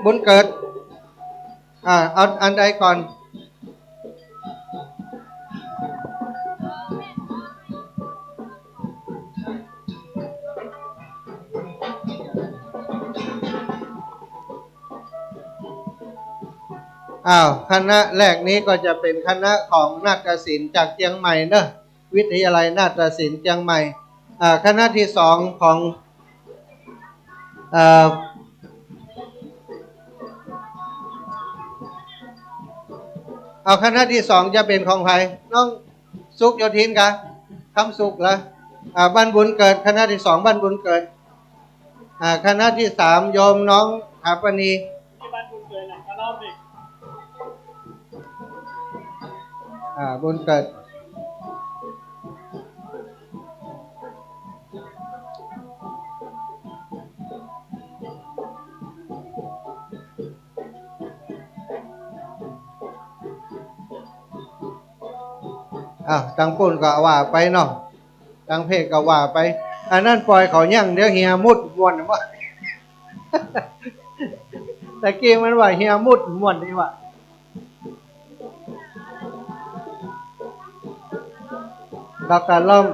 บุญเกิดเอาอันใดก่อนคณะแรกนี้ก็จะเป็นคณะของนาฏศิลป์จากเชียงใหม่เนอะวิทยาลัยนาฏศิลป์เชียงใหม่คณะที่สองของเอาคณะที่สองจะเป็นของใครน้องสุขโยธินกะคำสุขละบ้านบุญเกิดคณะที่สองบ้านบุญเกิดคณะที่สามโยมน้องถาปณีบ้านบุญเกิดนะรอบนี้บุญเกิดตังปุ่นก็ว่าไปเนาะตังเพศก็ว่าไปอันนั้นปล่อยเขายั่งเดี๋ยวเฮียมุดม่วนว่า ตะกี้มันว่าเฮียมุดม่วนนี่ว่าดอกตาล้อม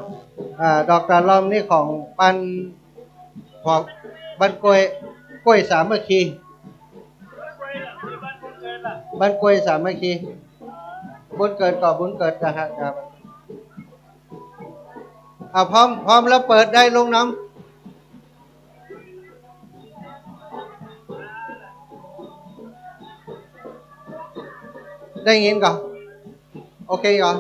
ดอกตาล้อมนี่ของบ้านกล้วยสามัคคีบ้านกล้วยสามัคคีบุญเกิดบุญเกิดนะครับพร้อมแล้วเปิดได้ลงน้ำได้ยินก่อนโอเคก่อน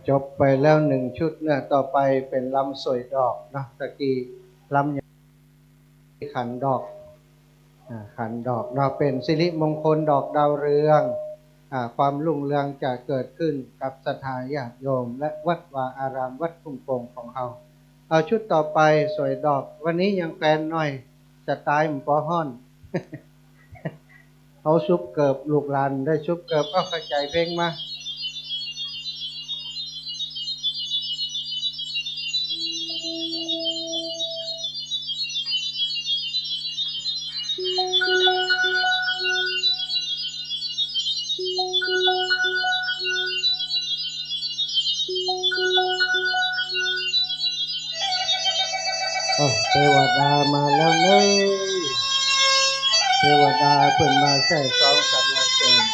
จบไปแล้วหนึ่งชุดเนี่ยต่อไปเป็นลำสวยดอกนะตะกี้ลำขันดอกขันดอกเราเป็นสิริมงคลดอกดาวเรืองความรุ่งเรืองจะเกิดขึ้นกับศรัทธาญาติโยมและวัดวาอารามวัดทุ่งโป่งของเราเอาชุดต่อไปสวยดอกวันนี้ยังแฟนหน่อยจะตายมันปอห้อน เอาชุบเกิบลูกหลานได้ชุบเกิบเอาเข้าใจเพลงมาเทวดามาแล้วเนยเทวดาเพิ่นมาแท้สองสรรเสริญ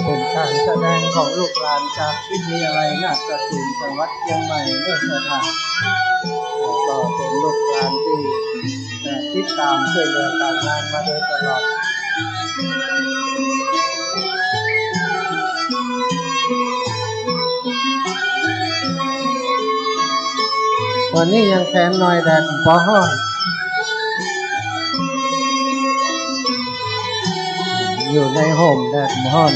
เป็นการแสดงของลูกหลานจากวิทยาลัยนาฏศิลป์จังหวัดเชียงใหม่เมื่อสถานก็เป็นลูกหลานที่ติดตามช่วยเหลือการงานมาโดยตลอดวันนี้ยังแค้นน้อยแดดพอห้อนอยู่ในห่มแดดห้อน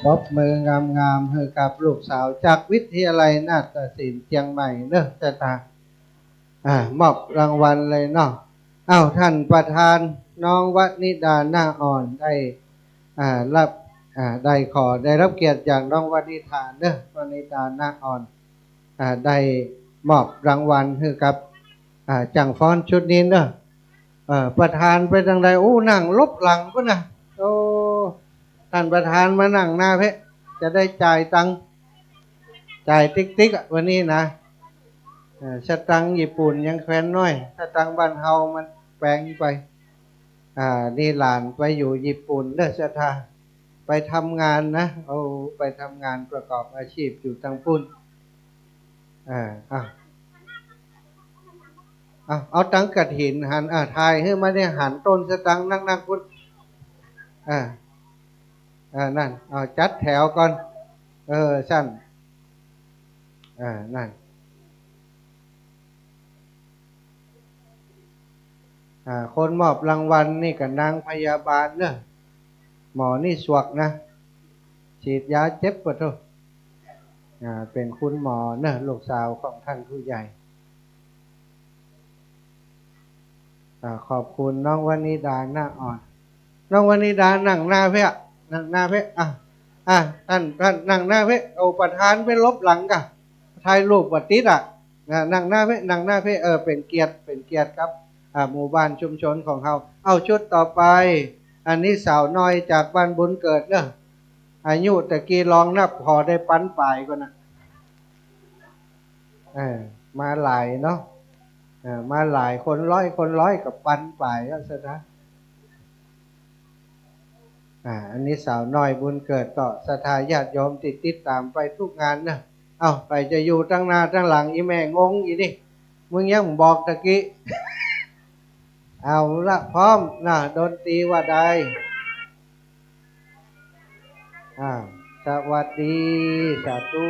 ปรบมืองามๆให้กับลูกสาวจากวิทยาลัยนาฏศิลป์เชียงใหม่เนอะตามอบรางวัลเลยเนาะ อ้าวท่านประธานน้องวนิดาหน้าอ่อนได้รับได้รับเกียรติจากน้องวนิธาเนอะวนิดาหน้าอ่อนได้มอบรางวัลให้กับจังฟ้อนชุดนี้เนอะประธานไปทางใดโอ้นั่งลบหลังก็นะโอ้ท่านประธานมานั่งหน้าเพะจะได้จ่ายตังค์จ่ายติ๊กวันนี้นะสตังค์ญี่ปุ่นยังแคว้นน้อยสตังค์บ้านเฮามันแปลงไปนี่หลานไปอยู่ญี่ปุ่นเด้อสถาไปทำงานนะไปทำงานประกอบอาชีพอยู่ทางปุ่นเอาตังกระถินหันทายให้มาได้หันต้นสตังค์นั่งพุทธนั่นจัดแถวก่อนสั้นนั่นคนมอบรางวัลนี่กับนางพยาบาลเนอะหมอนี่สวกนะฉีดยาเจ็บปะทุเป็นคุณหมอเนอะลูกสาวของท่านผู้ใหญ่ขอบคุณน้องวนิดาหน้าอ่อนน้องวนิดานั่งหน้าเพะนั่งหน้าเพะท่านนั่งหน้าเพะเอาประธานไปลบหลังกะถ่ายรูปปฏิษนั่งหน้าเพะเป็นเกียรติครับหมู่บ้านชุมชนของเราเอาชุดต่อไปอันนี้สาวน้อยจากบ้านบุญเกิดเนอะอายุตะกี้ลองนับพอได้ปั้นปลายก่อนนะมาหลายเนาะมาหลายคนร้อยกับปั้นปลายก็ซะนะอันนี้สาวน้อยบุญเกิดก็ศรัทธาญาติโยมติดตามไปทุกงานนะเอาไปจะอยู่ตั้งหน้าตั้งหลังอีแม่งงอีนี่มึงยังบอกตะกี้ เอาละพร้อมนะดนตรีว่าใดสวัสดีสาธุ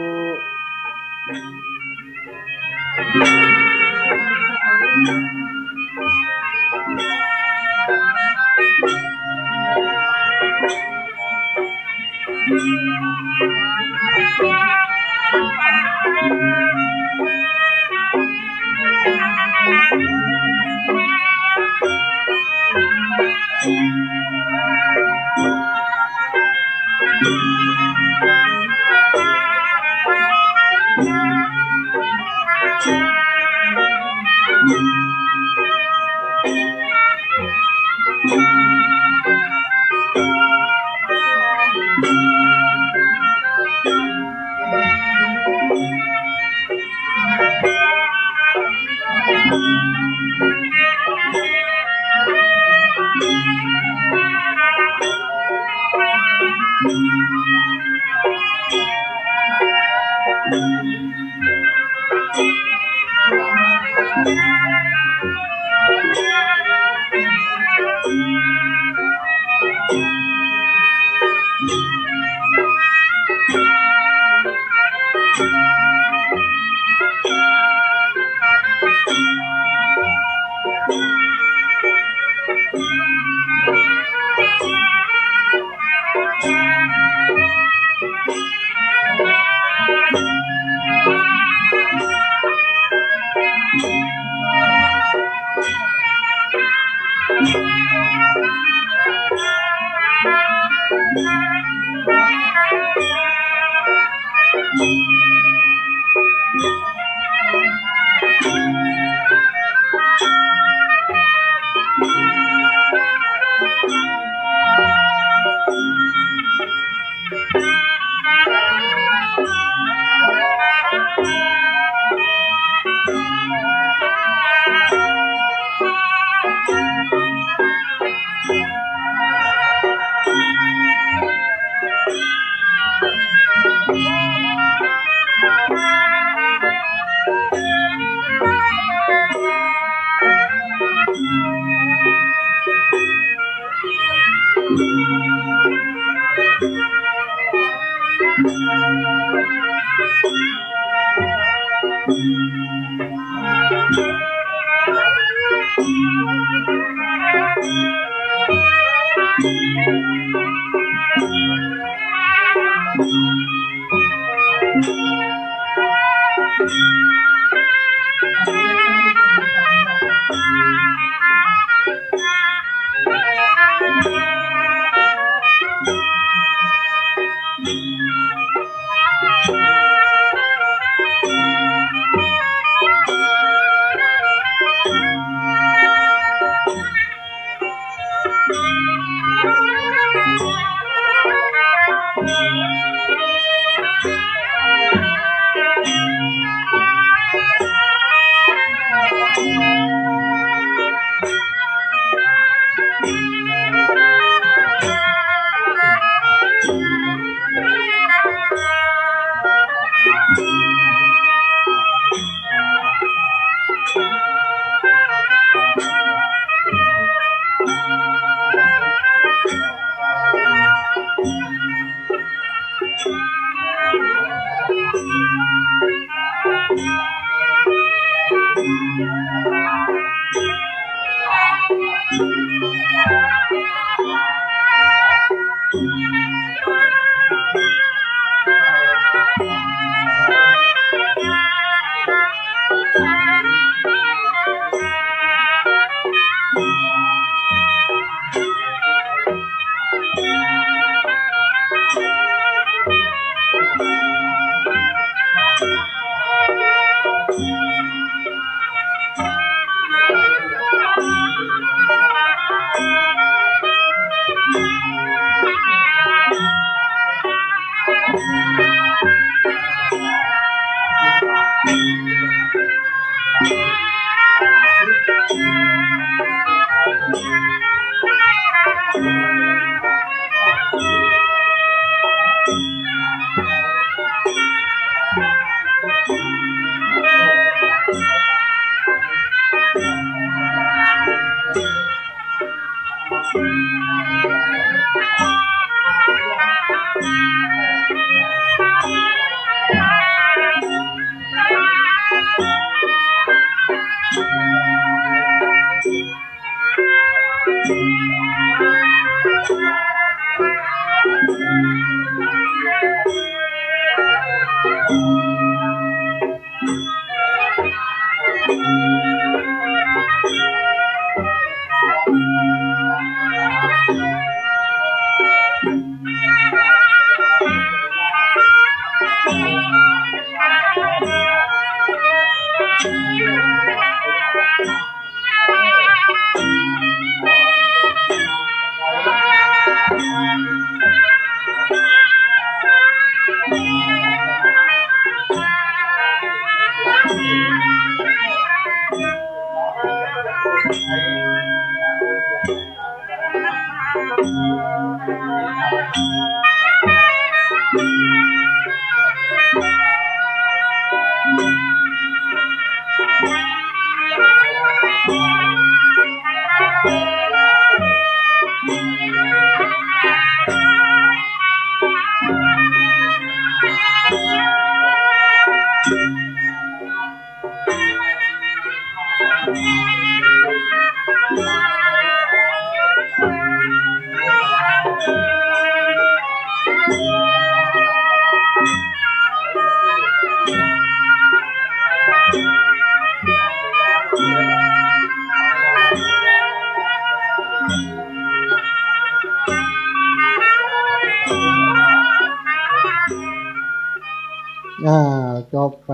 จบไป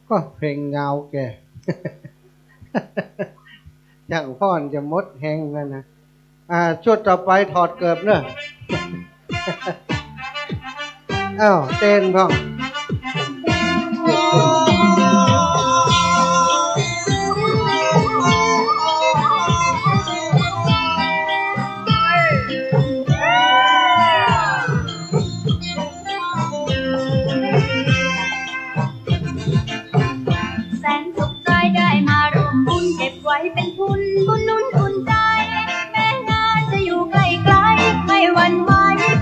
ก็เพลงเงาแก อย่างพ่อนจะมดแหงแล้วนะชุดต่อไปถอดเกิบเนอะ อ้าวเต้นพ่อง แสนสุขใจได้มาร่วมบุญเก็บไว้เป็นทุนบุญนุ่นอุ่นใจ แม้งานจะอยู่ไกลไกลไม่หวั่นไหว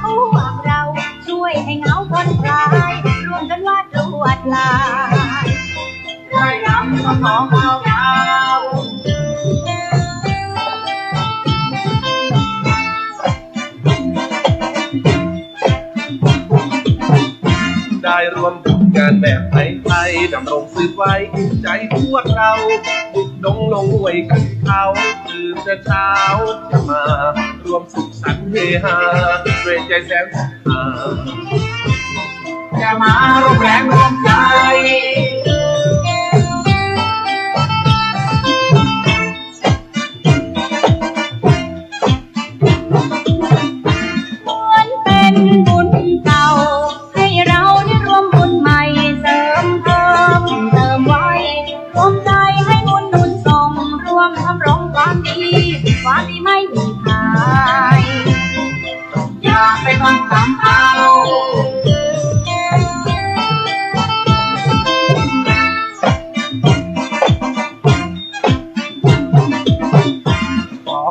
พวกเราช่วยให้เหงาผ่อนคลายร่วมกันวาดลวดลายใครรำก็ของเราได้รวมบุญงานแบบไทยๆดำรงสืบไว้ใจพวกเราบุกดงลงห้วยขึ้นเขาตื่นแต่เช้าจะมารวมสุขสันต์เฮฮาด้วยใจแสนศรัทธาจะมาร่วมแรงร่วมใจเป็นบุญเก่าให้เราได้ร่วมบุญใหม่เสริมเพิ่มเติมไว้ร่วมใจ ให้บุญหนุนส่งร่วมทำรงความดีไม่มีขายอย่าไปฟังคำเอา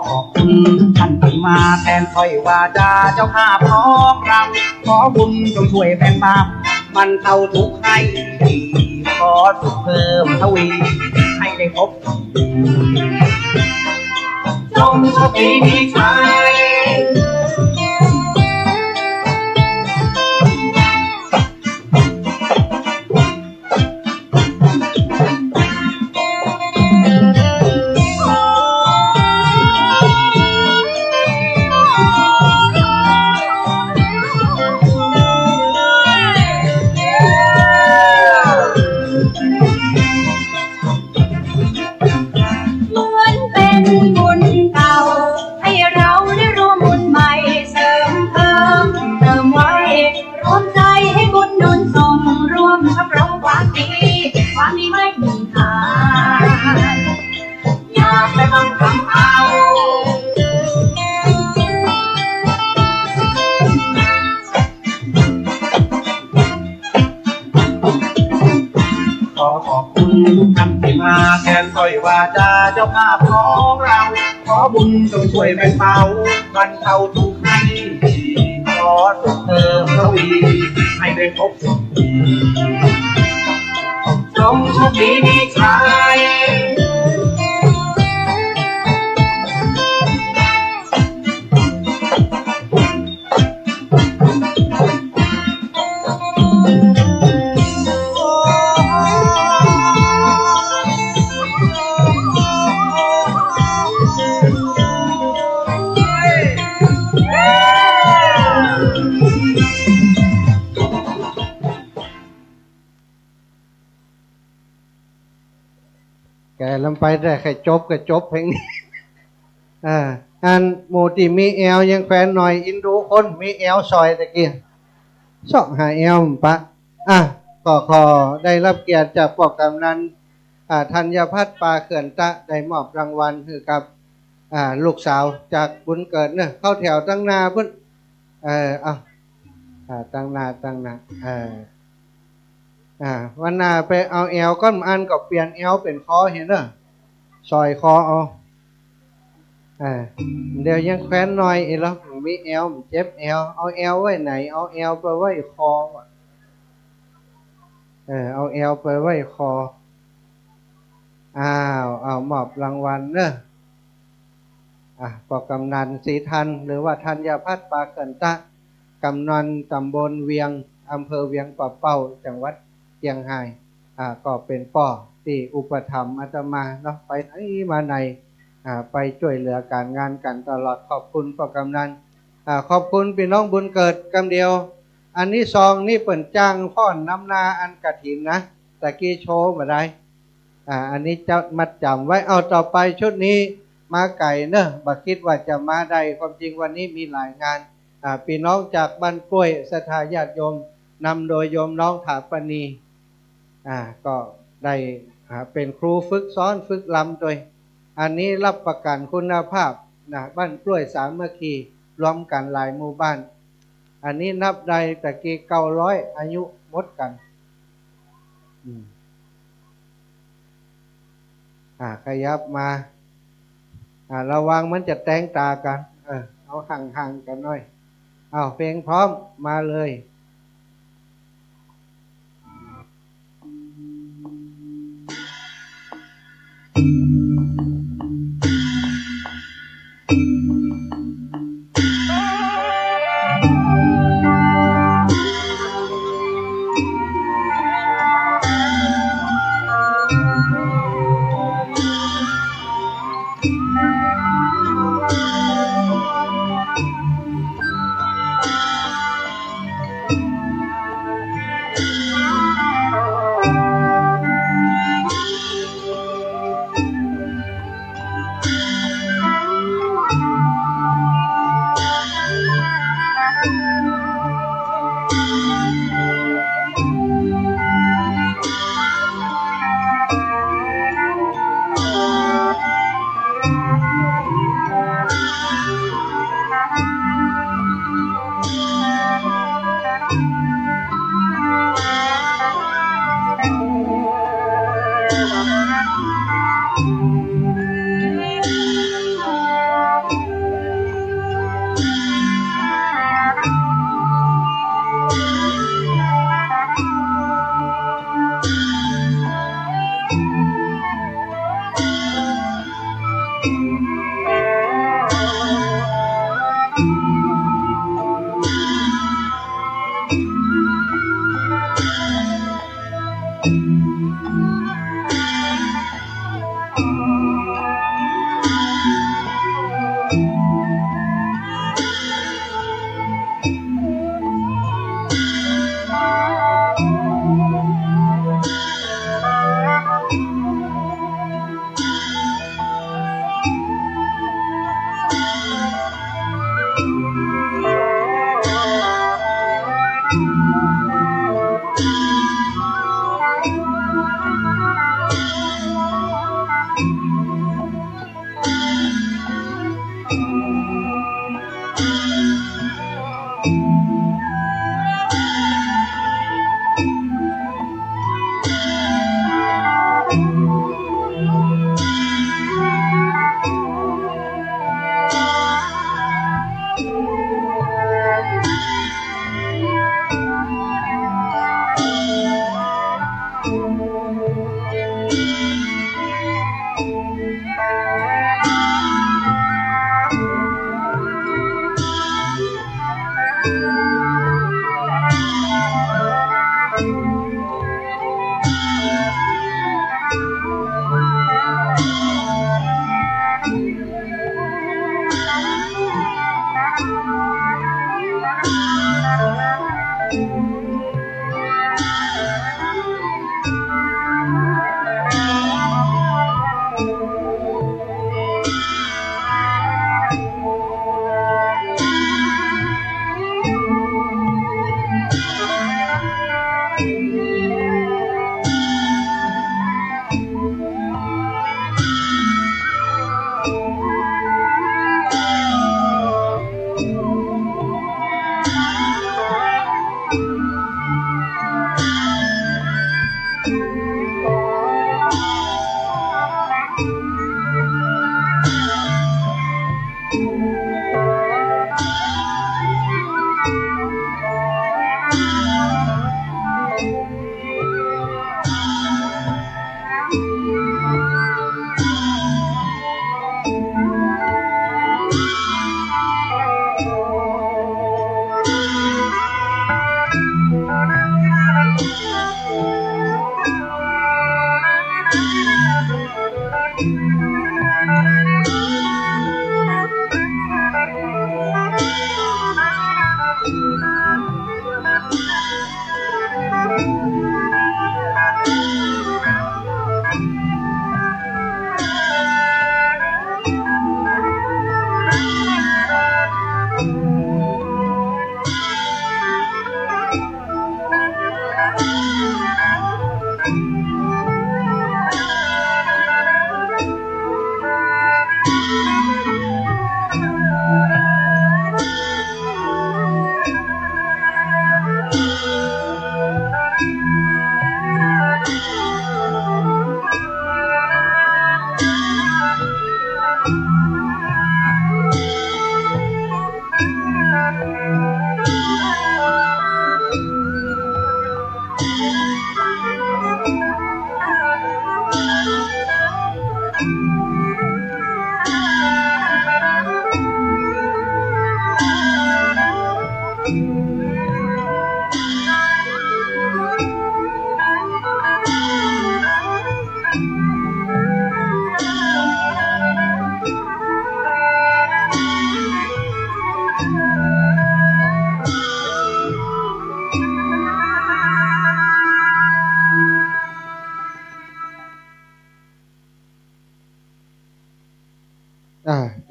ขอบคุณท่านที่มาแทนถ้อยวาจาเจ้าภาพของเราขอบุญจงช่วยแบ่งเบาบรรเทาทุกข์ให้ดีขอสุขเพิ่มทวีให้ได้พบจงโชคดีมีชัยบุญเก่าให้เราได้ร่วมบุญใหม่เสริมเติมไว้รวมใจให้บุญหนุนส่งร่วมทำรงความดีไม่มีหายอย่าไปบังคับเอาขอขอบคุณท่านที่มาแทนถ้อยวาจาเจ้าภาพของเราขอบุญจงช่วยแบ่งเบาบรรเทาทุกข์ให้ขอสุขเพิ่มทวีให้ได้พบสุขจงโชคดีมีชัยแกลำไปได้แค่จบก็จบเพลงนี้อันโมติมีแอลยังแขวนหน่อยอินดูคนมีแอลซอยตะกี้สองหาแอลปะก็ขอได้รับเกียรติจากพวกกำนันธัญพัฒน์ปาเขื่อนตะได้มอบรางวัลคือกับลูกสาวจากบุญเกิดเนี่ยเข้าแถวตั้งนาเพิ่นตั้งนาวันหน้าไปเอาแอลก้อนอันก็เปลี่ยนแอลเป็นคอเห็นเนอะซอยคอเอาเดี๋ยวยังแขวนหน่อยอีกแล้วมีแอลเจ็บแอลเอาแอลไว้ไหนเอาแอลไปไว้คอเอาแอลไปไว้คอเอามอบรางวัลเนอะปกำนันศรีทันหรือว่าธัญพัฒน์ปาเกินตะกำนันตำบลเวียงอำเภอเวียงป่าเป้าจังหวัดเชียงรายก็เป็นป่อที่อุปถัมภ์อาตมาเนาะไปไหนมาไหนไปช่วยเหลือการงานกันตลอดขอบคุณปกำนันขอบคุณพี่น้องบุญเกิดกำเดียวอันนี้ซองนี่เปิ่นจ้างพ่อนน้ำนาอันกฐินนะตะกี้โชว์มาได้อันนี้จะมัดจำไว้เอาต่อไปชุดนี้มาไก่เนอะบักคิดว่าจะมาได้ความจริงวันนี้มีหลายงานพี่น้องจากบ้านกล้วยศรัทธาญาติโยมนำโดยโยมน้องถาปณีก็ได้เป็นครูฝึกสอนฝึกลำโดยอันนี้รับประกันคุณภาพบ้านกล้วยสามัคคีรวมกันหลายหมู่บ้านอันนี้นับได้ตะกี้900อายุหมดกันขยับมาระวังมันจะแตงตากันเอาห่างๆกันหน่อยเพลงพร้อมมาเลย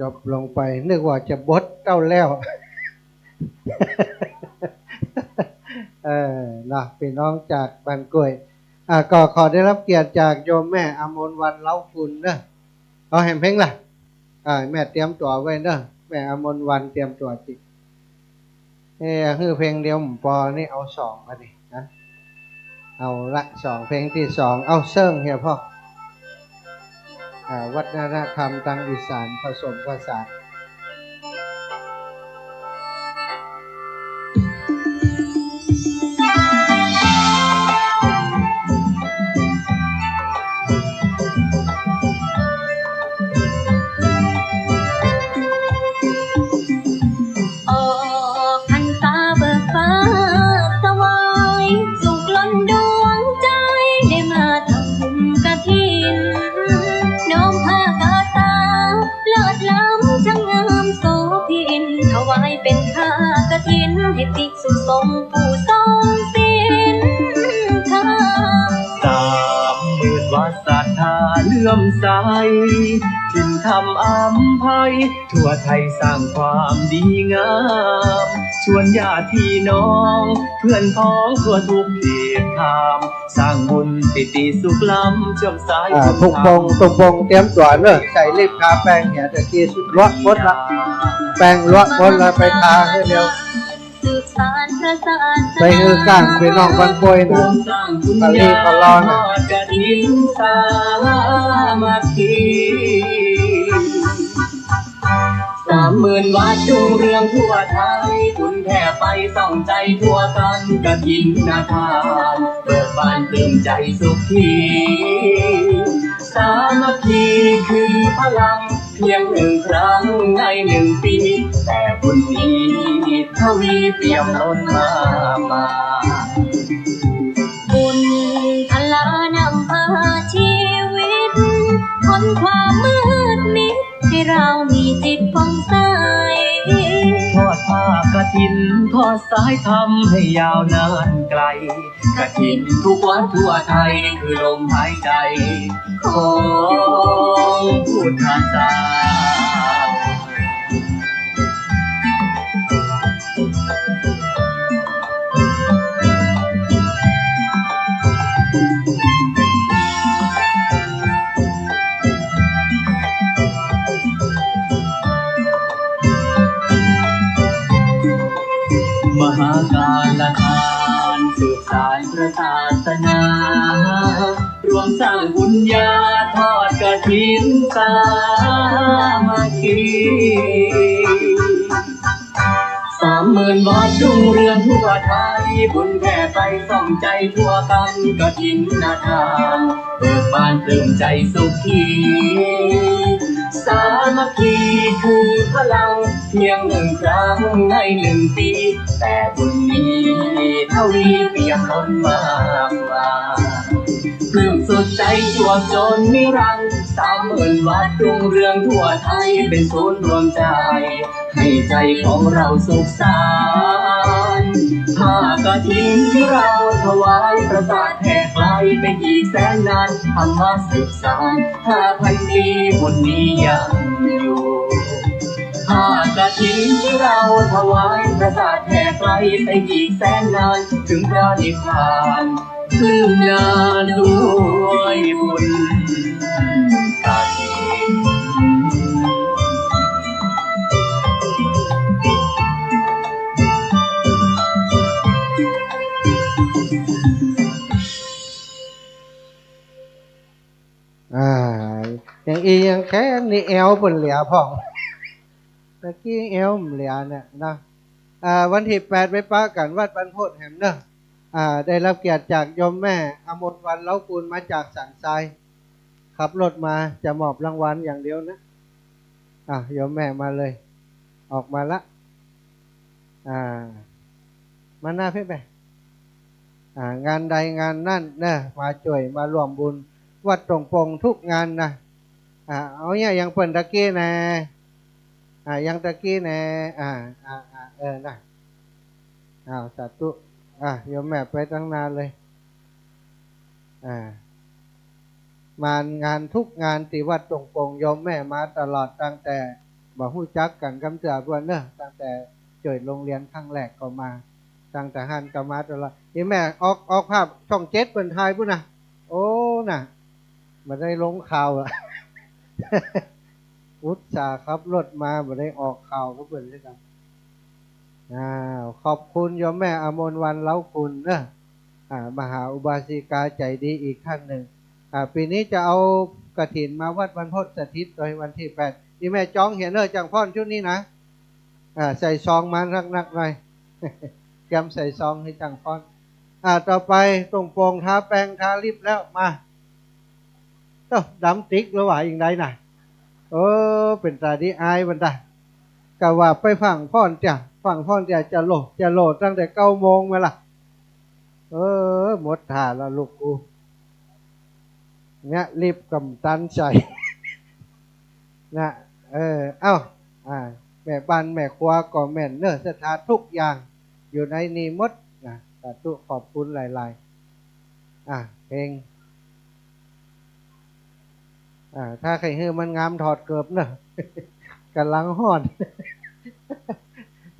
จบลงไปนึกว่าจะบดเต้าแล้ว นะพี่น้องจากบ้านกล้วยก็ขอได้รับเกียรติจากโยมแม่อมรวรรณเล้ากุลเนอะเอาแห่งเพลงล่ะแม่เตรียมตัวไว้เนอะแม่อมรวรรณเตรียมตัวจิคือเพลงเดียวปอนี่เอาสองมาดินะเอาละสองเพลงที่สองเอาเซิ่งเฮียพ่อ วัฒนธรรมทางอีสานผสมผสาน ออกพรรษาเบิกฟ้าสวายสุขล้นดวงใจได้มาทำบุญกฐินน้อมผ้ากาสาเลิศล้ำช่างงามโสภินถวายเป็นผ้ากฐินให้ภิกษุสงฆ์ผู้ทรงศีลธรรม 30,000 วัดศรัทธาเลื่อมใสถึงธรรมอำไพทั่วไทยสร้างความดีงามชวนญาติพี่น้องเพื่อนพ้องทั่วทุกเขตขามสร้างบุญติสุขล้ำเชื่อมสาย ทุกปงเตรียมตัวเนอะใส่รีบทาแป้งเนี่ยตะกี้ลวกหมดละแป้งลวกหมดละไปทาให้เร็ว สืบสานพระศาสนา ไปฮือก้างไปน้องบันป่วยนะกะลีก็รอนะ กฐินสามัคคี 30,000 วัดรุ่งเรืองทั่วไทยบุญแผ่ไปส่องใจทั่วกันกฐินนาทานเบิกบานเติมใจสุขีสามัคคีคือพลังเพียง1 ครั้งใน1 ปีแต่บุญนี้ทวีเปี่ยมล้นมากมาย บุญพลานำพาชีวิตพ้นความมืดมิดให้เรามีจิตผ่องใส ทอดผ้ากฐินทอดสายธรรมให้ยาวนานไกลกฐินทุกวัดทั่วไทยคือลมหายใจของพุทธศาสนา มหาการทานสืบสานพระศาสนารวมสร้างบุญญาทอดกฐินสามัคคี 30,000 วัดรุ่งเรืองทั่วไทยบุญแผ่ไปส่องใจทั่วกันกฐินนาทานเบิกบานเติมใจสุขีสามัคคีคือพลังเพียง1 ครั้งใน1 ปีแต่บุญนี้ทวีเปี่ยมล้นมากมายปลื้มสุดใจจวบจนนิรันดร์ 30,000 วัดรุ่งเรืองทั่วไทยเป็นศูนย์รวมใจให้ใจของเราสุขสันต์ผ้ากฐินที่เราถวายประสาทแผ่ไกลเป็นอีกแสนนานธรรมะสืบสาน 5,000 ปีบุญนี้ยังอยู่ผ้ากฐินที่เราถวายประสาทแผ่ไกลไปอีกแสนนานถึงพระนิพพานปลื้มนาด้วยบุญกฐิน อย่างอีอย่างแค่นี่แอวบนเหลียพ่องตะกี้แอวเหลียเนี่ยนะวันที่8ไปป้ากันวัดบรรพตแห่มเนอะได้รับเกียรติจากโยมแม่อมรวรรณเล้ากูลมาจากสันทรายขับรถมาจะมอบรางวัลอย่างเดียวนะโยมแม่มาเลยออกมาละมาหน้าเพ่ไปงานใดงานนั่นนะมาช่วยมาร่วมบุญวัดตรงปงทุกงานนะเอาเนี่ยยังเปิ่นตะกี้นะยังตะกี้นะนะสาธุโยมแม่ไปตั้งนานเลยมางานทุกงานที่วัดตรงปงโยมแม่มาตลอดตั้งแต่บ่ฮู้จักกันกำเตือบ่เนอะตั้งแต่จ่อยโรงเรียนครั้งแรกก็มาตั้งแต่หันก็มาตลอดนี่แม่ออกภาพช่อง7เปิ้นถ่ายพุ่นน่ะโอ้น่ะบ่ได้ลงข่าวอุตส่าห์ขับรถมาบ่ได้ออกข่าวก็เปิ้นเลยครับขอบคุณโยมแม่อมรวรรณเล้าคุณเนอะมหาอุบาสิกาใจดีอีกท่านหนึ่งปีนี้จะเอา กฐินมาวัดวันพศสถิตโดยวันที่8ที่แม่จ้องเห็นจังพ่อนชุดนี้นะใส่ซองมานักๆหน่อยแกมใส่ซองให้จังพ่อนต่อไปตรงโปรงทาแป้งทาลิปแล้วมาดำติ๊กหรือว่าอย่างไรน่ะเป็นตาดีอายบันดากะว่าไปฝั่งพ่อนจ้ะฝั่งพ่อนจะโหลดตั้งแต่9 โมงมาล่ะหมดท่าแล้วลูกกูเนี่ยรีบกำตันใจนะเอ้าแม่บ้านแม่ครัวก็แม่นเนื้อสถานทุกอย่างอยู่ในนี้หมดนะสาธุขอบคุณหลายๆเพลงถ้าใครเฮือมันงามถอดเกือบเนอะกำลังห่อน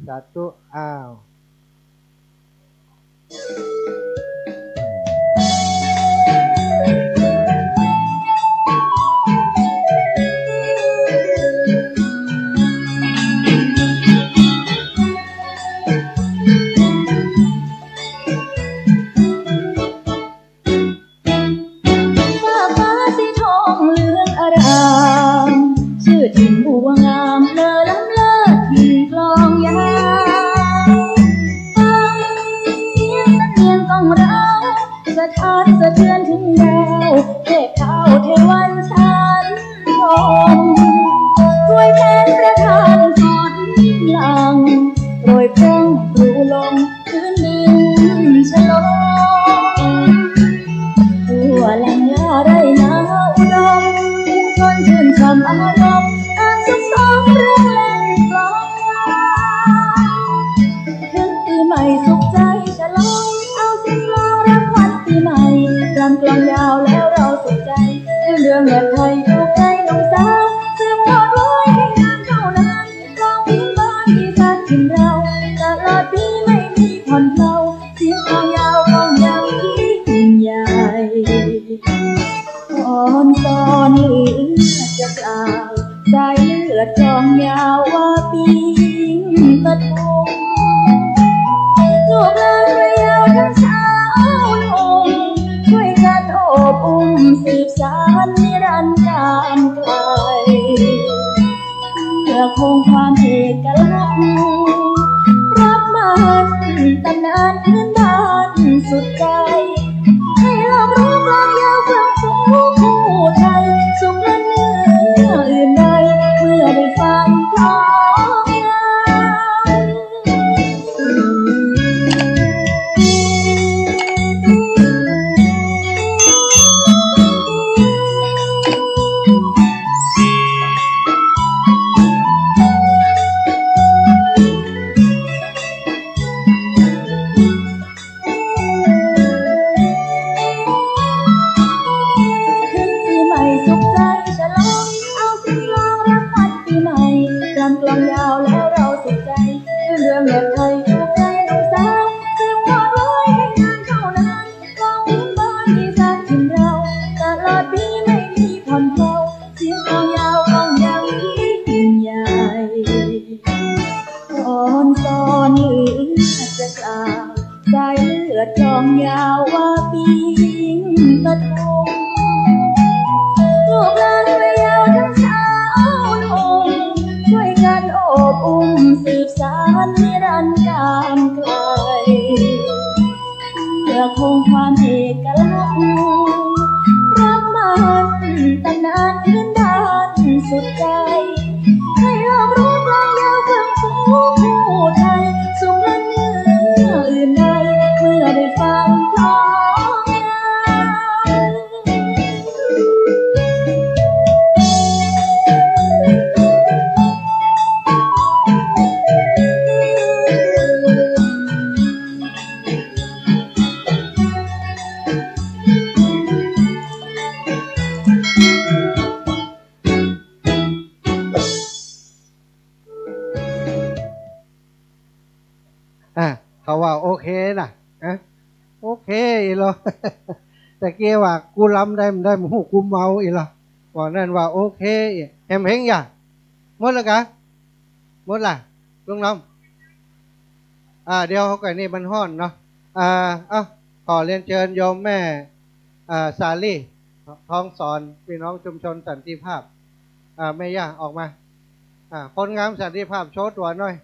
สาธุชื่อถิ่นบัวงามเลอล้ำเลิศถิ่นกลองยาวฟังเสียงนั้นเนียนต้องเราสะท้านสะเทือนถึงดาวเทพเท้าเทวันชั้นชมช่วยแทนประทานสอนหลังโปรยพร่องปลูลงพื้นดินฉลองทั่วแหล่งหญ้าไร่นาอุดมชนชื่นชมอารมณ์สุขสมเรื่องเล่นกลองถึงปีใหม่สุขใจฉลองเอาเสียงกลองรับขวัญปีใหม่รำกลองยาวแล้วเราสุขใจเรื่องแบบไทยถูกใจน้องสาวสืบทอดไว้ให้นานเท่านานกลองพื้นบ้านที่สานถิ่นเราตลอดปีไม่มีผ่อนเพลาเสียงกลองยาวกลองยาวยิ่งใหญ่อ่อนตอนเหลือจะกล่าวสายเลือดกลองยาวว่าปีปฐมลูกหลานเรียวทั้งสาวหนุ่มช่วยกันโอบอุ้มสืบสานนิรันดร์การไกลเพื่อคงความเอกลักษณ์รับมันตำนานพื้นบ้านสุดใจให้เรารู้กลองยาวเพื่อฟูผู้ไทยสุขและเนื้ออื่นใดเมื่อได้ฟังกลองยกลองยาวแล้วเราสุขใจเรื่องแบบไทยถูกใจน้องสาวสืบทอดไว้ให้นานเท่านานกลองพื้นบ้านที่สานถิ่นเราตลอดปีไม่มีผ่อนเพลาเสียงกลองยาวกลองยาวยิ่งใหญ่อ่อนตอนเหลือจะกล่าวสายเลือดกลองยาวว่าปีปฐมลูกหลานเรียวทั้งสาวหนุ่มช่วยกันโอบอุ้มสืบสานนิรันดร์การไกลเพื่อคงความเอกลักษณ์รับมันตำนานพื้นบ้านสุดใจให้เรารู้กลองยาวเพื่อฟูผู้ไทยสุขและเนื้ออื่นใดเมื่อได้ฟังกลองยาวเขาว่าโอเคนะโอเคอีหรอ แต่เกี้ว่ากูล้ำได้หมูกูเมาอีหรอบอกนั่นว่าโอเคแฮมเฮงอย่าหมดแล้วกะหมดละลุงน้องเดี๋ยวเขาก่อนนี่มันห้อนเนาะขอเรียนเชิญโยมแม่สาลี่ ท้องสอนพี่น้องชุมชนสันติภาพแม่ย่าออกมาคนงามสันติภาพโชว์ตัวหน่อย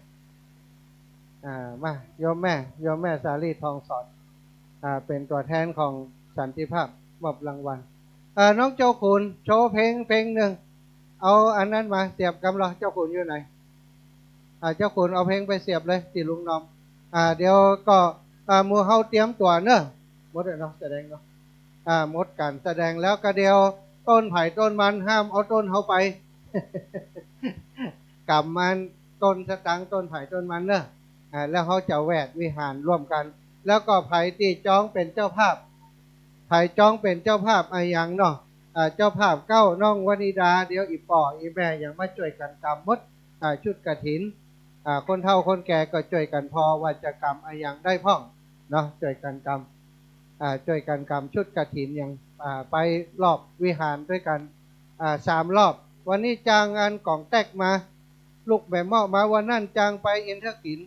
มาโยมแม่สาลีทองสอนเป็นตัวแทนของสันติภาพมอบรางวัลน้องเจ้าขุนโชว์เพลงหนึ่งเอาอันนั้นมาเสียบกำลังเจ้าขุนอยู่ไหนเจ้าขุนเอาเพลงไปเสียบเลยตีลุงน้อมเดี๋ยวก็มัวเฮาเตรียมตัวเนอะหมดแล้วเนาะแสดงเนาะหมดการแสดงแล้วก็เดียวต้นไผ่ต้นมันห้ามเอาต้นเขาไป กำมันต้นสตังต้นไผ่ต้นมันเนอะแล้วเขาจะแวดวิหารร่วมกันแล้วก็ไผ่ตีจ้องเป็นเจ้าภาพไผ่จ้องเป็นเจ้าภาพอย่างเนาะเจ้าภาพเก้าน้องวนิดาเดี๋ยวอีป่ออีแม่ยังมาช่วยกันกำมดชุดกฐินคนเฒ่าคนแก่ก็ช่วยกันพอว่าจะกำอย่างได้พ่องเนาะช่วยกันกำช่วยกันกำชุดกฐินอย่างไปรอบวิหารด้วยกัน3 รอบวันนี้จางงานกล่องแตกมาลูกแม่เมาะมาวันนั่นจางไปอินทกิน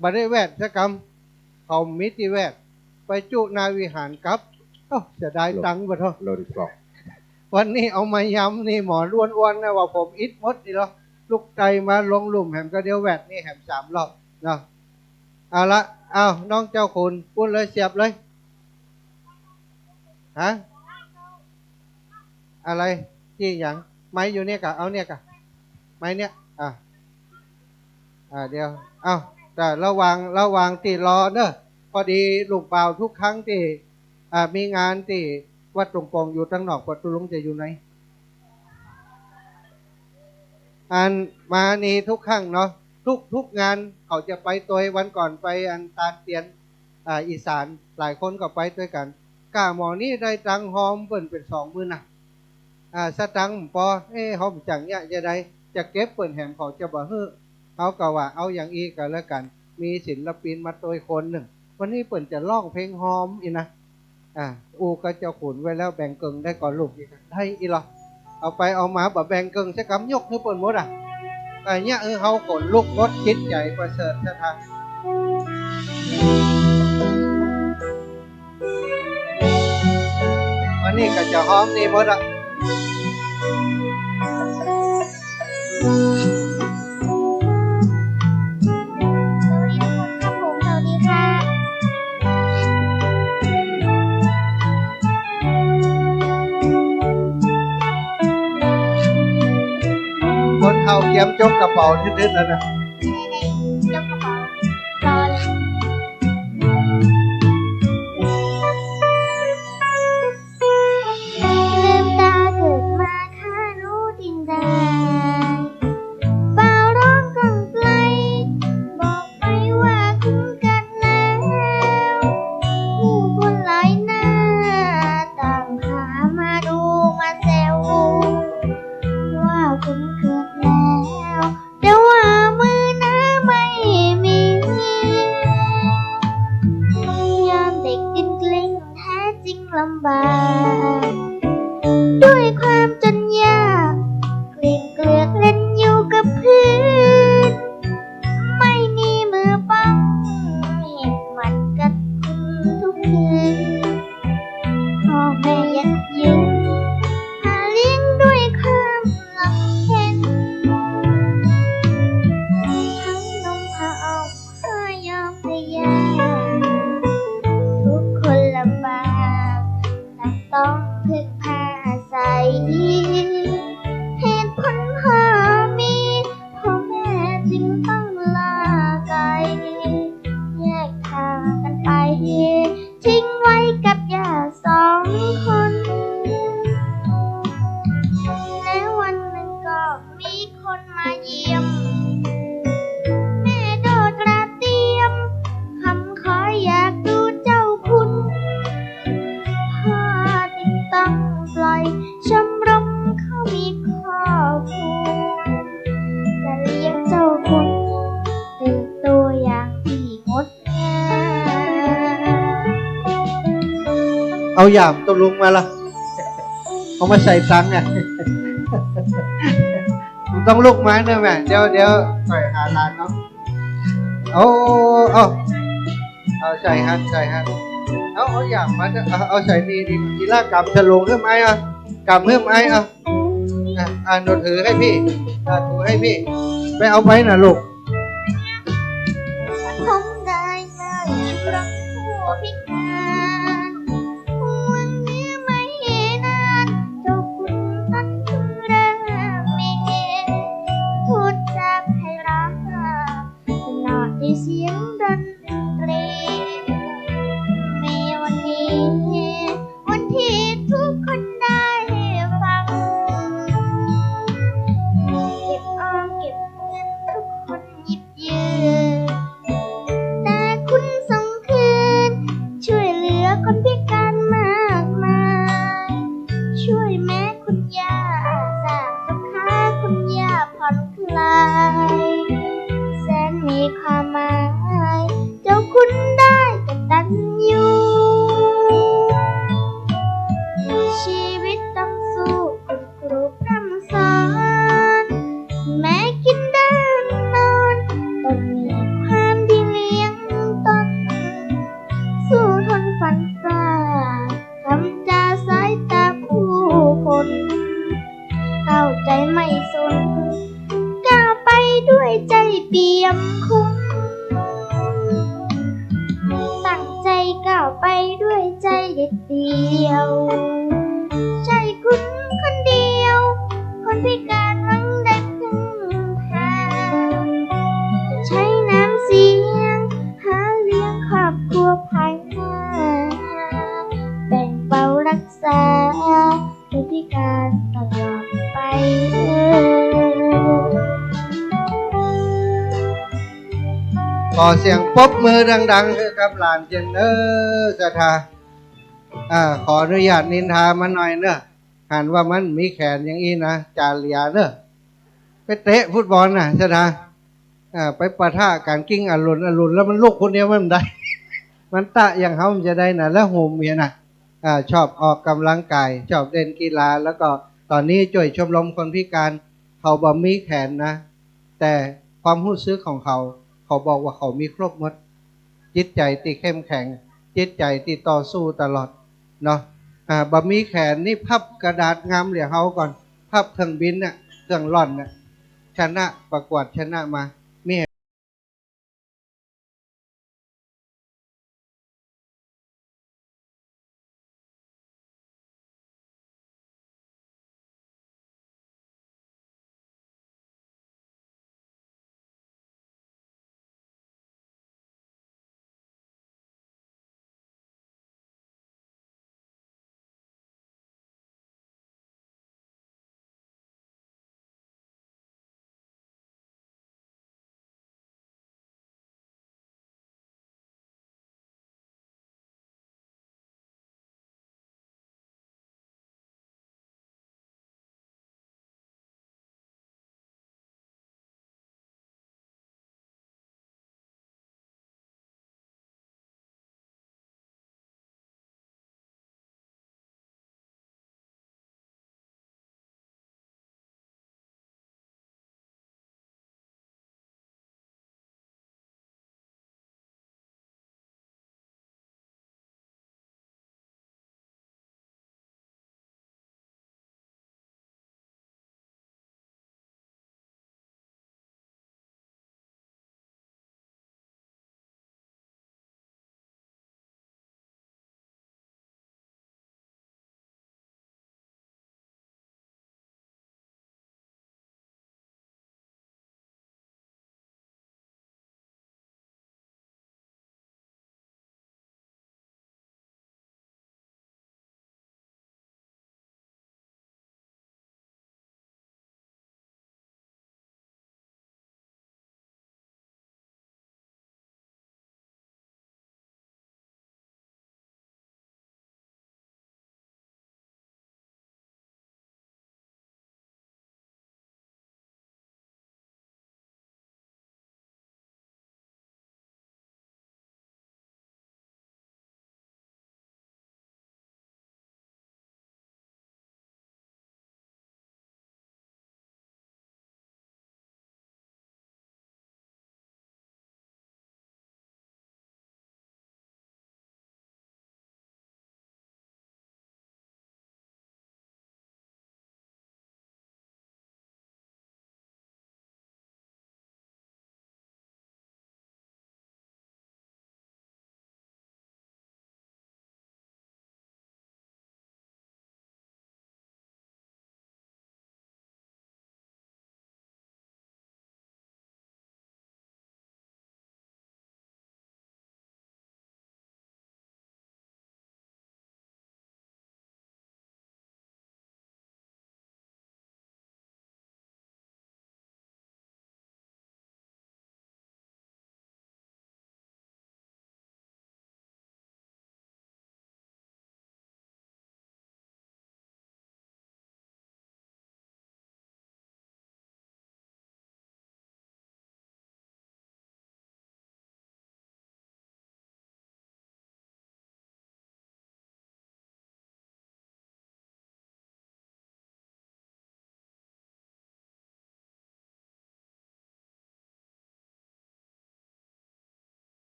บ่ได้แวดสักกำเขามิติแวดไปจุนาวิหารกับจะได้ตังค์บ่เท่าโลดกล่องวันนี้เอามายำนี่หมอล้วนๆนะว่าผมอิดมดนี่เหรอลูกใจมาลงหลุมแหมก็เดียวแวดนี่แหม3 รอบเนาะเอาละน้องเจ้าคุณพูดเลยเสียบเลยฮะอะไรที่อย่างไม้อยู่เนี่ยกะเอาเนี่ยกะไม้เนี่ยเดี๋ยวแต่ระวังตีรอเนอะพอดีลูกเปล่าทุกครั้งที่มีงานที่วัดตรงปองอยู่ทั้งนอกวัดตุลุงจะอยู่ไหนมานี่ทุกครั้งเนาะทุกงานเขาจะไปตัววันก่อนไปตาลเตียนอีสานหลายคนก็ไปด้วยกันกาหมอนี่ได้ตังหอมเปิ่นเป็น20,000นะสตังปอหอมจังเนี่ยจะได้จะเก็บเปิ่นแหมเขาจะบ่ฮื้อเขาก็ว่าเอาอย่างอีกกันแล้วกันมีศิลปินมาตัวคนหนึ่งวันนี้เปิ่นจะร้องเพลงหอมอีนะก็จะขุนไว้แล้วแบ่งเกิงได้ก่อนลูกอีกได้อีหรอเอาไปเอามาบ่แบ่งเกิงใช้กำยกให้เปิ่นหมดเนี่ยเขาขนลูกรถคิดใหญ่ประเสริฐทางวันนี้ก็จะหอมนี่หมดคนเฒ่าเตรียมจกกระเป๋าทึดๆแล้วนะจกกระเป๋ารอเลยลืมตาเกิดมาข้ารู้ดินแดนเป่าร้องกังไกลบอกไปว่าคุ้นกันแล้วผู้คนหลายหน้าต่างหามาดูมาแซวว่าคุ้นเคยแล้วแต่ว่ามือหน้าไม่มียามเด็กกินเกล้งแท้จริงลำบากด้วยความจนยากเกลี้ยงเกลือกเล่นอยู่กับพื้นไม่มีมือป้องเห็บมันกัดคุณทุกคืนพ่อแม่ยัดเยื้อหาเลี้ยงด้วยความลำเค็ญทั้งนมผ้าอ้อมผ้ายอมแต่ยากทุกคนลำบากต่างต้องพึ่งพาอาศัยเหตุผลพ่อมีพ่อแม่จึงต้องลาไกลแยกทางกันไปทิ้งไว้กับย่า2 คนแล้ววันหนึ่งก็มีคนมาเยี่ยมแม่โดดกระเตียมคำขออยากดูเจ้าคุณพ่อจึงต้องปล่อยชมรมเขามีครอบครัวจะเลี้ยงเจ้าคุณเป็นตัวอย่างที่งดงามเอาหยามตัวลุงมาละเอามาใส่ตังค์ต้องลุกมาเนี่ยแม่เดี๋ยวปล่อยหาร้านเนาะเอาใส่ฮัน เอาอย่างมาเอาใส่นี่ดีกีฬากำฉลงขึ้นไหมอ่ะกำขึ้นไหมอ่ะหนูถือให้พี่ถือให้พี่ไปเอาไปนะลูก คงได้เลยรักผู้พิการวันนี้ไม่นานเจ้าคุณท่านเพิ่งเริ่มมีพูดจาไพเราะตลอดด้วยเสียงดนตรีมีวันนี้วันที่ทุกคนได้ฟังเก็บออมเก็บเงินทุกคนหยิบยืมแต่คุณส่งคืนช่วยเหลือคนพิการมากมายช่วยแม่คุณย่าสร้างสุขาคุณย่าผ่อนคลายแสนมีความหมายเจ้าคุณได้กตัญญูชีวิตต้องสู้คุณครูพร่ำสอนแม้กินเดินนอนต้องมีความดีเลี้ยงตนสู้ทนฝันฝ่าคำจาสายตาผู้คนเข้าใจไม่สนก้าวไปด้วยใจเปี่ยมคุ้มตั้งใจก้าวไปด้วยใจเด็ดเดี่ยวใจคุณคนเดียวคนพิการหวังได้พึ่งพาจะใช้น้ำเสียงหาเลี้ยงครอบครัวภายหน้าแบ่งเบารักษาคนพิการตลอดไปขอเสียงปรบมือดังๆให้กับหลานเจนเนอร์สถาขออนุญาตนินทามันหน่อยเนอะหันว่ามันมีแขนอย่างนี้นะจาเลียเนอะไปเตะฟุตบอลน่ะสถาไปปะทะการกิ้งอรุณแล้วมันลูกคนเดียวมันได้ มันตะอย่างเขามันจะได้นะแล้วโฮมเมียน่ะชอบออกกำลังกายชอบเล่นกีฬาแล้วก็ตอนนี้ช่วยชมรมคนพิการเขาบ่มีแขนนะแต่ความรู้สึกของเขาบอกว่าเขามีครบหมดจิตใจที่เข้มแข็งจิตใจที่ต่อสู้ตลอดเนาะบ่มีแขนนี่พับกระดาษงามเหลี่ยเขาก่อนพับเครื่องบินน่ะเครื่องร่อนน่ะชนะประกวดชนะมามี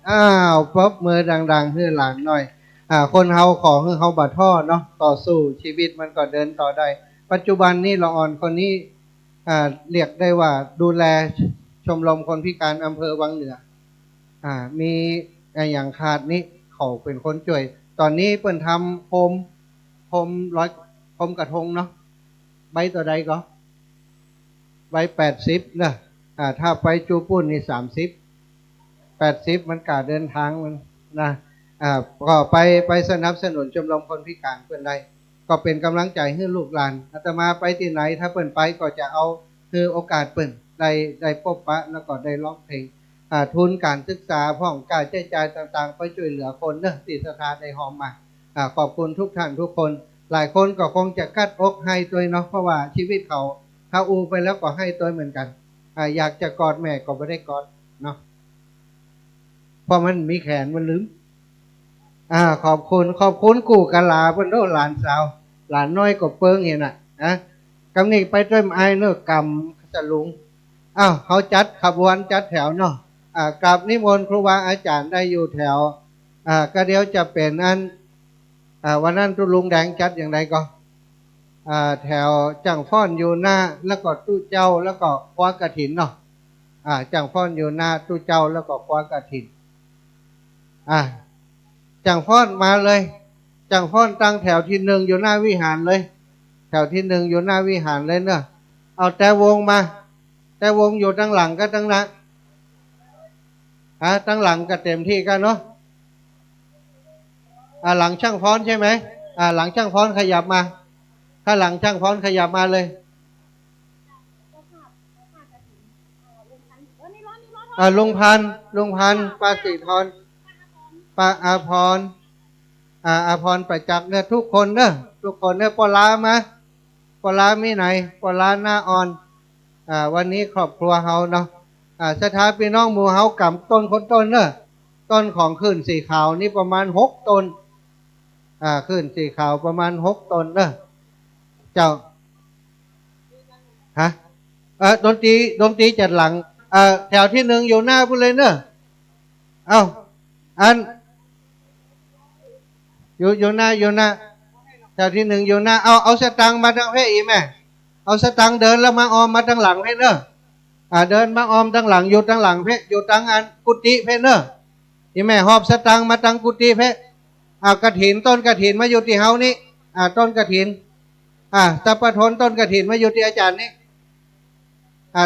อ้าวปรบมือดังๆให้หลานหน่อยคนเฮาของคือเฮาบาท่อเนาะต่อสู้ชีวิตมันก็เดินต่อได้ปัจจุบันนี้ละอ่อนคนนี้เรียกได้ว่าดูแลชมรมคนพิการอำเภอวังเหนือมีอย่างขาดนี้เขาเป็นคนช่วยตอนนี้เปิ้นทำโฮมกระทงเนาะใบตัวใดก็ใบ80นะถ้าไปจูปุ่นนี่30-80มันกะเดินทางมันนะก็ไปสนับสนุนชมรมคนพิการเพื่อนได้ก็เป็นกำลังใจให้ลูกหลานอาตมาไปที่ไหนถ้าเปิ่นไปก็จะเอาคือโอกาสเปิ่นได้พบปะแล้วก็ได้ร้องเพลงทุนการศึกษาพ่องการใช้จ่ายต่างๆไปช่วยเหลือคนเนอะที่สถานได้หอมมาขอบคุณทุกท่านทุกคนหลายคนก็คงจะกัดอกให้ตัวเนาะเพราะว่าชีวิตเขาถ้าอูไปแล้วก็ให้ตัวเหมือนกันอยากจะกอดแม่ก็ไม่ได้กอดเนาะเพราะมันมีแขนมันลืมขอบคุณกูกะลาเพิ่นโดหลานสาวหลานน้อยก็เปิ้งเห็นกำนี้ไปด้วยไอ้เนอะกำสลุงเขาจัดขบวนจัดแถวเนาะกราบนิมนต์ครูบาอาจารย์ได้อยู่แถวก็เดี๋ยวจะเป็นวันนั้นตุลุงแดงจัดอย่างไรก็แถวจังฟ้อนอยู่หน้าแล้วก็ตู้เจ้าแล้วก็คว้ากฐินเนาะจังฟ้อนอยู่หน้าตู้เจ้าแล้วก็คว้ากฐินจังฟ้อนมาเลยจังฟ้อนตั้งแถวที่1อยู่หน้าวิหารเลยแถวที่1อยู่หน้าวิหารเลยเนอะเอาแต่วงมาแต่วงอยู่ตั้งหลังก็ตั้งนะตั้งหลังก็เต็มที่กันเนาะหลังช่างฟ้อนใช่ไหมหลังช่างฟ้อนขยับมาถ้าหลังช่างฟ้อนขยับมาเลยลุงพันธุ์ปาสิธรปาอาพรอาพรประจักษ์เนี่ยทุกคนเนอะทุกคนเนี่ยปลามาปลามีไหนปลาหน้าอ่อนวันนี้ครอบครัวเฮาเนาะสถานพี่น้องหมู่เฮากำต้นคนต้นเนอะต้นของขึ้นสีขาวนี่ประมาณ6 ต้นขึ้นสีขาวประมาณ6 ต้นเนอะเจ้าดนตรีจัดหลังแถวที่1อยู่หน้าพุ่นเลยเนอะอยู่หน้าแถวที่1อยู่หน้าเอาสตังค์มาทางเพศอีแม่เอาสตังค์เดินแล้วมาออมมาทางหลังเพศเนอะเดินมาออมทางหลังอยู่ทางหลังเพศอยู่ทางกุฏิเพศเนอะอีแม่หอบสตังค์มาทางกุฏิเพศกฐินต้นกฐินมาอยู่ที่เฮานี่ต้นกฐินตะปะทนต้นกฐินมาอยู่ที่อาจารย์นี่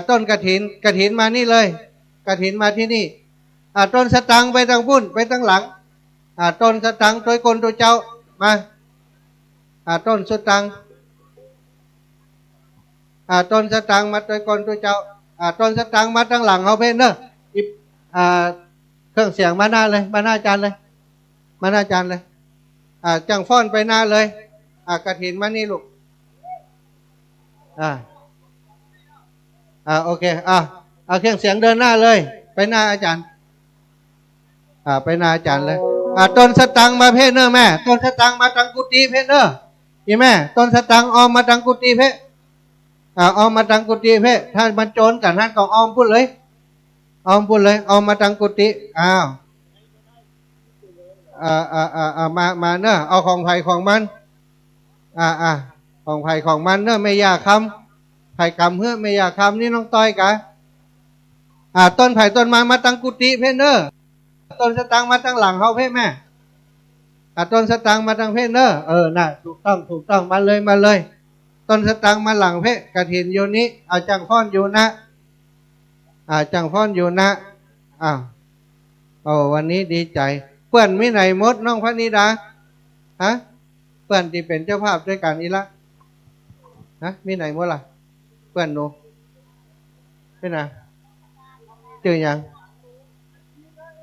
ต้นกฐินมานี่เลยกฐินมาที่นี่ต้นสตังค์ไปทางพุ่นไปทางหลังต้นสตังค์ตัวคนตัวเจ้ามาต้นสตังค์ต้นสตังค์มาตัวคนตัวเจ้าต้นสตังค์มาทางหลังเฮาเพ่นเนอะเครื่องเสียงมาหน้าเลยมาหน้าอาจารย์เลยมาหน้าอาจารย์เลยจังฟ้อนไปหน้าเลยกฐินมานี่ลูกโอเคเอาเครื่องเสียงเดินหน้าเลยไปหน้าอาจารย์ไปหน้าอาจารย์เลยต้นสตังค์มาเพศเนอแม่ต้นสตังค์มาตังกุฏิเพศเนออีแม่ต้นสตังค์ออมมาตังกุฏิเพศออมมาตังกุฏิเพศถ้ามันโจรกันท่านก็ออมพูดเลยออมมาตังกุฏิมาเนอะเอาของไผ่ของมันของไผ่ของมันเนอะไม่ยากคำไผ่กำเพื่อไม่อยากคำนี่น้องต้อยกะต้นไผ่ต้นมาตั้งกุฏิเพนเนอร์ต้นสตังมาตั้งหลังเขาเพแม่ต้นสตังมาตั้งเพนเนอร์น่ะถูกต้องมาเลยต้นสตังมาหลังเพกฐินอยู่นี้เอาจังฟ้อนอยู่นะจังฟ้อนอยู่นะวันนี้ดีใจเพื่อนมิไหนมดน้องพระนิดาเพื่อนที่เป็นเจ้าภาพด้วยกันอีละมิไหนมดล่ะเพื่อนหนูเป็นไงเจอยัง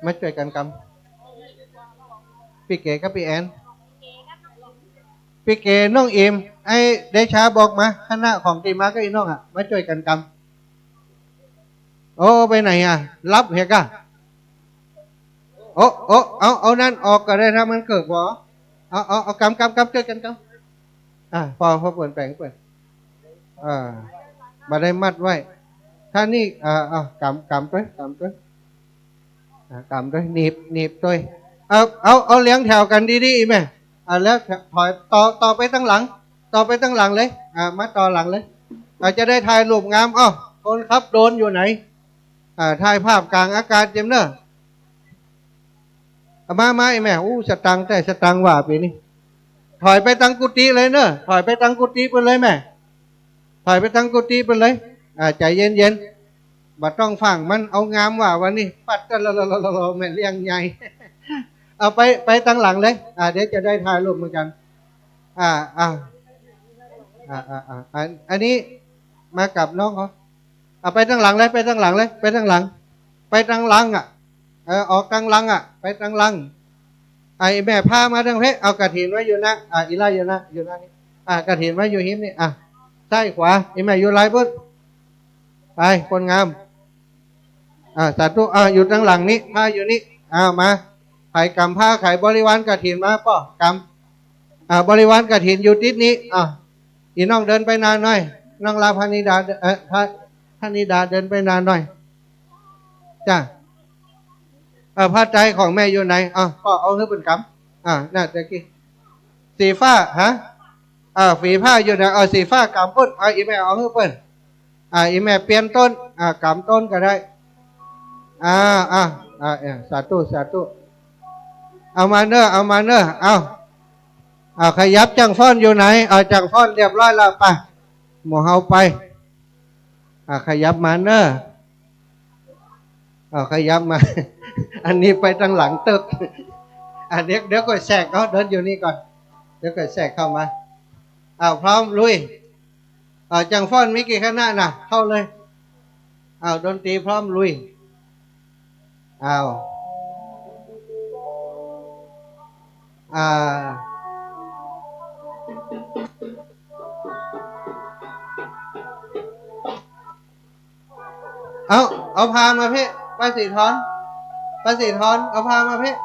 มาช่วยกันกำพี่เก๋กับพี่แอนพี่เก๋น้องอิมไอ้เดชาบอกมาคณะของตีมาก็อีน้องมาช่วยกันกำไปไหนรับเหรอกะเอานั่นออกก็ได้ถ้ามันเกิดบ่เอากำช่วยกันกำพอเปิดแปลงเปิดมาได้มัดไว้ถ้านี่กำด้วย กำด้วยหนีบด้วยเอาเลี้ยงแถวกันดีๆแม่แล้วถอยต่อไปตั้งหลังเลยมาต่อหลังเลยจะได้ถ่ายรูปงามคนครับโดนอยู่ไหนถ่ายภาพกลางอากาศเจมเนอะมาไอ้แม่สตังค์แต่สตังค์ว่าปีนี้ถอยไปตั้งกุฏิเลยเนอะถอยไปตั้งกุฏิไปเลยแม่ถอยไปตั้งกุฏิไปเลยใจเย็นๆบัดต้องฟังมันเอางามว่าวันนี้ปัดกันเราแม่เลี้ยงใหญ่ เอาไปตั้งหลังเลยเดี๋ยวจะได้ถ่ายรูปเหมือนกันอันนี้มากับน้องเขาไปตั้งหลังเลยไปตั้งหลังออกตั้งหลังไปตั้งหลังไอ้แม่พามาตั้งเพชรเอากระถินไว้อยู่นะอีไลอยู่นะนี่กระถินไว้อยู่หิมนี่ซ้ายขวาไอ้แม่อยู่ไรปุ๊บไปคนงามสาธุอยู่ตั้งหลังนี้พาอยู่นี่มาไข่กำผ้าไข่บริวารกระถินมาป่อกำบริวารกระถินอยู่ทิศนี้อีน้องเดินไปนานหน่อยน้องลาพานิดาพานิดาเดินไปนานหน่อยจ้าผ้าใจของแม่อยู่ไหนก็เอาให้เป็นกำน่ะตะกี้สีฟ้าฝีผ้าอยู่ไหนสีฟ้ากำพุ่นอีแม่เอาให้เปิ้นอีแม่เปลี่ยนต้นกำต้นก็ได้สาธุเอามาเนอะขยับจังฟ้อนอยู่ไหนจังฟ้อนเรียบร้อยแล้วไปหมู่เฮาไปขยับมาเนอะขยับมา อันนี้ไปทางหลังตึกเดี๋ยวก็แทรกเดินอยู่นี่ก่อนเดี๋ยวก็แทรกเข้ามาพร้อมลุยจังฟ้อนมีกี่คณะน่ะเข้าเลยดนตรีพร้อมลุยเอาพามาพี่ป้าสีทอนเอาพามาพี่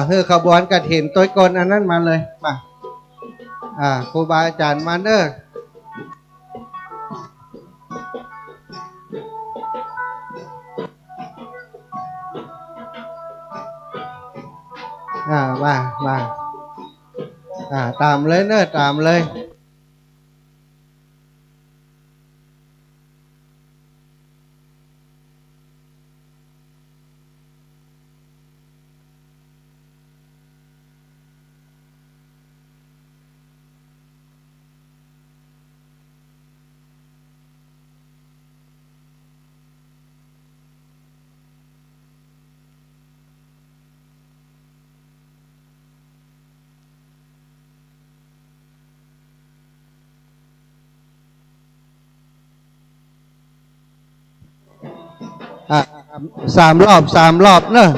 คือขบวนกฐินตัวกลอันนั้นมาเลยมาครูบาอาจารย์มาเนอะมาตามเลยเนอะตามเลยสามรอบเนอะ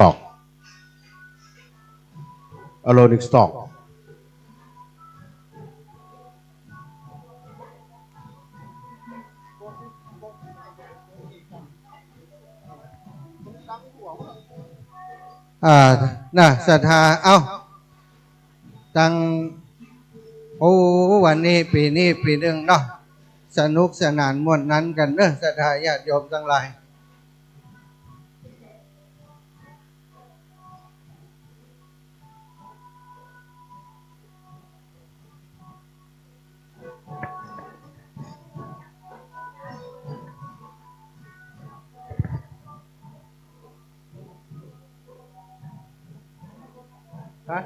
stock rolling stock น่ะศรัทธาตั้ง โอ้วันนี้ปีนี้ปีหนึ่งเนาะสนุกสนานม่วนนั้นกันเนอะศรัทธาญาติโยมทั้งหลายฮะ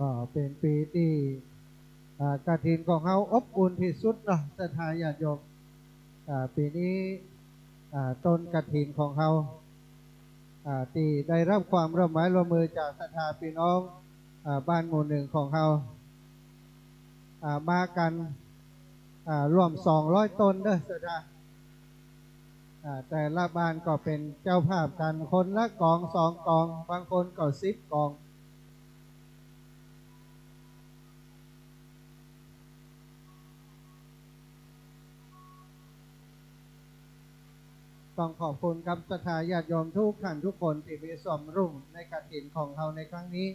ก็เป็นปีที่กฐินของเขาอบอุ่นที่สุดเนาะศรัทธาญาติโยมปีนี้ต้นกฐินของเขาที่ได้รับความร่วมไม้ร่วมมือจากศรัทธาพี่น้องบ้านหมู่หนึ่งของเขามากันร่วม200ต้นเด้อศรัทธาแต่ละบ้านก็เป็นเจ้าภาพกันคนละกอง2 กองบางคนก็10 กองต้องขอบคุณครับศรัทธาญาติโยมทุกท่านทุกคนที่มีส่วนร่วมในกฐินของเราในครั้งนี้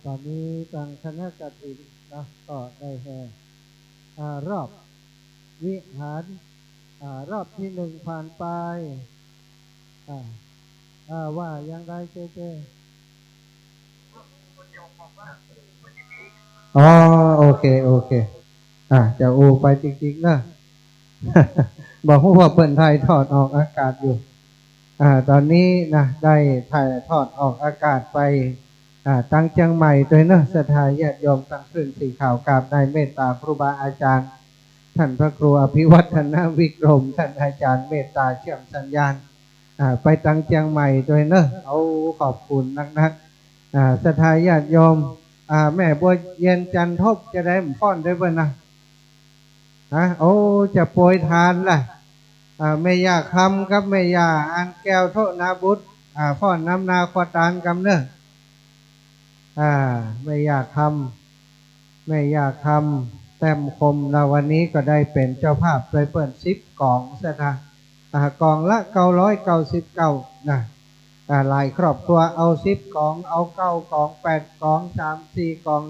ตอนนี้ทางคณะกรรมการนะก็ได้แห่รอบวิหารรอบที่หนึ่งผ่านไปว่ายังไงเจอ๋อโอเคจะอูไปจริงๆนะ บอกว่าเปิดไทยทอดออกอากาศอยู่ตอนนี้นะได้ถ่ายทอดออกอากาศไปตั้งเชียงใหม่โดยเนอะสถานญาติโยมตั้งขึ้นสีข่าวกราบในเมตตาครูบาอาจารย์ท่านพระครูอภิวัฒนวิกรมท่านอาจารย์เมตตาเชื่อมสัญญาณไปตั้งเชียงใหม่โดยเนอะเอาขอบคุณนักสถานญาติโยมแม่บัวเย็นจันทบจะได้หมู่ฟ้อนได้บ่นะโอ้จะโปรยทานล่ะไม่อยากคำครับไม่อยากอันแก้วโทนาบุตรฟ้อนน้ำนาควตานกำเนอะไม่อยากทำแต้มคมเราวันนี้ก็ได้เป็นเจ้าภาพไปเปิด10 กล่องซะนะกล่องละ999นะหลายครอบครัวเอา10 กล่องเอา9 กล่อง8 กล่อง3 4 กล่อง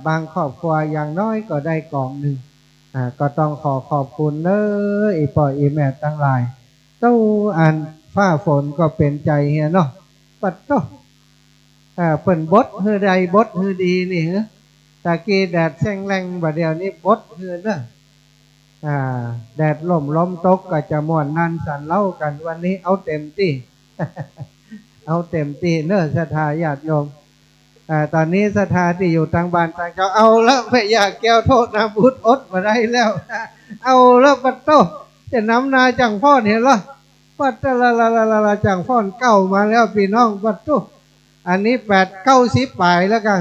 บางครอบครัวอย่างน้อยก็ได้กล่องหนึ่งก็ต้องขอบคุณเนอะอีพ่ออีแม่ทั้งหลายตู้อ่านฟ้าฝนก็เป็นใจเฮียเนาะปัดโตเปิ่นบดฮือใดบดฮือดีนี่ฮะตะกี้แดดแช่งแรงบ่เดียวนี้บดฮือเนอะแดดลมตกก็จะม่วนนันสันเล่ากันวันนี้เอาเต็มที่ เอาเต็มที่เนอะศรัทธาญาติโยมตอนนี้ศรัทธาที่อยู่ทางบ้านทางเจ้าเอาแล้วไม่อยากแก้วโทษนะบุตรอดมาได้แล้ว เอาแล้วปัดโตจะน้ำนาจังพ่อเห็นหรอปัดละจังพ่อนเก่ามาแล้วพี่น้องปัดโตอันนี้90 ปลายแล้วกัน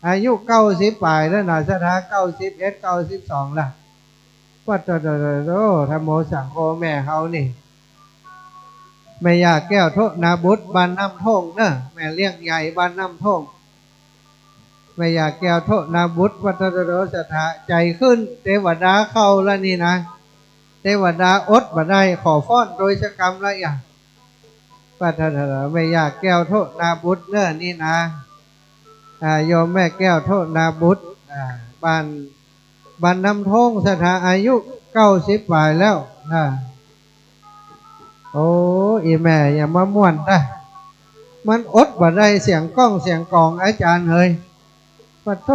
อายุ90 ปลายแล้วนะศรัทธา91 92ล่ะปัดโตธรรมโมสังโฆแม่เฮานี่ไม่อยากแก้วโทษนาบุตรบ้านน้ำท่งเนอะแม่เลี้ยงใหญ่บ้านน้ำท่งไม่อยากแก้วโทษนาบุตรวัตรโรสถาใจขึ้นเทวดาเข้าแล้วนี่นะเทวดาอดมาได้ขอฟ้อนโดยชกรรมละอย่างวัตรไม่อยากแก้วโทษนาบุตรเนอะนี่นะโยมแม่แก้วโทษนาบุตรบ้านน้ำท่งสถาอายุ90 ปลายแล้วโอ้อีแม่อย่ามาม่วนได้มันอดบ่ได้เสียงก้องเสียงกองอาจารย์เฮ้ยปัดโต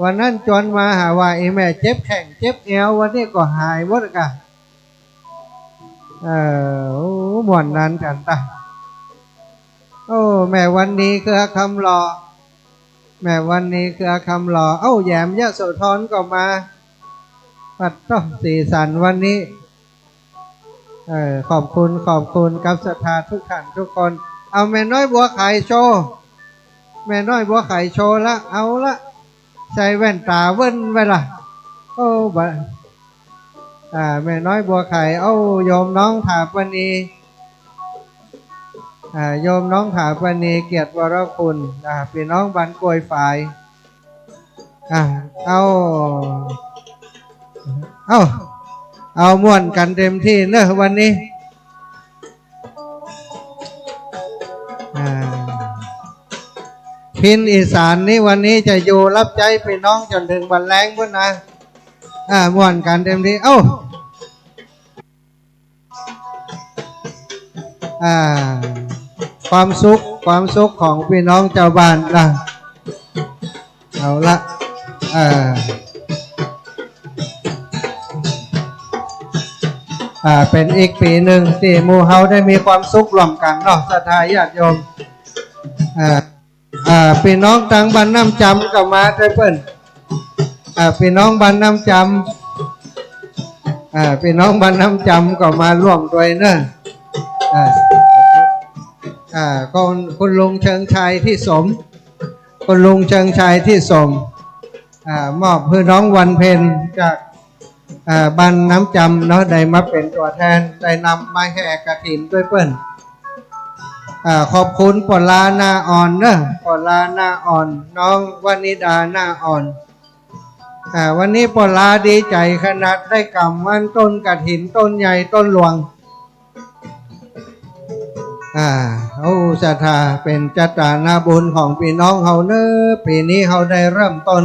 วันนั้นจวนมาหาว่าอีแม่เจ็บแข้งเจ็บเอววันนี้ก็หายหมดกันโอ้ม่วนนั้นกันตาโอ้แม่วันนี้คือคำหล่อแม่วันนี้คือคำหล่อเอ้าแยมยะโสธรก็มาปัดโตสีสันวันนี้ขอบคุณกับศรัทธาทุกท่านทุกคนเอาแม่น้อยบัวไข่โชว์แม่น้อยบัวไข่โชว์ละเอาละใส่แว่นตาเว้นไว้ละโอ้บะแม่น้อยบัวไข่เอาโยมน้องถาปณีโยมน้องถาปณีเกียรติวรคุณพี่น้องบ้านกล้วยฝ่ายเอาม่วนกันเต็มที่เนอะวันนี้พินอีสานนี่วันนี้จะอยู่รับใจพี่น้องจนถึงวันแรงพุ่นนะม่วนกันเต็มที่ความสุขของพี่น้องเจ้าบ้านนะเอาละเป็นอีกปีหนึ่งที่หมู่เฮาได้มีความสุขร่วมกันเนาะศรัทธาญาติโยมพี่น้องทางบ้านน้ำจำก็มาได้เพิ่นพี่น้องบ้านน้ำจำพี่น้องบ้านน้ำจำก็มาร่วมด้วยเนอะคุณลุงเชิงชัยที่สมคุณลุงเชิงชัยที่สมมอบเพื่อน้องวันเพ็ญจากบ้านน้ำจำเนาะได้มาเป็นตัวแทนได้นำมาแห่กฐินด้วยเปิ้นขอบคุณปลาหน้าอ่อนเนอะปลาหน้าอ่อนน้องวนิดาหน้าอ่อนวันนี้ปลาดีใจขนาดได้กำมันต้นกฐินต้นใหญ่ต้นหลวง โอ้ศรัทธาเป็นจัตนาบุญของพี่น้องเฮาเนอปีนี้เฮาได้เริ่มต้น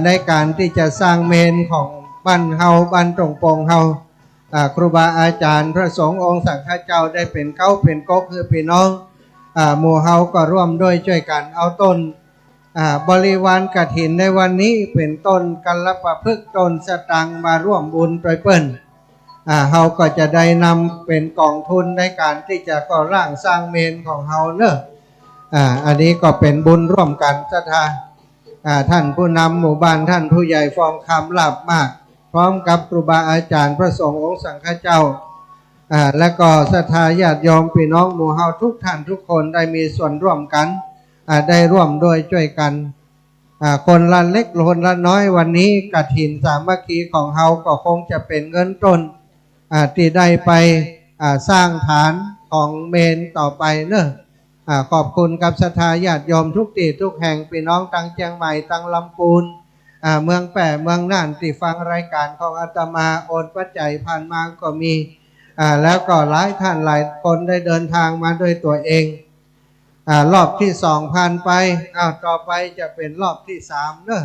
ในการที่จะสร้างเมนของบ้านเฮาบ้านตรงปงเฮาครูบาอาจารย์พระสงฆ์องค์สังฆเจ้าได้เป็นเก้าเป็นก๊กคือพี่น้องหมู่เฮาก็ร่วมด้วยช่วยกันเอาต้นบริวารกฐินในวันนี้เป็นต้นกัลปะพฤกษ์ต้นสตังมาร่วมบุญโดยเปิ้นเฮาก็จะได้นำเป็นกองทุนในการที่จะก่อร่างสร้างเมนของเฮาเนอะอันนี้ก็เป็นบุญร่วมกันศรัทธาท่านผู้นำหมู่บ้านท่านผู้ใหญ่ฟองคำลาบมากพร้อมกับครูบาอาจารย์พระสงฆ์องค์สังฆเจ้าและก็ศรัทธาญาติโยมพี่น้องหมู่เฮาทุกท่านทุกคนได้มีส่วนร่วมกันได้ร่วมด้วยช่วยกันคนละเล็กคนละน้อยวันนี้กฐินสามัคคีของเฮาก็คงจะเป็นเงินต้นที่ได้ไปสร้างฐานของเมนต่อไปเนอะขอบคุณกับศรัทธาญาติโยมทุกที่ทุกแห่งพี่น้องตั้งเชียงใหม่ตั้งลำพูนเมืองแปะเมืองน่านที่ฟังรายการของอาตมาโอนปัจจัยผ่านมาก็มีแล้วก็หลายท่านหลายคนได้เดินทางมาด้วยตัวเองรอบที่2ผ่านไปต่อไปจะเป็นรอบที่3เนอะ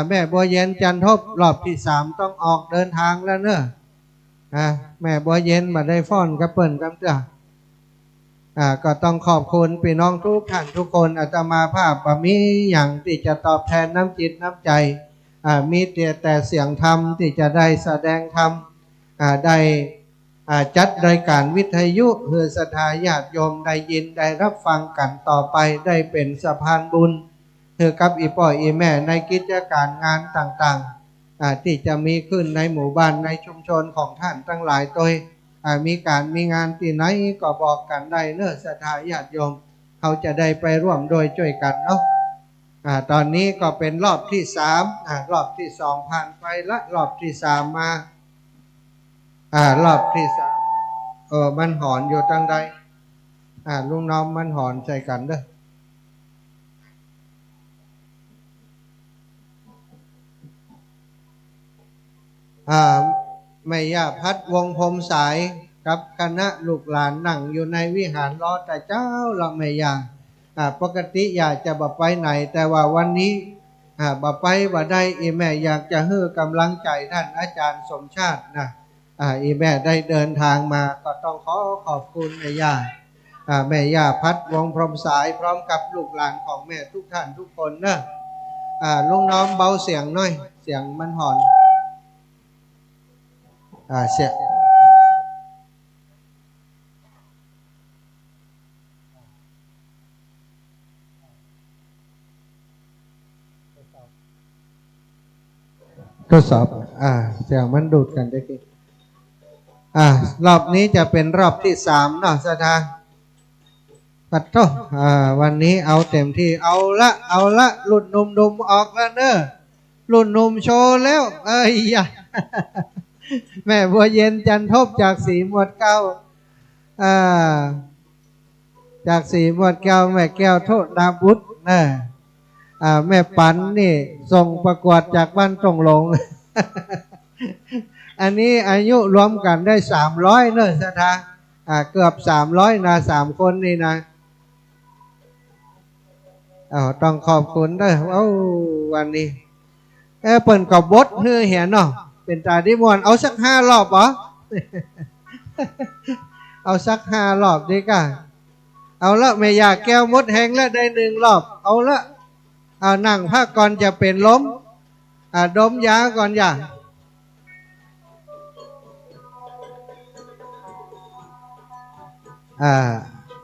แม่บัวเย็นจันทบรอบที่3ต้องออกเดินทางแล้วเนอะแม่บัวเย็นมาได้ฟ้อนกับเปิ้นกับเจ้าก็ต้องขอบคุณพี่น้องทุกท่านทุกคนอาตมาภาพมีอย่างที่จะตอบแทนน้ำจิตน้ำใจมีแต่เสียงธรรมที่จะได้แสดงธรรมได้จัดรายการวิทยุเพื่อศรัทธาญาติโยมได้ยินได้รับฟังกันต่อไปได้เป็นสะพานบุญเพื่อกับอีพ่ออีแม่ในกิจการงานต่างๆที่จะมีขึ้นในหมู่บ้านในชุมชนของท่านทั้งหลายโดยมีการมีงานที่ไหนก็บอกกันได้เนอะศรัทธาญาติโยมเขาจะได้ไปร่วมโดยช่วยกันเนาะตอนนี้ก็เป็นรอบที่3รอบที่2ผ่านไปและรอบที่3มารอบที่3มันหอนอยู่ตั้งใดลุงน้องมันหอนใส่กันเด้อแม่ย่าพัดวงพรมสายกับคณะลูกหลานนั่งอยู่ในวิหารรอแต่เจ้าละแม่ย่าปกติอยากจะบ่ไปไหนแต่ว่าวันนี้บ่ไปบ่ได้อีแม่อยากจะให้กำลังใจท่านอาจารย์สมชาตินะอีแม่ได้เดินทางมาก็ต้องขอบคุณแม่ย่าแม่ย่าพัดวงพรมสายพร้อมกับลูกหลานของแม่ทุกท่านทุกคนนะลุงน้องเบาเสียงหน่อยเสียงมันหอนเสียทดสอบเสียงมันดูดกันได้กี่รอบนี้จะเป็นรอบที่3เนาะศรัทธาปัดโตวันนี้เอาเต็มที่เอาละรุ่นหนุ่มออกแล้วเนอะรุ่นหนุ่มโชว์แล้วอย่าแม่บัวเย็นจันทบจากสีหมวดเก้าจากสีหมวดแก้วแม่แก้วโทษดาบุตรนะแม่ปันนี่ส่งประกวดจากบ้านตรงหลง อันนี้อายุรวมกันได้300เนอะศรัทธาเกือบ300นะ3คนนี่นะต้องขอบคุณด้วยวันนี้เปิ่นกับบดเฮือเหียนเนาะเป็นตาดิมวนเอาสัก5 รอบเหรอ เอาสัก5 รอบดีกว่าเอาละไม่อยากแก้วมดแห้งแล้วได้1 รอบเอาละเอานั่งพักก่อนจะเป็นล้มดมยาก่อนอย่า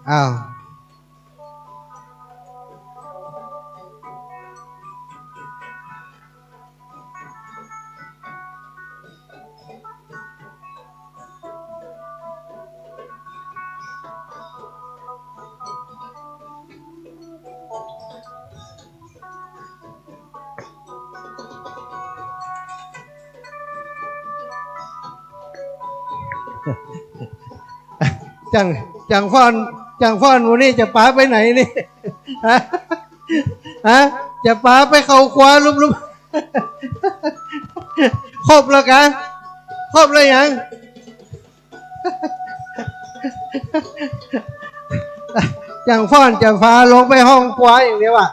เอา จังฟ้อนวันนี้จะป้าไปไหนนี่ฮะจะป้าไปเขาคว้าลุบครบแล้วกันครบแล้วยัง จังฟ้อนจะฟ้าลงไปห้องครัวอย่างเดียวอะ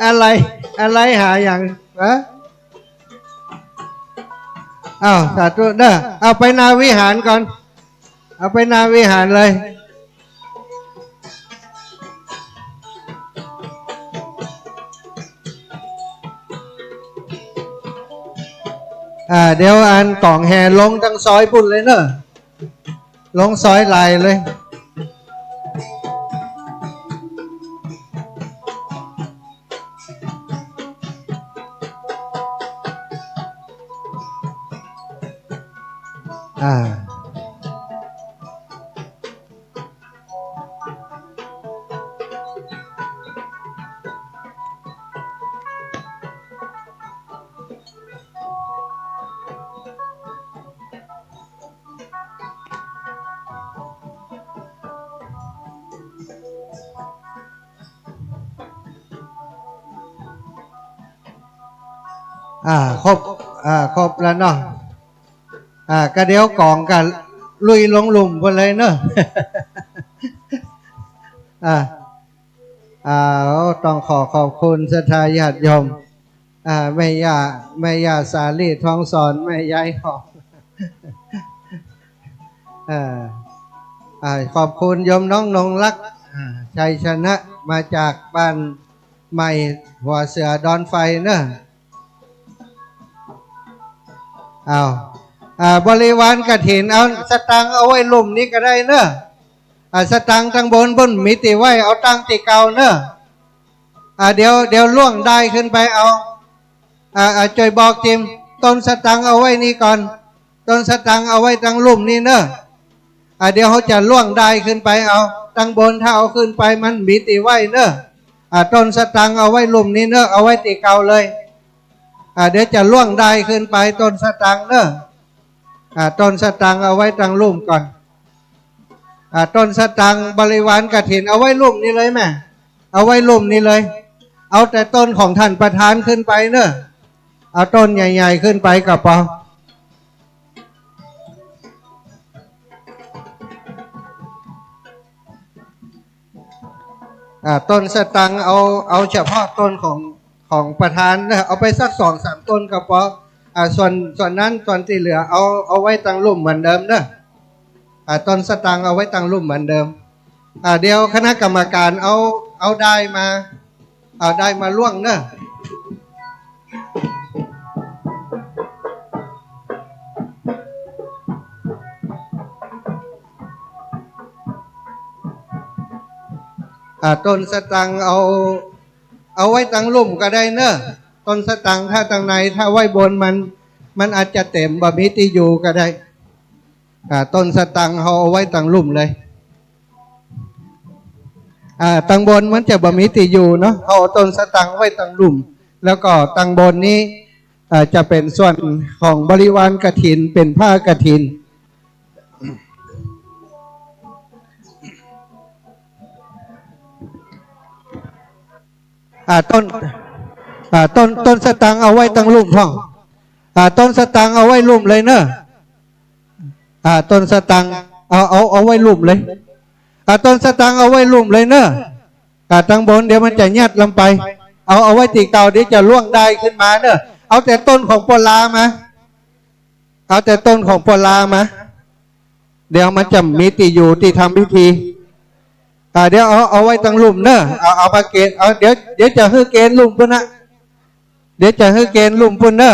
อะไรหาอย่างอ้าวสาธุเด้อเอาไปนาวิหารก่อนเอาไปนาวิหารเลยเดี๋ยวอันกล่องแห่ลงทั้งซอยปุ่นเลยเนอะลงซอยลายเลยครบแล้วเนาะก็เดี๋ยวกองกันลุยลงหลุมไปเลยเนอะต้องขอบคุณศรัทธาญาติโยมแม่ย่าสาลีทองสอนแม่ยายหอมขอบคุณโยมน้องนงรักชัยชนะมาจากบ้านใหม่หัวเสือดอนไฟเนอะบริวารกฐินเอาสตังเอาไว้ลุ่มนี้ก็ได้เนอะสตังทางบนมิติไว้เอาตังติเก่าเนอะเดี๋ยวล่วงได้ขึ้นไปเอาจอยบอกจิมต้นสตังเอาไว้นี่ก่อนต้นสตังเอาไว้ทางลุ่มนี้เนอะเดี๋ยวเขาจะล่วงได้ขึ้นไปเอาทางบนถ้าเอาขึ้นไปมันมิติไว้เนอะต้นสตังเอาไว้ลุ่มนี้เนอะเอาไว้ติเก่าเลยเดี๋ยวจะล่วงได้ขึ้นไปต้นสตังเนอะต้นสตังเอาไว้ตั้งลุ่มก่อนต้นสตังบริวารกฐินเอาไว้ลุ่มนี้เลยแม่เอาไว้ลุ่มนี้เลยเอาแต่ต้นของท่านประธานขึ้นไปเนอะเอาต้นใหญ่ๆขึ้นไปกับพอต้นสตังเอาเฉพาะต้นของประธานนะเอาไปสัก2-3 ต้นก็พอส่วนนั้นส่วนที่เหลือเอาไว้ตั้งลุ่มเหมือนเดิมนะต้นสตังเอาไว้ตั้งลุ่มเหมือนเดิมเดี๋ยวคณะกรรมการเอาได้มาล่วงนะต้นสตังเอาไว้ตั้งลุ่มก็ได้เนอะต้นสตังถ้าตั้งในถ้าไว้บนมันอาจจะเต็มบะมิติอยู่ก็ได้ต้นสตังเอาไว้ตั้งลุ่มเลยตั้งบนมันจะบะมิติอยู่เนาะเอาต้นสตังไว้ตั้งลุ่มแล้วก็ตั้งบนนี้จะเป็นส่วนของบริวารกฐินเป็นผ้ากฐินต้นสตังเอาไว้ตั้งลุ่มพ่อต้นสตังเอาไว้ลุ่มเลยเนอะต้นสตังเอาไว้ลุ่มเลยต้นสตังเอาไว้ลุ่มเลยเนอะตั้งบนเดี๋ยวมันจะยัดลงไปเอาไว้ตีเก่าเดี๋ยวจะล่วงได้ขึ้นมาเนอะเอาแต่ต้นของปลามาเอาแต่ต้นของปลามาเดี๋ยวมันจะมีตีอยู่ที่ทำพิธีเดี๋ยวเอาไว้ตั้งลุ่มเนอะเอามาเกณฑ์เดี๋ยวจะให้เกณฑ์ลุ่มปุ่นนะเดี๋ยวจะให้เกณฑ์ลุ่มปุ่นเนอะ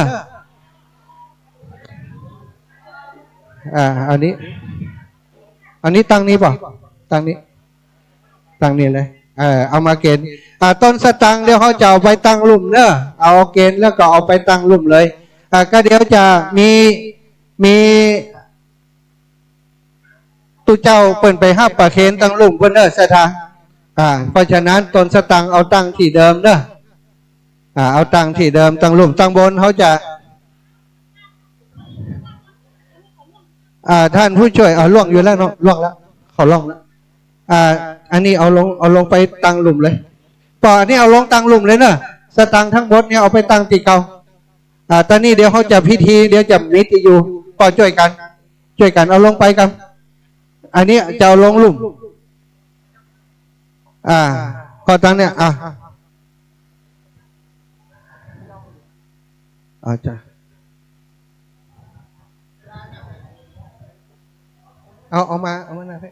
อันนี้ตั้งนี้ป่ะตั้งนี้เลยเอามาเกณฑ์ต้นสตังเดี๋ยวเขาจะเอาไปตั้งลุ่มเนอะเอาเกณฑ์แล้วก็เอาไปตั้งลุ่มเลยก็เดี๋ยวจะมีตุเจ้าเปิ่นไปห้าประเคนตั้งลุ่มบนเนอร์สถาเพราะฉะนั้นต้นสตังเอาตั้งที่เดิมเนอะเอาตั้งที่เดิมตั้งลุ่มตั้งบนเขาจะท่านผู้ช่วยเอาล่วงอยู่แล้วเนาะล่วงแล้วเขาล่วงแล้วอันนี้เอาลงไปตั้งลุ่มเลยปออันนี้เอาลงตั้งลุ่มเลยเนอะสตังทั้งบนเนี่ยเอาไปตั้งตีเก่าตอนนี้เดี๋ยวเขาจะพิธีเดี๋ยวจะมิติอยู่ปอช่วยกันเอาลงไปกัน อันนี้จะเอาลงหลุมก็ตั้งเนี่ยจ้ะเอามาหน่อยพี่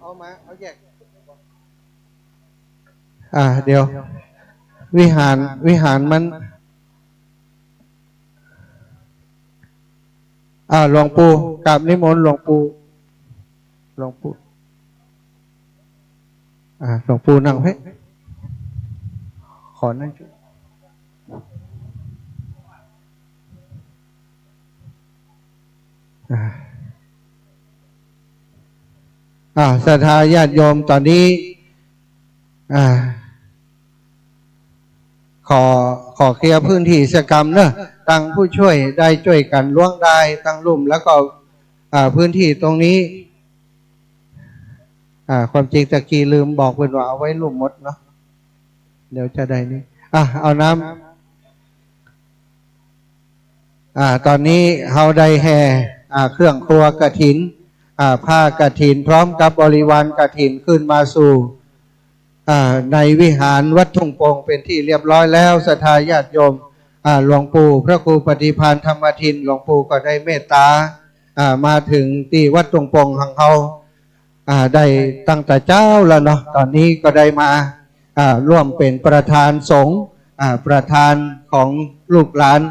เอามาเอาแยกเดี๋ยววิหารมันหลวงปู่กราบนิมนต์หลวงปู่หลวงปู่นั่งให้ขอนั่งจุศรัทธาญาติโยมตอนนี้ขอเคลียร์พื้นที่กิจกรรมเนอะตั้งผู้ช่วยได้ช่วยกันล่วงได้ตั้งลุ่มแล้วก็พื้นที่ตรงนี้ความจริงตะกี้ลืมบอกเพื่อนว่าเอาไว้ลุ่มมดเนาะเดี๋ยวจะได้นี่เอาน้ำตอนนี้เฮาได้แห่เครื่องครัวกฐินผ้ากฐินพร้อมกับบริวารกฐินขึ้นมาสู่ในวิหารวัดทุ่งโป่งเป็นที่เรียบร้อยแล้วศรัทธาญาติโยมหลวงปู่พระครูปฏิภาณธรรมทินหลวงปู่ก็ได้เมตตามาถึงที่วัดทุ่งโป่งของเขาได้ตั้งแต่เจ้าแล้วเนาะตอนนี้ก็ได้มาร่วมเป็นประธานสงฆ์ประธานของลูกหลาน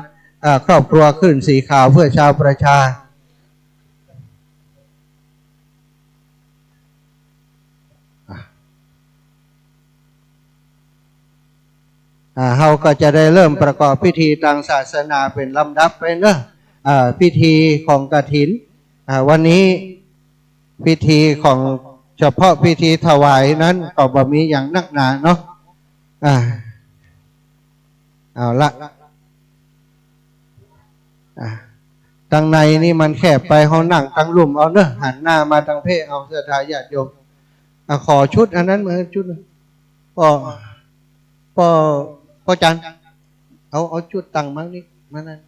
ครอบครัวขึ้นสีขาวเพื่อชาวประชาเฮาก็จะได้เริ่มประกอบพิธีทางศาสนาเป็นลำดับไปเนอะพิธีของกฐินวันนี้พิธีของเฉพาะพิธีถวายนั้นก็บ่มีอย่างนักหนาเนาะเอาละทางในนี่มันแคบไปเขานั่งทางลุ่มเอาเนอะหันหน้ามาทางเพศเอาศรัทธาญาติโยมขอชุดอันนั้นมาชุดพ่อจันเอาชุดตังมั้งนี่มานั่น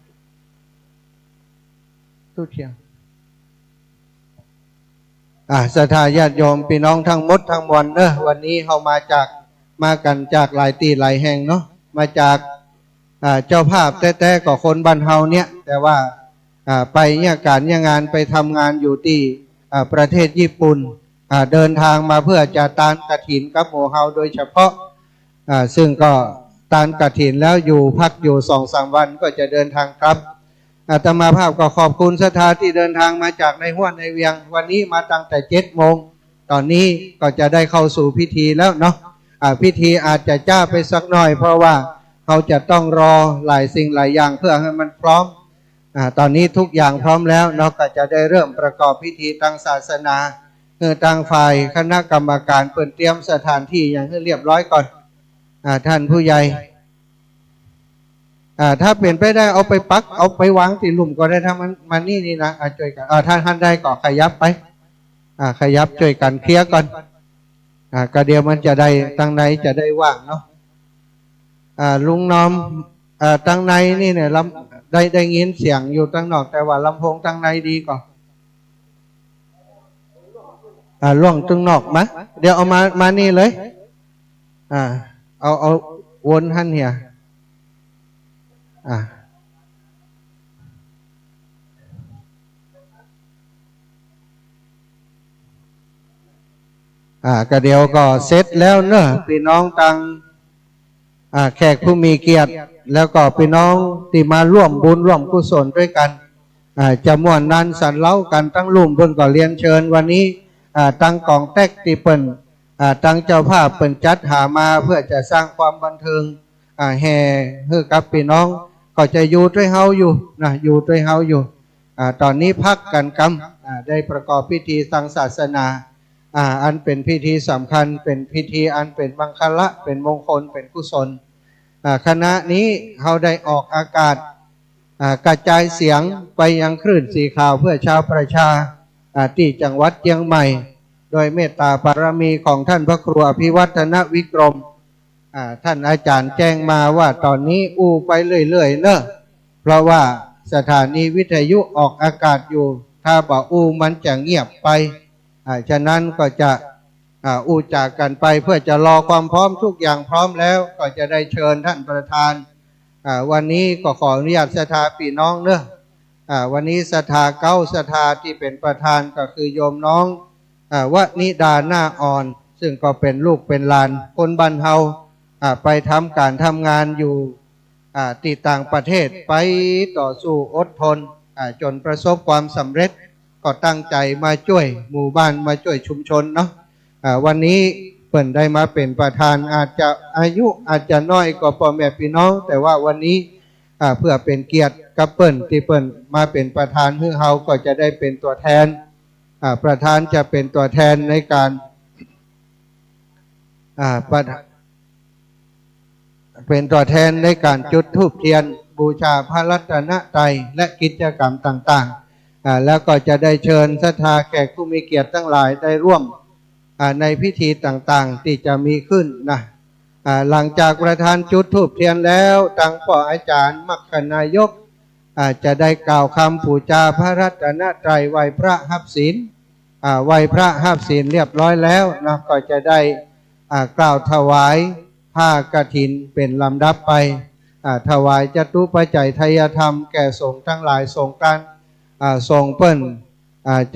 ตู้เชียงศรัทธาญาติโยมพี่น้องทั้งหมดทั้งมวลเนอะวันนี้เขามากันจากหลายที่หลายแห่งเนาะมาจากเจ้าภาพแต่ก็คนบ้านเฮาเนี่ยแต่ว่าไปเนี่ยการเนี่ยงานไปทำงานอยู่ที่ประเทศญี่ปุ่นเดินทางมาเพื่อจะตานกฐินกับหมู่เฮาโดยเฉพาะซึ่งก็ตานกฐินแล้วอยู่พักอยู่ 2-3 วันก็จะเดินทางกลับอาตมาภาพก็ขอบคุณศรัทธาที่เดินทางมาจากในห้วนในเวียงวันนี้มาตั้งแต่7 โมงตอนนี้ก็จะได้เข้าสู่พิธีแล้วเนาะพิธีอาจจะจ้าไปสักหน่อยเพราะว่าเขาจะต้องรอหลายสิ่งหลายอย่างเพื่อให้มันพร้อมตอนนี้ทุกอย่างพร้อมแล้วเนาะก็จะได้เริ่มประกอบพิธีทางศาสนาทางฝ่ายคณะกรรมการเปิดเตรียมสถานที่อย่างให้เรียบร้อยก่อนท่านผู้ใหญ่ถ้าเปลี่ยนไปได้เอาไปปักเอาไปวางที่หลุมก็ได้ถ้ามันนี่นะช่วยกันท่านได้ก็ขยับไปขยับช่วยกันเคลียร์ก่อนก็เดี๋ยวมันจะได้ทางในจะได้ว่างเนาะลุงน้อมทางในนี่เนี่ยได้ยินเสียงอยู่ทางนอกแต่ว่าลำโพงทางในดีก่อนล่วงตรงนอกมะเดี๋ยวเอามานี่เลยเอาวนท่านเหียก็เดี๋ยวก็เสร็จแล้วเนอะพี่น้องตังแขกผู้มีเกียรติแล้วก็พี่น้องที่มาร่วมบุญร่วมกุศลด้วยกันจะม่วนนันสันเล้ากันตั้งลุ่มเพิ่นก็เรียนเชิญวันนี้ตั้งกองแตกที่เปิ้นตั้งเจ้าภาพเปิ้นจัดหามาเพื่อจะสร้างความบันเทิงแห่ให้กับพี่น้องก็จะอยู่ด้วยเฮาอยู่นะอยู่ด้วยเฮาอยู่ตอนนี้พักกันกำได้ประกอบพิธีทางศาสนาอันเป็นพิธีสำคัญเป็นพิธีอันเป็นมังคละเป็นมงคลเป็นกุศลคณะนี้เขาได้ออกอากาศกระจายเสียงไปยังคลื่นสีขาวเพื่อชาวประชาที่จังหวัดเชียงใหม่โดยเมตตาบารมีของท่านพระครูอภิวัฒนวิกรม ท่านอาจารย์แจ้งมาว่าตอนนี้อู้ไปเรื่อยๆเนอะเพราะว่าสถานีวิทยุออกอากาศอยู่ถ้าบอกอู้มันจะเงียบไปฉะนั้นก็จะอู้จากกันไปเพื่อจะรอความพร้อมทุกอย่างพร้อมแล้วก็จะได้เชิญท่านประธานวันนี้ก็ขออนุญาตศรัทธาพี่น้องเนอะวันนี้ศรัทธาเก้าศรัทธาที่เป็นประธานก็คือโยมน้องวนิดาหน้าอ่อนซึ่งก็เป็นลูกเป็นหลานคนบ้านเฮาไปทำการทำงานอยู่ที่ต่างประเทศไปต่อสู้อดทนจนประสบความสำเร็จก็ตั้งใจมาช่วยหมู่บ้านมาช่วยชุมชนเนาะวันนี้เปิ่นได้มาเป็นประธานอาจจะอายุอาจจะน้อยกว่าพ่อแม่พี่น้องแต่ว่าวันนี้เพื่อเป็นเกียรติกับเปิ่นที่เปิ่นมาเป็นประธานให้เฮาก็จะได้เป็นตัวแทนประธานจะเป็นตัวแทนในการเป็นตัวแทนในการจุดธูปเทียนบูชาพระรัตนตรัยและกิจกรรมต่างๆแล้วก็จะได้เชิญศรัทธาแขกผู้มีเกียรติทั้งหลายได้ร่วมในพิธีต่างๆที่จะมีขึ้นนะหลังจากประธานจุดธูปเทียนแล้วทางพ่ออาจารย์มรรคนายกจะได้กล่าวคำบูชาพระรัตนตรัยไหว้พระหับศีลไหว้พระหับศีลเรียบร้อยแล้วนะก็จะได้กล่าวถวายผ้ากฐินเป็นลำดับไปถวายจตุปัจจัยทายธรรมแก่สงฆ์ทั้งหลายสงฆ์การทรงเปิ้น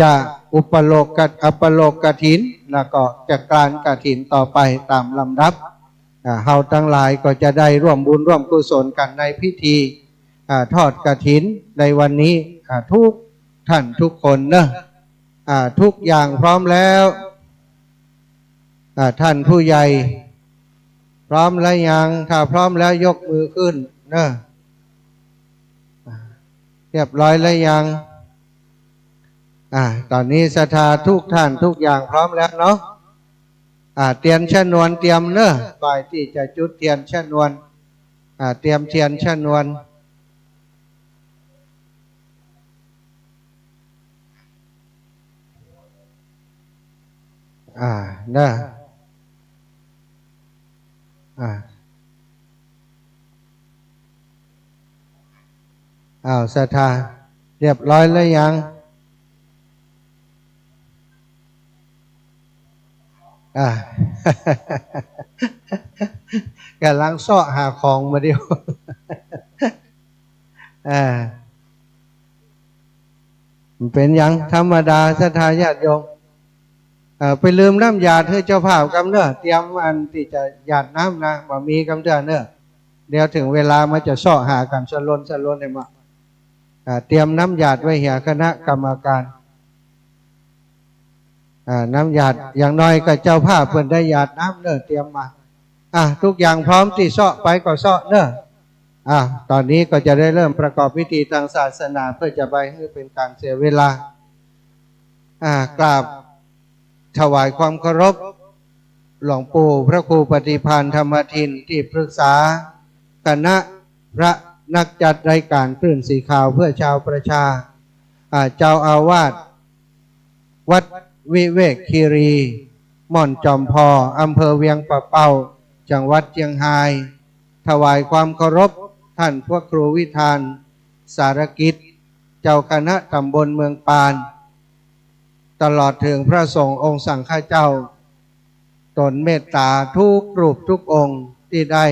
จะอุปโลกอัปโลกกฐินแล้วก็จะกลานกฐินต่อไปตามลำดับเฮาทั้งหลายก็จะได้ร่วมบุญร่วมกุศลกันในพิธีทอดกฐินในวันนี้ทุกท่านทุกคนเนอะทุกอย่างพร้อมแล้วท่านผู้ใหญ่พร้อมแล้วยังถ้าพร้อมแล้วยกมือขึ้นเนอะเรียบร้อยแล้วยังตอนนี้ศรัทธาทุกท่านทุกอย่างพร้อมแล้วเนาะเตรียมชนวนเตรียมเนอะฝ่ายที่จะจุดเทียนชนวนเตรียมเทียนชนวนเนอะศรัทธาเรียบร้อยแล้วยังกำลังเสาะหาของมาเดียวมันเป็นยังธรรมดาศรัทธาญาติโยมไปลืมน้ำหยาดให้เจ้าภาพกำเนอะเตรียมอันที่จะหยาดน้ำนะบ่มีกำเดือเนอะเดี๋ยวถึงเวลามาจะเสาะหากันสล้นให้มาเตรียมน้ำหยาดไว้เหียคณะกรรมการน้ำหยาดอย่างน้อยก็เจ้าภาพเพิ่นได้หยาดน้ำเนอะเตรียมมาทุกอย่างพร้อมที่เสาะไปก็เสาะเนอะตอนนี้ก็จะได้เริ่มประกอบพิธีทางศาสนาเพื่อจะไปให้เป็นการเสียเวลากราบถวายความเคารพหลวงปู่พระครูปฏิภาณธรรมทินที่ปรึกษาคณะพระนักจัดรายการคลื่นสีขาวเพื่อชาวประชาเจ้าอาวาสวัดวิเวกคีรีม่อนจอมพออำเภอเวียงปะเป้าจังหวัดเชียงรายถวายความเคารพท่านพระครูวิธานสารกิจเจ้าคณะตำบลเมืองปานตลอดถึงพระสงฆ์องค์สังฆเจ้าตนเมตตาทุกรูปทุกองค์ที่ได้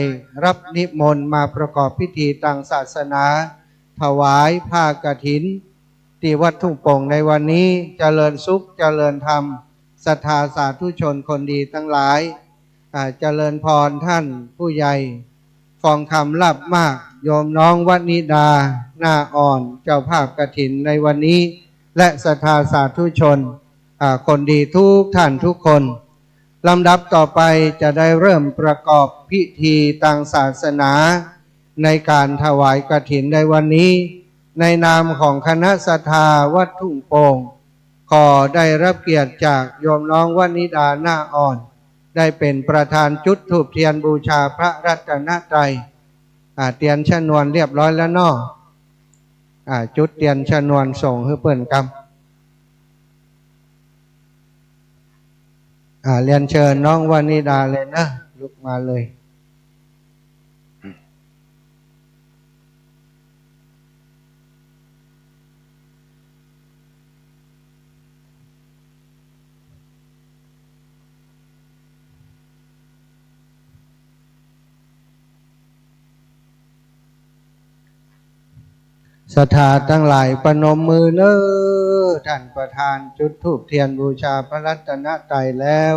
รับนิมนต์มาประกอบพิธีทางศาสนาถวายผ้ากฐินที่วัดทุ่งโป่งในวันนี้เจริญสุขเจริญธรรมศรัทธาสาธุชนคนดีทั้งหลายเจริญพรท่านผู้ใหญ่ฟองคำลับมากโยมน้องวนิดาหน้าอ่อนเจ้าภาพกฐินในวันนี้และศรัทธาสาธุชนคนดีทุกท่านทุกคนลำดับต่อไปจะได้เริ่มประกอบพิธีทางศาสนาในการถวายกฐินในวันนี้ในนามของคณะศรัทธาวัดทุ่งโป่งขอได้รับเกียรติจากโยมน้องวนิดาหน้าอ่อนได้เป็นประธานจุดธูปเทียนบูชาพระรัตนตรัยเทียนชนวนเรียบร้อยแล้วเนาะจุดเทียนชนวนส่งให้เปิ้นกำเรียนเชิญน้องวนิดาเลยนะลุกมาเลย ศรัทธาทั้งหลายประนมมือเนอท่านประธานจุดธูปเทียนบูชาพระรัตนตรัยแล้ว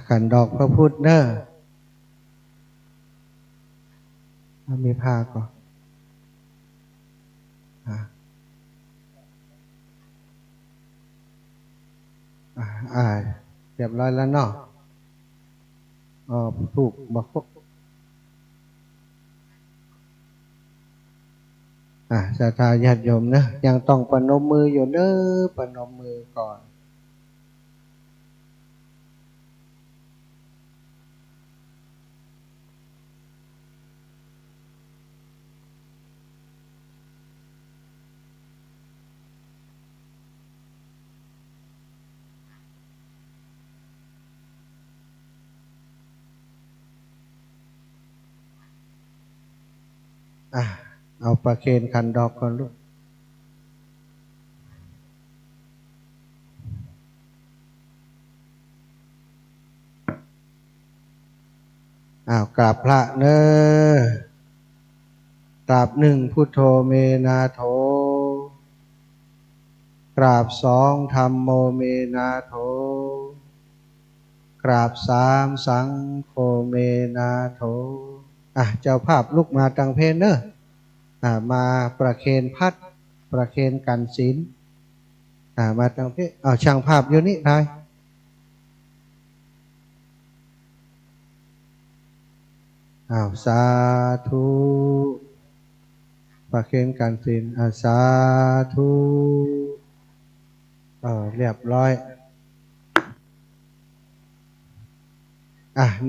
ขันดอกพระพุทธเนอมีผ้าก่อนเรียบร้อยแล้วเนาะถูกบอกศรัทธาญาติโยมนะยังต้องประนมมืออยู่เนอะประนมมือก่อนเอาประเคนขันดอกก่อนลูกกราบพระเนอกราบหนึ่งพุทโธเมนาโถกราบสองธัมโมเมนาโถกราบสามสังโฆเมนาโถเจ้าภาพลุกมาตังเพนเนอมาประเคนพัดประเคนกันศีลมาตังเพช่างภาพอยู่นี่ได้สาธุประเคนกันศีลสาธุเรียบร้อย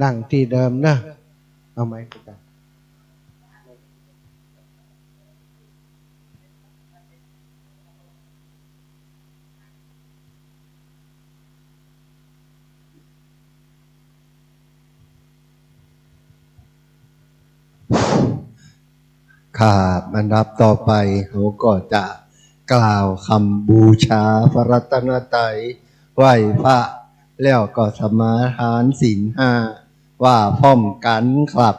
นั่งที่เดิมนะเอาไหมกันอันดับต่อไปเขาก็จะกล่าวคำบูชาพระรัตนตรัยไหว้พระแล้วก็สมาทานศีลห้าว่าพร้อมกันครับ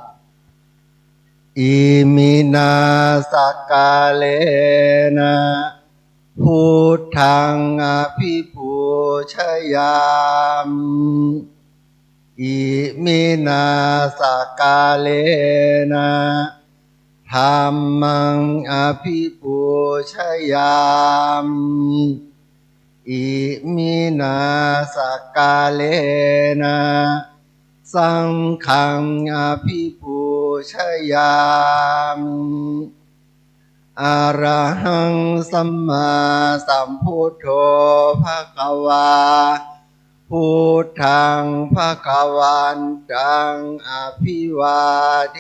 อิมินาสกาเลนะพุทธังอภิปูชยามอิมินาสกาเลนะธัมมังอภิปูชยามอิมินาสกาเลนะสังฆังอภิปูชยามอะระหังสัมมาสัมพุทโธภควาพุทธังภควันตังอภิวาเท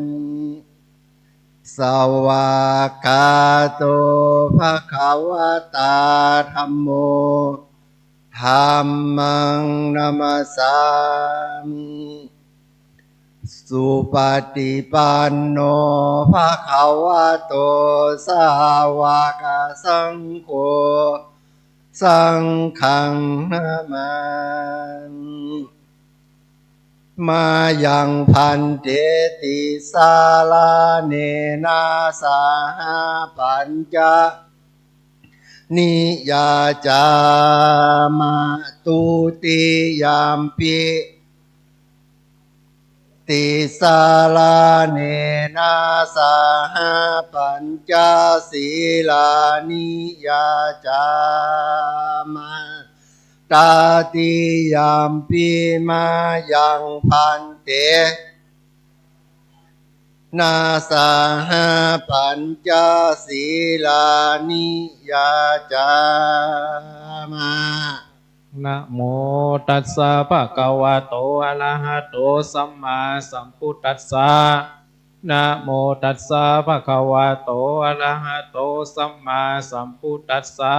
มิสวากาโตภควตาธัมโมธัมมังนัมสสามิสุปฏิปันโนภควโตสาวกสังโฆสังฆังนามามิมายังพันเตติสาลาเนนาสาหาปัญจนิยาจามาตุติยามปิติสาลาเนนาสาหาปัญจศีลานิยาจามาตาติยามปิมายังพันเตนาสาหาปัญจศีลานิยาจามานะโมตัสสะภะคะวะโตอะระหะโตสัมมาสัมพุทธัสสะนะโมตัสสะภะคะวะโตอะระหะโตสัมมาสัมพุทธัสสะ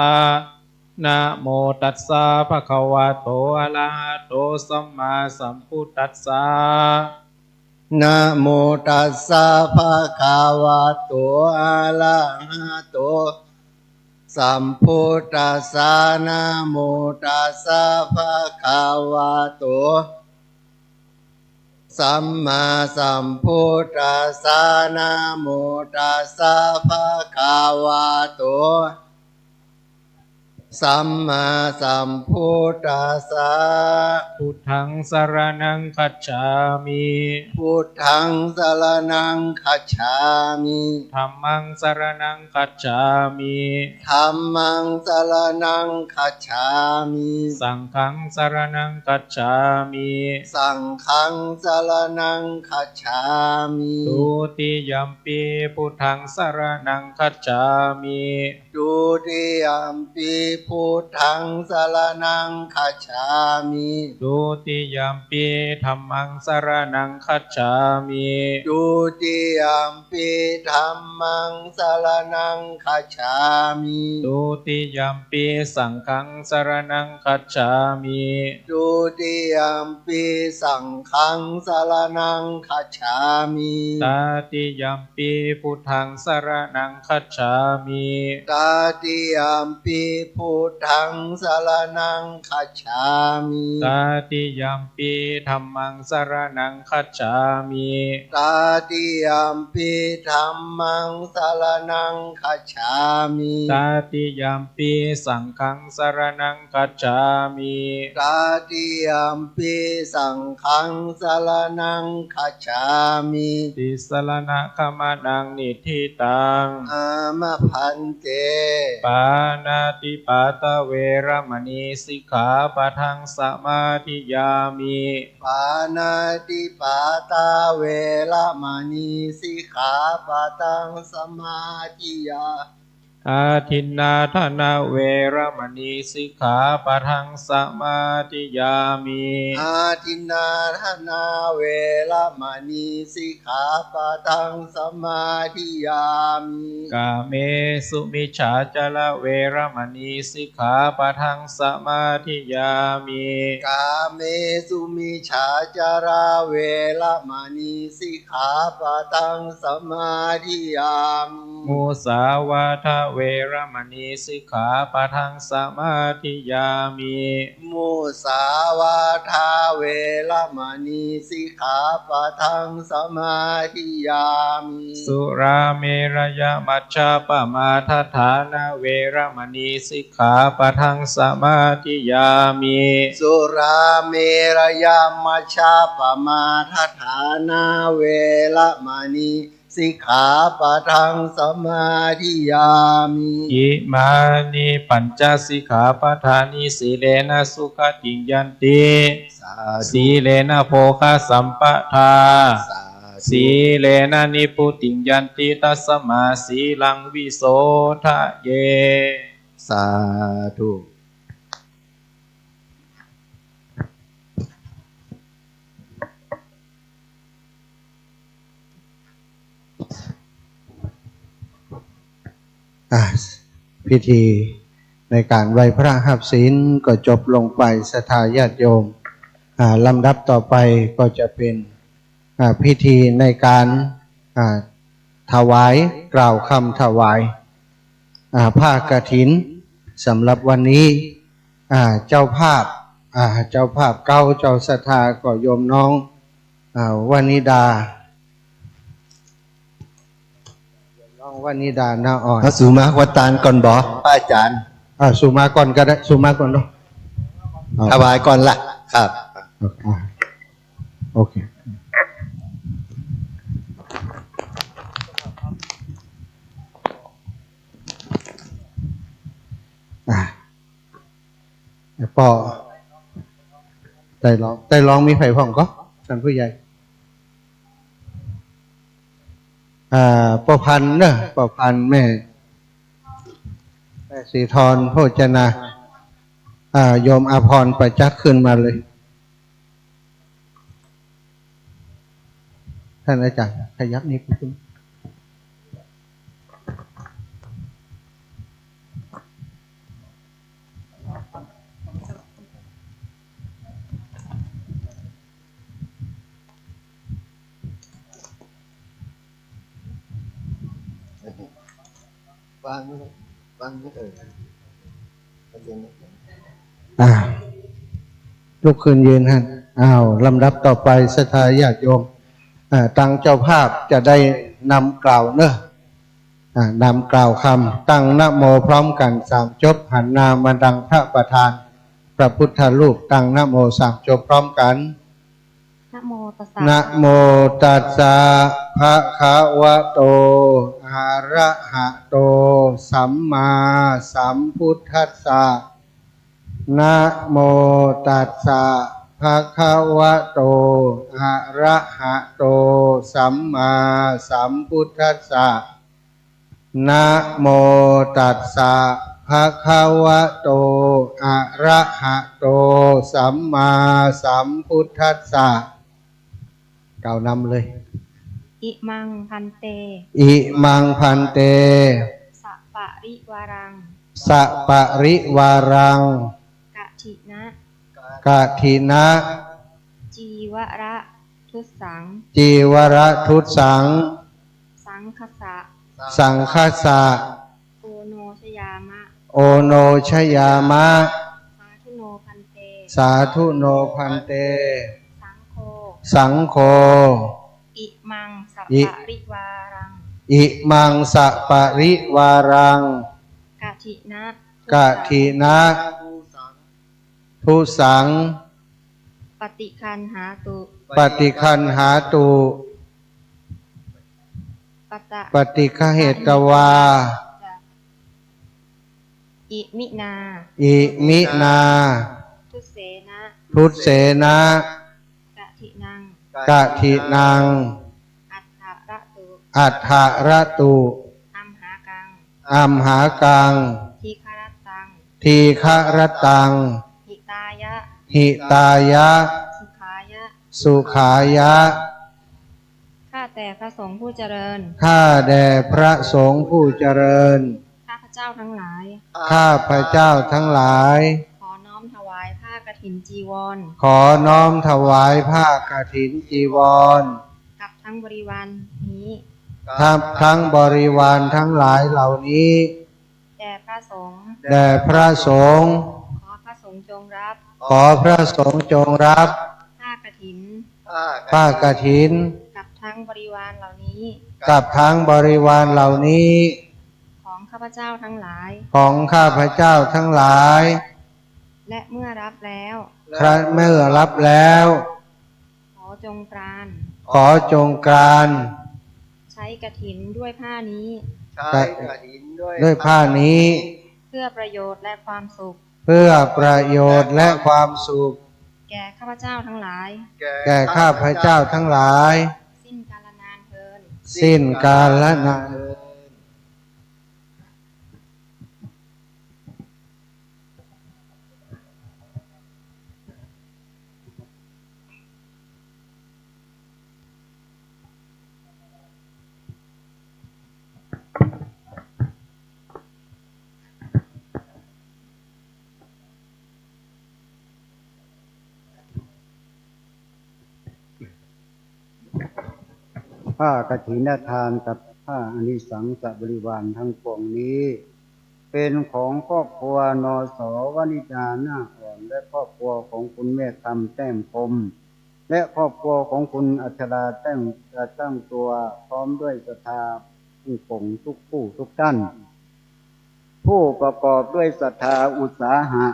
นะโมตัสสะภะคะวะโตอะระหะโตสัมมาสัมพุทธัสสะ นะโมตัสสะภะคะวะโตอะระหะโตสัมพุทธัสสะนะโมตัสสะภะคะวะโตสัมมาสัมพุทธัสสะนะโมตัสสะภะคะวะโตสัมมาสัมพุทธัสสะพุทธังสรณังคัจฉามิพุทธังสรณังคัจฉามิธัมมังสรณังคัจฉามิธัมมังสรณังคัจฉามิสังฆังสรณังคัจฉามิสังฆังสรณังคัจฉามิทุติยัมปิพุทธังสรณังคัจฉามิทุติยัมปิพุทธังสรณังคัจฉามิทุติยัมปิธัมมังสรณังคัจฉามิทุติยัมปิธัมมังสรณังคัจฉามิทุติยัมปิสังฆังสรณังคัจฉามิทุติยัมปิสังฆังสรณังคัจฉามิตติยัมปิพุทธังสรณังคัจฉามิตติยัมปิพุทธังสรณังคัจฉามิตติยัมปิธัมมังสรณังคัจฉามิตติยัมปิธัมมังสรณังคัจฉามิตติยัมปิสังฆังสรณังคัจฉามิตติยัมปิสังฆังสรณังคัจฉามิติสรณะขมานังนิธิตังอามะพันเตปานาติปาตเวรมณีสิกขาปะทังสมาธิยามิปานาติปาตาเวรมณีสิกขาปะทังสมาธิยาอาทินนาทนาเวรมณีสิกขาปะทังสมาธิยามิอาทินนาทนาเวรมณีสิกขาปะทังสมาธิยามิกาเมสุมิจฉาจารเวรมณีสิกขาปะทังสมาธิยามิกาเมสุมิจฉาจาราเวรมณีสิกขาปะทังสมาธิยามิมุสาวาทเวรมณีสิกขาปะทังสมาธิยามิมุสาวาทาเวรมณีสิกขาปะทังสมาธิยามิสุราเมรยมัชฌะปมาทฐานาเวรมณีสิกขาปะทังสมาธิยามิสุราเมรยมัชฌะปมาทฐานาเวรมณีสิกขาปะทังสมาธิยามิอิมานิปัญจสิกขาปะทานิสีเลนะสุขติยันติสีเลนะโภคสัมปทาสีเลนะนิพุติยันติตัสมาสีลังวิโสทะเยสาธุพิธีในการไหว้พระหัตถ์ศีลก็จบลงไปศรัทธาญาติโยมลำดับต่อไปก็จะเป็นพิธีในการถวายกล่าวคำถวายผ้ากฐินสำหรับวันนี้เจ้าภาพเก้าเจ้าศรัทธาก็โยมน้องวนิดาวนิดาหน้าอ่อนสุมาวัตานก่อนบอป้าอาจารย์สุมาก่อนก็ได้สุมาก่อนเนาะถวายก่อนละครับโอเคปอได้ร้องมีไผ่ผ่องก็ท่านผู้ใหญ่ประพันธ์เนอะประพันธ์แม่สีทรโภชนาโยมอาภรณ์ประจักษ์ขึ้นมาเลยท่านอาจารย์ขยับนี้คุณ วางไม่เอ่ย ลุกขึ้นยืนฮะลำดับต่อไปศรัทธาญาติโยมตั้งเจ้าภาพจะได้นำกล่าวเนอะนำกล่าวคำตั้งนะโมพร้อมกัน3 จบหันหน้ามาดังพระประธานพระพุทธรูปตั้งนะโม3 จบพร้อมกันนะโมตัสสะภะคะวะโตอะระหะโตสัมมาสัมพุทธัสสะนะโมตัสสะภะคะวะโตอะระหะโตสัมมาสัมพุทธัสสะนะโมตัสสะภะคะวะโตอะระหะโตสัมมาสัมพุทธัสสะกล่าวนำเลยอิมังพันเตสัปปะริวารังกะทินะจีวระทุสังสังคสะโอโนชยามะสาธุโนพันเตสังโฆอิมังสัปปะริวารังกะทินะทุสังปฏิคันหาตุปฏิฆเหตวาอิมินาทุเสนะกะทินังอัฏฐระตุอัมหากังทีฆรตังหิตายะสุขายะข้าแต่พระสงฆ์ผู้เจริญข้าพระเจ้าทั้งหลายขอน้อมถวายผ้ากฐินจีวรกับทั้งบริวารนี้ทั้งหลายเหล่านี้แด่พระสงฆ์ขอพระสงฆ์จงรับผ้ากฐินกับทั้งบริวารเหล่านี้ของข้าพเจ้าทั้งหลายและเมื่อรับแล้วขอจงกรานใช้กฐินด้วยผ้านี้เพื่อประโยชน์และความสุขแก่ข้าพเจ้าทั้งหลายสิ้นกาลนานเทอญผ้ากฐินทานกับผ้าอานิสังสบริวารทั้งปวงนี้เป็นของครอบครัวนส.วนิดาหน้าอ่อนและครอบครัวของคุณแม่คำแต้มคมและครอบครัวของคุณอัชราแต้มตั้งตัวพร้อมด้วยศรัทธาผู้ปงทุกผู้ทุกท่านผู้ประกอบด้วยศรัทธาอุตสาหะ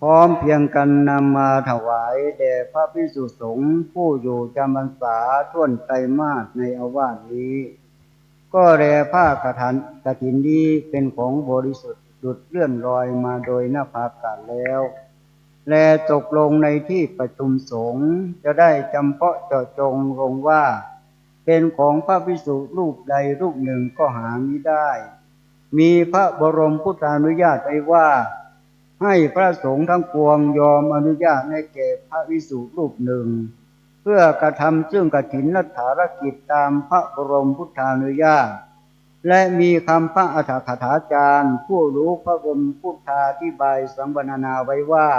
พร้อมเพียงกันนำมาถวายแด่พระภิกษุสงฆ์ผู้อยู่จำพรรษาท่วนไตรมาสในอาวาสนี้ก็แลผ้ากฐินนี้เป็นของบริสุทธิ์หลุดเลื่อนลอยมาโดยนภาอากาศแล้วและตกลงในที่ประชุมสงฆ์จะได้จำเพาะเจาะจงลงว่าเป็นของพระภิกษุรูปใดรูปหนึ่งก็หามิได้มีพระบรมพุทธานุญาตไว้ว่าให้พระสงฆ์ทั้งปวงยอมอนุญาตให้แก่พระภิกษุรูปหนึ่งเพื่อกระทำซึ่งกฐินภารกิจตามพระบรมพุทธานุญาตและมีคำพระอรรถคถาจารย์ผู้รู้พระบรมพุทธาธิบายสัมวรณนาไว้ว่า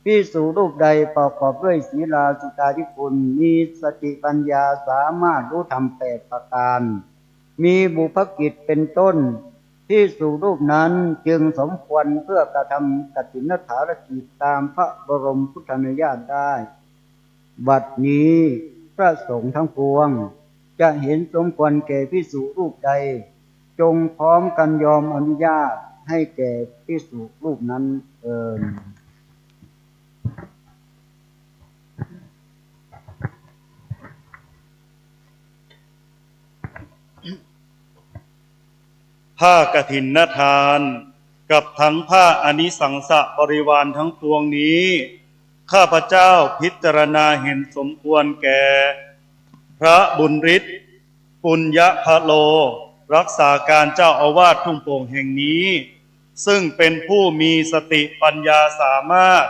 ภิกษุรูปใดประกอบด้วยศีลสุตาธิคุณมีสติปัญญาสามารถรู้ธรรม8ประการ มีบุพกิจเป็นต้นที่สู่รูปนั้นจึงสมควรเพื่อกระทำกฐินฐารกิจตามพระบรมพุทธานุญาตได้ บัดนี้พระสงฆ์ทั้งปวงจะเห็นสมควรแก่ภิกษุรูปใดจงพร้อมกันยอมอนุญาตให้แก่ภิกษุรูปนั้นผ้ากฐินทานกับทั้งผ้าอานิสังสะบริวารทั้งปวงนี้ข้าพเจ้าพิจารณาเห็นสมควรแก่พระบุญฤทธิ์ปุญญพโลรักษาการเจ้าอาวาสทุ่งโป่งแห่งนี้ซึ่งเป็นผู้มีสติปัญญาสามารถ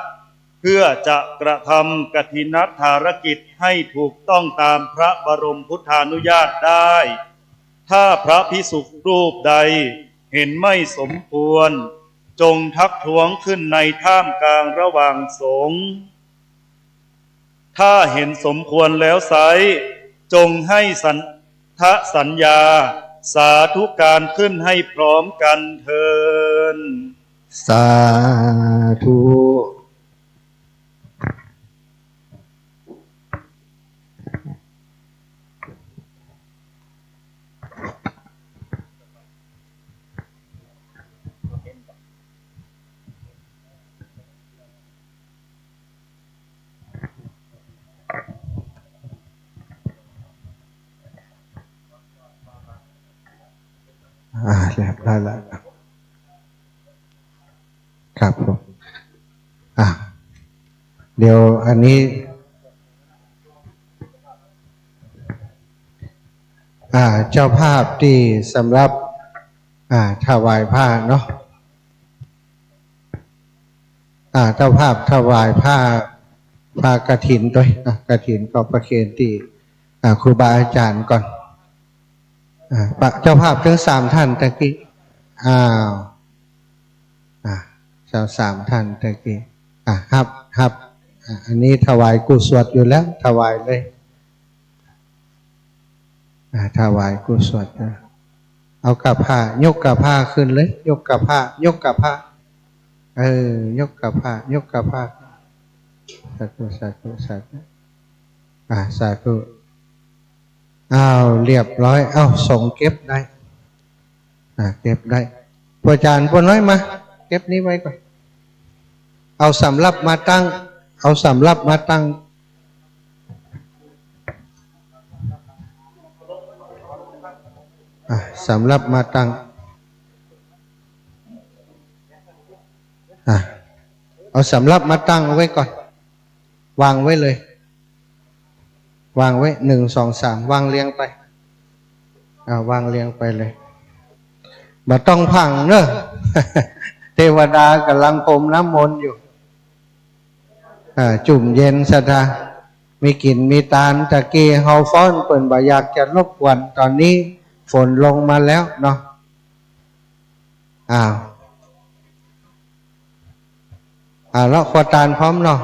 เพื่อจะกระทำกฐินทารกิจให้ถูกต้องตามพระบรมพุทธานุญาตได้ถ้าพระภิกษุรูปใดเห็นไม่สมควรจงทักท้วงขึ้นในท่ามกลางระหว่างสงฆ์ถ้าเห็นสมควรแล้วไซร้จงให้สัญญาสาธุการขึ้นให้พร้อมกันเถิดสาธุเรียบร้อยแล้วครับผมเดี๋ยวอันนี้เจ้าภาพที่สำหรับถวายผ้าเนาะเจ้าภาพถวายผ้ากฐินด้วยกฐินก็ประเคนที่ครูบาอาจารย์ก่อนเจ้าภาพทั้ง3ท่านตะกี้เจ้า3ท่านตะกี้ครับอันนี้ถวายกุศลอยู่แล้วถวายเลยถวายกุศลนะเอากับผ้ายกกับผ้าขึ้นเลยยกกับผ้ายกกับผ้ายกกับผ้ายกกับผ้าสาธุสาธุสาธุสาธุเรียบร้อยส่งเก็บได้เก็บได้พระอาจารย์พวกน้อยมาเก็บนี้ไว้ก่อนเอาสำรับมาตั้งสำรับมาตั้งเอาสำรับมาตั้งไว้ก่อนวางไว้เลยวางไว้1 2 3วางเรียงไปวางเรียงไปเลยบ่ต้องพังเนอะ เทวดากำลังพรมน้ำมนต์อยู่จุ่มเย็นสะทามีกลิ่นมีตาลตะกี้เฮาฟ้อนเปิ่นบ่อยากจะรบกวนตอนนี้ฝนลงมาแล้วเนาะแล้วขอตาลพร้อมเนาะ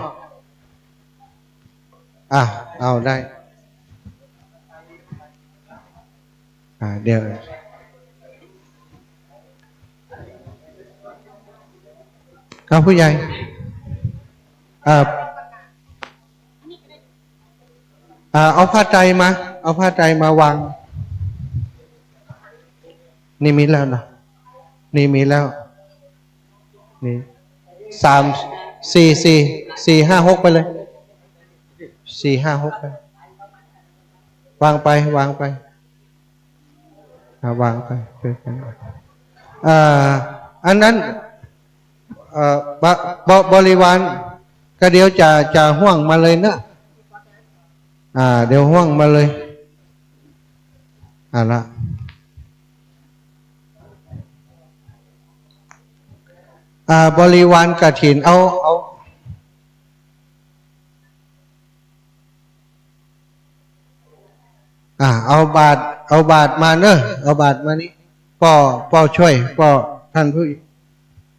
เอาได้เดี๋ยวผู้ใหญ่เอาผ้าไตรมาเอาผ้าไตรมาวางนี่มีแล้วนะนี่มีแล้วนี่3 4 5 6ไปเลย4 5 6ไปวางไปวางไปอันนั้นบริวารก็เดี๋ยวจะห่วงมาเลยนะเดี๋ยวห่วงมาเลยละบริวารกฐินเอาบาทมาเนอะเอาบาทมานี่พ่อช่วยพ่อท่านผู้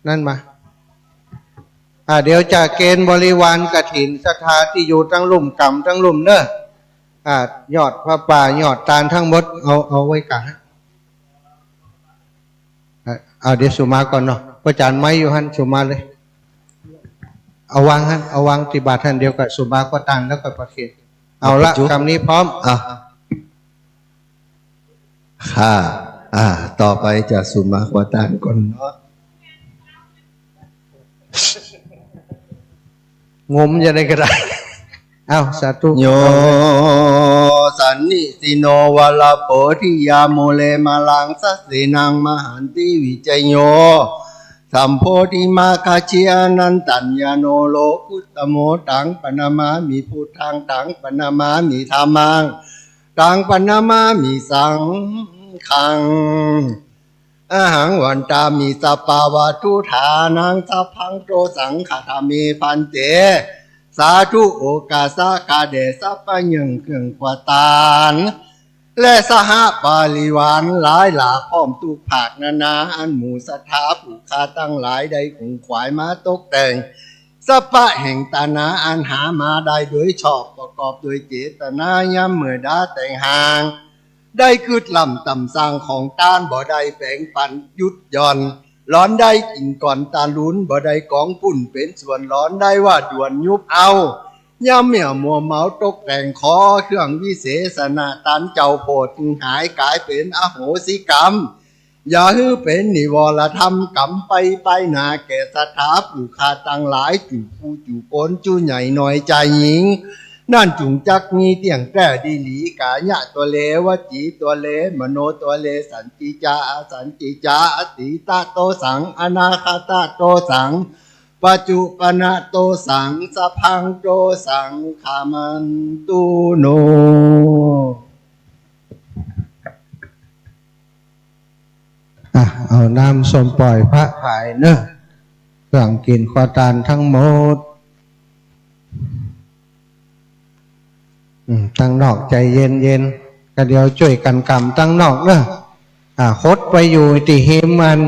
นั่นมาเดี๋ยวจะเกณฑ์บริวารกฐินศรัทธาที่อยู่ทั้งลุ่มกำทั้งลุ่มเนอะยอดพระป่ายอดตาลทั้งหมดเอาไว้กัน เดี๋ยวสุมาก่อนเนาะพระอาจารย์ไม้อยู่หันสุมาเลยเอาวางหันเอาวางติบาทท่านเดียวกับสุมาก็ตังแล้วก็ประเคนเอาละคำนี้พร้อมค่ะต่อไปจะสุมาควาตานก่อนเนาะงมจะได้ก็ได้เอาสาธุโยสันนิสิโนวะลาโพธิยาโมเลมาลังสัสสินังมหันติวิจโยสัมโพธิมาคาเชียนันตัญญโนโลกุตโมตังปนามามิพุทธังตังปนามามิธัมมังตังปนามามิสังฆังอหังวันตามิสัปปาวะทุฐานังสัพพังโตสังฆาธามิพันเตสาธุโอกาสกาเดสัพพยังเครื่องกวาตานและสหปาริวารหลายหลากพร้อมทุกภาคนานาอันหมู่ศรัทธาผู้ค้าตั้งหลายได้คงขวายมาตกแต่งสัพพะแห่งตานาอันหามาได้โดยชอบประกอบโดยเจตนาย่ำเมื่อดาแต่งห่างได้คืดลำต่ำสร้างของต้านบ่ได้แฝงปันยุดย่อนร้อนได้กินก่อนตาลุ้นบ่ได้กองปุ่นเป็นส่วนร้อนได้ว่าด่วนยุบเอาย่ำเมี่ยมัวเมาตกแต่งขอเครื่องวิเศษนาตันเจ้าโพดหายกายเป็นอโหสิกรรมอย่าฮือเป็นนิวรธรรมกรรมไปหนาแก่สถาผู้ขาตั้งหลายจู่ผู้จู่โกนจู่ใหญ่หน่อยใจหญิงนั่นจุงจักมีเตียงแก้ดีหลีกายะตัวเลวจีตัวเลมโนตัวเลสันติจาอติตาโตสังอนาคาตาโตสังปัจจุปนะโตสังสัพพังโตสังขามันตุโนเอาน้ำส้มปล่อยพระผายเนอะเครื่องกินขวาตานทั้งหมดตั้งนอกใจเย็นก็เดี๋ยวช่วยกันกำตั้งนอกเนอะคดไปอยู่ที่หิมมัน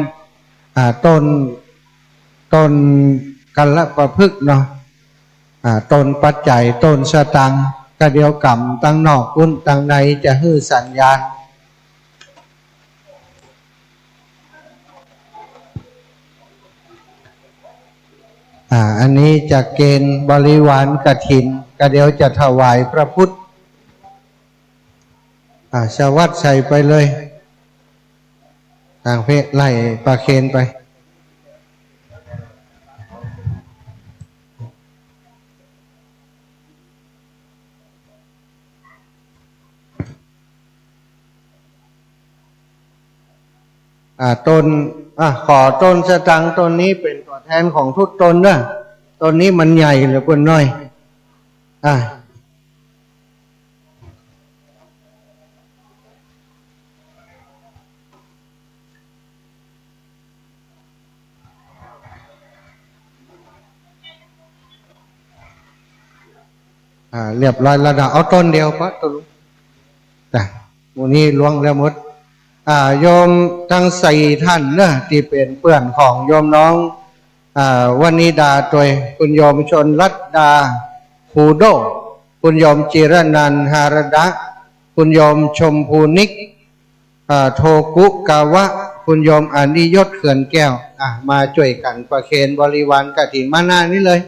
ต้นกันละประพฤกเนาะต้นปัจจัยต้นสตังก็เดี๋ยวกำตั้งนอกอุ่นตั้งในจะฮื้อสัญญาณอันนี้จะเกณฑ์บริวารกฐินก็เดี๋ยวจะถวายพระพุทธชวัดใส่ไปเลยทางเพศไล่ประเคนไปต้นขอต้นสตังต้นนี้เป็นตัวแทนของทุกต้นนะต้นนี้มันใหญ่เหลือเกินน้อยเรียบร้อยแล้วนะเอาต้นเดียวปะต้นแต่มูนี้ล้วงแล้วหมดโยมทั้งสี่ท่านเนอะที่เป็นเพื่อนของโยมน้องวนิดาตัวคุณโยมชนรัตดาภูโดคุณโยมจิรนันท์หารดะคุณโยมชมพูนิกโทกุกาวะคุณโยมอนิยศเขื่อนแก้วมาช่วยกันประเคนบริวารกฐินมาหน้านี้เลย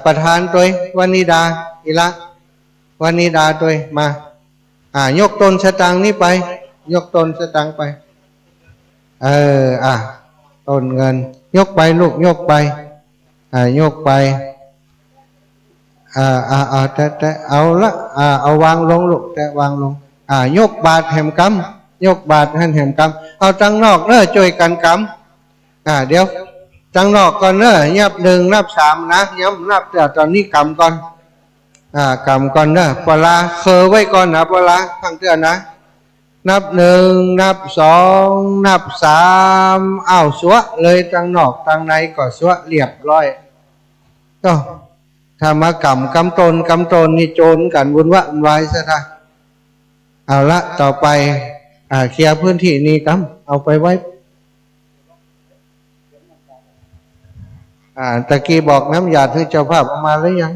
ประธานตัววนิดาอีละวนิดาตัวมายกต้นสตางค์นี้ไปยกต้นสตังไปต้นเงินยกไปลูกยกไปยกไปแต่เอาละเอาวางลงลูกแต่วางลงยกบาทแหมกำยกบาทให้แหมกำเอาตั้งนอกเนอะช่วยกันกำเดี๋ยวตั้งนอกก่อนเนอะนับ1นับ3นะย้ำนับแต่ตอนนี้กำก่อนกำก่อนเนอะปลาเคอไว้ก่อนนะปลาฟังเตือนนะนับ1นับ2นับ3สวะเลยตั้งนอกตั้งในก็สวะเรียบร้อยก็ถ้ามากำต้นนี่โจรกันวุ่นวายซะท่าเอาละต่อไปเคลียร์พื้นที่นี้เอาไปไว้ตะกี้บอกน้ำยาที่เจ้าภาพเอามาหรือยัง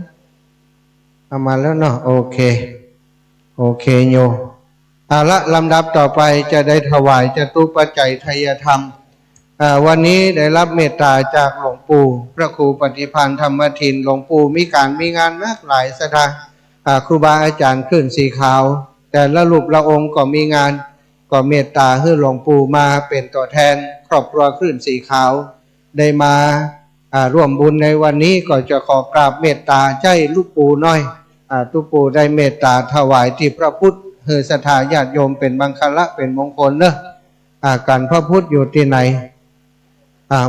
เอามาแล้วเนาะโอเคโยละลำดับต่อไปจะได้ถวายจตุปัจจัยทายธรรม วันนี้ได้รับเมตตาจากหลวงปู่พระครูปฏิพันธ์ธรรมทินหลวงปู่มีงานมากหลายสถานครูบาอาจารย์ขึ้นสีขาวแต่ละรูปละองค์ก็มีงานก็เมตตาให้หลวงปู่มาเป็นตัวแทนครอบครัวขึ้นสีขาวได้มาร่วมบุญในวันนี้ก็จะขอกราบเมตตาใจลูกปู่น้อยลูกปู่ได้เมตตาถวายที่พระพุทธเฮือศรัทธาญาติโยมเป็นบังคละเป็นมงคลเนอะการพระพุทธอยู่ที่ไหน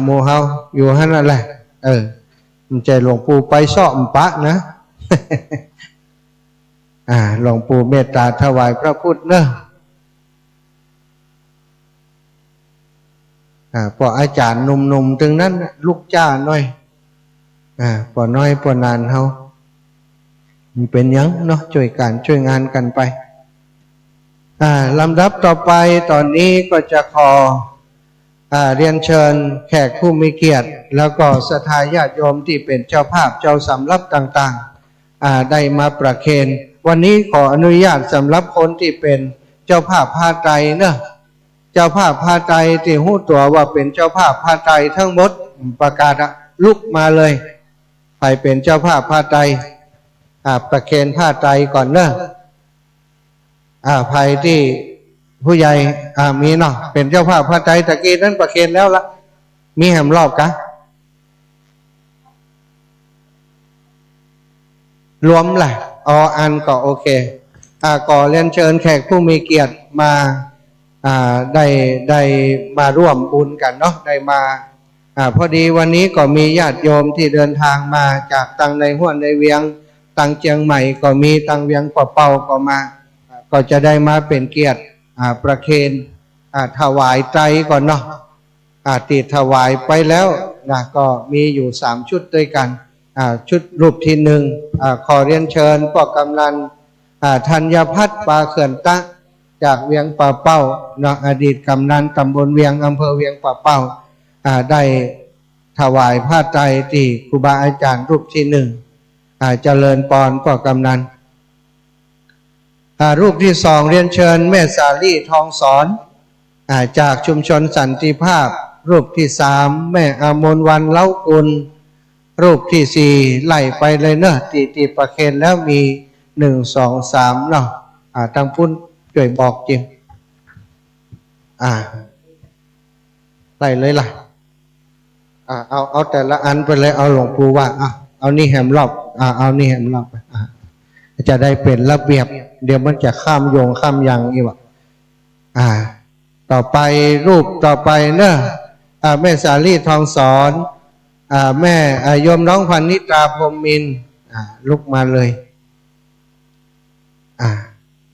หมู่เฮาอยู่หั่นนั่นแหละมันใจหลวงปู่ไปซ่อมปะนะหลวงปู่เมตตาถวายพระพุทธเนอะพออาจารย์หนุ่มๆถึงนั้นลูกจ้าน้อยพอน้อยพอนานเฮามันเป็นยังเนาะช่วยงานกันไปลำดับต่อไปตอนนี้ก็จะขอเรียนเชิญแขกผู้มีเกียรติแล้วก็ศรัทธาญาติโยมที่เป็นเจ้าภาพเจ้าสำรับต่างๆได้มาประเคนวันนี้ขออนุญาตสำหรับคนที่เป็นเจ้าภาพผ้าไตรเนอะเจ้าภาพผ้าไตรที่หู้ตัวว่าเป็นเจ้าภาพผ้าไตรทั้งหมดประกาศลุกมาเลยใครเป็นเจ้าภาพผ้าไตรประเคนผ้าไตรก่อนเนอะใครที่ผู้ใหญ่มีเนาะเป็นเจ้าภาพผ้าไตรตะกี้นั้นประเคนแล้วละมีแหมรอบกะรวมแหละอันก็โอเคก่อเรียนเชิญแขกผู้มีเกียรติมาได้มาร่วมบุญกันเนาะได้มาพอดีวันนี้ก็มีญาติโยมที่เดินทางมาจากตังในห้วนในเวียงตังเชียงใหม่ก็มีตังเวียงเป่าก็มาก็จะได้มาเป็นเกียรติประเคนถวายไตรก่อนเนาะติดถวายไปแล้วก็มีอยู่3ชุดด้วยกันชุดรูปที่1ขอเรียนเชิญพ่อกำนันธัญพัฒน์ปาเขื่อนตะจากเวียงป่าเป้าอดีตกำนันตำบลเวียงอำเภอเวียงป่าเป้าได้ถวายผ้าไตรที่ครูบาอาจารย์รูปที่1เจริญปอนพ่อกำนันรูปที่2เรียนเชิญแม่สาลี่ทองสอนจากชุมชนสันติภาพรูปที่3แม่อมรวรรณเล้ากุลรูปที่4ไล่ไปเลยเนอะตีประเคนแล้วมี1 2 3เนาะทางพุ่นช่วยบอกจริงไล่เลยล่ะเอาแต่ละอันไปเลยเอาหลวงปู่ว่าเอานี่แหมรอบเอานี่แหมรอบไปจะได้เป็นระเบียบเดี๋ยวมันจะข้ามโยงข้ามยังอีกว่ะต่อไปรูปต่อไปเนอะแม่สาลี่ทองสอนแม่โยมน้องพันนิตราพรหมมินทร์ลุกมาเลย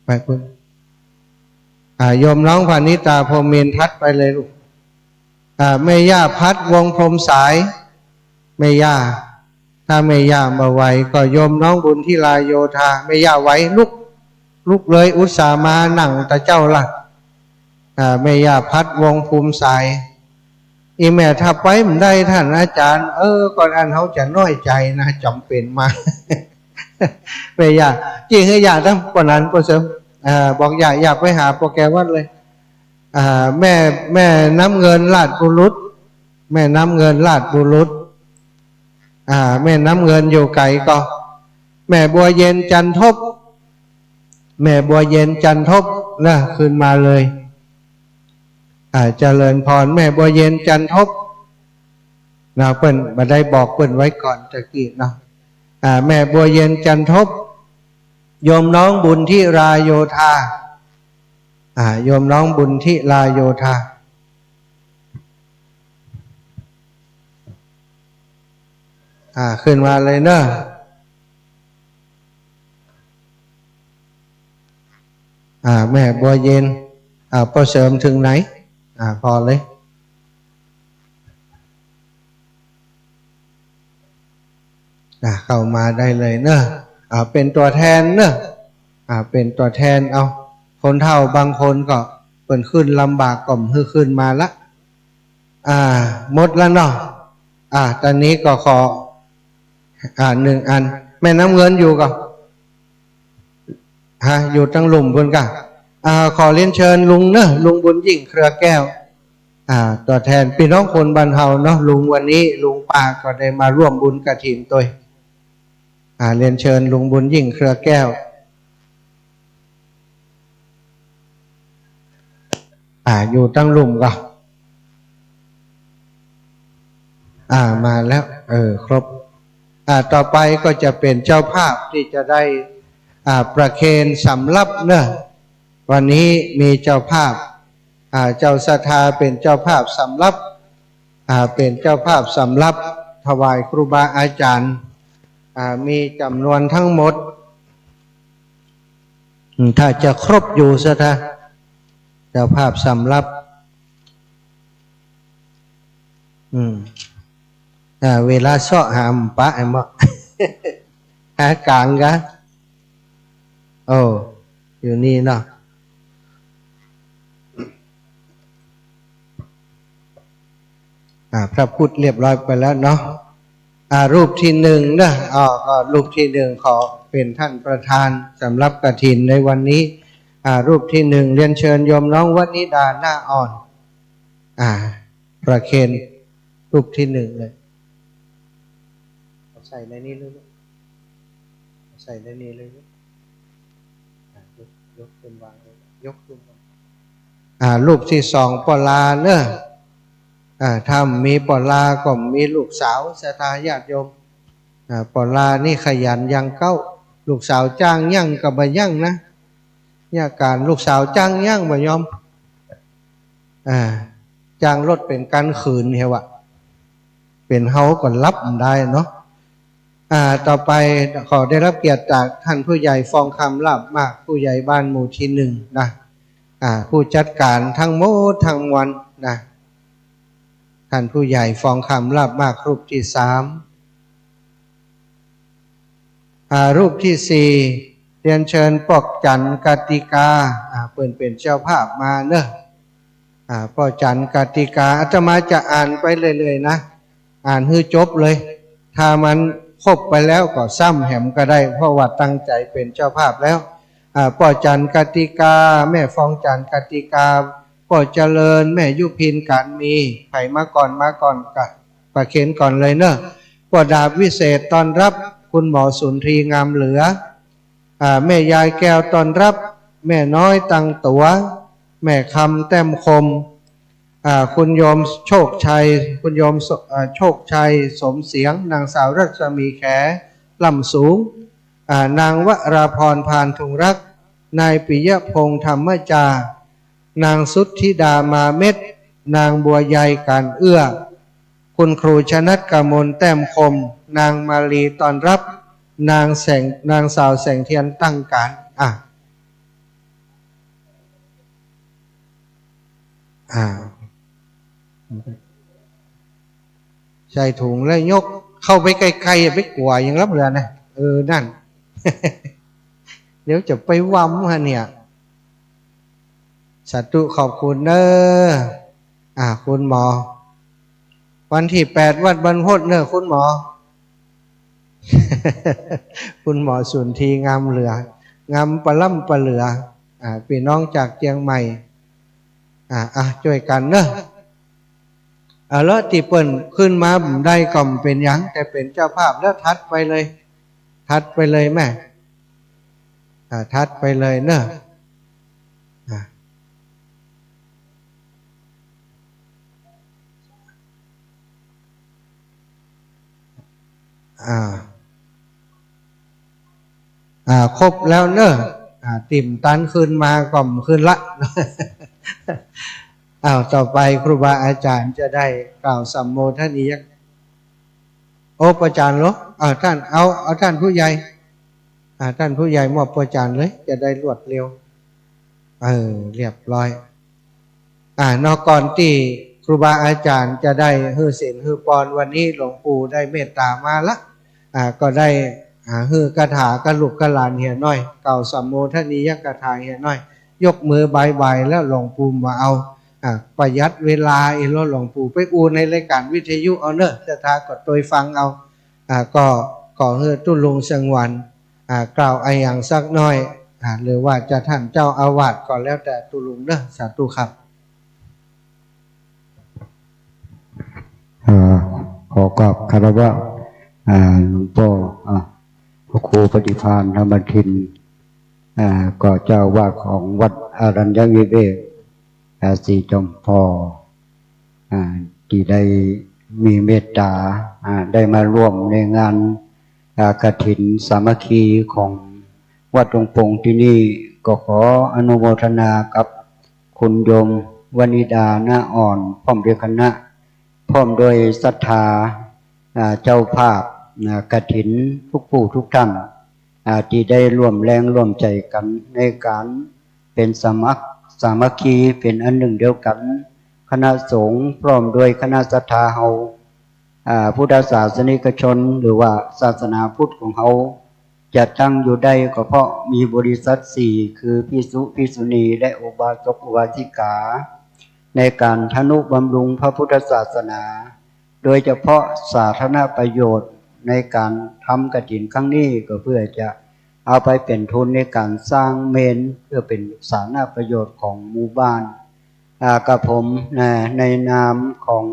ไปคุณโยมน้องพันนิตราพรหมมินทร์ทัดไปเลยลูกแม่ย่าพัดวงพรมสายแม่ย่าถ้าแม่ย่ามาไหวก็โยมน้องบุญที่ลายโยธาแม่ย่าไหวลุกเลยอุตส่าห์มานั่งตาเจ้าล่ะแม่ย่าพัดวงภูมิสายอีแม่ถ้าไปมันได้ท่านอาจารย์ก่อนอันเขาจะน้อยใจนะจำเป็นมาแม่ย่าจริงให้ย่าทั้งปนนั้นก็เสริมบอกย่าอยากไปหาโปรแกรมวัดเลยแม่น้ำเงินลาดบุรุษแม่น้ำเงินลาดบุรุษแม่น้ำเงินอยู่ไกลก็แม่บัวเย็นจันทบแม่บัวเย็นจันทบนะขึ้นมาเลยเจริญพรแม่บัวเย็นจันทบเปิ้นมาได้บอกเปิ้นไว้ก่อนตะกี้เนาะแม่บัวเย็นจันทบโยมน้องบุญที่ราโยธาโยมน้องบุญที่ราโยธาขึ้นมาเลยเนอะแม่บัวเย็นพอเสริมถึงไหนพอเลยเข้ามาได้เลยเนอะเป็นตัวแทนเนอะเป็นตัวแทนเอาคนเฒ่าบางคนก็เปิ่นขึ้นลำบากก่อมขึ้นมาละหมดแล้วเนาะตอนนี้ก็ขอ1 อันแม่น้ำเงินอยู่ก็อยู่ตั้งหลุมบนกันขอเรียนเชิญลุงเนอะลุงบุญยิ่งเครือแก้ว ตัวแทนพี่น้องคนบ้านเฮาเนาะลุงวันนี้ลุงป้าก็ได้มาร่วมบุญกฐินตัวเรียนเชิญลุงบุญยิ่งเครือแก้วอยู่ตั้งลุ่มก็มาแล้วครบต่อไปก็จะเป็นเจ้าภาพที่จะได้ประเคนสำรับเนอะวันนี้มีเจ้าภาพเจ้าศรัทธาเป็นเจ้าภาพสำรับเป็นเจ้าภาพสำรับถวายครูบาอาจารย์มีจำนวนทั้งหมดถ้าจะครบอยู่ซะท่าเจ้าภาพสำรับเวลาเสาะหามปะไอ้หมอ หากลางกะอยู่นี่เนาะพระพุทธเรียบร้อยไปแล้วเนาะรูปที่หนึ่งนะก็รูปที่หนึ่งขอเป็นท่านประธานสำหรับกฐินในวันนี้รูปที่หนึ่งเรียนเชิญโยมน้องวนิดาหน้าอ่อนประเคนรูปที่หนึ่งเลยใส่ในนี้เลยใส่ในนี้เลยยกขึ้นวางเลยยกขึ้นรูปที่สองปลาเนอะถ้ามีปลาก็มีลูกสาวศรัทธาญาติโยมปลานี่ขยันยังเก้าลูกสาวจ้างยั่งกับบ่ยั่งนะญาการลูกสาวจ้างยั่งบ่ยอมจ้างรถเป็นการขืนเหรอเป็นเฮาก็รับได้เนาะต่อไปขอได้รับเกียรติจากท่านผู้ใหญ่ฟองคำลาบมากผู้ใหญ่บ้านหมู่ที่หนึ่งนะผู้จัดการทั้งหมดทั้งมวลนะท่านผู้ใหญ่ฟองคำลาบมากรูปที่สามรูปที่สี่เรียนเชิญปอกจันกติกาเปิ่นเป็นเจ้าภาพมาเนอะปอกจันกติกาอาตมาจะอ่านไปเลยๆนะอ่านให้จบเลยถ้ามันครบไปแล้วก็ซ้ำแหมก็ได้เพราะว่าตั้งใจเป็นเจ้าภาพแล้วปอกจันกติกาแม่ฟองจันกติกาปอเจริญแม่ยุพินการมีไผ่มาก่อนกับประเคนก่อนเลยเนอะปอดาบวิเศษตอนรับคุณหมอสุนทรีงามเหลือแม่ยายแก้วตอนรับแม่น้อยตังตัวแม่คำแต้มคมคุณโยมโชคชัยคุณโยมโชคชัยสมเสียงนางสาวรัศมีแขล่ำสูงนางวราพรพานทุงรักนายปิยพงษ์ธรรมจานางสุทธิดามาเม็ดนางบัวใยการเอื้อคุณครูชนัดกมลแต้มคมนางมาลีตอนรับนางสาวแสงเทียนตั้งการใส่ถุงแล้วยกเข้าไปไกลๆไปกลัวยังรับเรือนะนั่น เดี๋ยวจะไปวัมฮะเนี่ยสาธุขอบคุณเนอะคุณหมอวันที่8วัดบรรพตเนอะคุณหมอ คุณหมอสุนทรีงามเหลืองามปะล่ำปะเหลือพี่น้องจากเชียงใหม่ช่วยกันเนอะแล้วที่เปิ่นขึ้นมาได้ก็เป็นยังแต่เป็นเจ้าภาพแล้วทัดไปเลยแม่ทัดไปเลยเนอะครบแล้วเนอะติ่มตันขึ้นมาก่อมขึ้นละ ต่อไปครูบาอาจารย์จะได้กล่าวสัมโมทนียประจานเหรอท่านเอาท่านผู้ใหญ่ท่านผู้ใหญ่มอบประจานเลยจะได้รวดเร็วเรียบร้อยนอกก่อนที่ครูบาอาจารย์จะได้ฮือศีลฮือปอนวันนี้หลวงปู่ได้เมตตามาละก็ได้ฮือกระถากระลุกกระลานเฮียน้อยเก่าสัมโมทนียกระถาเฮียน้อยยกมือบายแล้วหลวงปู่มาเอาประหยัดเวลาแล้วหลวงปู่ไปอูในรายการวิทยุเอาเนอะจะทากดตัวฟังเอาก็ขอให้ตุลุงสังวันกล่าวไออย่างสักน้อยหรือว่าจะท่านเจ้าอาวาสก็แล้วแต่ตุลุงเนอะสาธุครับ อกราบคารวะหลวงพ่อพระครูปฏิภาณธรรมทินก็เจ้าวาดของวัดอารัญญวิเวกสีจอมพอที่ได้มีเมตตาได้มาร่วมในงานกฐินสามัคคีของวัดหลวงปงที่นี่ก็ขออนุโมทนากับคุณโยมวนิดาหน้าอ่อนพร้อมด้วยคณะพร้อมโดยศรัทธาเจ้าภาพกฐินทุกผู้ทุกท่านที่ได้ร่วมแรงร่วมใจกันในการเป็นสามัคคีเป็นอันหนึ่งเดียวกันคณะสงฆ์พร้อมด้วยคณะศรัทธาเฮาพุทธศาสนิกชนหรือว่าศาสนาพุทธของเฮาจะตั้งอยู่ได้ก็เพราะมีบริษัทสี่คือภิกษุภิกษุณีและอุบาสกอุบาสิกาในการทนุบำรุงพระพุทธศาสนาโดยเฉพาะสาธารณประโยชน์ในการทำกฐินครั้งนี้ก็เพื่อจะเอาไปเป็นทุนในการสร้างเมนเพื่อเป็นสาธารณประโยชน์ของหมู่บ้านกับผมในนามของ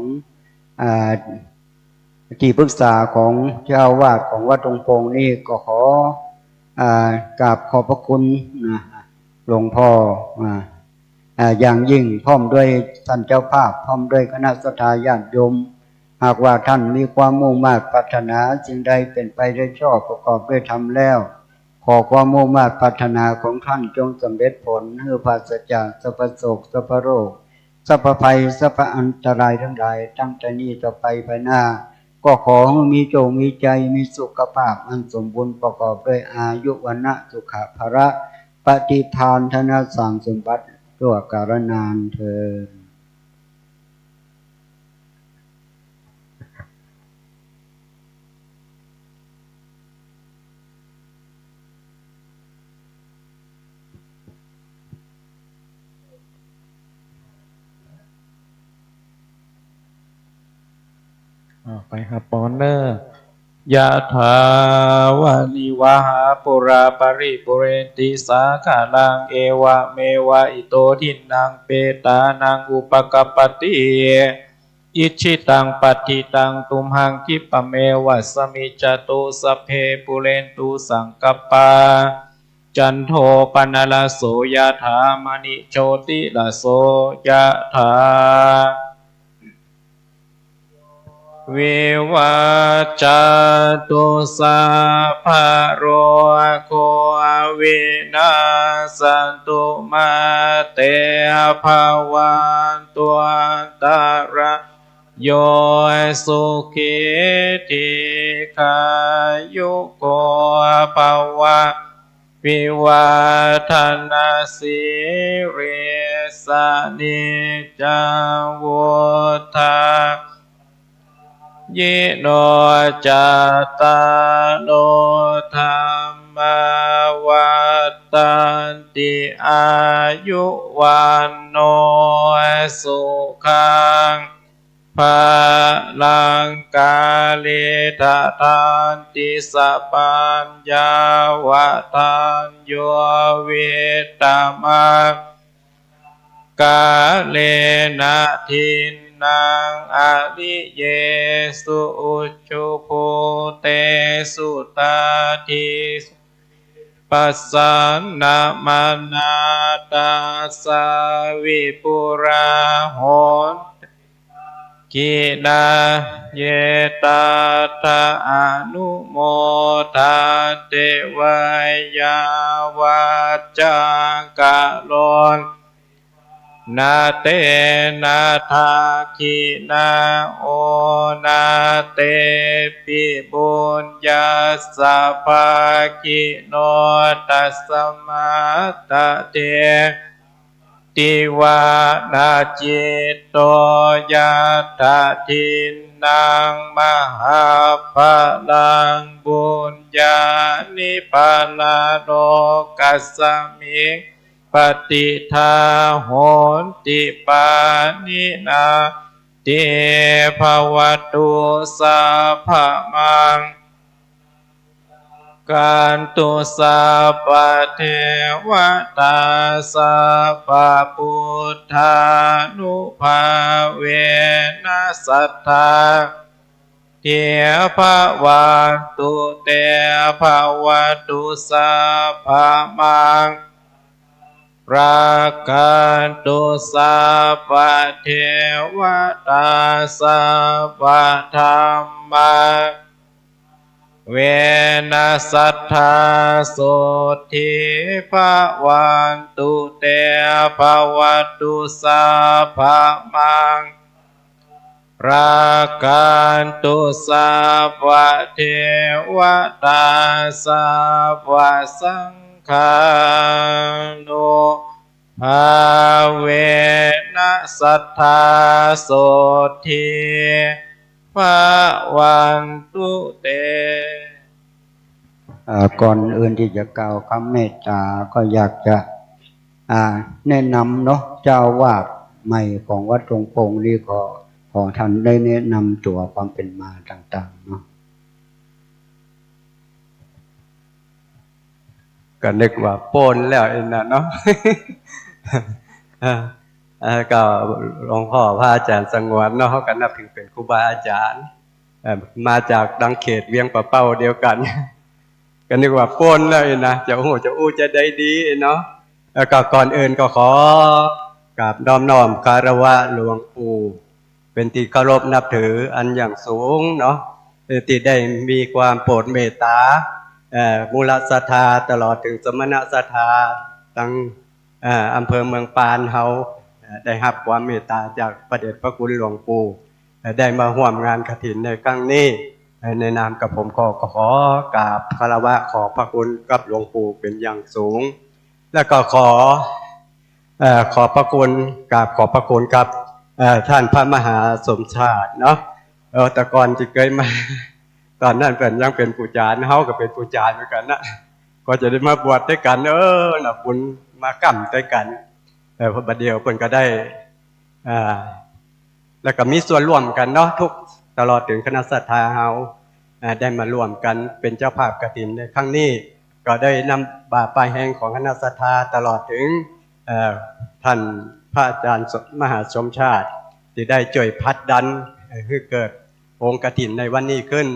ที่ปรึกษาของเจ้าวาดของวัดหลวงปงนี่ก็ขอกราบขอบพระคุณหลวงพ่ออย่างยิ่งพร้อมด้วยท่านเจ้าภาพพร้อมด้วยคณะศรัทธาญาติโยมหากว่าท่านมีความมุ่งมั่นปรารถนาสิ่งใดเป็นไปได้ชอบประกอบด้วยธรรมแล้วขอความมุ่งมั่นปรารถนาของท่านจงสำเร็จผลเพื่อปราศจากสัพพโศกสัพพโรคสัพพภัยสัพพอันตรายทั้งหลายตั้งแต่นี้ต่อไปภายหน้าก็ขอให้มีโจงมีใจมีสุขภาพอันสมบูรณ์ประกอบด้วยอายุวันนะสุขภาระปฏิภาณธนสารสมบัติด้วยกาลนานเถิดไปครับปอนเนอร์ยะถาวาลิวหาปุราปริปุเรนติสาคานังเอวะเมวะอิโตทินังเปตานังอุปกปปติอิชิตังปัฏฐิตังตุมหังคิปะเมวะสมิจจตุสัพเพปุเรนตุสังกปปาจันโทปนลโสยะถามณิโชติลโสยะถาวิวัจจตุสัพพะโรโควินาศตุมาเตภวันตุตระโยสุขิติขายุโกภวะวิวัฒนาสิริสนิจังวุฒายิโนจัตตาโนธรรมวัฏตันติอายุวันโนสุขังภาลังกาลิทะทานติสัพพัญญาวะทันโยวิตามังกาเลนะทินนางอริเยสุอุจุภูเตสุตาทิปัสสันนามานาตาสาวิปุราโหนกินาเยตาตาอนุโมทาเตวายาวาจากะโลนนาเตนาทาคินาโอนาเตปิบุญญาสะภาคิโนตัสสมาตะเตติวานาจิตโตยัตถะทินนางมหาภลังบุญญานิพพานาโลกัสสมิงปฏิทาโหนติปานินาเตภวตุสัพพมังกันตุสัพพเทวตาสัพพพุทธานุภาเวนัสสัทธาเท ภวันตุเตภวันตุสัพพมังรากันตุสัพพเทวตาสัพพธรรมาเวนัสสัทธาโสทิภวันตุเตภวันตุสัพพมังรากันตุสัพพเทวตาสัพพสังฆานุภาเวนัสสัทธาโสทิภวันตุเตก่อนอื่นที่จะกล่าวคำเมตตาก็อยากจะแนะนำเนาะเจ้าวาดใหม่ของวัดตรงโปงนี่ขอท่านได้แนะนำตัวความเป็นมาต่างๆเนาะก็นึกว่าโป้นแล้วเองนะเนาะ ก็หลวงพ่อพระอาจารย์สงวนเนาะเขาก็นับถือเป็นครูบาอาจารย์มาจากดังเขตเวียงปะเป้าเดียวกัน ก็นึกว่าโป้นแล้วเองนะจะโอ้จะอู้จะได้ดีเนาะแล้วก็ก่อนอื่นก็ขอกราบน้อมคารวะหลวงปู่เป็นที่เคารพนับถืออันอย่างสูงเนาะที่ได้มีความโปรดเมตตามูลศรัทธาตลอดถึงสมณศรัทธาตั้งอำเภอเมืองปานเฮาได้รับความเมตตาจากพระเดชพระคุณหลวงปู่ได้มาร่วมงานกฐินในครั้งนี้ในนามกับผมขอกราบคารวะขอพระคุณกับหลวงปู่เป็นอย่างสูงแล้วก็ขอพระคุณกราบขอบพระคุณกับท่านพระมหาสมชาติเนาะแต่ก่อนที่เคยมาตอนนั้นเป็นยังเป็นผู้จารเฮาก็เป็นผู้จารเหมือนกันนะก็จะได้มาบวชด้วยกันน่ะบุญมากั้มด้วยกันพอบัดเดียวเพิ่นก็ได้แล้วก็มีส่วนร่วมกันเนาะทุกตลอดถึงคณะศรัทธาเฮาได้มาร่วมกันเป็นเจ้าภาพกฐินในครั้งนี้ก็ได้นำบาปลายแห่งของคณะศรัทธาตลอดถึงท่านพระอาจารย์มหาสมชาติที่ได้ช่วยพัดดันให้เกิดองค์กฐินในวันนี้ขึ้น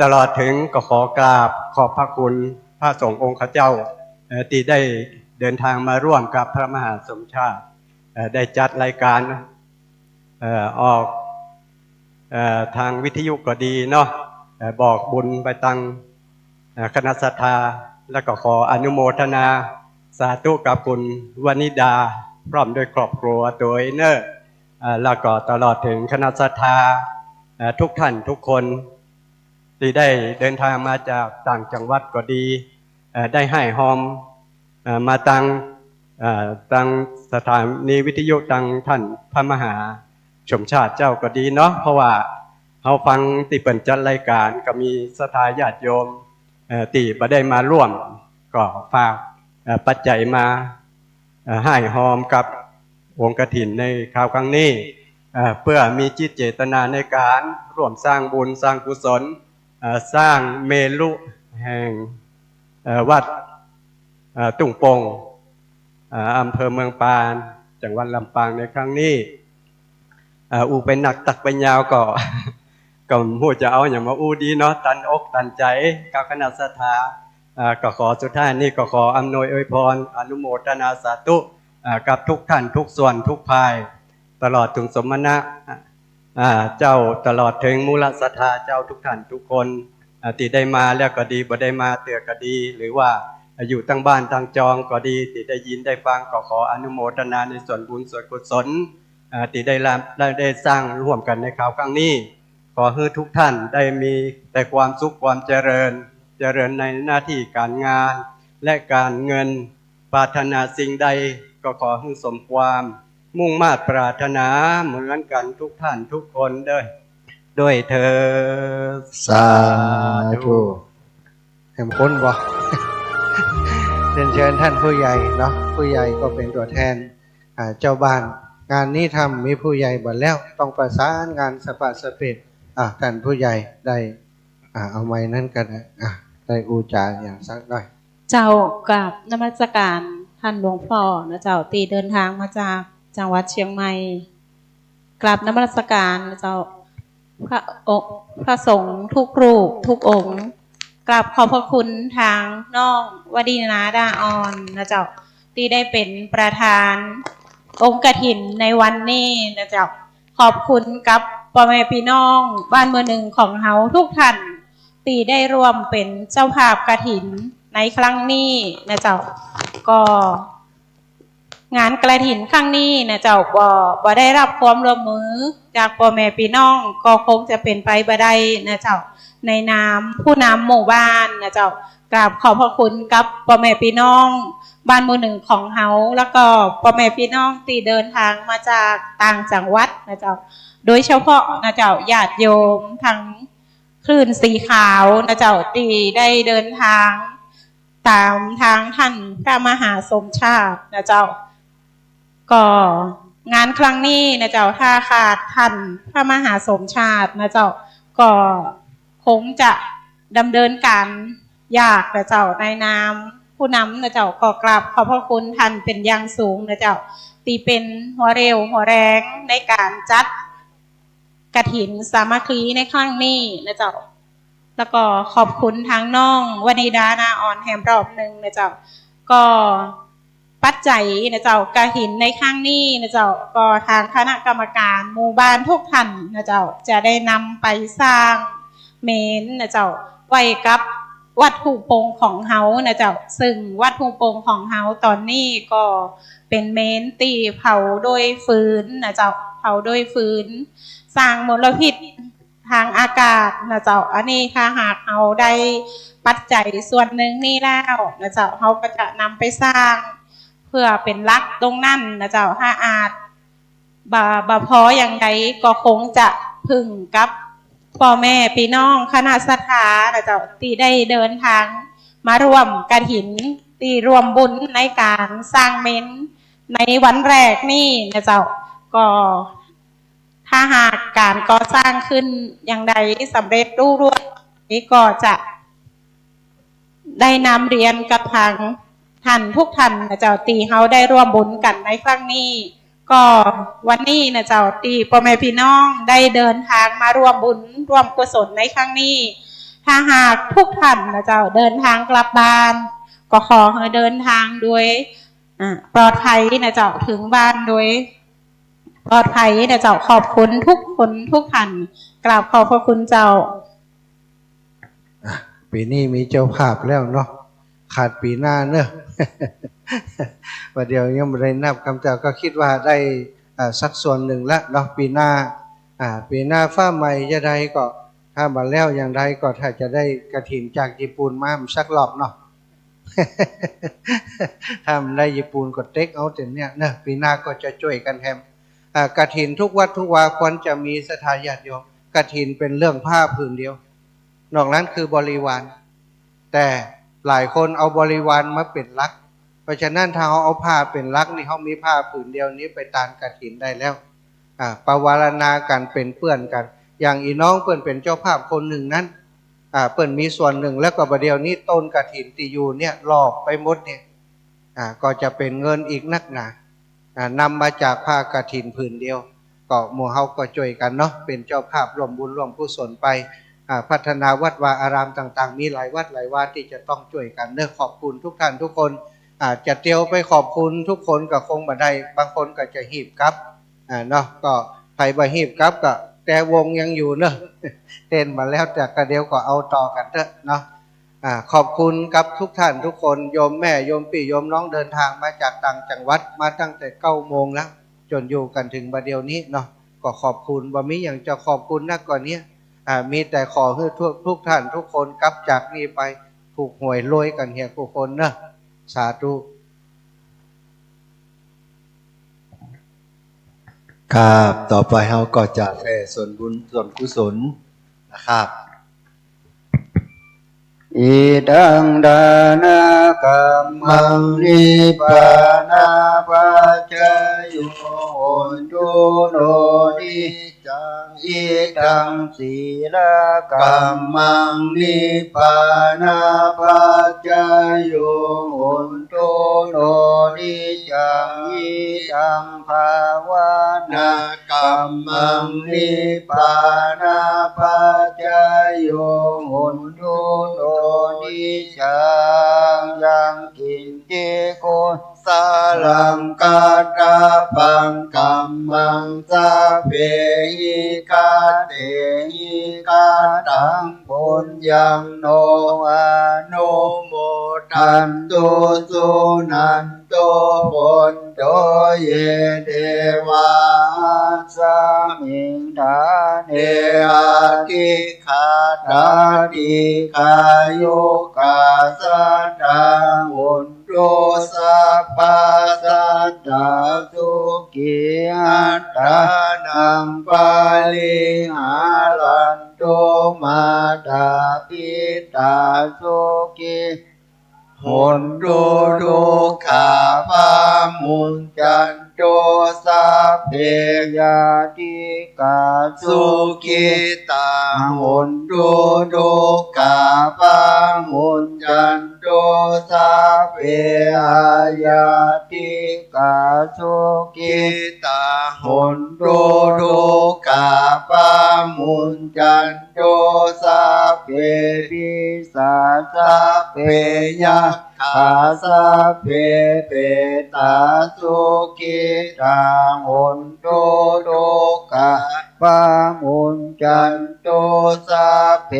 ตลอดถึงก็ขอกราบขอบพระคุณพระสงฆ์องค์ข้าเจ้าที่ได้เดินทางมาร่วมกับพระมหาสมชาติได้จัดรายการออกทางวิทยุก็ดีเนาะบอกบุญไปตั้งคณะศรัทธาแล้วก็ขออนุโมทนาสาธุกับคุณวนิดาพร้อมด้วยครอบครัวโดยเนอแล้วก็ตลอดถึงคณะศรัทธาทุกท่านทุกคนที่ได้เดินทางมาจากต่างจังหวัดก็ดีได้ให้หอมมาตั้งสถานีวิทยุตั้งท่านพระมหาชมชาติเจ้าก็ดีเนาะเพราะว่าเขาฟังที่เปิ่นจัดรายการก็มีศรัทธาญาติโยมที่บ่ได้มาร่วมก็ฝากปัจจัยมาให้หอมกับองค์กฐินในคราวครั้งนี้เพื่อมีจิตเจตนาในการร่วมสร้างบุญสร้างกุศลสร้างเมรุแห่งวัดตุ่งโปงอำเภอเมืองปานจังหวัดลำปางในครั้งนี้อูเป็นหนักตักเป็นยาวก็พูดจะเอาอย่างมาอูดีเนาะตันอกตันใจกับคณะศรัทธาก็ขอสุดท้ายนี่ก็ขออำนวยอวยพรอนุโมทนาสาธุกับทุกท่านทุกส่วนทุกภายตลอดถึงสมณะเจ้าตลอดถึงมูลศรัทธาเจ้าทุกท่านทุกคนที่ได้มาแล้วก็ดีบ่ได้มาเตือก็ดีหรือว่าอยู่ตั้งบ้านตั้งจองก็ดีที่ได้ยินได้ฟังก็ขออนุโมทนาในส่วนบุญส่วนกุศลที่ได้สร้างร่วมกันในคราวครั้งนี้ขอให้ทุกท่านได้มีแต่ความสุขความเจริญในหน้าที่การงานและการเงินปรารถนาสิ่งใดก็ขอให้สมความมุ่งมา่ปรารถนาเหมือนกันทุกท่านทุกคนด้วยเธอสาธุเข้มข้นบ่ เรียนเชิญท่านผู้ใหญ่เนาะผู้ใหญ่ก็เป็นตัวแทนเจ้าบ้านงานนี้ทำมีผู้ใหญ่บ่แล้วต้องประสานงานสปาสเปดท่านผู้ใหญ่ได้เอาไม้นั่นกันได้อูจาอย่างสักหน่อยเจ้ากับนมัสการท่านหลวงพ่อนะเจ้าตีเดินทางมาจากจังหวัดเชียงใหม่กราบนมัสการนะเจ้า พระสงฆ์ทุกรูปทุกองค์กราบขอบพระคุณทางน้องวดีนาดาออนนะเจ้าที่ได้เป็นประธานองค์กฐินในวันนี้นะเจ้าขอบคุณกับพ่อแม่พี่น้องบ้านเมืองหนึ่งของเฮาทุกท่านที่ได้ร่วมเป็นเจ้าภาพกฐินในครั้งนี้นะเจ้าก็งานกฐินครั้งนี้นะเจ้าบ่ได้รับความร่วมมือจากพ่อแม่พี่น้องก็คงจะเป็นไปบ่ได้นะเจ้าในนามผู้นำหมู่บ้านนะเจ้ากราบขอบพระคุณกับพ่อแม่พี่น้องบ้านหมู่หนึ่งของเฮาแล้วก็พ่อแม่พี่น้องที่เดินทางมาจากต่างจังหวัดนะเจ้าโดยเฉพาะนะเจ้าญาติโยมทั้งคลื่นสีขาวนะเจ้าที่ได้เดินทางตามทางท่านพระมหาสมชาตินะเจ้าก็งานครั้งนี้นะเจ้าถ้าขาดท่านพระมหาสมชาตินะเจ้าก็คงจะดำเนินการยากนะเจ้าในนามผู้นำนะเจ้าก็กราบขอบพระคุณท่านเป็นอย่างสูงนะเจ้าตีเป็นหัวเร็วหัวแรงในการจัดกฐินสามัคคีในครั้งนี้นะเจ้าแล้วก็ขอบคุณทางน้องวนิดานาอ่อนแหมรอบหนึ่งนะเจ้าก็ปัจจัยนะเจ้ากฐินในครั้งนี้นะเจ้าก็ทางคณะกรรมการหมู่บ้านทุกท่านนะเจ้าจะได้นำไปสร้างเมนนะเจ้าไว้กับวัตถุปงของเฮานะเจ้าซึ่งวัตถุปงของเฮาตอนนี้ก็เป็นเมนตีเผาโดยฟืนนะเจ้าเผาโดยฟืนสร้างมลพิษทางอากาศนะเจ้าอันนี้ถ้าหากเฮาได้ปัจจัยส่วนหนึ่งนี่แล้วนะเจ้าเฮาก็จะนำไปสร้างเพื่อเป็นหลักตรงนั้นนะเจ้าถ้าอาจบ่พออย่างไรก็คงจะพึ่งกับพ่อแม่พี่น้องคณะศรัทธานะเจ้าที่ได้เดินทางมาร่วมกฐินที่ร่วมบุญในการสร้างเมนในวันแรกนี่นะเจ้าก็ถ้าหากการก่อสร้างขึ้นอย่างใดสำเร็จรุ่งเรืองนี้ก็จะได้นำเรียนกับทางท่านทุกท่านนะเจ้าตีเฮาได้ร่วมบุญกันในครั้งนี้ก็วันนี้นะเจ้าตีพ่อแม่พี่น้องได้เดินทางมาร่วมบุญร่วมกุศลในครั้งนี้ถ้าหากทุกท่านนะเจ้าเดินทางกลับบ้านก็ขอให้เดินทางโดยปลอดภัยนะเจ้าถึงบ้านโดยปลอดภัยนะเจ้าขอบคุณทุกคนทุกท่านกราบขอบพระคุณเจ้าปีนี้มีเจ้าภาพแล้วเนาะขาดปีหน้าเนอะประเดี๋ยวยังไม่ได้นับคำเจ้าก็คิดว่าได้สักส่วนหนึ่งแล้วเนาะปีหน้าปีหน้าฟ้าใหม่จะได้ก็ถ้ามาแล้วอย่างไรก็ถ้าจะได้กฐินจากญี่ปุ่นมาสักรอบเนาะ ถ้ามันได้ญี่ปุ่นก็เต็กเอาแต่เนี่ยนะปีหน้าก็จะช่วยกันแฮมกฐินทุกวัดทุกวาควรจะมีศรัทธาญาติโยมกฐินเป็นเรื่องผ้าผืนเดียวนอกนั้นคือบริวารแต่หลายคนเอาบริวารมาเป็นลักเพราะฉะนั้นถ้าเขาเอาผ้าเป็นลักนี่เขามีผ้าผืนเดียวนี้ไปตานกฐินได้แล้วปวารณากันเป็นเพื่อนกันอย่างอีน้องเพื่อนเป็นเจ้าภาพคนหนึ่งนั้นเพื่อนมีส่วนหนึ่งแล้วก็ประเดี๋ยวนี้ต้นกฐินที่อยู่เนี่ยหลอกไปหมดเนี่ยก็จะเป็นเงินอีกนักหนานำมาจากผ้ากฐินผืนเดียวก็หมู่เฮาก็ช่วยกันเนาะเป็นเจ้าภาพร่วมบุญร่วมกุศลไปพัฒนาวัดวาอารามต่างๆมีหลายวัดหลายวาที่จะต้องช่วยกันเนอะขอบคุณทุกท่านทุกคนจะเตียวไปขอบคุณทุกคนก็คงบ่ได้บางคนก็จะหีบครับเนาะก็ไผบ่หีบครับก็แต่วงยังอยู่เนอะเต้นมาแล้วแต่กระเดียวก็เอาต่อกันเถอะเนาะขอบคุณกับทุกท่านทุกคนโยมแม่โยมพี่โยมน้องเดินทางมาจากต่างจังหวัดมาตั้งแต่9 โมงแล้วจนอยู่กันถึงบัดเดี๋ยวนี้เนาะก็ขอบคุณบ่มีอย่างจะขอบคุณนักกว่านี้มีแต่ขอให้ทุกท่านทุกคนกลับจากนี้ไปถูกหวยรวยกันเฮียทุกคนนะสาธุครับต่อไปเราก็จะแผ่ส่วนบุญส่วนกุศลนะครับอิดังดานากรรมังนิพพานาปัจจโยโหตุโน นิจังอิทังสีลกัมมังนิพพานาปัจจโยโหนโตโนนิจังอิทังภาวนากัมมังนิพพานาปัจจโยโหนโตโนนิจังยังกินเจโกสาลังกาตาปังกัมมังสะเพหิกาเตหิกาตังปุญญังโนอนุโมทันตุสุนันโตปุญโตเยเทวาสมิงทาเนอาทิคาตาติกายุกาสัตตังอุนโตสัพพะสัตตาสุขิอัตตานังปาลิหาลันโตมาตาปิตาสุขิหนโตทุกขาปามุญจันโตสัพเพยาติกาสุขิตาหนโตทุกขาปามุญจันโตสัพเพยาติกาสุขิตาหนโตทุกขาปามุญจันโตสัพเพปิสาสัพเพยะขาสัพเพเปตาสุขิตาหนโตทุกขาปามุญจันโตสัพเพ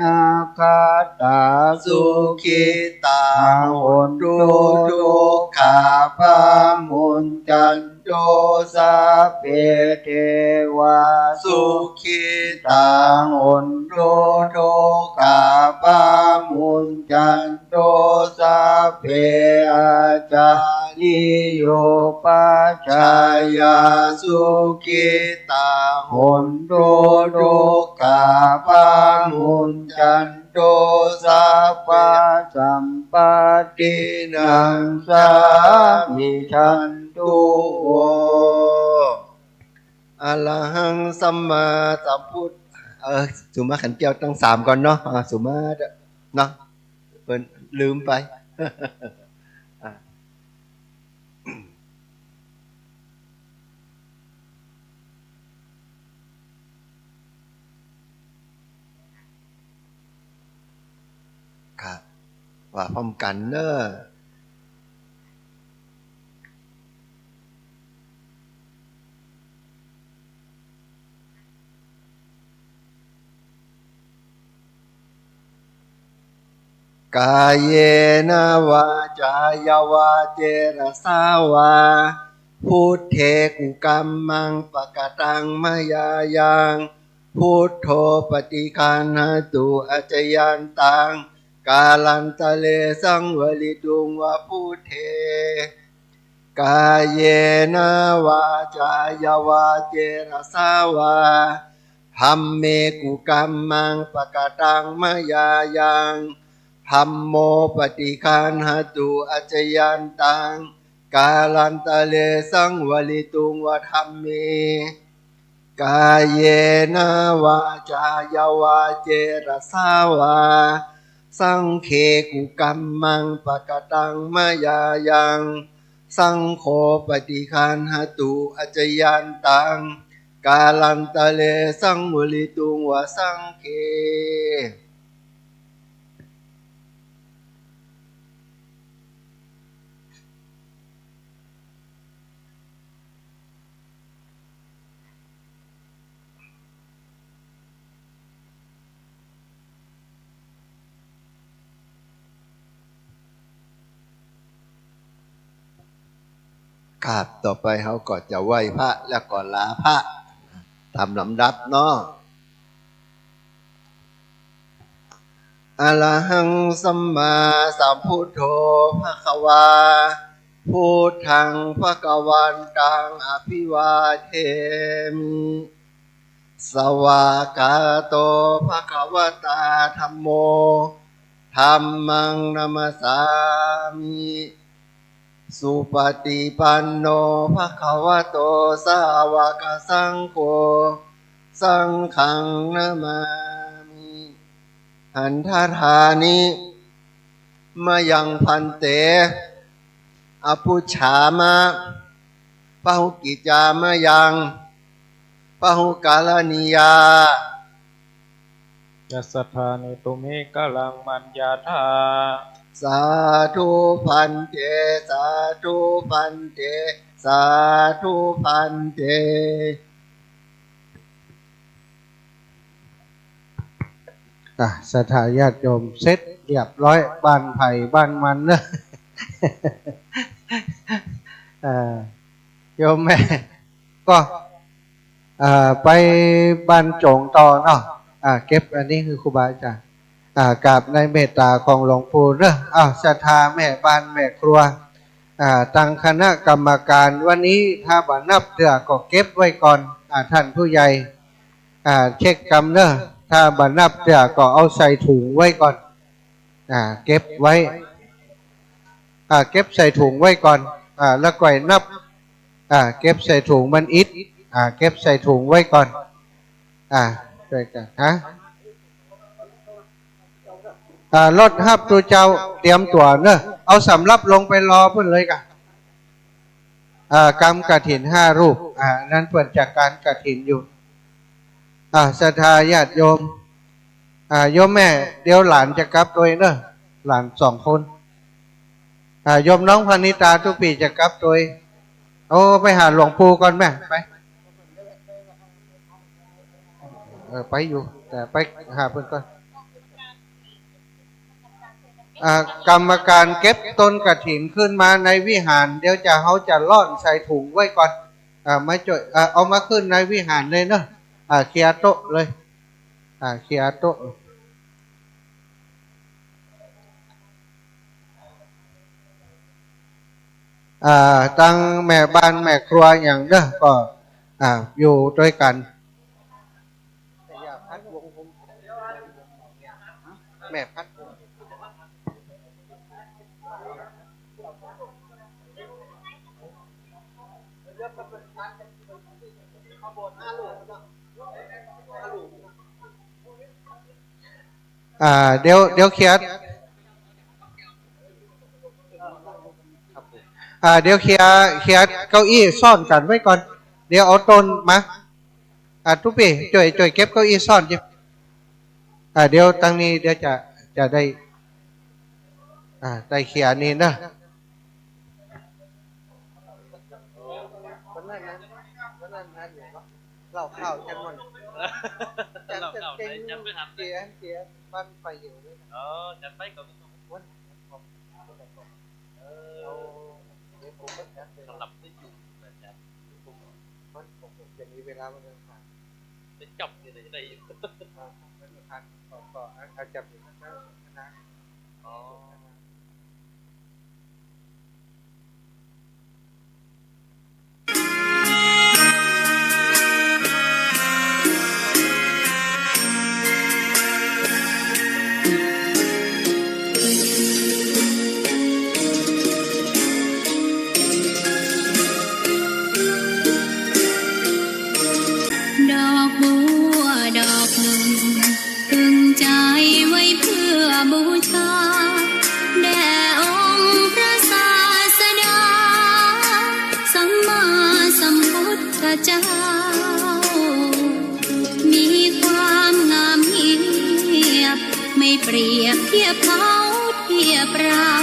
นาคาตาสุขิตาหนโตทุกขาปามุญจันโตสัพเพเทวาสุขิตาหนโตทุกขาปามุญจันโตสัพเพอาจาริโยปัจจายาสุขิตาหนโตทุกขาปามุญจันโตสัพพะสัมปตินังสามิชันตุอะระหังสัมมาสัมพุทธสุมาขันแก้วตั้ง3ก่อนเนาะสุมาเนาะเพิ่นลืมไปครับว่าพร้อมกันเนอะกายเยนะวาจายวาเจรสาวาพุทเทกุกัมมังปะกะตังมายายังพุทโธปฏิคันหตุอัจจยันตังกาลันตะเลสังวลิตุงวะพุทเทกายเยนะวาจายวาเจรสาวาธัมเมกุกัมมังปะกะตังมายายังธัมโมปฏิคันหตุอัจจยันตังกาลันตะเลสังวลิตุงวะธัมเมกายเยนะวาจายวาเจรสาวาสังเคกุกัมมังปะกะตังมายายังสังโฆปฏิคันหตุอัจจยันตังกาลันตะเลสังวลิตุงวะสังเคครับต่อไปเขาก็จะไหว้พระแล้วก็ลาพระตามลำดับเนาะอะระหังสัมมาสัมพุทโธภควาพุทธังภควันตังอภิวาเทมิสวากาโตภควตาธัมโมธัมมังนัมสสามิ สุปฏิปันโนภควโตสาวกสังโฆสังฆังนามามิหันทธานิมายังพันเตอปุชฌามะปะหุกิจจามะยังปะหุกาลนิยายัสสทานิตุเมกะลังมัญญาธาสาธุพันเตสาธุพันเตสาธุพันเตสถาญาติโยมเสร็จเรียบร้อยบ้านไผ่บ้านมันเนอะ โยมแม่ก็ไปบ้านโจงต่อเนาะเก็บอันนี้คือครูบาอาจารย์กราบในเมตตาของหลวงปู่เนอะศรัทธาแม่บ้านแม่ครัวตั้งคณะกรรมการวันนี้ถ้าบ่นับเดือก็เก็บไว้ก่อนท่านผู้ใหญ่เช็คกรรมเนอะถ้าบ่นับเดือก็เอาใส่ถุงไว้ก่อนเก็บไว้เก็บใส่ถุงไว้ก่อนแล้วก็นับเก็บใส่ถุงมันอิดเก็บใส่ถุงไว้ก่อนช่วยกันรถฮับตัวเจ้าเตรียมตัวเนอะเอาสำรับลงไปรอเพื่อนเลยกันกรรมกฐิน5 รูปนั้นเปิดจากการกฐินอยู่ศรัทธาญาติโยมโยมแม่เดี๋ยวหลานจะกลับด้วยเนอะหลาน2 คนโยมน้องพนิตาทุกปีจะกลับด้วยไปหาหลวงปู่ก่อนแม่ไปไปอยู่แต่ไปหาเพื่อนก่อนกรรมการเก็บต้นกฐินขึ้นมาในวิหารเดี๋ยวเขาจะล่อนใส่ถุงไว้ก่อนไม่จ่อยเอามาขึ้นในวิหารเลยเนอะเคลียร์โต๊ะเลยเคลียร์โต๊ะตั้งแม่บ้านแม่ครัวอย่างเนอะก็อยู่ด้วยกันแม่พัดเดี๋ยวเคลียร์เดี๋ยวเคลียร์เก้าอี้ซ่อนกันไว้ก่อนเดี๋ยวเอาต้นมาทุกปีช่วยเก็บเก้าอี้ซ่อนจิเดี๋ยวตั้งนี้เดี๋ยวจะได้เคลียร์นี่นะเราข้าวจังมันเราข้าวได้จำไม่ทำเสียบ้านไฟอยู่ด้วยจัดไปก่อนวันสำหรับที่อยู่นะจ๊ะผมจะมีเวลามาเดินทางจะจับอยู่ไหนได้อยู่ไม่ทันก็อาจจะมีนะบูชาแด่องค์พระศาสดาสัมมาสัมพุทธเจ้ามีความงามเงียบไม่เปรียบเทียบเขาเทียบเรา